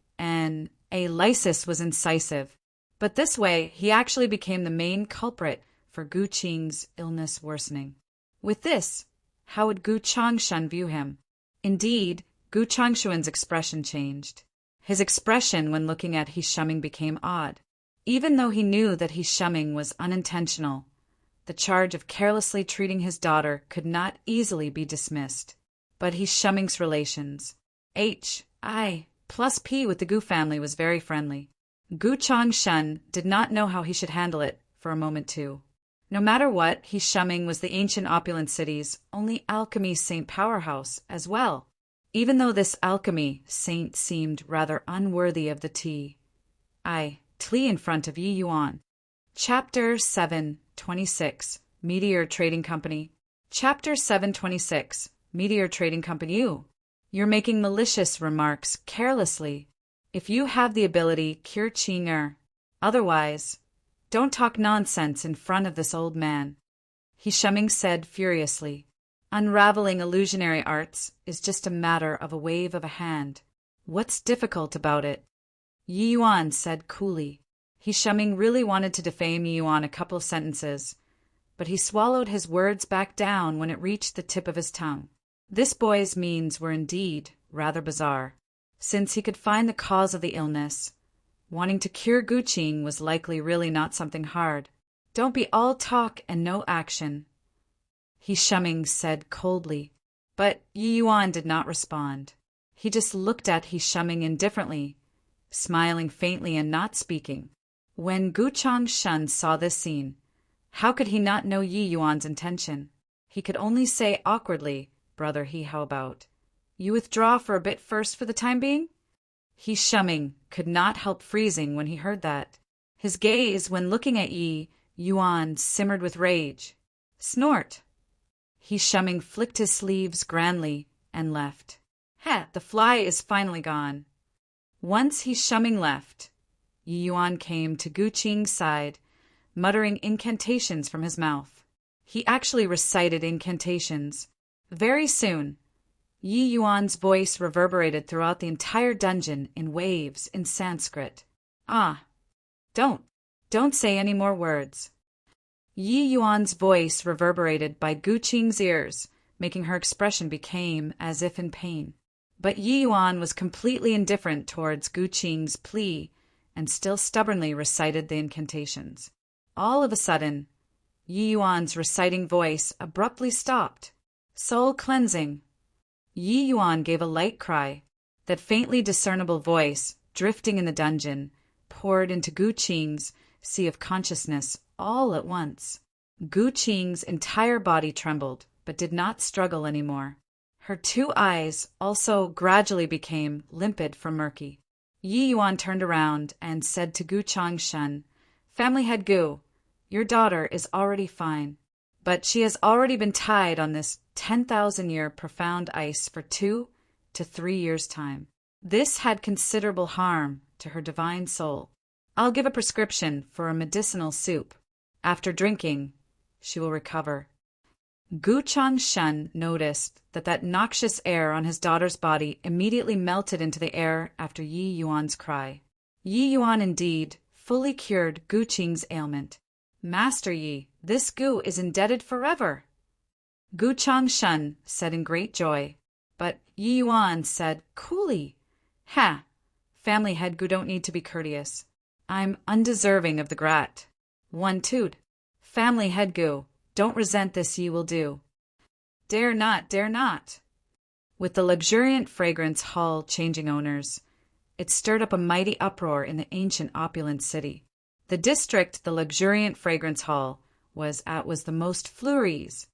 lysis was incisive, but this way he actually became the main culprit for Gu Qing's illness worsening. With this, how would Gu Changshan view him? Indeed, Gu Changshuan's expression changed. His expression when looking at He Shuming became odd. Even though he knew that He Shuming was unintentional, the charge of carelessly treating his daughter could not easily be dismissed. But He Shuming's relations, Hi plus P with the Gu family was very friendly. Gu Changshan did not know how he should handle it for a moment too. No matter what, He Shuming was the ancient opulent city's only alchemy saint powerhouse as well, even though this alchemy saint seemed rather unworthy of the T in front of Yi Yuan. Chapter 7:26 Meteor Trading Company. Chapter 7:26 Meteor Trading Company. You're making malicious remarks carelessly. If you have the ability, cure Qing'er. Otherwise, don't talk nonsense in front of this old man. He Shuming said furiously. Unraveling illusionary arts is just a matter of a wave of a hand. What's difficult about it? Yi Yuan said coolly. He Shuming really wanted to defame Yi Yuan a couple of sentences, but he swallowed his words back down when it reached the tip of his tongue. This boy's means were indeed rather bizarre, since he could find the cause of the illness. Wanting to cure Gu Qing was likely really not something hard. Don't be all talk and no action, He Shuming said coldly. But Yi Yuan did not respond. He just looked at He Shuming indifferently, smiling faintly and not speaking. When Gu Changshan saw this scene, how could he not know Yi Yuan's intention? He could only say awkwardly, Brother He, how about you withdraw for a bit first for the time being? He Shuming could not help freezing when he heard that. His gaze, when looking at Yi Yuan, simmered with rage. Snort! He Shuming flicked his sleeves grandly and left. The fly is finally gone. Once He Shuming left, Yi Yuan came to Gu Qing's side, muttering incantations from his mouth. He actually recited incantations. Very soon, Yi Yuan's voice reverberated throughout the entire dungeon in waves in Sanskrit. Don't say any more words. Yi Yuan's voice reverberated by Gu Qing's ears, making her expression became as if in pain. But Yi Yuan was completely indifferent towards Gu Qing's plea and still stubbornly recited the incantations. All of a sudden, Yi Yuan's reciting voice abruptly stopped. Soul cleansing. Yi Yuan gave a light cry. That faintly discernible voice, drifting in the dungeon, poured into Gu Qing's sea of consciousness all at once. Gu Qing's entire body trembled, but did not struggle anymore. Her two eyes also gradually became limpid from murky. Yi Yuan turned around and said to Gu Changshan, Family head Gu, your daughter is already fine, but she has already been tied on this 10,000-year profound ice for 2 to 3 years' time. This had considerable harm to her divine soul. I'll give a prescription for a medicinal soup. After drinking, she will recover. Gu Changshan noticed that noxious air on his daughter's body immediately melted into the air after Yi Yuan's cry. Yi Yuan indeed fully cured Gu Qing's ailment. Master Yi, this Gu is indebted forever, Gu Changshan said in great joy. But Yi Yuan said coolly, Family head Gu don't need to be courteous. I'm undeserving of the grat. 1 toot. Family head Gu, don't resent this, ye will do. Dare not, dare not. With the luxuriant fragrance hall changing owners, it stirred up a mighty uproar in the ancient opulent city. The district the luxuriant fragrance hall was at was the most fleuries,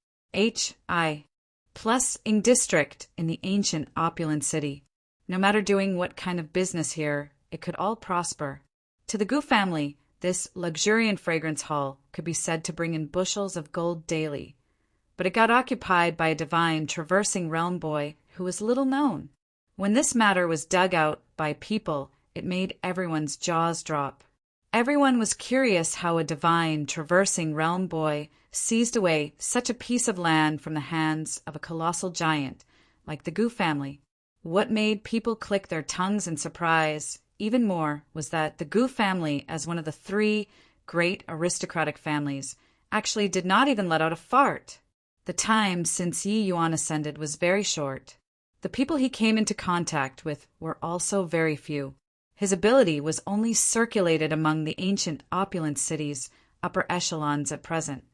plus ing district in the ancient opulent city. No matter doing what kind of business here, it could all prosper. To the Gu family, this luxuriant fragrance hall could be said to bring in bushels of gold daily, but it got occupied by a divine traversing realm boy who was little known. When this matter was dug out by people, it made everyone's jaws drop. Everyone was curious how a divine, traversing realm boy seized away such a piece of land from the hands of a colossal giant like the Gu family. What made people click their tongues in surprise even more was that the Gu family, as one of the three great aristocratic families, actually did not even let out a fart. The time since Yi Yuan ascended was very short. The people he came into contact with were also very few. His ability was only circulated among the ancient opulent cities' upper echelons at present.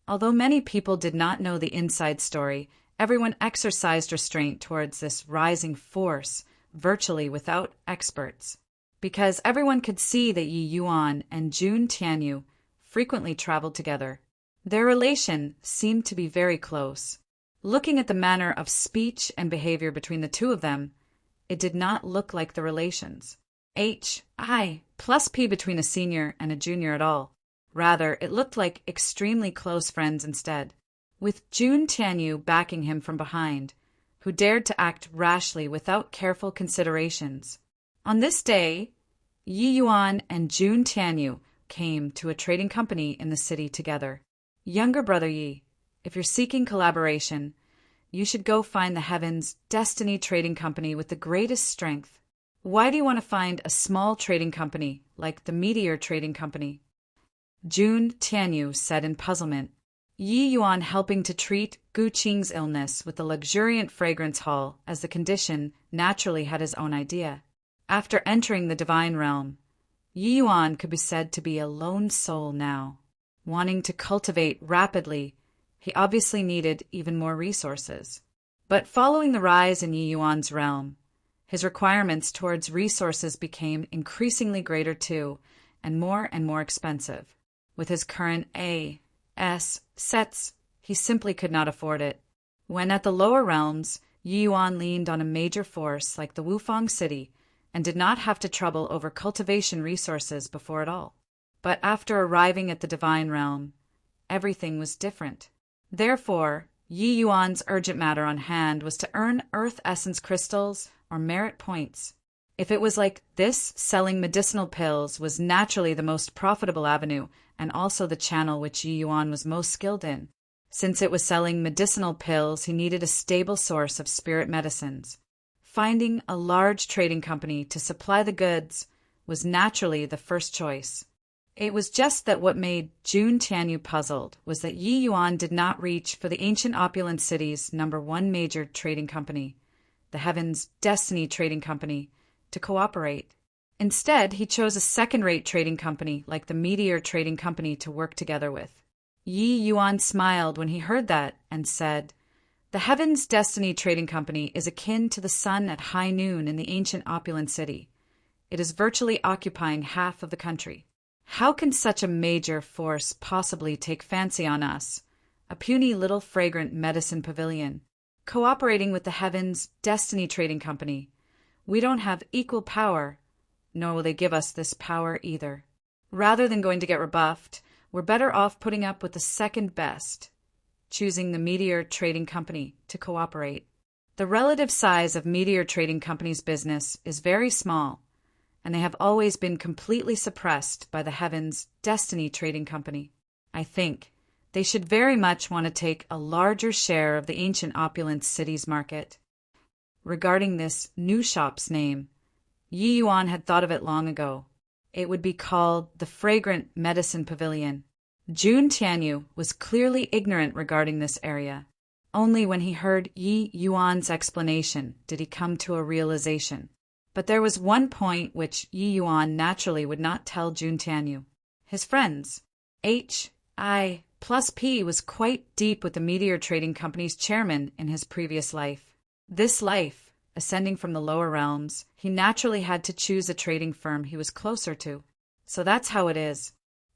Although many people did not know the inside story, everyone exercised restraint towards this rising force, virtually without experts. Because everyone could see that Yi Yuan and Jun Tianyu frequently traveled together. Their relation seemed to be very close. Looking at the manner of speech and behavior between the two of them, it did not look like the relations HI plus P between a senior and a junior at all. Rather, it looked like extremely close friends instead, with Jun Tianyu backing him from behind, who dared to act rashly without careful considerations. On this day, Yi Yuan and Jun Tianyu came to a trading company in the city together. Younger brother Yi, if you're seeking collaboration, you should go find the Heaven's Destiny Trading Company with the greatest strength. Why do you want to find a small trading company like the Meteor Trading Company? Jun Tianyu said in puzzlement, Yi Yuan helping to treat Gu Qing's illness with the luxuriant fragrance hall as the condition naturally had his own idea. After entering the divine realm, Yi Yuan could be said to be a lone soul now. Wanting to cultivate rapidly, he obviously needed even more resources. But following the rise in Yi Yuan's realm, his requirements towards resources became increasingly greater too, and more expensive. With his current A.S. sets, he simply could not afford it. When at the lower realms, Yi Yuan leaned on a major force like the Wufang city and did not have to trouble over cultivation resources before at all. But after arriving at the divine realm, everything was different. Therefore, Yi Yuan's urgent matter on hand was to earn earth essence crystals or merit points. If it was like this, selling medicinal pills was naturally the most profitable avenue and also the channel which Yi Yuan was most skilled in. Since it was selling medicinal pills, he needed a stable source of spirit medicines. Finding a large trading company to supply the goods was naturally the first choice. It was just that what made Jun Tianyu puzzled was that Yi Yuan did not reach for the ancient opulent city's #1 major trading company, the Heaven's Destiny Trading Company, to cooperate. Instead, he chose a second-rate trading company like the Meteor Trading Company to work together with. Yi Yuan smiled when he heard that and said, The Heaven's Destiny Trading Company is akin to the sun at high noon in the ancient opulent city. It is virtually occupying half of the country. How can such a major force possibly take fancy on us, a puny little fragrant medicine pavilion, cooperating with the Heaven's Destiny Trading Company? We don't have equal power, nor will they give us this power either. Rather than going to get rebuffed, we're better off putting up with the second best, choosing the Meteor Trading Company to cooperate. The relative size of Meteor Trading Company's business is very small, and they have always been completely suppressed by the Heaven's Destiny Trading Company. I think they should very much want to take a larger share of the ancient opulent city's market. Regarding this new shop's name, Yi Yuan had thought of it long ago. It would be called the Fragrant Medicine Pavilion. Jun Tianyu was clearly ignorant regarding this area. Only when he heard Yi Yuan's explanation did he come to a realization. But there was one point which Yi Yuan naturally would not tell Jun Tianyu. His friends, HI plus P, was quite deep with the Meteor Trading Company's chairman in his previous life. This life, ascending from the lower realms, he naturally had to choose a trading firm he was closer to. So that's how it is.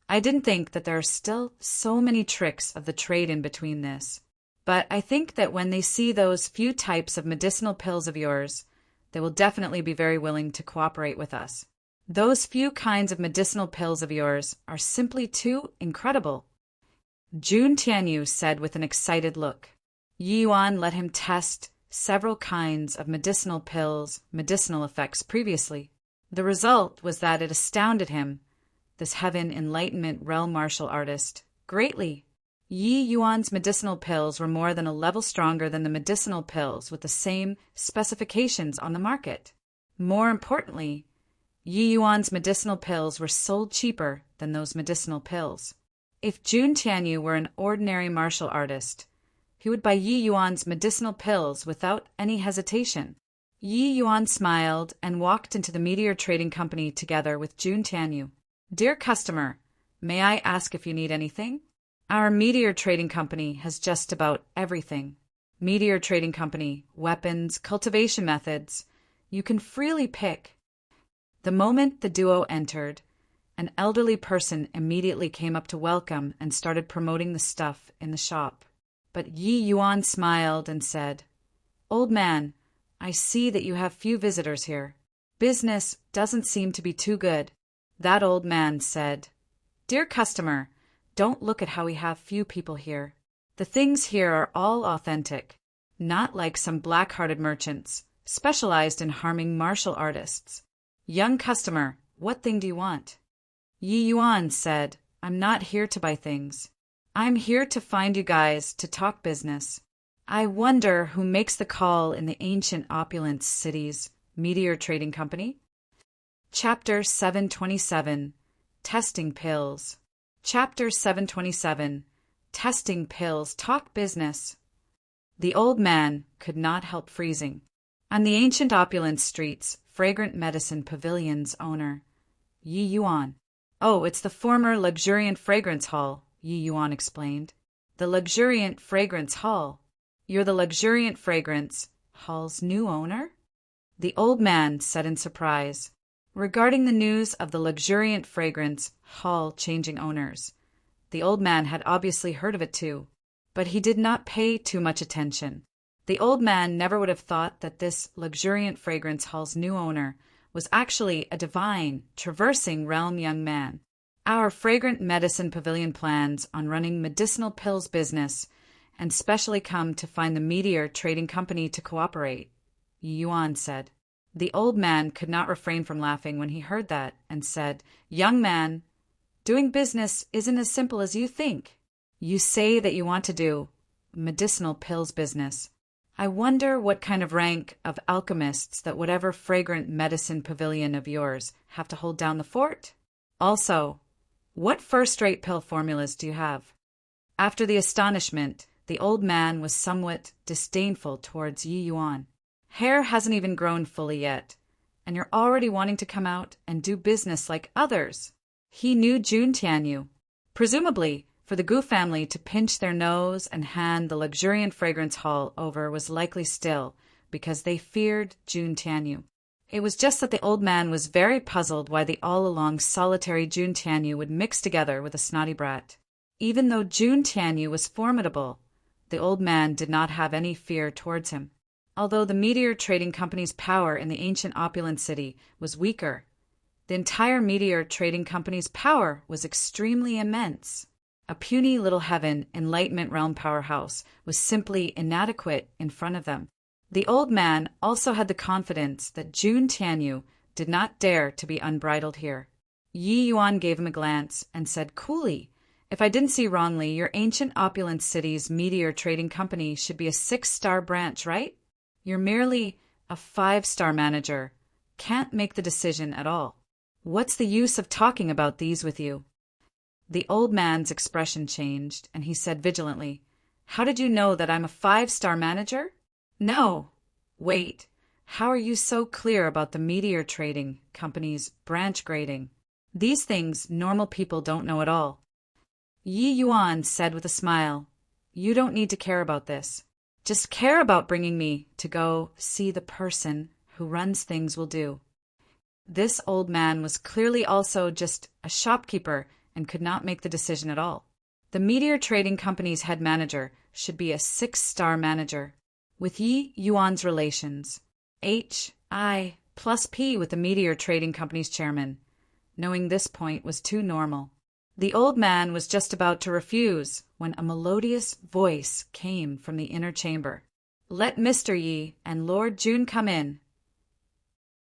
I didn't think that there are still so many tricks of the trade in between this. But I think that when they see those few types of medicinal pills of yours, they will definitely be very willing to cooperate with us. Those few kinds of medicinal pills of yours are simply too incredible. Jun Tianyu said with an excited look. Yi Yuan let him test several kinds of medicinal pills' medicinal effects previously. The result was that it astounded him, this heaven enlightenment realm martial artist, greatly. Yi Yuan's medicinal pills were more than a level stronger than the medicinal pills with the same specifications on the market. More importantly, Yi Yuan's medicinal pills were sold cheaper than those medicinal pills. If Jun Tianyu were an ordinary martial artist, he would buy Yi Yuan's medicinal pills without any hesitation. Yi Yuan smiled and walked into the Meteor Trading Company together with Jun Tianyu. "Dear customer, may I ask if you need anything? Our Meteor Trading Company has just about everything. Meteor Trading Company, weapons, cultivation methods. You can freely pick." The moment the duo entered, an elderly person immediately came up to welcome and started promoting the stuff in the shop. But Yi Yuan smiled and said, "Old man, I see that you have few visitors here. Business doesn't seem to be too good." That old man said, "Dear customer, don't look at how we have few people here. The things here are all authentic, not like some black-hearted merchants, specialized in harming martial artists. Young customer, what thing do you want?" Yi Yuan said, "I'm not here to buy things. I'm here to find you guys to talk business. I wonder who makes the call in the ancient opulence city's Meteor Trading Company?" Chapter 727 Testing Pills. Chapter 727 Testing Pills Talk Business. The old man could not help freezing. On the ancient opulence streets, Fragrant Medicine Pavilion's owner, Yi Yuan. "Oh, it's the former Luxuriant Fragrance Hall," Yi Yuan explained. "The Luxuriant Fragrance Hall? You're the Luxuriant Fragrance Hall's new owner?" The old man said in surprise. Regarding the news of the Luxuriant Fragrance Hall changing owners, the old man had obviously heard of it too, but he did not pay too much attention. The old man never would have thought that this Luxuriant Fragrance Hall's new owner was actually a divine, traversing realm young man. "Our Fragrant Medicine Pavilion plans on running medicinal pills business and specially come to find the Meteor Trading Company to cooperate," Yi Yuan said. The old man could not refrain from laughing when he heard that and said, "Young man, doing business isn't as simple as you think. You say that you want to do medicinal pills business. I wonder what kind of rank of alchemists that whatever fragrant medicine pavilion of yours have to hold down the fort? Also, what first-rate pill formulas do you have?" After the astonishment, the old man was somewhat disdainful towards Yi Yuan. "Hair hasn't even grown fully yet, and you're already wanting to come out and do business like others." He knew Jun Tianyu, presumably for the Gu family to pinch their nose and hand the Luxuriant Fragrance Hall over was likely still because they feared Jun Tianyu. It was just that the old man was very puzzled why the all-along solitary Jun Tianyu would mix together with a snotty brat. Even though Jun Tianyu was formidable, the old man did not have any fear towards him. Although the Meteor Trading Company's power in the ancient opulent city was weaker, the entire Meteor Trading Company's power was extremely immense. A puny little heaven enlightenment realm powerhouse was simply inadequate in front of them. The old man also had the confidence that Jun Tianyu did not dare to be unbridled here. Yi Yuan gave him a glance and said coolly, "If I didn't see wrongly, your ancient opulent city's Meteor Trading Company should be a 6-star branch, right? You're merely a 5-star manager. Can't make the decision at all. What's the use of talking about these with you?" The old man's expression changed, and he said vigilantly, "How did you know that I'm a 5-star manager?" "No. Wait. How are you so clear about the Meteor Trading Company's branch grading? These things normal people don't know at all." Yi Yuan said with a smile, "You don't need to care about this. Just care about bringing me to go see the person who runs things will do." This old man was clearly also just a shopkeeper and could not make the decision at all. The Meteor Trading Company's head manager should be a 6-star manager. With Yi Yuan's relations, H.I. plus P with the Meteor Trading Company's chairman, knowing this point was too normal. The old man was just about to refuse when a melodious voice came from the inner chamber. "Let Mr. Yi and Lord Jun come in."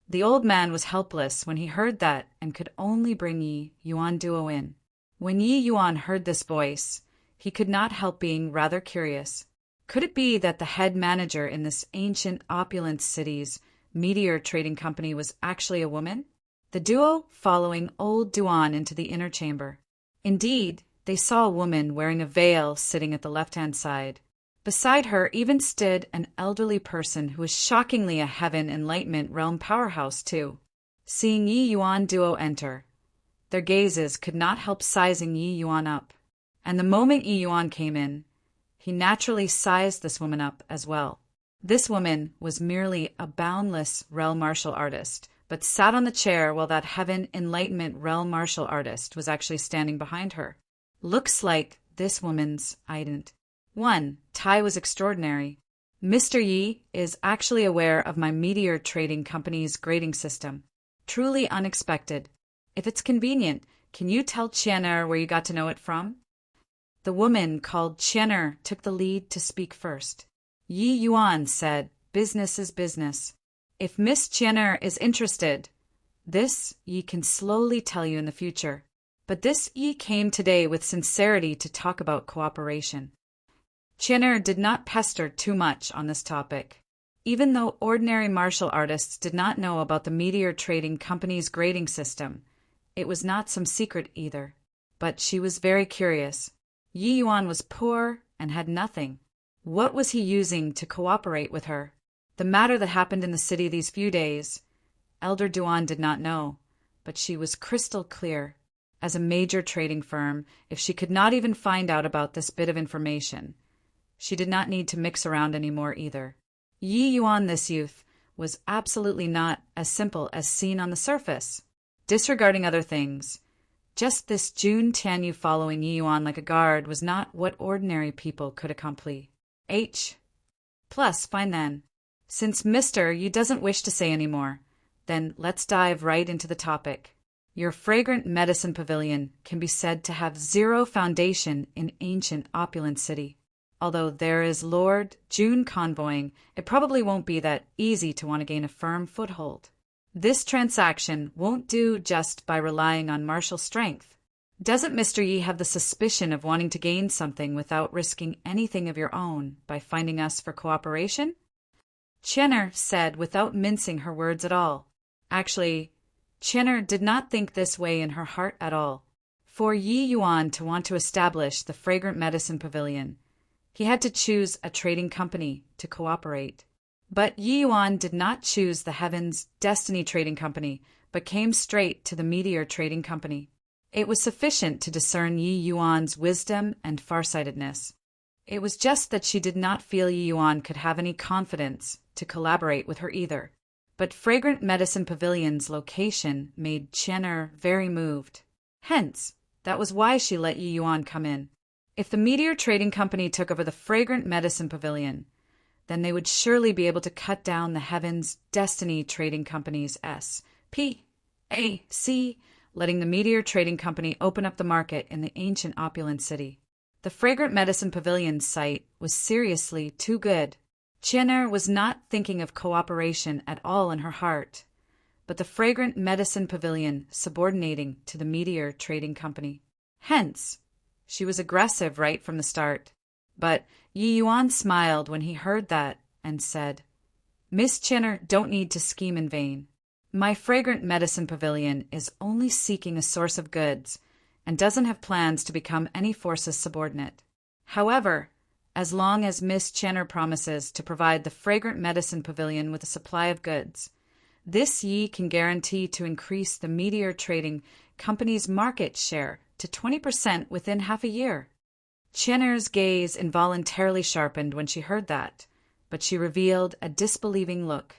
The old man was helpless when he heard that and could only bring Yi Yuan Duo in. When Yi Yuan heard this voice, he could not help being rather curious. Could it be that the head manager in this ancient opulent city's meteor trading company was actually a woman? The duo following old Duan into the inner chamber. Indeed, they saw a woman wearing a veil sitting at the left-hand side. Beside her even stood an elderly person who was shockingly a Heaven Enlightenment realm powerhouse too. Seeing Yi Yuan Duo enter, their gazes could not help sizing Yi Yuan up. And the moment Yi Yuan came in, he naturally sized this woman up as well. This woman was merely a boundless realm martial artist, but sat on the chair while that Heaven Enlightenment realm martial artist was actually standing behind her. Looks like this woman's ident. 1. Tai was extraordinary. Mr. Yi is actually aware of my meteor trading company's grading system. Truly unexpected. If it's convenient, can you tell Qianer where you got to know it from? The woman called Qianer took the lead to speak first. Yi Yuan said, business is business. If Miss Qianer is interested, this Yi can slowly tell you in the future. But this Yi came today with sincerity to talk about cooperation. Qianer did not pester too much on this topic. Even though ordinary martial artists did not know about the meteor trading company's grading system, it was not some secret either. But she was very curious. Yi Yuan was poor and had nothing. What was he using to cooperate with her? The matter that happened in the city these few days, Elder Duan did not know, but she was crystal clear. As a major trading firm, if she could not even find out about this bit of information, she did not need to mix around anymore either. Yi Yuan, this youth, was absolutely not as simple as seen on the surface. Disregarding other things, just this Jun Tianyu following Yi Yuan like a guard was not what ordinary people could accomplish. Plus, fine then. Since Mr. Yi doesn't wish to say any more, then let's dive right into the topic. Your fragrant medicine pavilion can be said to have zero foundation in ancient opulent city. Although there is Lord Jun convoying, it probably won't be that easy to want to gain a firm foothold. This transaction won't do just by relying on martial strength. Doesn't Mr. Yi have the suspicion of wanting to gain something without risking anything of your own by finding us for cooperation? Qianer said without mincing her words at all. Actually, Qianer did not think this way in her heart at all. For Yi Yuan to want to establish the fragrant medicine pavilion, he had to choose a trading company to cooperate. But Yi Yuan did not choose the Heaven's Destiny Trading Company, but came straight to the Meteor Trading Company. It was sufficient to discern Yi Yuan's wisdom and farsightedness. It was just that she did not feel Yi Yuan could have any confidence to collaborate with her either. But Fragrant Medicine Pavilion's location made Qianer very moved. Hence, that was why she let Yi Yuan come in. If the Meteor Trading Company took over the Fragrant Medicine Pavilion, then they would surely be able to cut down the Heaven's Destiny Trading Company's SPAC, letting the Meteor Trading Company open up the market in the ancient opulent city. The Fragrant Medicine Pavilion's site was seriously too good. Qianer was not thinking of cooperation at all in her heart, but the Fragrant Medicine Pavilion subordinating to the Meteor Trading Company. Hence, she was aggressive right from the start. But Yi Yuan smiled when he heard that and said, Miss Qianer don't need to scheme in vain. My Fragrant Medicine Pavilion is only seeking a source of goods and doesn't have plans to become any force's subordinate. However, as long as Miss Qianer promises to provide the Fragrant Medicine Pavilion with a supply of goods, this Yi can guarantee to increase the Meteor Trading Company's market share to 20% within half a year. Qianer's gaze involuntarily sharpened when she heard that, but she revealed a disbelieving look.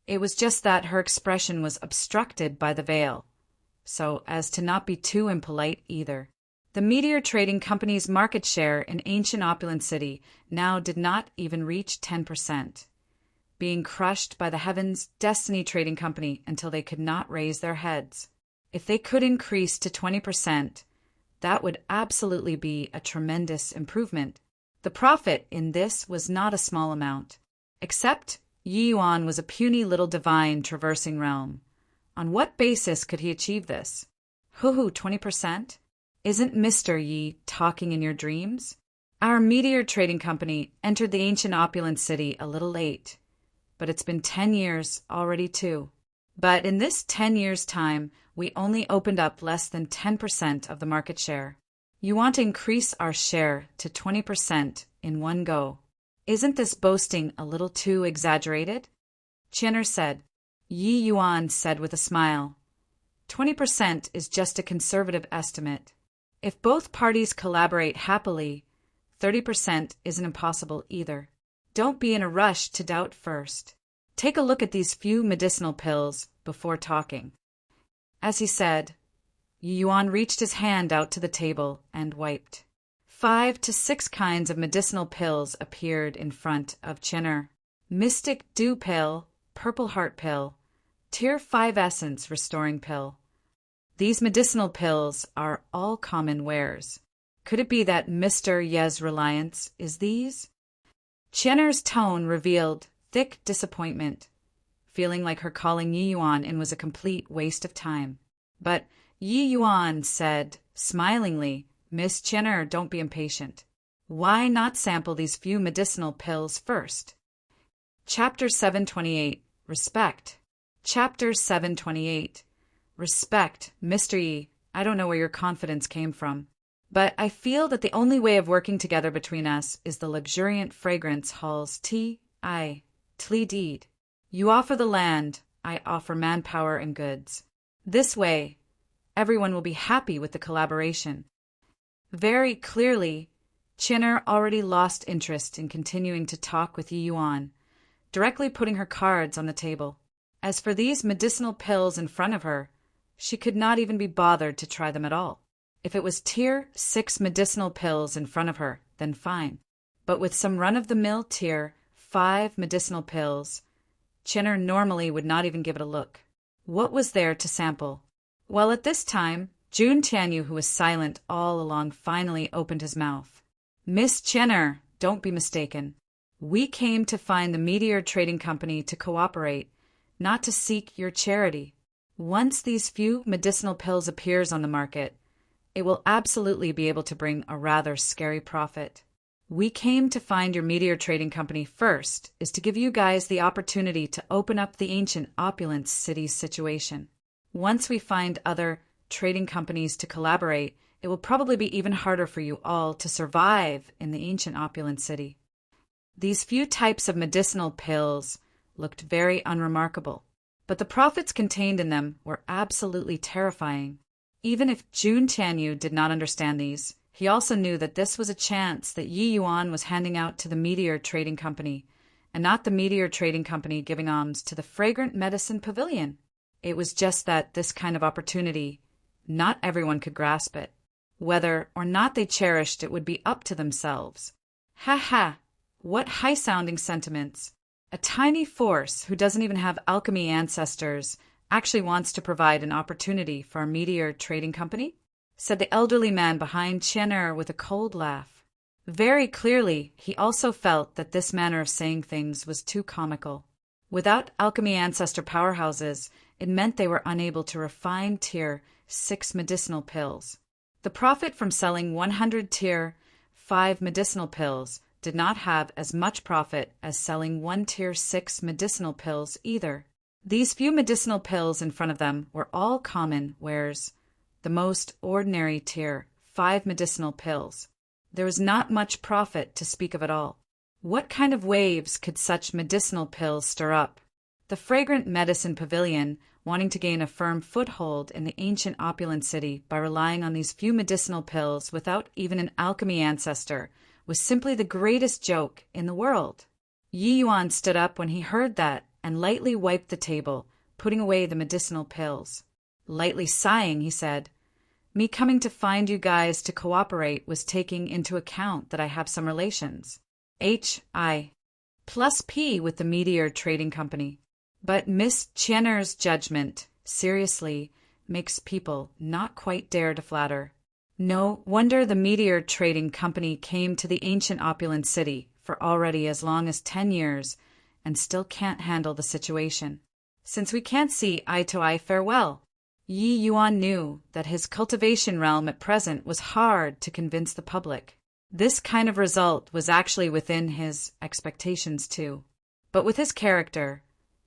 It was just that her expression was obstructed by the veil, so as to not be too impolite either. The Meteor Trading Company's market share in ancient opulent city now did not even reach 10%, being crushed by the Heaven's Destiny Trading Company until they could not raise their heads. If they could increase to 20%, that would absolutely be a tremendous improvement. The profit in this was not a small amount, except Yi Yuan was a puny little divine traversing realm. On what basis could he achieve this? Hoo-hoo, 20%? Isn't Mr. Yi talking in your dreams? Our meteor trading company entered the ancient opulent city a little late, but it's been 10 years already too. But in this 10 years' time, we only opened up less than 10% of the market share. You want to increase our share to 20% in one go. Isn't this boasting a little too exaggerated? Qianer said. Yi Yuan said with a smile. 20% is just a conservative estimate. If both parties collaborate happily, 30% isn't impossible either. Don't be in a rush to doubt first. Take a look at these few medicinal pills before talking. As he said, Yi Yuan reached his hand out to the table and wiped. 5 to 6 kinds of medicinal pills appeared in front of Qianer. Mystic Dew Pill, Purple Heart Pill, Tier 5 Essence Restoring Pill. These medicinal pills are all common wares. Could it be that Mr. Ye's reliance is these? Qianer's tone revealed thick disappointment, feeling like her calling Yi Yuan in was a complete waste of time. But Yi Yuan said, smilingly, Miss Qianer, don't be impatient. Why not sample these few medicinal pills first? Chapter 728, Respect. Chapter 728, Respect. Mr. Yi, I don't know where your confidence came from, but I feel that the only way of working together between us is the luxuriant fragrance halls T.I. Tli deed. You offer the land, I offer manpower and goods. This way, everyone will be happy with the collaboration. Very clearly, Qianer already lost interest in continuing to talk with Yi Yuan, directly putting her cards on the table. As for these medicinal pills in front of her, she could not even be bothered to try them at all. If it was Tier 6 medicinal pills in front of her, then fine. But with some run-of-the-mill Tier 5 medicinal pills, Qianer normally would not even give it a look. What was there to sample? Well, at this time, Jun Tianyu, who was silent all along, finally opened his mouth. Miss Qianer, don't be mistaken. We came to find the Meteor Trading Company to cooperate, not to seek your charity. Once these few medicinal pills appears on the market, it will absolutely be able to bring a rather scary profit. We came to find your Meteor Trading Company first is to give you guys the opportunity to open up the ancient opulent city's situation. Once we find other trading companies to collaborate, it will probably be even harder for you all to survive in the ancient opulent city. These few types of medicinal pills looked very unremarkable, but the profits contained in them were absolutely terrifying. Even if Jun Tianyu did not understand these, he also knew that this was a chance that Yi Yuan was handing out to the Meteor Trading Company, and not the Meteor Trading Company giving alms to the Fragrant Medicine Pavilion. It was just that this kind of opportunity, not everyone could grasp it. Whether or not they cherished it would be up to themselves. Ha ha! What high-sounding sentiments! A tiny force who doesn't even have alchemy ancestors actually wants to provide an opportunity for our Meteor Trading Company? Said the elderly man behind Qianer with a cold laugh. Very clearly, he also felt that this manner of saying things was too comical. Without alchemy ancestor powerhouses, it meant they were unable to refine Tier 6 medicinal pills. The profit from selling 100 Tier 5 medicinal pills did not have as much profit as selling 1 Tier 6 medicinal pills either. These few medicinal pills in front of them were all common wares, the most ordinary Tier 5 medicinal pills. There was not much profit to speak of at all. What kind of waves could such medicinal pills stir up? The Fragrant Medicine Pavilion, wanting to gain a firm foothold in the ancient opulent city by relying on these few medicinal pills without even an alchemy ancestor, was simply the greatest joke in the world. Yi Yuan stood up when he heard that and lightly wiped the table, putting away the medicinal pills. Lightly sighing, he said, Me coming to find you guys to cooperate was taking into account that I have some relations. H.I. plus P with the Meteor Trading Company. But Miss Qianer's judgment, seriously, makes people not quite dare to flatter. No wonder the Meteor Trading Company came to the ancient opulent city for already as long as 10 years and still can't handle the situation. Since we can't see eye to eye, farewell. Yi Yuan knew that his cultivation realm at present was hard to convince the public. This kind of result was actually within his expectations too. But with his character,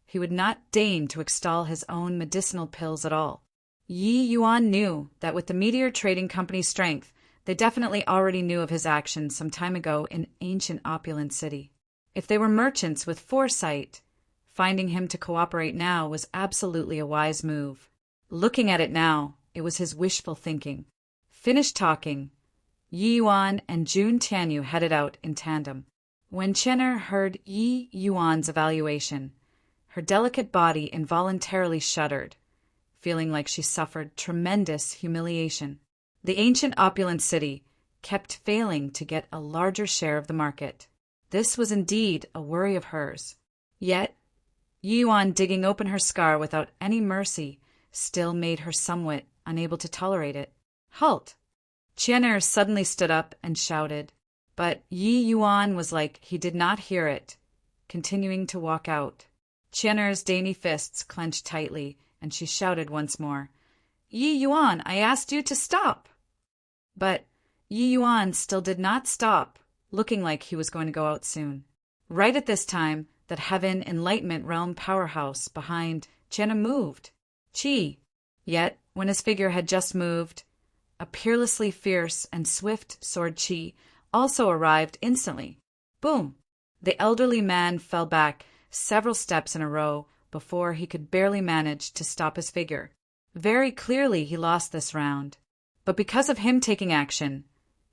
he would not deign to extol his own medicinal pills at all. Yi Yuan knew that with the Meteor Trading Company's strength, they definitely already knew of his actions some time ago in ancient opulent city. If they were merchants with foresight, finding him to cooperate now was absolutely a wise move. Looking at it now, it was his wishful thinking. Finished talking, Yi Yuan and Jun Tianyu headed out in tandem. When Chen'er heard Yi Yuan's evaluation, her delicate body involuntarily shuddered, feeling like she suffered tremendous humiliation. The ancient opulent city kept failing to get a larger share of the market. This was indeed a worry of hers. Yet, Yi Yuan digging open her scar without any mercy still made her somewhat unable to tolerate it. Halt! Chen'er suddenly stood up and shouted, but Yi Yuan was like he did not hear it, continuing to walk out. Chen'er's dainty fists clenched tightly, and she shouted once more, Yi Yuan, I asked you to stop! But Yi Yuan still did not stop, looking like he was going to go out soon. Right at this time, that Heaven Enlightenment Realm powerhouse behind Chen'er moved. Chi! Yet, when his figure had just moved, a peerlessly fierce and swift sword Chi also arrived instantly. Boom! The elderly man fell back several steps in a row before he could barely manage to stop his figure. Very clearly he lost this round. But because of him taking action,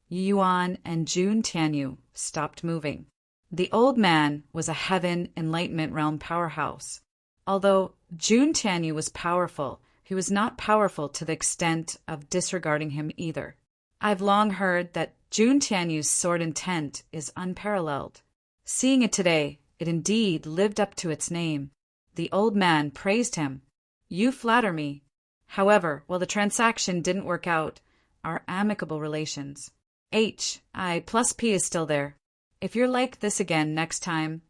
Yi Yuan and Jun Tianyu stopped moving. The old man was a Heaven Enlightenment Realm powerhouse. Although Jun Tianyu was powerful, he was not powerful to the extent of disregarding him either. I've long heard that Jun Tianyu's sword intent is unparalleled. Seeing it today, it indeed lived up to its name. The old man praised him. You flatter me. However, while the transaction didn't work out, our amicable relations. I plus P is still there. If you're like this again next time,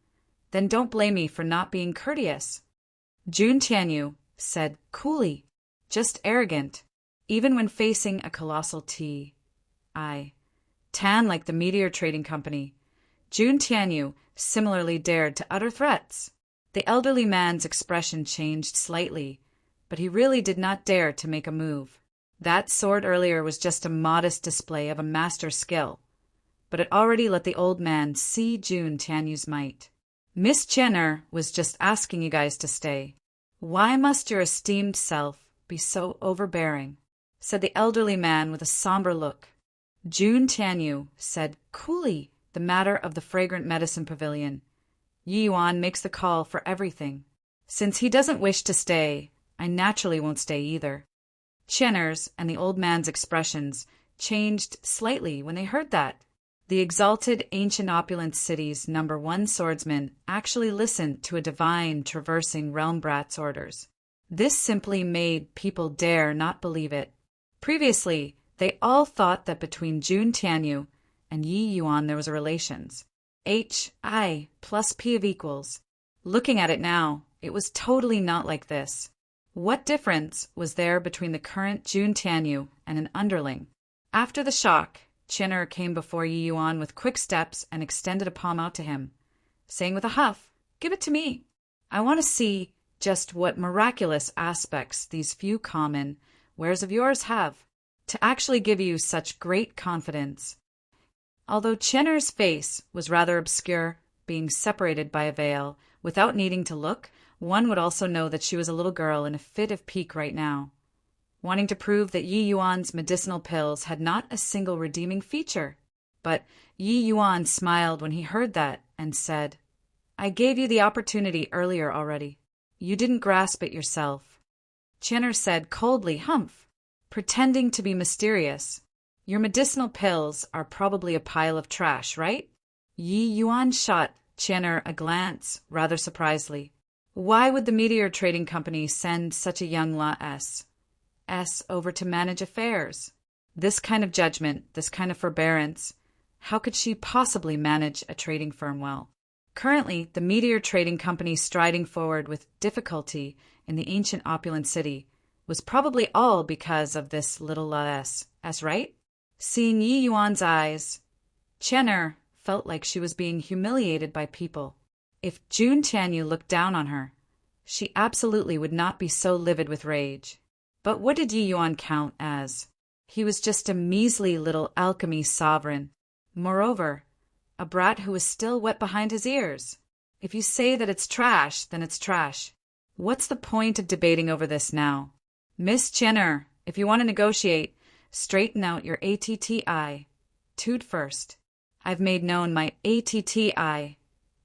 then don't blame me for not being courteous. Jun Tianyu said coolly, just arrogant, even when facing a colossal Tan like the Meteor Trading Company. Jun Tianyu similarly dared to utter threats. The elderly man's expression changed slightly, but he really did not dare to make a move. That sword earlier was just a modest display of a master's skill, but it already let the old man see Jun Tianyu's might. Miss Chen'er was just asking you guys to stay. Why must your esteemed self be so overbearing? Said the elderly man with a somber look. Jun Tianyu said coolly the matter of the fragrant medicine pavilion. Yi Yuan makes the call for everything. Since he doesn't wish to stay, I naturally won't stay either. Chen'er's and the old man's expressions changed slightly when they heard that. The exalted ancient opulent city's #1 swordsman actually listened to a divine traversing realm brat's orders. This simply made people dare not believe it. Previously, they all thought that between Jun Tianyu and Yi Yuan there was a relations. I plus P of equals. Looking at it now, it was totally not like this. What difference was there between the current Jun Tianyu and an underling? After the shock, Chen'er came before Yi Yuan with quick steps and extended a palm out to him, saying with a huff, "Give it to me. I want to see just what miraculous aspects these few common wares of yours have, to actually give you such great confidence." Although Chen'er's face was rather obscure, being separated by a veil, without needing to look, one would also know that she was a little girl in a fit of pique right now, wanting to prove that Yi Yuan's medicinal pills had not a single redeeming feature. But Yi Yuan smiled when he heard that and said, "I gave you the opportunity earlier already. You didn't grasp it yourself." Chen'er said coldly, "Humph," pretending to be mysterious. "Your medicinal pills are probably a pile of trash, right?" Yi Yuan shot Chen'er a glance, rather surprisedly. Why would the Meteor Trading Company send such a young S over to manage affairs? This kind of judgment, this kind of forbearance, how could she possibly manage a trading firm well? Currently, the meteor trading company striding forward with difficulty in the ancient opulent city was probably all because of this little lass, right? Seeing Yi Yuan's eyes, Qian'er felt like she was being humiliated by people. If Jun Tianyu looked down on her, she absolutely would not be so livid with rage. But what did Yi Yuan count as? He was just a measly little alchemy sovereign. Moreover, a brat who was still wet behind his ears. If you say that it's trash, then it's trash. What's the point of debating over this now? Miss Qian'er, if you want to negotiate, straighten out your ATTI. Tood first. I've made known my ATTI.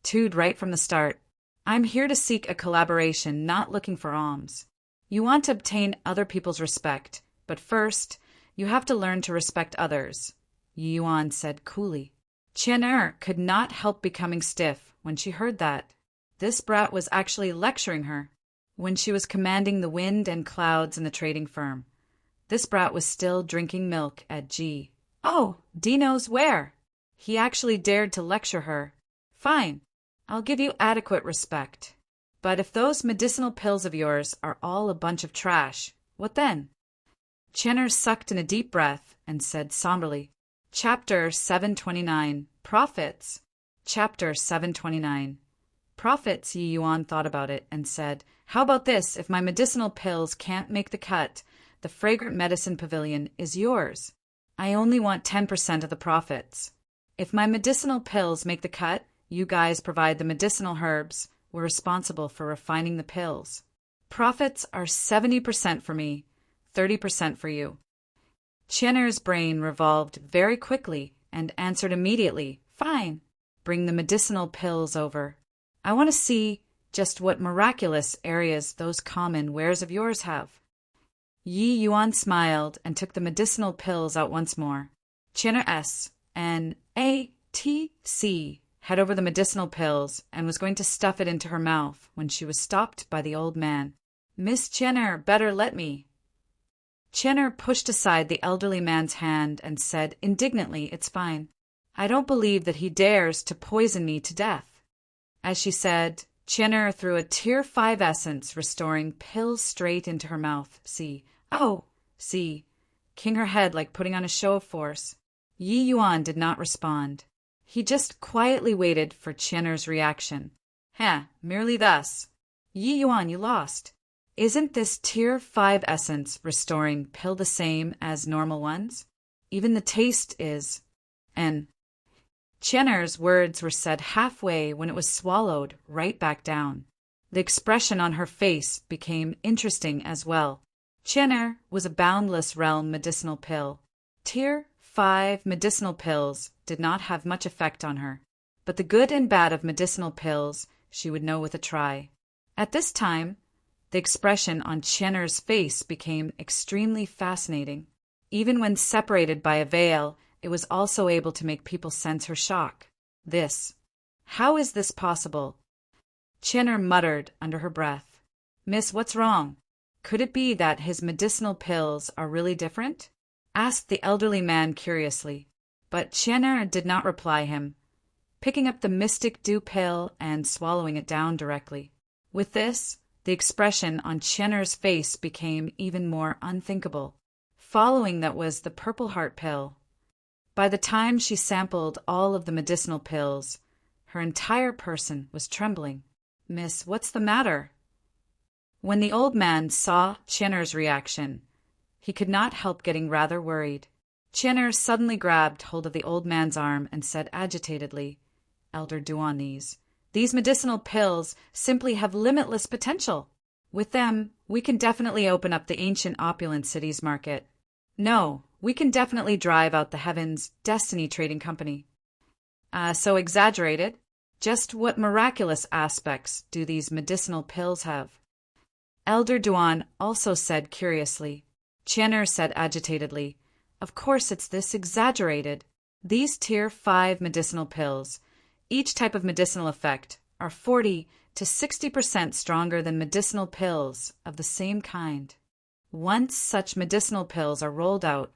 Tood right from the start. I'm here to seek a collaboration, not looking for alms. You want to obtain other people's respect, but first, you have to learn to respect others, Yi Yuan said coolly. Qian'er could not help becoming stiff when she heard that. This brat was actually lecturing her. When she was commanding the wind and clouds in the trading firm, this brat was still drinking milk at G. Oh, D knows where. He actually dared to lecture her. Fine, I'll give you adequate respect. But if those medicinal pills of yours are all a bunch of trash, what then? Qian'er sucked in a deep breath and said somberly, Chapter 729, Profits. Chapter 729. Profits, Yi Yuan thought about it and said, How about this? If my medicinal pills can't make the cut, the fragrant medicine pavilion is yours. I only want 10% of the profits. If my medicinal pills make the cut, you guys provide the medicinal herbs. We're responsible for refining the pills. Profits are 70% for me, 30% for you. Qian'er's brain revolved very quickly and answered immediately, Fine, bring the medicinal pills over. I want to see just what miraculous areas those common wares of yours have. Yi Yuan smiled and took the medicinal pills out once more. Qian'er S. and A.T.C. had over the medicinal pills and was going to stuff it into her mouth when she was stopped by the old man. Miss Qian'er, better let me. Qian'er pushed aside the elderly man's hand and said indignantly, It's fine. I don't believe that he dares to poison me to death. As she said, Qian'er threw a Tier 5 essence, restoring pills straight into her mouth. See. Oh, see. King her head like putting on a show of force. Yi Yuan did not respond. He just quietly waited for Qian'er's reaction. Merely thus. Yi Yuan, you lost. Isn't this Tier 5 essence restoring pill the same as normal ones? Even the taste is. And Qian'er's words were said halfway when it was swallowed right back down. The expression on her face became interesting as well. Qian'er was a boundless realm medicinal pill. Tier 5 medicinal pills did not have much effect on her, but the good and bad of medicinal pills she would know with a try. At this time, the expression on Qian'er's face became extremely fascinating. Even when separated by a veil, it was also able to make people sense her shock. How is this possible? Qian'er muttered under her breath. Miss, what's wrong? Could it be that his medicinal pills are really different? Asked the elderly man curiously. But Qian'er did not reply him, picking up the mystic dew pill and swallowing it down directly. With this, the expression on Qian'er's face became even more unthinkable. Following that was the purple heart pill. By the time she sampled all of the medicinal pills, her entire person was trembling. Miss, what's the matter? When the old man saw Qian'er's reaction, he could not help getting rather worried. Qian'er suddenly grabbed hold of the old man's arm and said agitatedly, Elder Duan, these medicinal pills simply have limitless potential. With them, we can definitely open up the ancient opulent cities market. No, we can definitely drive out the Heaven's Destiny Trading Company. So exaggerated. Just what miraculous aspects do these medicinal pills have? Elder Duan also said curiously. Qian'er said agitatedly, Of course it's this exaggerated. These Tier 5 medicinal pills, each type of medicinal effect, are 40 to 60% stronger than medicinal pills of the same kind. Once such medicinal pills are rolled out,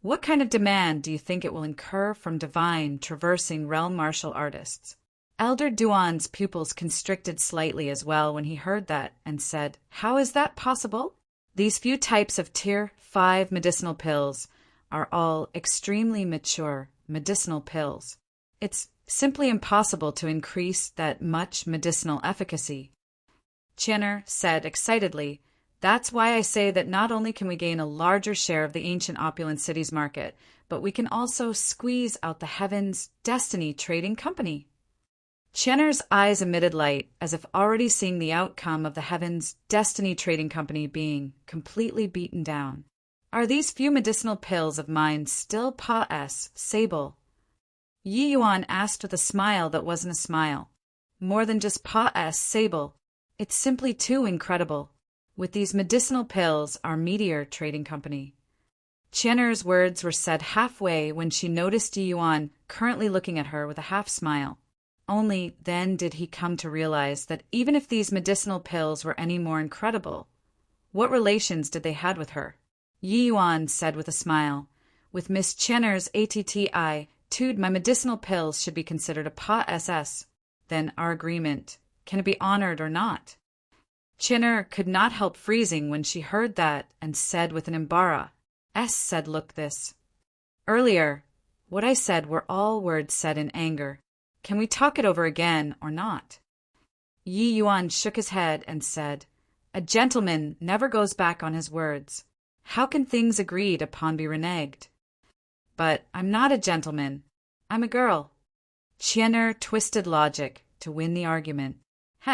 what kind of demand do you think it will incur from divine, traversing realm martial artists? Elder Duan's pupils constricted slightly as well when he heard that and said, "How is that possible? These few types of Tier 5 medicinal pills are all extremely mature medicinal pills. It's simply impossible to increase that much medicinal efficacy." Chinner said excitedly, "That's why I say that not only can we gain a larger share of the ancient opulent city's market, but we can also squeeze out the Heaven's Destiny Trading Company." Chinner's eyes emitted light, as if already seeing the outcome of the Heaven's Destiny Trading Company being completely beaten down. "Are these few medicinal pills of mine still Pa-S, Sable?" Yi Yuan asked with a smile that wasn't a smile. "More than just Pa-S, Sable. It's simply too incredible. With these medicinal pills, our Meteor Trading Company." Chinner's words were said halfway when she noticed Yi Yuan currently looking at her with a half-smile. Only then did he come to realize that even if these medicinal pills were any more incredible, what relations did they have with her? Yi Yuan said with a smile, "With Miss Chinner's ATTI, tude my medicinal pills should be considered a Pa-SS. Then our agreement, can it be honored or not?" Chinner could not help freezing when she heard that and said with an embarrass, said, "Look this. Earlier, what I said were all words said in anger. Can we talk it over again or not?" Yi Yuan shook his head and said, "A gentleman never goes back on his words. How can things agreed upon be reneged?" "But I'm not a gentleman. I'm a girl." Chinner twisted logic to win the argument.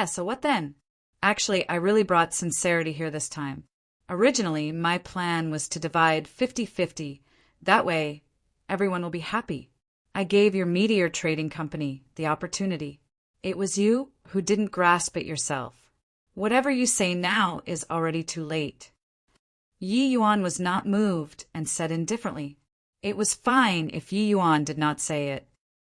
So what then?" "Actually, I really brought sincerity here this time. Originally, my plan was to divide 50-50. That way, everyone will be happy. I gave your Meteor Trading Company the opportunity. It was you who didn't grasp it yourself. Whatever you say now is already too late." Yi Yuan was not moved and said indifferently, "It was fine if Yi Yuan did not say it."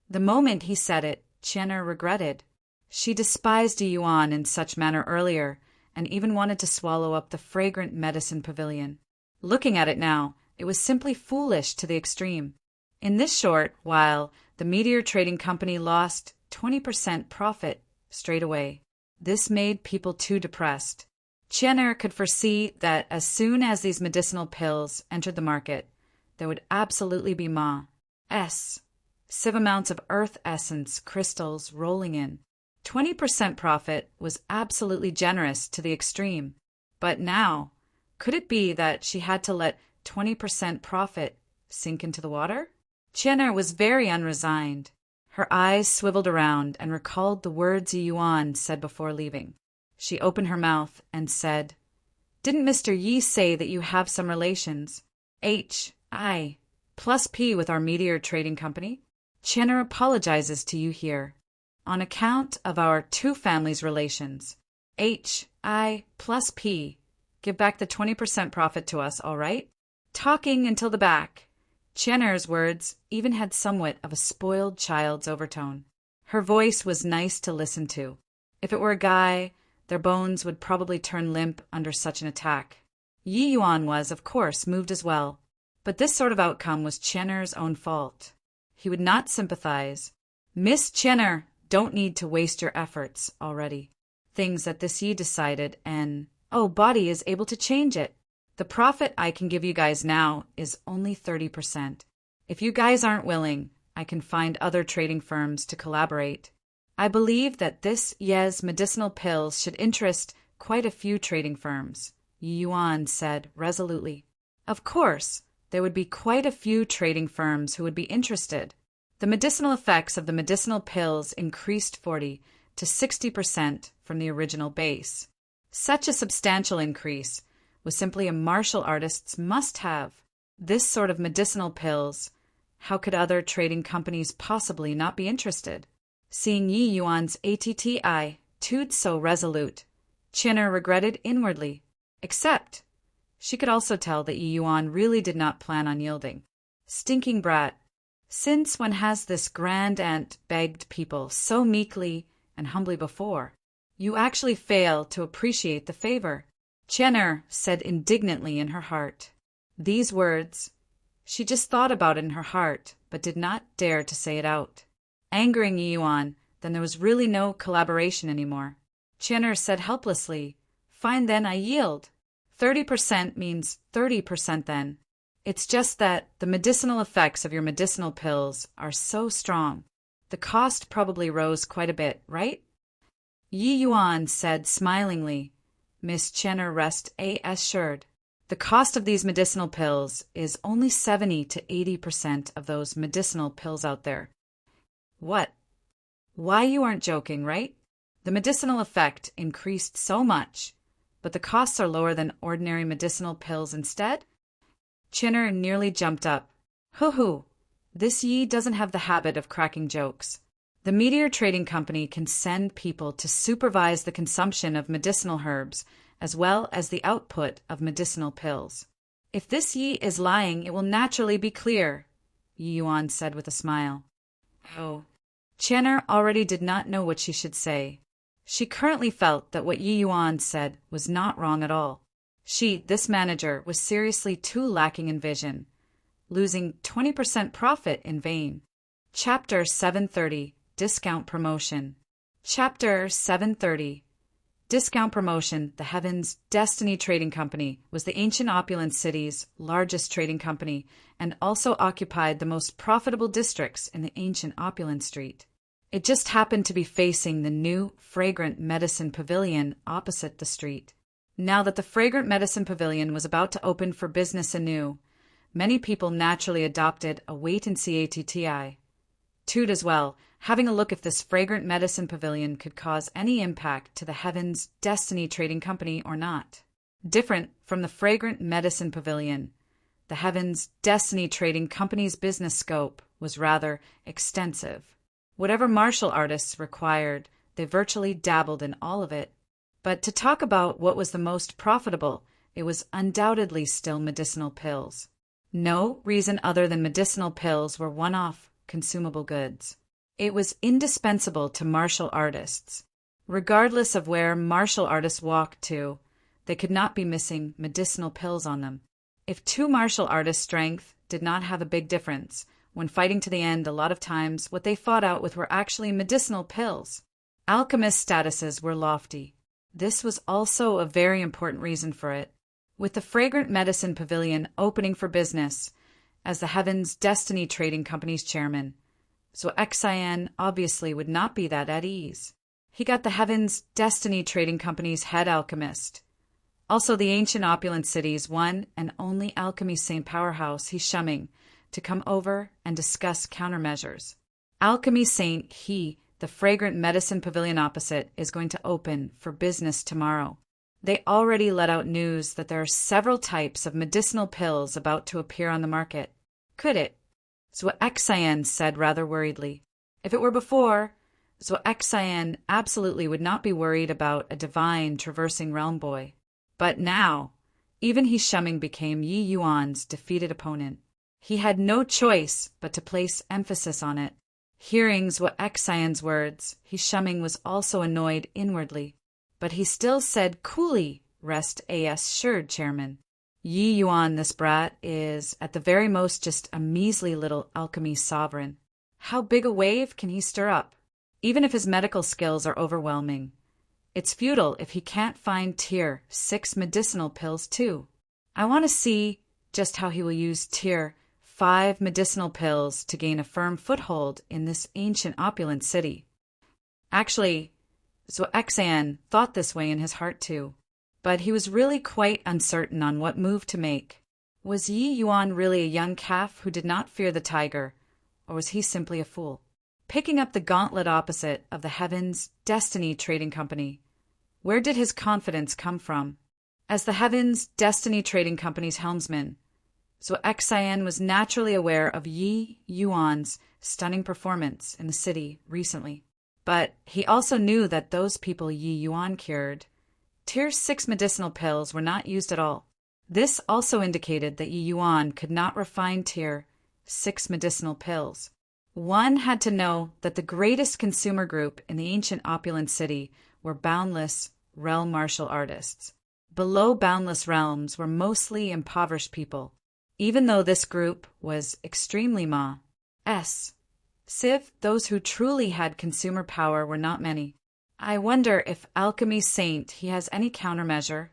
The moment he said it, Chinner regretted. She despised Yi Yuan in such manner earlier, and even wanted to swallow up the fragrant medicine pavilion. Looking at it now, it was simply foolish to the extreme. In this short while, the Meteor Trading Company lost 20% profit straight away. This made people too depressed. Chinner could foresee that as soon as these medicinal pills entered the market, there would absolutely be sieve amounts of earth essence crystals rolling in. 20% profit was absolutely generous to the extreme. But now, could it be that she had to let 20% profit sink into the water? Chinner was very unresigned. Her eyes swiveled around and recalled the words Yi Yuan said before leaving. She opened her mouth and said, "Didn't Mr. Yi say that you have some relations? HI plus P with our Meteor Trading Company? Chinner apologizes to you here. On account of our two families' relations. HI plus P. Give back the 20% profit to us, all right?" Talking until the back. Chinner's words even had somewhat of a spoiled child's overtone. Her voice was nice to listen to. If it were a guy, their bones would probably turn limp under such an attack. Yi Yuan was, of course, moved as well. But this sort of outcome was Chinner's own fault. He would not sympathize. "Miss Chinner, don't need to waste your efforts already." Things that this Yi decided, and, body is able to change it. The profit I can give you guys now is only 30%. If you guys aren't willing, I can find other trading firms to collaborate. I believe that this Ye's medicinal pills should interest quite a few trading firms, Yi Yuan said resolutely. Of course, there would be quite a few trading firms who would be interested. The medicinal effects of the medicinal pills increased 40 to 60% from the original base. Such a substantial increase was simply a martial artist's must-have. This sort of medicinal pills, how could other trading companies possibly not be interested? Seeing Yi Yuan's ATTI tooed so resolute, Chinner regretted inwardly, except she could also tell that Yi Yuan really did not plan on yielding. Stinking brat, since when has this grand aunt begged people so meekly and humbly before? You actually fail to appreciate the favor. Chinner said indignantly in her heart. These words, she just thought about it in her heart, but did not dare to say it out. Angering Yi Yuan, then there was really no collaboration anymore. Chinner said helplessly, "Fine then, I yield. 30% means 30% then. It's just that the medicinal effects of your medicinal pills are so strong. The cost probably rose quite a bit, right?" Yi Yuan said smilingly, "Miss Chinner, rest assured. The cost of these medicinal pills is only 70 to 80% of those medicinal pills out there." "What? Why, you aren't joking, right? The medicinal effect increased so much, but the costs are lower than ordinary medicinal pills instead?" Chinner nearly jumped up. "Hoo-hoo, this Yi doesn't have the habit of cracking jokes. The Meteor Trading Company can send people to supervise the consumption of medicinal herbs as well as the output of medicinal pills. If this Yi is lying, it will naturally be clear," Yi Yuan said with a smile. Oh. Chinner already did not know what she should say. She currently felt that what Yi Yuan said was not wrong at all. She, this manager, was seriously too lacking in vision, losing 20% profit in vain. Chapter 730, Discount Promotion. Chapter 730. Discount Promotion. The Heavens Destiny Trading Company was the ancient opulent city's largest trading company and also occupied the most profitable districts in the ancient opulent street. It just happened to be facing the new Fragrant Medicine Pavilion opposite the street. Now that the Fragrant Medicine Pavilion was about to open for business anew, many people naturally adopted a wait-and-see attitude as well, having a look if this Fragrant Medicine Pavilion could cause any impact to the Heavens Destiny Trading Company or not. Different from the Fragrant Medicine Pavilion, the Heavens Destiny Trading Company's business scope was rather extensive. Whatever martial artists required, they virtually dabbled in all of it. But to talk about what was the most profitable, it was undoubtedly still medicinal pills. No reason other than medicinal pills were one-off consumable goods. It was indispensable to martial artists. Regardless of where martial artists walked to, they could not be missing medicinal pills on them. If two martial artists' strength did not have a big difference, when fighting to the end, a lot of times what they fought out with were actually medicinal pills. Alchemist statuses were lofty. This was also a very important reason for it. With the Fragrant Medicine Pavilion opening for business, as the Heavens Destiny Trading Company's chairman, so Xian obviously would not be that at ease. He got the Heavens Destiny Trading Company's head alchemist, also the ancient opulent city's one and only alchemy saint powerhouse, Hishuming, to come over and discuss countermeasures. Alchemy Saint He, the Fragrant Medicine Pavilion opposite, is going to open for business tomorrow. They already let out news that there are several types of medicinal pills about to appear on the market. Could it? Xian said rather worriedly. If it were before, Xian absolutely would not be worried about a divine traversing realm boy. But now, even Hishuming became Yi Yuan's defeated opponent. He had no choice but to place emphasis on it. Hearing Xian's words, Hishuming was also annoyed inwardly. But he still said coolly, "Rest assured, Chairman. Yi Yuan, this brat, is at the very most just a measly little alchemy sovereign. How big a wave can he stir up? Even if his medical skills are overwhelming, it's futile if he can't find Tier 6 medicinal pills too. I want to see just how he will use Tier 5 medicinal pills to gain a firm foothold in this ancient opulent city." Actually, Xian thought this way in his heart too, but he was really quite uncertain on what move to make. Was Yi Yuan really a young calf who did not fear the tiger, or was he simply a fool? Picking up the gauntlet opposite of the Heavens Destiny Trading Company, where did his confidence come from? As the Heavens Destiny Trading Company's helmsman, Xian was naturally aware of Yi Yuan's stunning performance in the city recently. But he also knew that those people Yi Yuan cured, Tier 6 medicinal pills, were not used at all. This also indicated that Yi Yuan could not refine Tier 6 medicinal pills. One had to know that the greatest consumer group in the ancient opulent city were boundless realm martial artists. Below boundless realms were mostly impoverished people. Even though this group was extremely Civ, those who truly had consumer power were not many. I wonder if alchemy saint he has any countermeasure.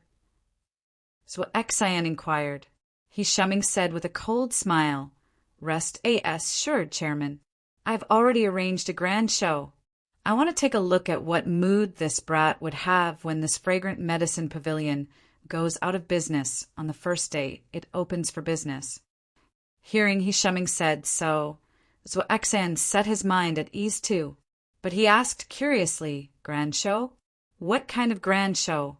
So Xian inquired. He Shuming said with a cold smile, Rest assured, Chairman. I've already arranged a grand show. I want to take a look at what mood this brat would have when this fragrant medicine pavilion goes out of business on the first day it opens for business. Hearing he Shuming said so, Xuexan set his mind at ease too, but he asked curiously, Grand show? What kind of grand show?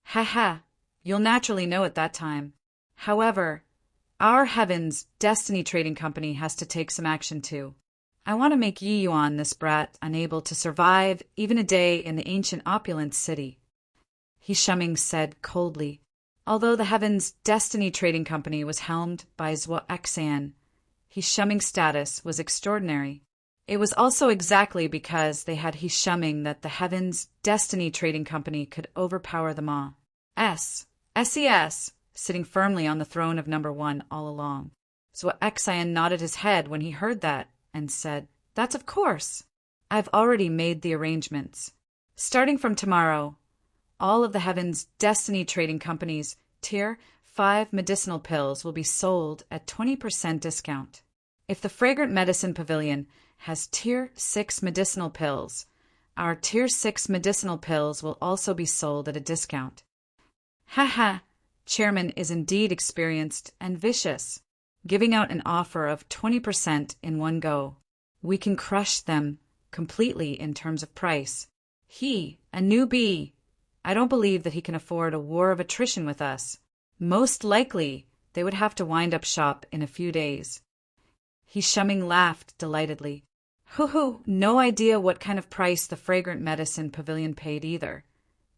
Ha ha, you'll naturally know at that time. However, our Heaven's Destiny Trading Company has to take some action too. I want to make Yi Yuan, this brat, unable to survive even a day in the ancient opulent city. He Shuming said coldly. Although the Heaven's Destiny Trading Company was helmed by Xuexan, He Shuming's status was extraordinary. It was also exactly because they had He Shuming that the Heaven's Destiny Trading Company could overpower them all. SES, sitting firmly on the throne of number 1 all along. Xuexan nodded his head when he heard that and said, That's of course. I've already made the arrangements. Starting from tomorrow, all of the Heaven's Destiny Trading Company's Tier 5 medicinal pills will be sold at 20% discount. If the Fragrant Medicine Pavilion has Tier 6 medicinal pills, our Tier 6 medicinal pills will also be sold at a discount. Ha! Chairman is indeed experienced and vicious, giving out an offer of 20% in one go. We can crush them completely in terms of price. He, a newbie, I don't believe that he can afford a war of attrition with us. Most likely, they would have to wind up shop in a few days. He Shuming laughed delightedly. Hoo, no idea what kind of price the Fragrant Medicine Pavilion paid either,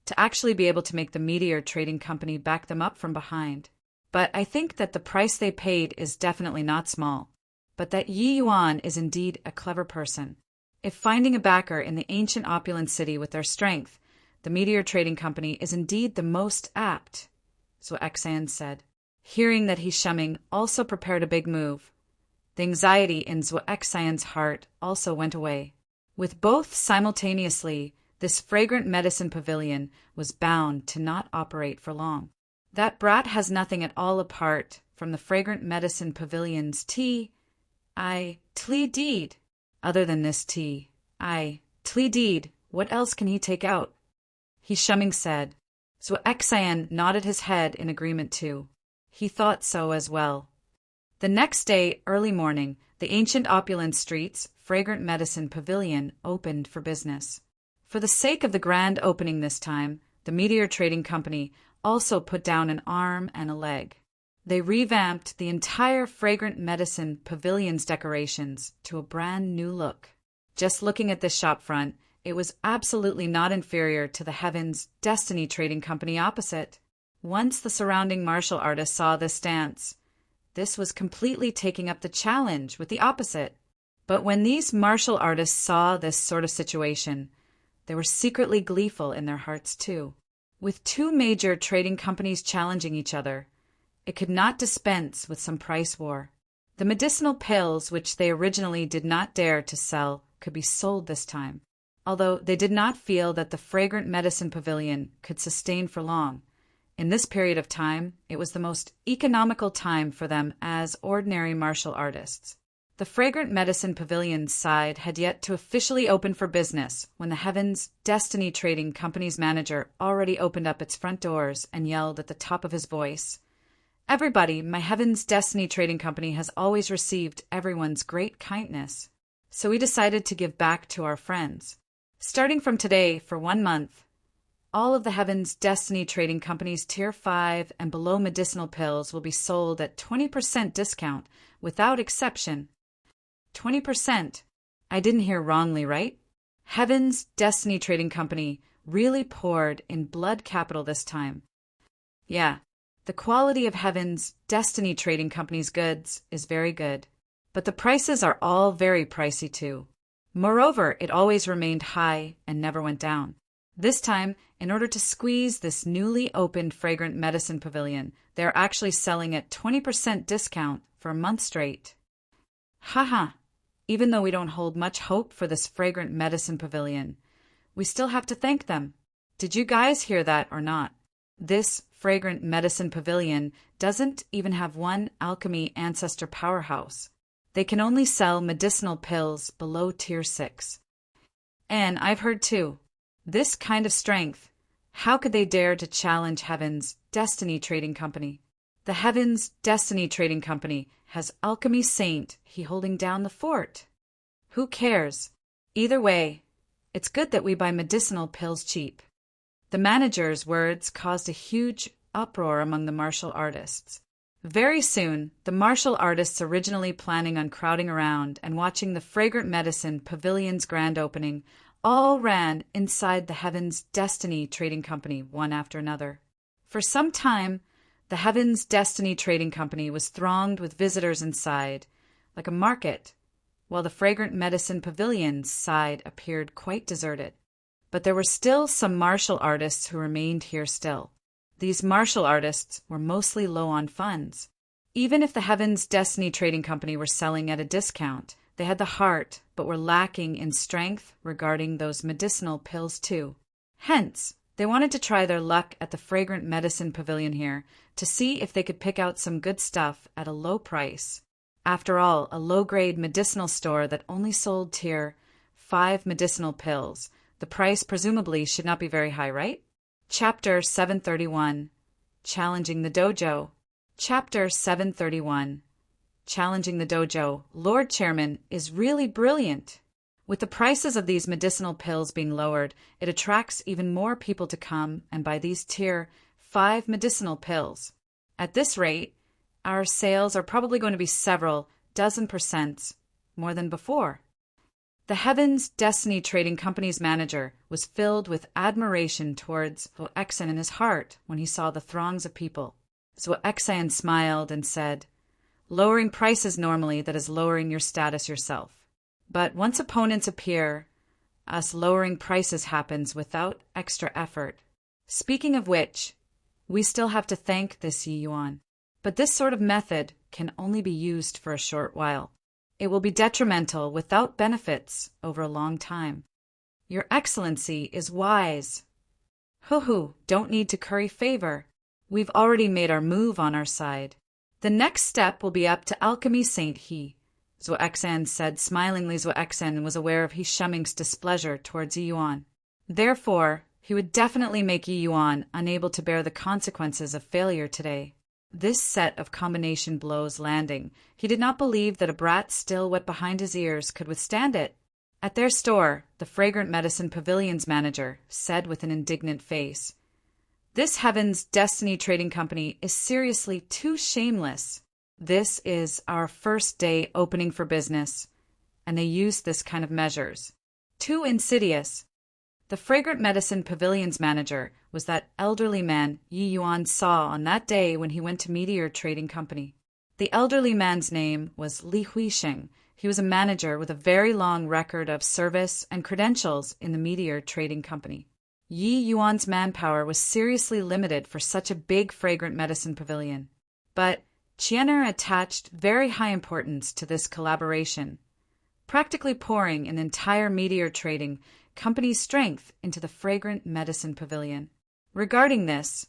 to actually be able to make the Meteor Trading Company back them up from behind. But I think that the price they paid is definitely not small, but that Yi Yuan is indeed a clever person. If finding a backer in the ancient opulent city with their strength, the Meteor Trading Company is indeed the most apt, Xuexan said. Hearing that He Shuming also prepared a big move, the anxiety in Xuexan's heart also went away. With both simultaneously, this Fragrant Medicine Pavilion was bound to not operate for long. That brat has nothing at all apart from the Fragrant Medicine Pavilion's Tlee deed. Other than this Tlee deed, what else can he take out? He Shuming said. Xuexan nodded his head in agreement too. He thought so as well. The next day, early morning, the ancient opulent streets Fragrant Medicine Pavilion opened for business. For the sake of the grand opening this time, the Meteor Trading Company also put down an arm and a leg. They revamped the entire Fragrant Medicine Pavilion's decorations to a brand new look. Just looking at this shop front, it was absolutely not inferior to the Heaven's Destiny Trading Company opposite. Once the surrounding martial artists saw this dance, this was completely taking up the challenge with the opposite. But when these martial artists saw this sort of situation, they were secretly gleeful in their hearts too. With two major trading companies challenging each other, it could not dispense with some price war. The medicinal pills which they originally did not dare to sell could be sold this time, although they did not feel that the Fragrant Medicine Pavilion could sustain for long. In this period of time, it was the most economical time for them as ordinary martial artists. The Fragrant Medicine Pavilion's side had yet to officially open for business when the Heaven's Destiny Trading Company's manager already opened up its front doors and yelled at the top of his voice, Everybody, my Heaven's Destiny Trading Company has always received everyone's great kindness. So we decided to give back to our friends. Starting from today, for 1 month, all of the Heaven's Destiny Trading Company's Tier 5 and below medicinal pills will be sold at 20% discount without exception. 20%. I didn't hear wrongly, right? Heaven's Destiny Trading Company really poured in blood capital this time. Yeah, the quality of Heaven's Destiny Trading Company's goods is very good, but the prices are all very pricey too. Moreover, it always remained high and never went down. This time, in order to squeeze this newly opened Fragrant Medicine Pavilion, they are actually selling at 20% discount for a month straight. Haha, Even though we don't hold much hope for this fragrant medicine pavilion, we still have to thank them. Did you guys hear that or not? This fragrant medicine pavilion doesn't even have one alchemy ancestor powerhouse. They can only sell medicinal pills below tier 6. And I've heard too, this kind of strength, how could they dare to challenge Heaven's Destiny Trading Company? The Heaven's Destiny Trading Company has Alchemy Saint he holding down the fort. Who cares? Either way, it's good that we buy medicinal pills cheap. The manager's words caused a huge uproar among the martial artists. Very soon, the martial artists originally planning on crowding around and watching the Fragrant Medicine Pavilion's grand opening all ran inside the Heaven's Destiny Trading Company one after another. For some time, the Heaven's Destiny Trading Company was thronged with visitors inside, like a market, while the Fragrant Medicine Pavilion's side appeared quite deserted. But there were still some martial artists who remained here still. These martial artists were mostly low on funds. Even if the Heaven's Destiny Trading Company were selling at a discount, they had the heart, but were lacking in strength regarding those medicinal pills too. Hence, they wanted to try their luck at the Fragrant Medicine Pavilion here to see if they could pick out some good stuff at a low price. After all, a low-grade medicinal store that only sold tier 5 medicinal pills, the price presumably should not be very high, right? Chapter 731, Challenging the Dojo. Chapter 731, Challenging the Dojo. Lord Chairman is really brilliant. With the prices of these medicinal pills being lowered, it attracts even more people to come and buy these tier 5 medicinal pills. At this rate, our sales are probably going to be several dozen % more than before. The Heaven's Destiny Trading Company's manager was filled with admiration towards Zhuo in his heart when he saw the throngs of people. Zhuo smiled and said, "Lowering prices normally, that is lowering your status yourself. But once opponents appear, us lowering prices happens without extra effort. Speaking of which, we still have to thank this Yi Yuan. But this sort of method can only be used for a short while. It will be detrimental without benefits over a long time. Your Excellency is wise. Hoo-hoo, don't need to curry favor. We've already made our move on our side. The next step will be up to Alchemy Saint He," Zhuo said smilingly. Zhuo was aware of He Shuming's displeasure towards Yi Yuan. Therefore, he would definitely make Yi Yuan unable to bear the consequences of failure today. This set of combination blows landing, he did not believe that a brat still wet behind his ears could withstand it. At their store, the Fragrant Medicine Pavilion's manager said with an indignant face, "This Heaven's Destiny Trading Company is seriously too shameless. This is our first day opening for business, and they use this kind of measures. Too insidious." The Fragrant Medicine Pavilion's manager was that elderly man Yi Yuan saw on that day when he went to Meteor Trading Company. The elderly man's name was Li Huisheng. He was a manager with a very long record of service and credentials in the Meteor Trading Company. Yi Yuan's manpower was seriously limited for such a big fragrant medicine pavilion. But Qianer attached very high importance to this collaboration, practically pouring an entire Meteor Trading Company's strength into the Fragrant Medicine Pavilion. Regarding this,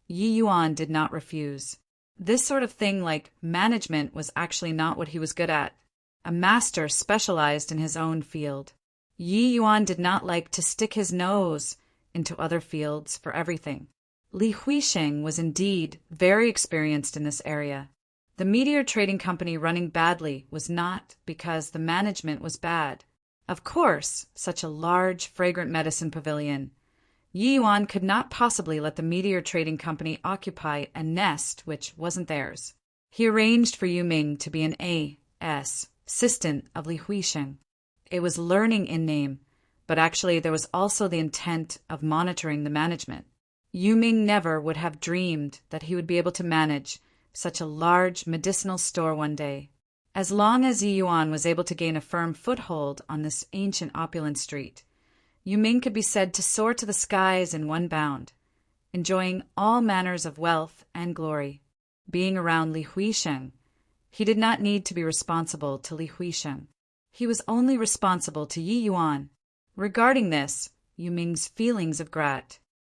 Yi Yuan did not refuse. This sort of thing like management was actually not what he was good at. A master specialized in his own field. Yi Yuan did not like to stick his nose into other fields for everything. Li Huisheng was indeed very experienced in this area. The Meteor Trading Company running badly was not because the management was bad. Of course, such a large, fragrant medicine pavilion, Yi Yuan could not possibly let the Meteor Trading Company occupy a nest which wasn't theirs. He arranged for Yu Ming to be an A.S. assistant of Li Huisheng. It was learning in name, but actually there was also the intent of monitoring the management. Yu Ming never would have dreamed that he would be able to manage such a large medicinal store one day. As long as Yi Yuan was able to gain a firm foothold on this ancient opulent street, Yu Ming could be said to soar to the skies in one bound, enjoying all manners of wealth and glory. Being around Li Huisheng, he did not need to be responsible to Li Huisheng. He was only responsible to Yi Yuan. Regarding this, Yu Ming's feelings of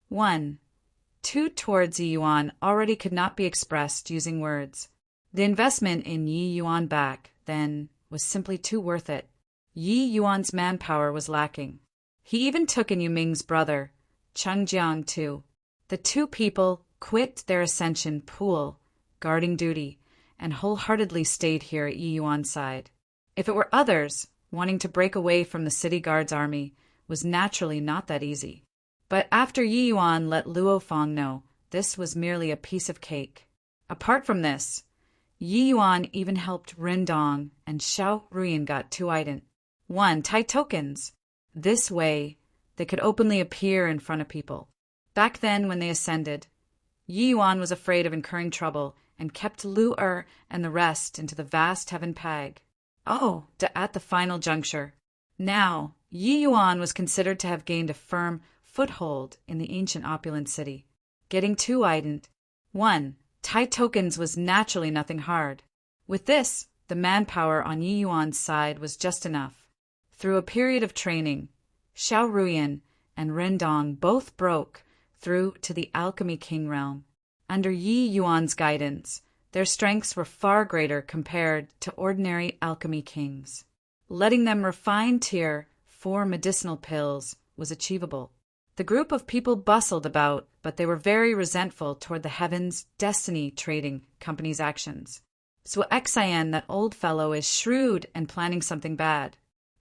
1. 2 towards Yi Yuan already could not be expressed using words. The investment in Yi Yuan back, then, was simply too worth it. Yi Yuan's manpower was lacking. He even took in Yu Ming's brother, Cheng Jiang, too. The two people quit their ascension pool, guarding duty, and wholeheartedly stayed here at Yi Yuan's side. If it were others, wanting to break away from the city guard's army was naturally not that easy. But after Yi Yuan let Luo Fong know, this was merely a piece of cake. Apart from this, Yi Yuan even helped Ren Dong and Xiao Ruyan got 2 items. 1. Tai tokens. This way, they could openly appear in front of people. Back then, when they ascended, Yi Yuan was afraid of incurring trouble and kept Lu and the rest into the vast heaven pag. At the final juncture. Now, Yi Yuan was considered to have gained a firm foothold in the ancient opulent city. Getting 2 items. 1. Tai tokens was naturally nothing hard. With this, the manpower on Yi Yuan's side was just enough. Through a period of training, Xiao Ruyan and Ren Dong both broke through to the Alchemy King realm. Under Yi Yuan's guidance, their strengths were far greater compared to ordinary alchemy kings. Letting them refine tier 4 medicinal pills was achievable. The group of people bustled about, but they were very resentful toward the Heaven's Destiny Trading Company's actions. Zhuo Xian, that old fellow, is shrewd and planning something bad.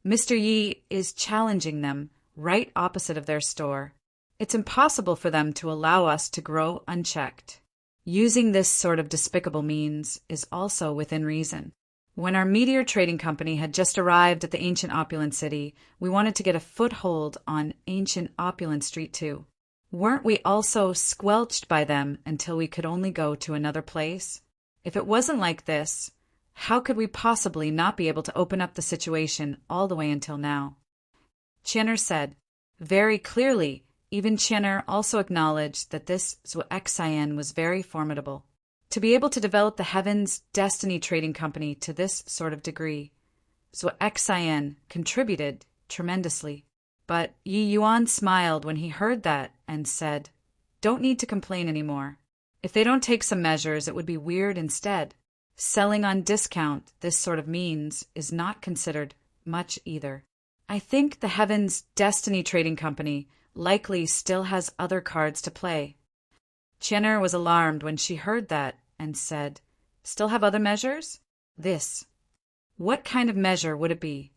Mr. Yi is challenging them right opposite of their store. It's impossible for them to allow us to grow unchecked. Using this sort of despicable means is also within reason. When our meteor trading company had just arrived at the ancient opulent city, we wanted to get a foothold on ancient opulent street too. Weren't we also squelched by them until we could only go to another place? If it wasn't like this, how could we possibly not be able to open up the situation all the way until now? Chenner said. Very clearly, even Chenner also acknowledged that this Zhuo Xian was very formidable. To be able to develop the Heaven's Destiny Trading Company to this sort of degree, Zhuo Xian contributed tremendously. But Yi Yuan smiled when he heard that and said, "Don't need to complain anymore. If they don't take some measures, it would be weird instead. Selling on discount this sort of means is not considered much either. I think the Heaven's Destiny Trading Company likely still has other cards to play." Chenner was alarmed when she heard that and said, "Still have other measures?" This. What kind of measure would it be?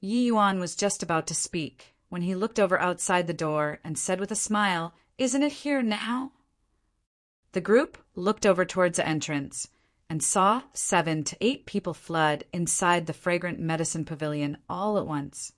Yi Yuan was just about to speak when he looked over outside the door and said with a smile, "Isn't it here now?" The group looked over towards the entrance and saw 7 to 8 people flood inside the fragrant medicine pavilion all at once.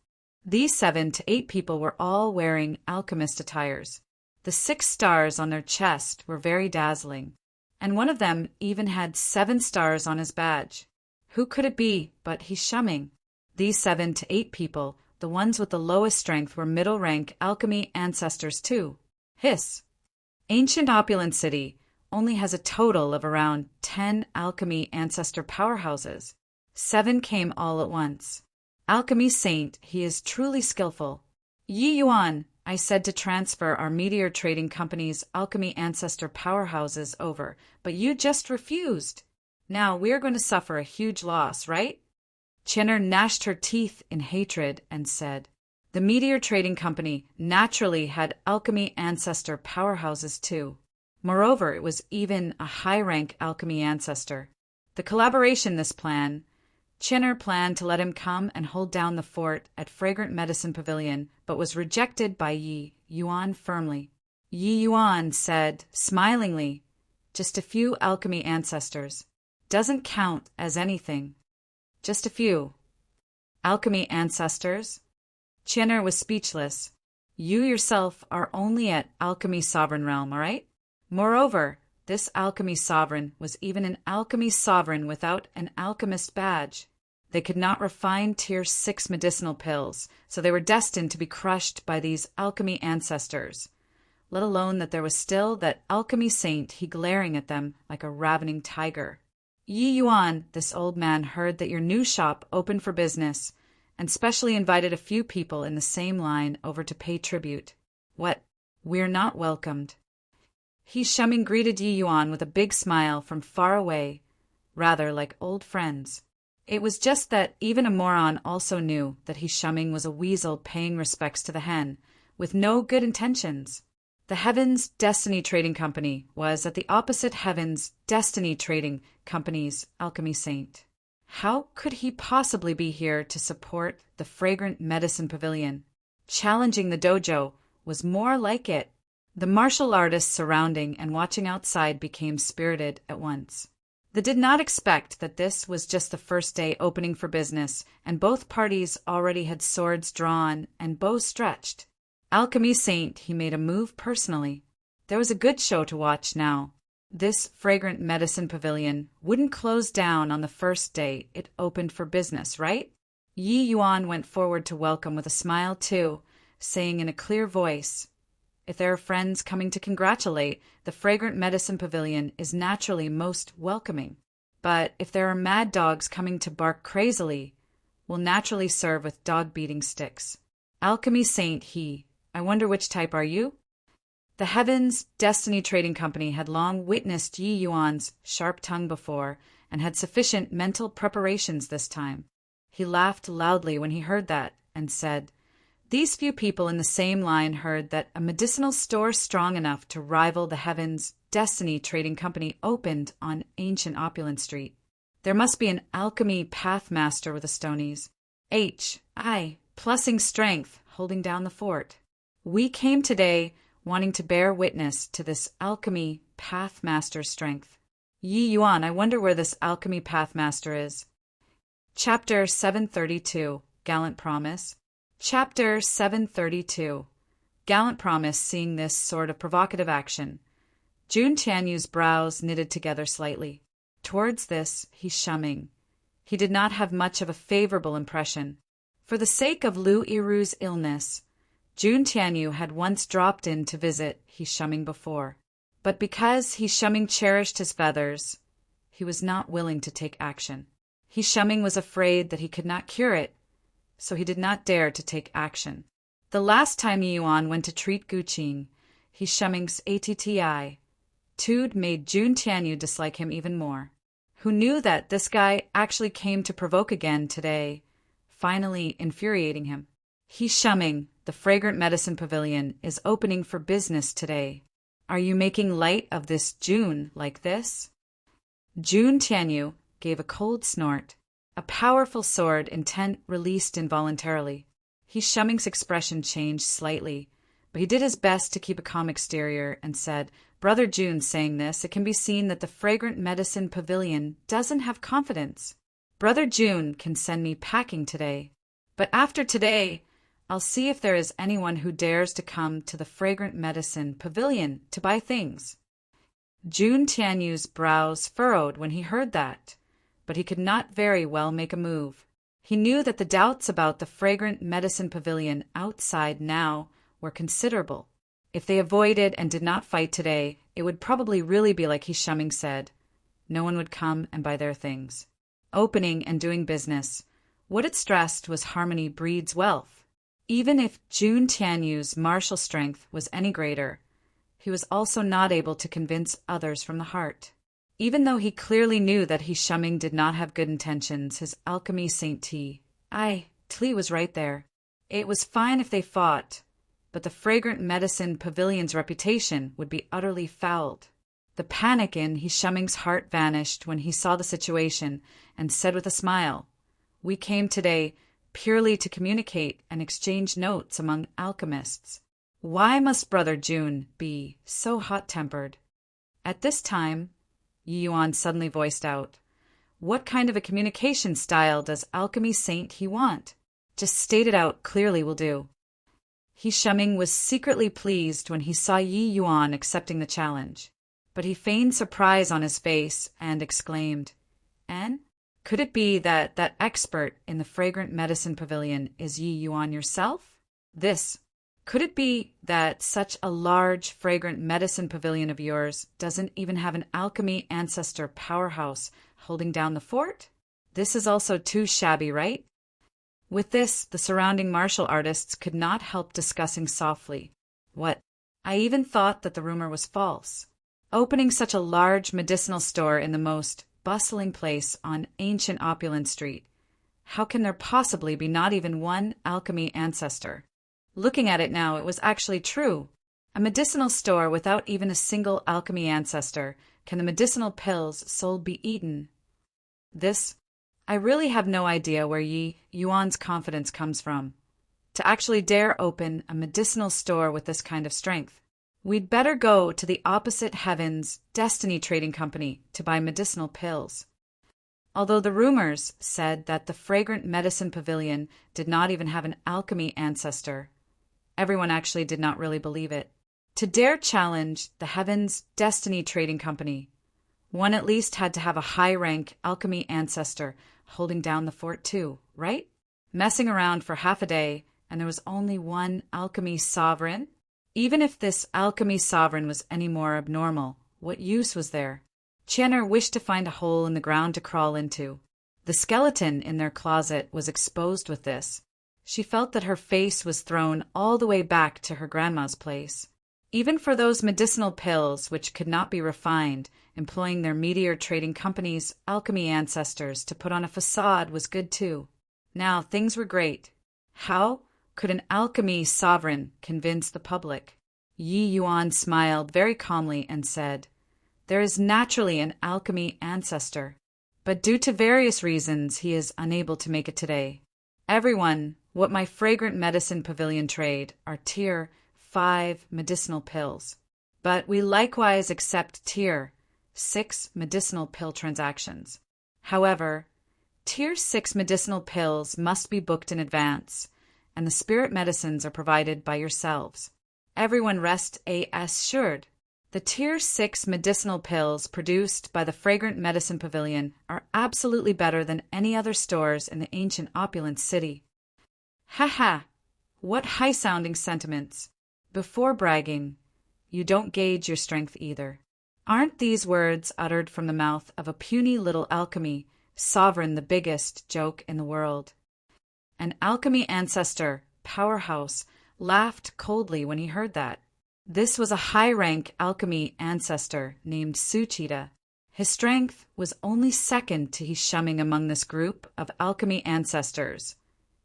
These 7 to 8 people were all wearing alchemist attires. The 6 stars on their chest were very dazzling, and one of them even had 7 stars on his badge. Who could it be but Hishaming? These 7 to 8 people, the ones with the lowest strength, were middle-rank alchemy ancestors too. Hiss. Ancient opulent city only has a total of around 10 alchemy ancestor powerhouses. 7 came all at once. Alchemy saint, he is truly skillful. Yi Yuan, I said to transfer our meteor trading company's alchemy ancestor powerhouses over, but you just refused. Now we are going to suffer a huge loss, right? Chenner gnashed her teeth in hatred and said, "The meteor trading company naturally had alchemy ancestor powerhouses too. Moreover, it was even a high-rank alchemy ancestor. The collaboration this plan, Chenner planned to let him come and hold down the fort at Fragrant Medicine Pavilion, but was rejected by Yi Yuan firmly. Yi Yuan said, smilingly, "Just a few alchemy ancestors. Doesn't count as anything. Just a few." Alchemy ancestors? Chenner was speechless. You yourself are only at Alchemy Sovereign Realm, all right? Moreover, this alchemy sovereign was even an alchemy sovereign without an alchemist badge. They could not refine tier 6 medicinal pills, so they were destined to be crushed by these alchemy ancestors, let alone that there was still that alchemy saint he glaring at them like a ravening tiger. Yi Yuan, this old man heard that your new shop opened for business, and specially invited a few people in the same line over to pay tribute. What? We're not welcomed. He Shuming greeted Yi Yuan with a big smile from far away, rather like old friends. It was just that even a moron also knew that He Shuming was a weasel paying respects to the hen, with no good intentions. The Heavens Destiny Trading Company was at the opposite Heavens Destiny Trading Company's Alchemy Saint. How could he possibly be here to support the Fragrant Medicine Pavilion? Challenging the dojo was more like it. The martial artists surrounding and watching outside became spirited at once. They did not expect that this was just the first day opening for business, and both parties already had swords drawn and bows stretched. Alchemy Saint, he made a move personally. There was a good show to watch now. This Fragrant Medicine Pavilion wouldn't close down on the first day it opened for business, right? Yi Yuan went forward to welcome with a smile too, saying in a clear voice, "If there are friends coming to congratulate, the Fragrant Medicine Pavilion is naturally most welcoming. But if there are mad dogs coming to bark crazily, we'll naturally serve with dog-beating sticks. Alchemy Saint, I wonder which type are you?" The Heavens Destiny Trading Company had long witnessed Yi Yuan's sharp tongue before, and had sufficient mental preparations this time. He laughed loudly when he heard that, and said, "These few people in the same line heard that a medicinal store strong enough to rival the Heavens Destiny Trading Company opened on ancient Opulent Street. There must be an alchemy pathmaster with the Stonies. Plussing strength, holding down the fort. We came today wanting to bear witness to this alchemy pathmaster's strength. Yi Yuan, I wonder where this alchemy pathmaster is." Chapter 732, Gallant Promise. Chapter 732, Gallant Promise. Seeing this sort of provocative action, Jun Tianyu's brows knitted together slightly. Towards this, He Shuming, he did not have much of a favorable impression. For the sake of Lu Iru's illness, Jun Tianyu had once dropped in to visit He Shuming before, but because He Shuming cherished his feathers, he was not willing to take action. He Shuming was afraid that he could not cure it, so he did not dare to take action. The last time Yi Yuan went to treat Guqing, He Shuming's ATTI, Tude made Jun Tianyu dislike him even more. Who knew that this guy actually came to provoke again today, finally infuriating him. He Shuming, the Fragrant Medicine Pavilion, is opening for business today. Are you making light of this Jun like this? Jun Tianyu gave a cold snort. A powerful sword intent released involuntarily. He Shuming's expression changed slightly, but he did his best to keep a calm exterior and said, "Brother Jun, saying this, it can be seen that the Fragrant Medicine Pavilion doesn't have confidence. Brother Jun can send me packing today, but after today, I'll see if there is anyone who dares to come to the Fragrant Medicine Pavilion to buy things." Jun Tianyu's brows furrowed when he heard that, but he could not very well make a move. He knew that the doubts about the Fragrant Medicine Pavilion outside now were considerable. If they avoided and did not fight today, it would probably really be like He Shuming said. No one would come and buy their things. Opening and doing business, what it stressed was harmony breeds wealth. Even if Jun Tianyu's martial strength was any greater, he was also not able to convince others from the heart. Even though he clearly knew that He Shuming did not have good intentions, his alchemy Saint T was right there. It was fine if they fought, but the Fragrant Medicine Pavilion's reputation would be utterly fouled. The panic in He Shuming's heart vanished when he saw the situation and said with a smile, "We came today purely to communicate and exchange notes among alchemists. Why must Brother Jun be so hot-tempered?" At this time, Yi Yuan suddenly voiced out, "What kind of a communication style does Alchemy Saint he want? Just state it out clearly will do." He Shuming was secretly pleased when he saw Yi Yuan accepting the challenge, but he feigned surprise on his face and exclaimed, "En? Could it be that that expert in the Fragrant Medicine Pavilion is Yi Yuan yourself?" This Could it be that such a large, fragrant medicine pavilion of yours doesn't even have an alchemy ancestor powerhouse holding down the fort? This is also too shabby, right? With this, the surrounding martial artists could not help discussing softly. What? I even thought that the rumor was false. Opening such a large medicinal store in the most bustling place on ancient opulent street. How can there possibly be not even one alchemy ancestor? Looking at it now, it was actually true. A medicinal store without even a single alchemy ancestor. Can the medicinal pills sold be eaten? I really have no idea where Yi Yuan's confidence comes from. To actually dare open a medicinal store with this kind of strength. We'd better go to the opposite heavens Destiny Trading Company to buy medicinal pills. Although the rumors said that the fragrant medicine pavilion did not even have an alchemy ancestor, everyone actually did not really believe it. To dare challenge the Heavens Destiny Trading Company, one at least had to have a high-rank alchemy ancestor holding down the fort too, right? Messing around for half a day, and there was only one alchemy sovereign? Even if this alchemy sovereign was any more abnormal, what use was there? Chenner wished to find a hole in the ground to crawl into. The skeleton in their closet was exposed with this. She felt that her face was thrown all the way back to her grandma's place. Even for those medicinal pills which could not be refined, employing their Meteor Trading Company's alchemy ancestors to put on a facade was good too. Now things were great. How could an alchemy sovereign convince the public? Yi Yuan smiled very calmly and said, "There is naturally an alchemy ancestor, but due to various reasons he is unable to make it today. Everyone, what my fragrant medicine pavilion trade are Tier 5 medicinal pills, but we likewise accept Tier 6 medicinal pill transactions. However, Tier 6 medicinal pills must be booked in advance, and the spirit medicines are provided by yourselves. Everyone rest assured. The Tier 6 medicinal pills produced by the Fragrant Medicine Pavilion are absolutely better than any other stores in the ancient opulent city." Ha ha! What high-sounding sentiments! Before bragging, you don't gauge your strength either. Aren't these words uttered from the mouth of a puny little alchemy sovereign the biggest joke in the world? An alchemy ancestor, powerhouse, laughed coldly when he heard that. This was a high-rank alchemy ancestor named Suchita. His strength was only second to his shumming among this group of alchemy ancestors.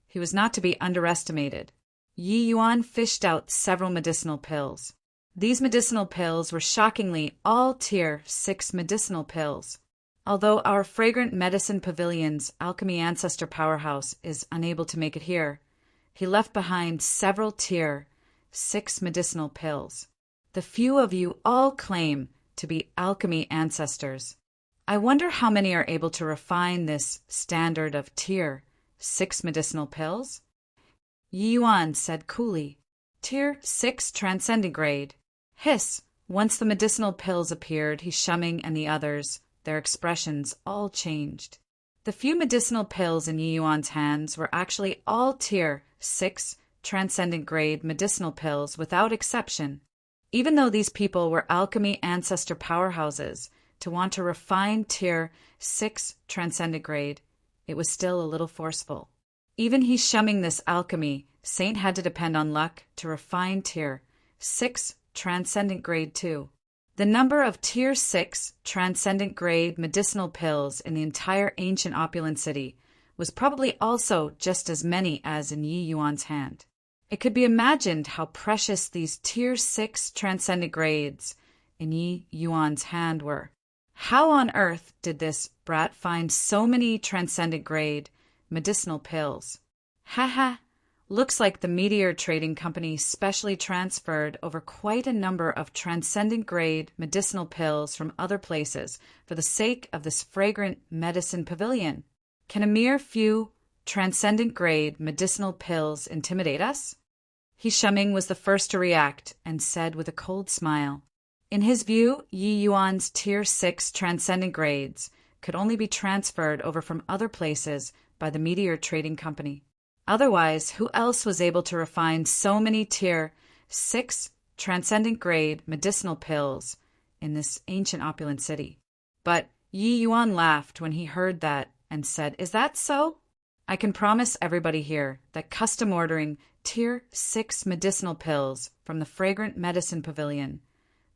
He was not to be underestimated. Yi Yuan fished out several medicinal pills. These medicinal pills were shockingly all Tier 6 medicinal pills. Although our Fragrant Medicine Pavilion's alchemy ancestor powerhouse is unable to make it here, he left behind several Tier 6 medicinal pills. The few of you all claim to be alchemy ancestors. I wonder how many are able to refine this standard of Tier 6 medicinal pills? Yi Yuan said coolly, "Tier 6 transcendent grade." Hiss! Once the medicinal pills appeared, he shumming and the others, their expressions all changed. The few medicinal pills in Yi Yuan's hands were actually all Tier 6 transcendent grade medicinal pills without exception. Even though these people were alchemy ancestor powerhouses, to want to refine Tier 6 transcendent grade, it was still a little forceful. Even he shumming this alchemy, Saint had to depend on luck to refine Tier 6 transcendent grade too. The number of Tier 6 transcendent grade medicinal pills in the entire ancient opulent city was probably also just as many as in Yi Yuan's hand. It could be imagined how precious these Tier 6 transcendent grades in Yi Yuan's hand were. How on earth did this brat find so many transcendent grade medicinal pills? Ha! Looks like the Meteor Trading Company specially transferred over quite a number of transcendent grade medicinal pills from other places for the sake of this fragrant medicine pavilion. Can a mere few transcendent grade medicinal pills intimidate us? He shumming was the first to react and said with a cold smile, in his view, Yi Yuan's Tier 6 transcendent grades could only be transferred over from other places by the Meteor Trading Company. Otherwise, who else was able to refine so many Tier 6 transcendent grade medicinal pills in this ancient opulent city? But Yi Yuan laughed when he heard that and said, "Is that so? I can promise everybody here that custom ordering Tier 6 medicinal pills from the Fragrant Medicine Pavilion.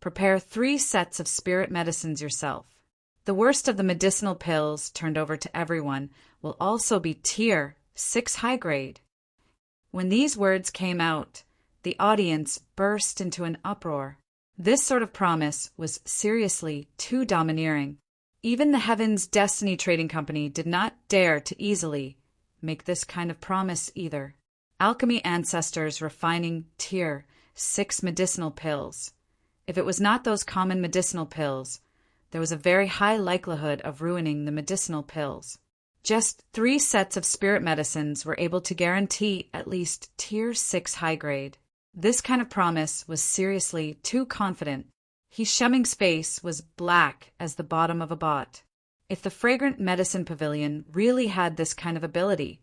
Prepare 3 sets of spirit medicines yourself. The worst of the medicinal pills turned over to everyone will also be Tier 6 high grade." When these words came out, the audience burst into an uproar. This sort of promise was seriously too domineering. Even the Heaven's Destiny Trading Company did not dare to easily make this kind of promise either. Alchemy ancestors refining Tier 6 medicinal pills. If it was not those common medicinal pills, there was a very high likelihood of ruining the medicinal pills. Just 3 sets of spirit medicines were able to guarantee at least Tier 6 high grade. This kind of promise was seriously too confident. He Shemming's face was black as the bottom of a bot. If the Fragrant Medicine Pavilion really had this kind of ability,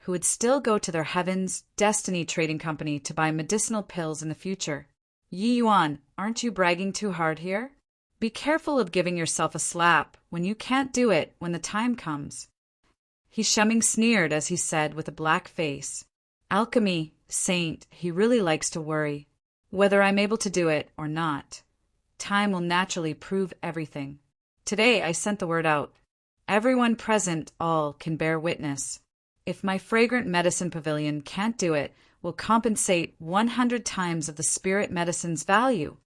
who would still go to their Heaven's Destiny Trading Company to buy medicinal pills in the future? Yi Yuan, aren't you bragging too hard here? Be careful of giving yourself a slap when you can't do it when the time comes. He Shemming sneered as he said with a black face, "Alchemy, Saint, he really likes to worry. Whether I'm able to do it or not, time will naturally prove everything. Today I sent the word out. Everyone present all can bear witness. If my Fragrant Medicine Pavilion can't do it, we'll compensate 100 times of the spirit medicine's value."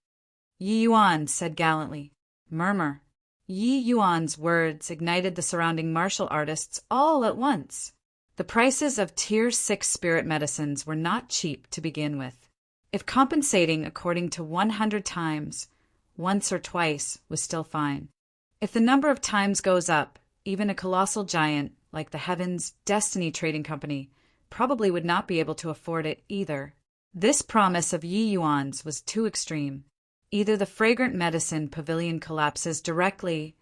Yi Yuan said gallantly. Murmur. Yi Yuan's words ignited the surrounding martial artists all at once. The prices of Tier 6 spirit medicines were not cheap to begin with. If compensating according to 100 times, once or twice was still fine. If the number of times goes up, even a colossal giant like the Heaven's Destiny Trading Company probably would not be able to afford it either. This promise of Yi Yuan's was too extreme. Either the Fragrant Medicine Pavilion collapses directly,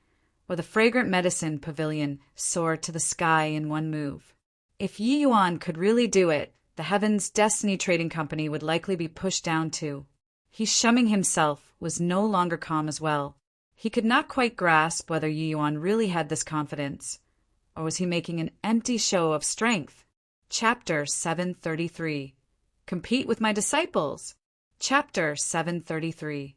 or the Fragrant Medicine Pavilion soar to the sky in one move. If Yi Yuan could really do it, the Heaven's Destiny Trading Company would likely be pushed down too. He Shemming himself was no longer calm as well. He could not quite grasp whether Yi Yuan really had this confidence, or was he making an empty show of strength? Chapter 733. Compete with my disciples. Chapter 733.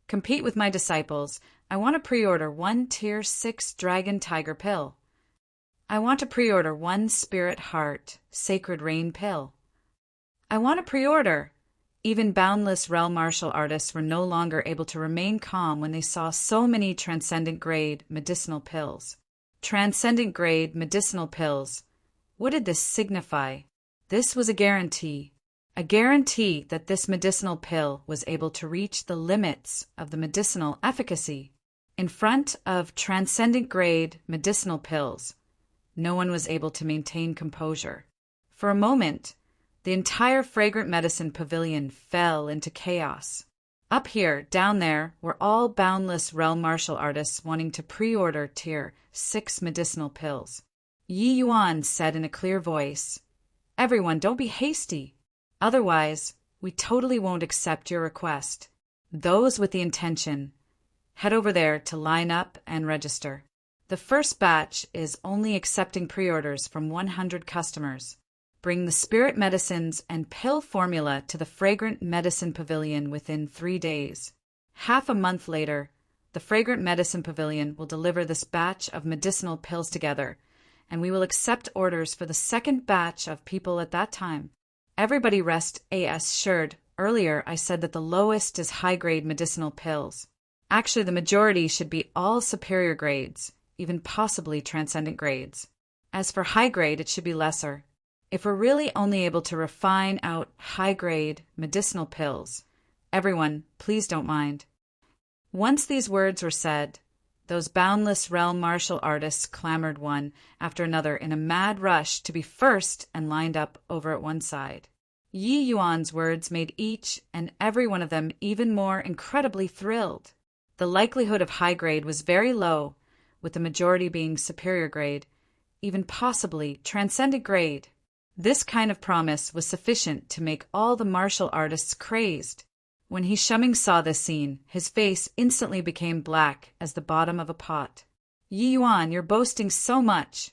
Compete with my disciples. I want to pre-order 1 Tier 6 Dragon Tiger pill. I want to pre-order 1 Spirit Heart Sacred Rain pill. I want to pre-order. Even boundless realm martial artists were no longer able to remain calm when they saw so many transcendent grade medicinal pills. Transcendent grade medicinal pills. What did this signify? This was a guarantee. A guarantee that this medicinal pill was able to reach the limits of the medicinal efficacy. In front of transcendent grade medicinal pills, no one was able to maintain composure. For a moment, the entire Fragrant Medicine Pavilion fell into chaos. Up here, down there, were all boundless realm martial artists wanting to pre-order Tier 6 medicinal pills. Yi Yuan said in a clear voice, "Everyone, don't be hasty. Otherwise, we totally won't accept your request. Those with the intention, head over there to line up and register. The first batch is only accepting pre-orders from 100 customers. Bring the spirit medicines and pill formula to the Fragrant Medicine Pavilion within 3 days. Half a month later, the Fragrant Medicine Pavilion will deliver this batch of medicinal pills together, and we will accept orders for the second batch of people at that time. Everybody rest assured. Earlier, I said that the lowest is high-grade medicinal pills. Actually, the majority should be all superior grades, even possibly transcendent grades. As for high-grade, it should be lesser. If we're really only able to refine out high-grade medicinal pills, everyone, please don't mind." Once these words were said, those boundless realm martial artists clamored one after another in a mad rush to be first and lined up over at one side. Yi Yuan's words made each and every one of them even more incredibly thrilled. The likelihood of high grade was very low, with the majority being superior grade, even possibly transcendent grade. This kind of promise was sufficient to make all the martial artists crazed. When He Shuming saw this scene, his face instantly became black as the bottom of a pot. Yi Yuan, you're boasting so much.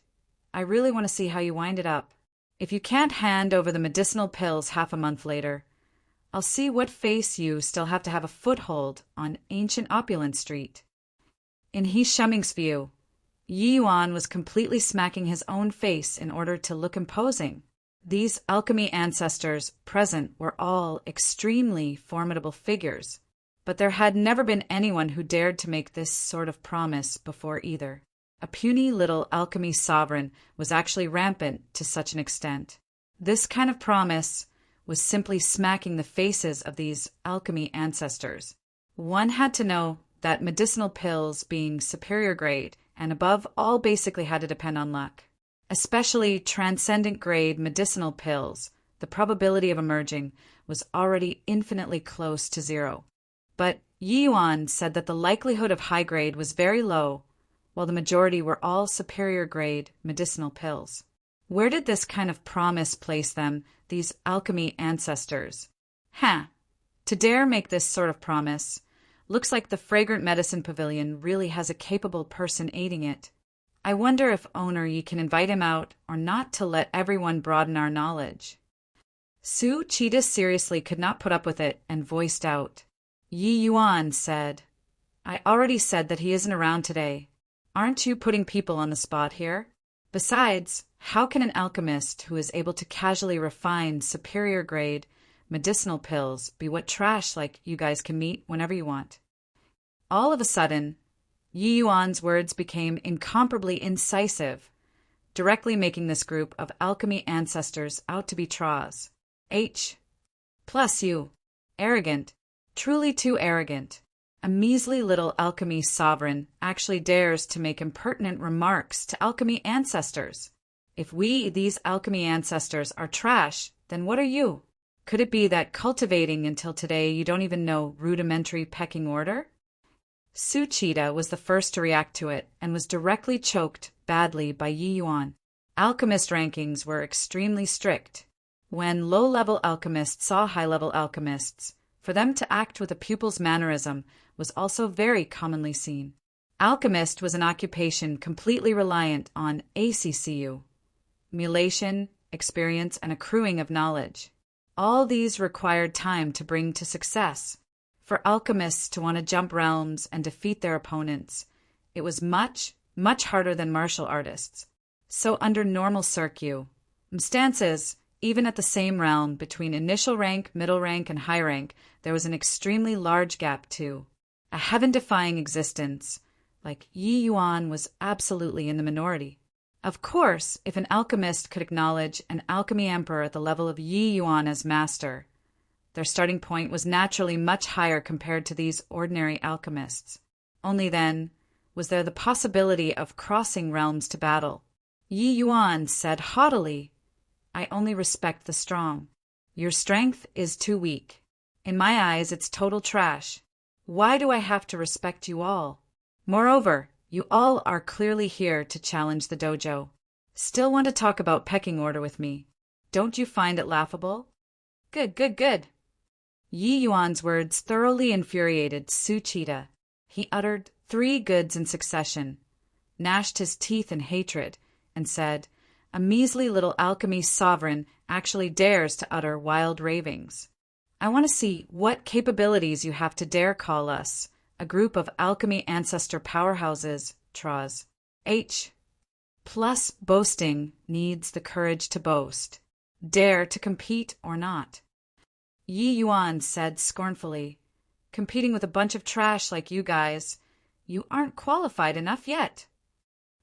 I really want to see how you wind it up. If you can't hand over the medicinal pills half a month later, I'll see what face you still have to have a foothold on ancient Opulent Street. In He Shuming's view, Yi Yuan was completely smacking his own face in order to look imposing. These alchemy ancestors present were all extremely formidable figures, but there had never been anyone who dared to make this sort of promise before either. A puny little alchemy sovereign was actually rampant to such an extent. This kind of promise was simply smacking the faces of these alchemy ancestors. One had to know that medicinal pills being superior grade and above all basically had to depend on luck. Especially transcendent grade medicinal pills, the probability of emerging was already infinitely close to zero. But Yi Yuan said that the likelihood of high grade was very low, while the majority were all superior grade medicinal pills. Where did this kind of promise place them, these alchemy ancestors? To dare make this sort of promise, looks like the Fragrant Medicine Pavilion really has a capable person aiding it. I wonder if owner you can invite him out or not to let everyone broaden our knowledge. Su Cheetah seriously could not put up with it and voiced out. Yi Yuan said, I already said that he isn't around today. Aren't you putting people on the spot here? Besides, how can an alchemist who is able to casually refine superior grade medicinal pills be what trash like you guys can meet whenever you want? All of a sudden, Yi Yuan's words became incomparably incisive, directly making this group of alchemy ancestors out to be traws. Plus you. Arrogant. Truly too arrogant. A measly little alchemy sovereign actually dares to make impertinent remarks to alchemy ancestors. If we, these alchemy ancestors, are trash, then what are you? Could it be that cultivating until today you don't even know rudimentary pecking order? Su Cheetah was the first to react to it and was directly choked badly by Yi Yuan. Alchemist rankings were extremely strict. When low-level alchemists saw high-level alchemists, for them to act with a pupil's mannerism was also very commonly seen. Alchemist was an occupation completely reliant on ACCU, mulation, experience, and accruing of knowledge. All these required time to bring to success. For alchemists to want to jump realms and defeat their opponents, it was much, much harder than martial artists. So under normal circumstances, even at the same realm between initial rank, middle rank, and high rank, there was an extremely large gap too. A heaven-defying existence, like Yi Yuan, was absolutely in the minority. Of course, if an alchemist could acknowledge an alchemy emperor at the level of Yi Yuan as master, their starting point was naturally much higher compared to these ordinary alchemists. Only then was there the possibility of crossing realms to battle. Yi Yuan said haughtily, I only respect the strong. Your strength is too weak. In my eyes, it's total trash. Why do I have to respect you all? Moreover, you all are clearly here to challenge the dojo. Still want to talk about pecking order with me. Don't you find it laughable? Good. Yi Yuan's words thoroughly infuriated Su Cheetah. He uttered 3 goods in succession, gnashed his teeth in hatred, and said, a measly little alchemy sovereign actually dares to utter wild ravings. I want to see what capabilities you have to dare call us a group of alchemy ancestor powerhouses, Traz. Plus boasting needs the courage to boast. Dare to compete or not. Yi Yuan said scornfully, competing with a bunch of trash like you guys, you aren't qualified enough yet.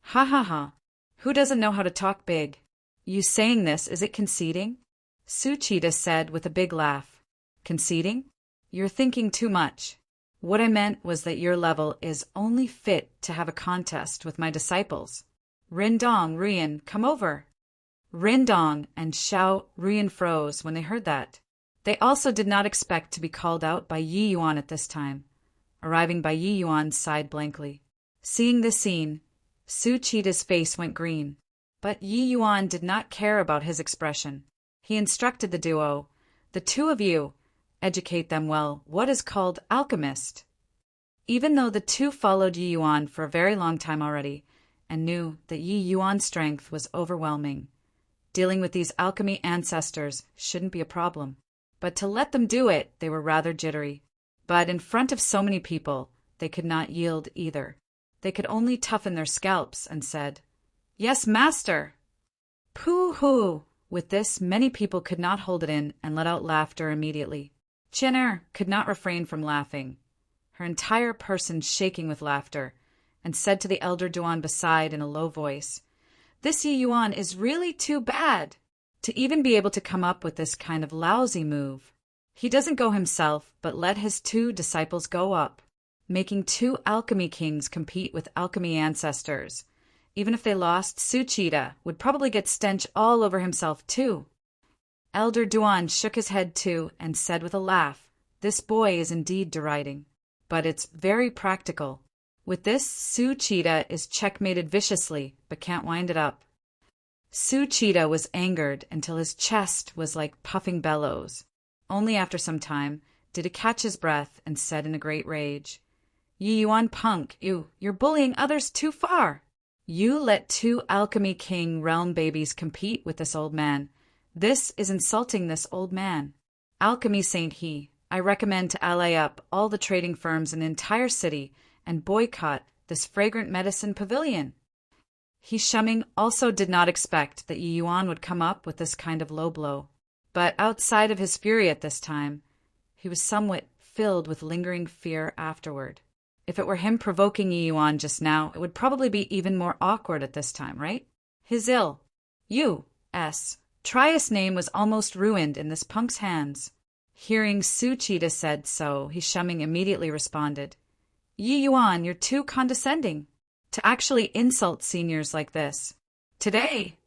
Ha. Who doesn't know how to talk big? You saying this, is it conceding? Su Cheetah said with a big laugh. Conceding? You're thinking too much. What I meant was that your level is only fit to have a contest with my disciples. Rindong, Ruyan, come over. Rindong and Xiao Ruyan froze when they heard that. They also did not expect to be called out by Yi Yuan at this time, arriving by Yi Yuan's side blankly. Seeing this scene, Su Cheetah's face went green. But Yi Yuan did not care about his expression. He instructed the duo, "The two of you, educate them well what is called Alchemist." Even though the two followed Yi Yuan for a very long time already, and knew that Yi Yuan's strength was overwhelming, dealing with these alchemy ancestors shouldn't be a problem. But to let them do it, they were rather jittery. But in front of so many people, they could not yield either. They could only toughen their scalps and said, "Yes, master!" Pooh-hoo! With this, many people could not hold it in and let out laughter immediately. Chin'er could not refrain from laughing, her entire person shaking with laughter, and said to the elder Duan beside in a low voice, "This Yi Yuan is really too bad to even be able to come up with this kind of lousy move. He doesn't go himself, but let his two disciples go up, making two alchemy kings compete with alchemy ancestors. Even if they lost, Suchida would probably get stench all over himself too." Elder Duan shook his head too and said with a laugh, "This boy is indeed deriding, but it's very practical. With this, Suchida is checkmated viciously, but can't wind it up." Suchida was angered until his chest was like puffing bellows. Only after some time did he catch his breath and said in a great rage, "Yi Yuan punk, you're bullying others too far. You let two alchemy king realm babies compete with this old man. This is insulting this old man. Alchemy Saint He, I recommend to ally up all the trading firms in the entire city and boycott this fragrant medicine pavilion." He Shuming also did not expect that Yi Yuan would come up with this kind of low blow. But outside of his fury at this time, he was somewhat filled with lingering fear afterward. If it were him provoking Yi Yuan just now, it would probably be even more awkward at this time, right? His U.S. Trius name was almost ruined in this punk's hands. Hearing Suchida said so, He Shuming immediately responded, "Yi Yuan, you're too condescending to actually insult seniors like this. Today,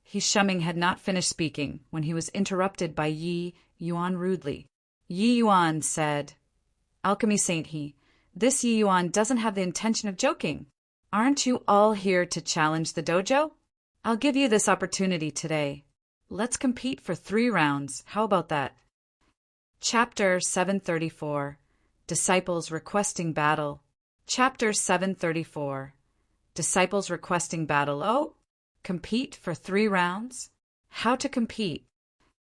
He Shuming had not finished speaking when he was interrupted by Yi Yuan rudely. Yi Yuan said, "Alchemy Saint He, this Yi Yuan doesn't have the intention of joking. Aren't you all here to challenge the dojo? I'll give you this opportunity today. Let's compete for 3 rounds. How about that?" Chapter 734. Disciples Requesting Battle. Chapter 734. Disciples Requesting Battle. Oh, compete for 3 rounds? How to compete?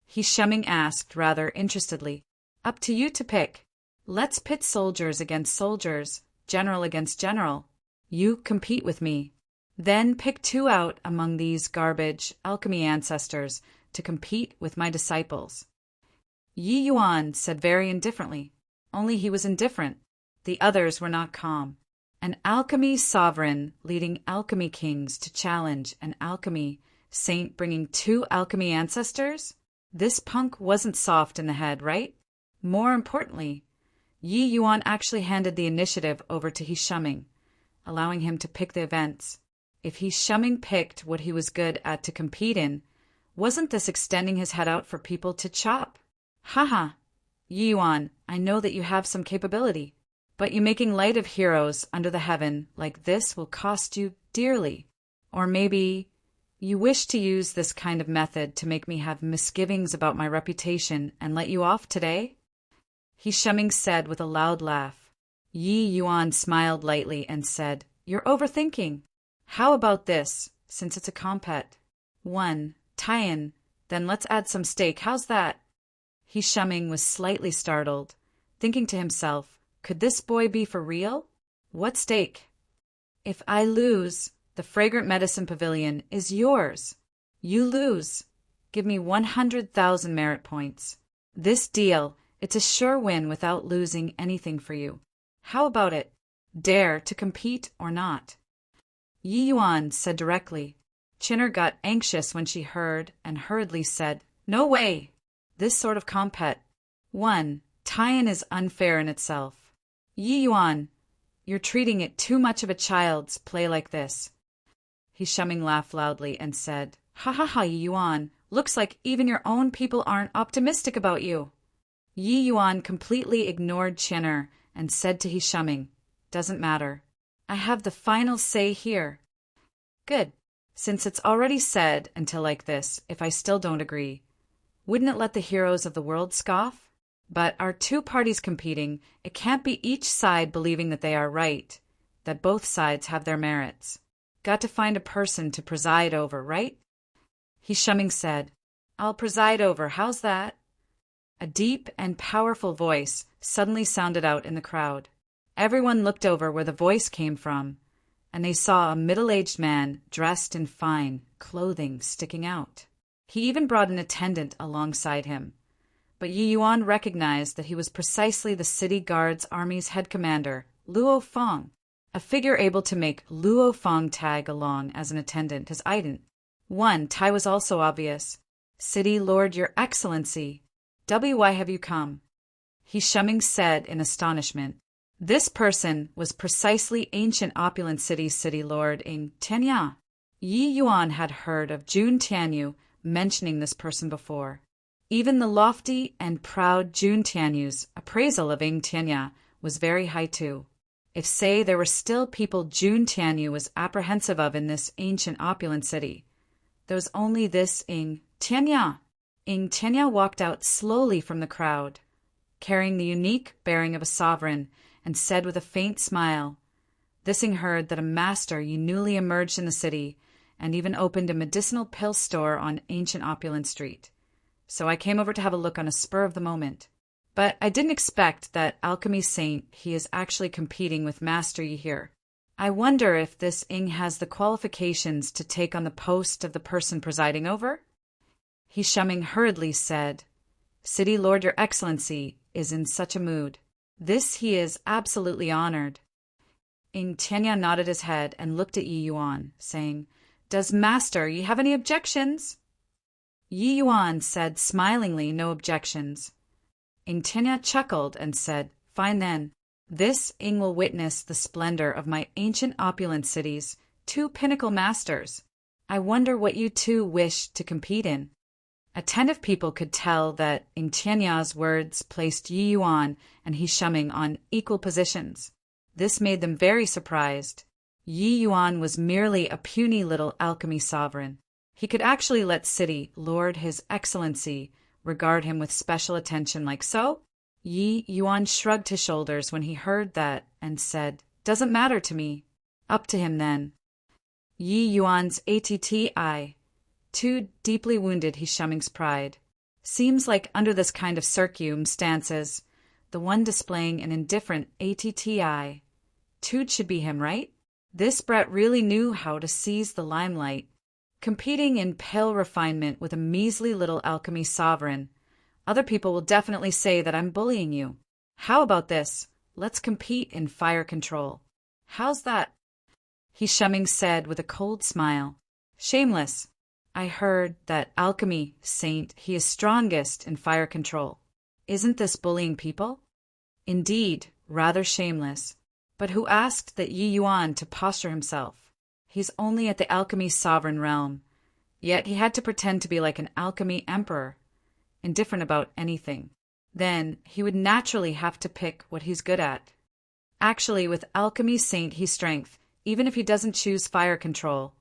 He Shuming asked rather interestedly. "Up to you to pick. Let's pit soldiers against soldiers, general against general. You compete with me. Then pick 2 out among these garbage alchemy ancestors to compete with my disciples." Yi Yuan said very indifferently. Only he was indifferent. The others were not calm. An alchemy sovereign leading alchemy kings to challenge an alchemy saint bringing 2 alchemy ancestors? This punk wasn't soft in the head, right? More importantly, Yi Yuan actually handed the initiative over to He Shuming, allowing him to pick the events. If He Shuming picked what he was good at to compete in, wasn't this extending his head out for people to chop? Haha, Yi Yuan, I know that you have some capability, but you making light of heroes under the heaven like this will cost you dearly. Or maybe you wish to use this kind of method to make me have misgivings about my reputation and let you off today? He Shuming said with a loud laugh. Yi Yuan smiled lightly and said, "You're overthinking. How about this, since it's a compet? 1, tie-in, then let's add some steak. How's that?" He Shuming was slightly startled, thinking to himself, could this boy be for real? What stake? "If I lose, the fragrant medicine pavilion is yours. You lose. Give me 100,000 merit points. This deal, it's a sure win without losing anything for you. How about it? Dare to compete or not?" Yi Yuan said directly. Chin'er got anxious when she heard and hurriedly said, "No way! This sort of compet. 1, tie-in is unfair in itself. Yi Yuan, you're treating it too much of a child's play like this." He Shuming laughed loudly and said, "Ha ha ha, Yi Yuan, looks like even your own people aren't optimistic about you." Yi Yuan completely ignored Chin'er and said to He Shuming, "Doesn't matter. I have the final say here." "Good. Since it's already said until like this, if I still don't agree, wouldn't it let the heroes of the world scoff? But are two parties competing, it can't be each side believing that they are right, that both sides have their merits. Got to find a person to preside over, right? He Shuming said, I'll preside over, how's that? A deep and powerful voice suddenly sounded out in the crowd. Everyone looked over where the voice came from, and they saw a middle-aged man dressed in fine clothing sticking out. He even brought an attendant alongside him. But Yi Yuan recognized that he was precisely the city guard's army's head commander, Luo Feng. A figure able to make Luo Feng tag along as an attendant is ident. One tie was also obvious. City Lord, Your Excellency, why have you come? He Shuming said in astonishment. This person was precisely ancient opulent city's city lord in Tianya. Yi Yuan had heard of Jun Tianyu mentioning this person before. Even the lofty and proud Jun Tianyu's appraisal of Ing Tianya was very high too. If, say, there were still people Jun Tianyu was apprehensive of in this ancient opulent city, there was only this Ing Tianya. Ing Tianya walked out slowly from the crowd, carrying the unique bearing of a sovereign, and said with a faint smile, This Ing heard that a master ye newly emerged in the city, and even opened a medicinal pill store on ancient opulent street. So I came over to have a look on a spur of the moment. But I didn't expect that alchemy saint he is actually competing with master ye here. I wonder if this Ing has the qualifications to take on the post of the person presiding over? He Shuming hurriedly said, City Lord, Your Excellency is in such a mood. This he is absolutely honored. Ing Tianya nodded his head and looked at Yi Yuan, saying, Does master ye have any objections? Yi Yuan said smilingly no objections. Ing Tianya chuckled and said, Fine then. This Ing will witness the splendor of my ancient opulent city's two pinnacle masters. I wonder what you two wish to compete in. Attentive people could tell that Ing Tianya's words placed Yi Yuan and He Shuming on equal positions. This made them very surprised. Yi Yuan was merely a puny little alchemy sovereign. He could actually let City Lord His Excellency regard him with special attention like so? Yi Yuan shrugged his shoulders when he heard that and said, Doesn't matter to me. Up to him then. Yi Yuan's ATTI. Too deeply wounded He Shuming's pride. Seems like under this kind of circumstances, the one displaying an indifferent ATTI. Tude should be him, right? This Brett really knew how to seize the limelight. Competing in pale refinement with a measly little alchemy sovereign. Other people will definitely say that I'm bullying you. How about this? Let's compete in fire control. How's that? He Shuming said with a cold smile. Shameless. I heard that alchemy saint he is strongest in fire control. Isn't this bullying people? Indeed, rather shameless. But who asked that Yi Yuan to posture himself? He's only at the alchemy sovereign realm. Yet he had to pretend to be like an alchemy emperor, indifferent about anything. Then he would naturally have to pick what he's good at. Actually, with alchemy saint he's strength, even if he doesn't choose fire control.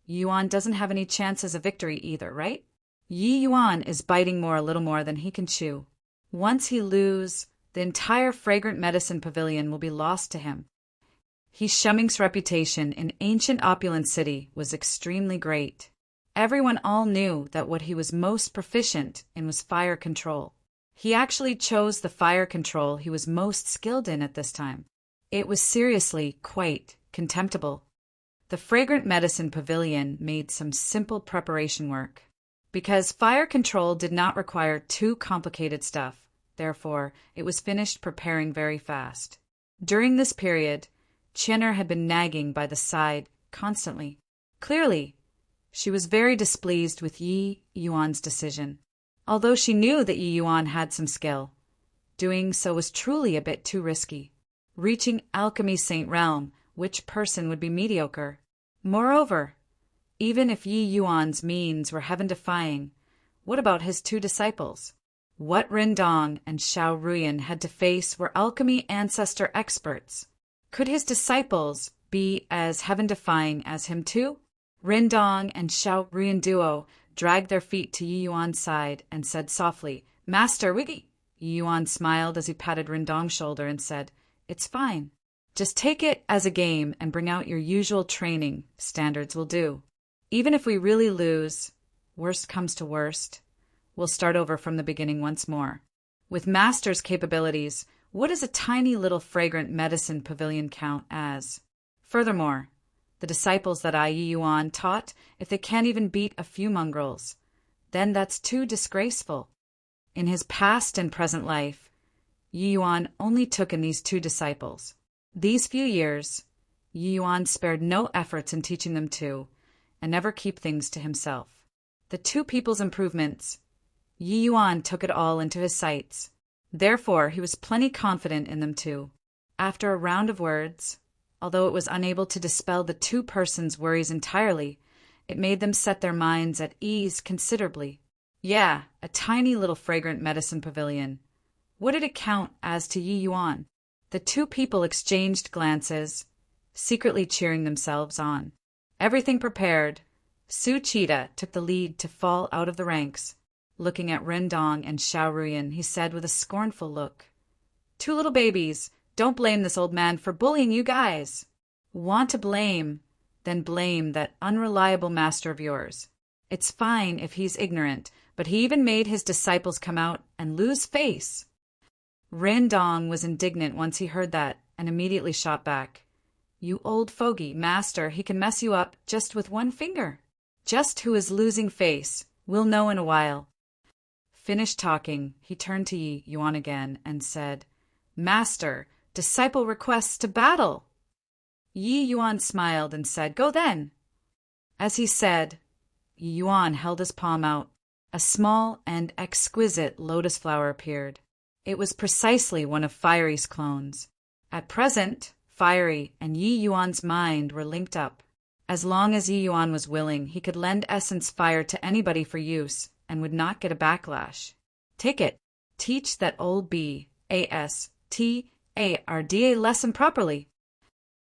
Yuan doesn't have any chances of victory either, right? Yi Yuan is biting a little more than he can chew. Once he lose, the entire fragrant medicine pavilion will be lost to him. He Shuming's reputation in ancient opulent city was extremely great. Everyone all knew that what he was most proficient in was fire control. He actually chose the fire control he was most skilled in at this time. It was seriously quite contemptible. The fragrant medicine pavilion made some simple preparation work. Because fire control did not require too complicated stuff, therefore, it was finished preparing very fast. During this period, Chinner had been nagging by the side constantly. Clearly, she was very displeased with Yi Yuan's decision. Although she knew that Yi Yuan had some skill, doing so was truly a bit too risky. Reaching alchemy saint realm, which person would be mediocre? Moreover, even if Yi Yuan's means were heaven-defying, what about his two disciples? What Rindong and Xiao Ruyan had to face were alchemy ancestor experts. Could his disciples be as heaven-defying as him too? Rindong and Xiao Ruyan duo dragged their feet to Yi Yuan's side and said softly, "Master, Wiggy." Yi Yuan smiled as he patted Rindong's shoulder and said, "It's fine. Just take it as a game and bring out your usual training standards will do. Even if we really lose, worst comes to worst, we'll start over from the beginning once more. With Master's capabilities, what does a tiny little fragrant medicine pavilion count as? Furthermore, the disciples that Yi Yuan taught, if they can't even beat a few mongrels, then that's too disgraceful. In his past and present life, Yi Yuan only took in these 2 disciples. These few years, Yi Yuan spared no efforts in teaching them to, and never keep things to himself. The 2 people's improvements, Yi Yuan took it all into his sights. Therefore, he was plenty confident in them too. After a round of words, although it was unable to dispel the 2 persons' worries entirely, it made them set their minds at ease considerably. Yeah, a tiny little fragrant medicine pavilion. What did it count as to Yi Yuan? The 2 people exchanged glances, secretly cheering themselves on. Everything prepared, Su Cheetah took the lead to fall out of the ranks. Looking at Rindong and Xiao Ruyan, he said with a scornful look, "2 little babies, don't blame this old man for bullying you guys. Want to blame, then blame that unreliable master of yours. It's fine if he's ignorant, but he even made his disciples come out and lose face." Rindong was indignant once he heard that and immediately shot back, "You old fogey, Master, he can mess you up just with 1 finger. Just who is losing face, we'll know in a while." Finished talking, he turned to Yi Yuan again and said, "Master, disciple requests to battle." Yi Yuan smiled and said, "Go then." As he said, Yi Yuan held his palm out. A small and exquisite lotus flower appeared. It was precisely one of Fiery's clones. At present, Fiery and Yi Yuan's mind were linked up. As long as Yi Yuan was willing, he could lend Essence Fire to anybody for use and would not get a backlash. Take it. Teach that old BASTARDA lesson properly.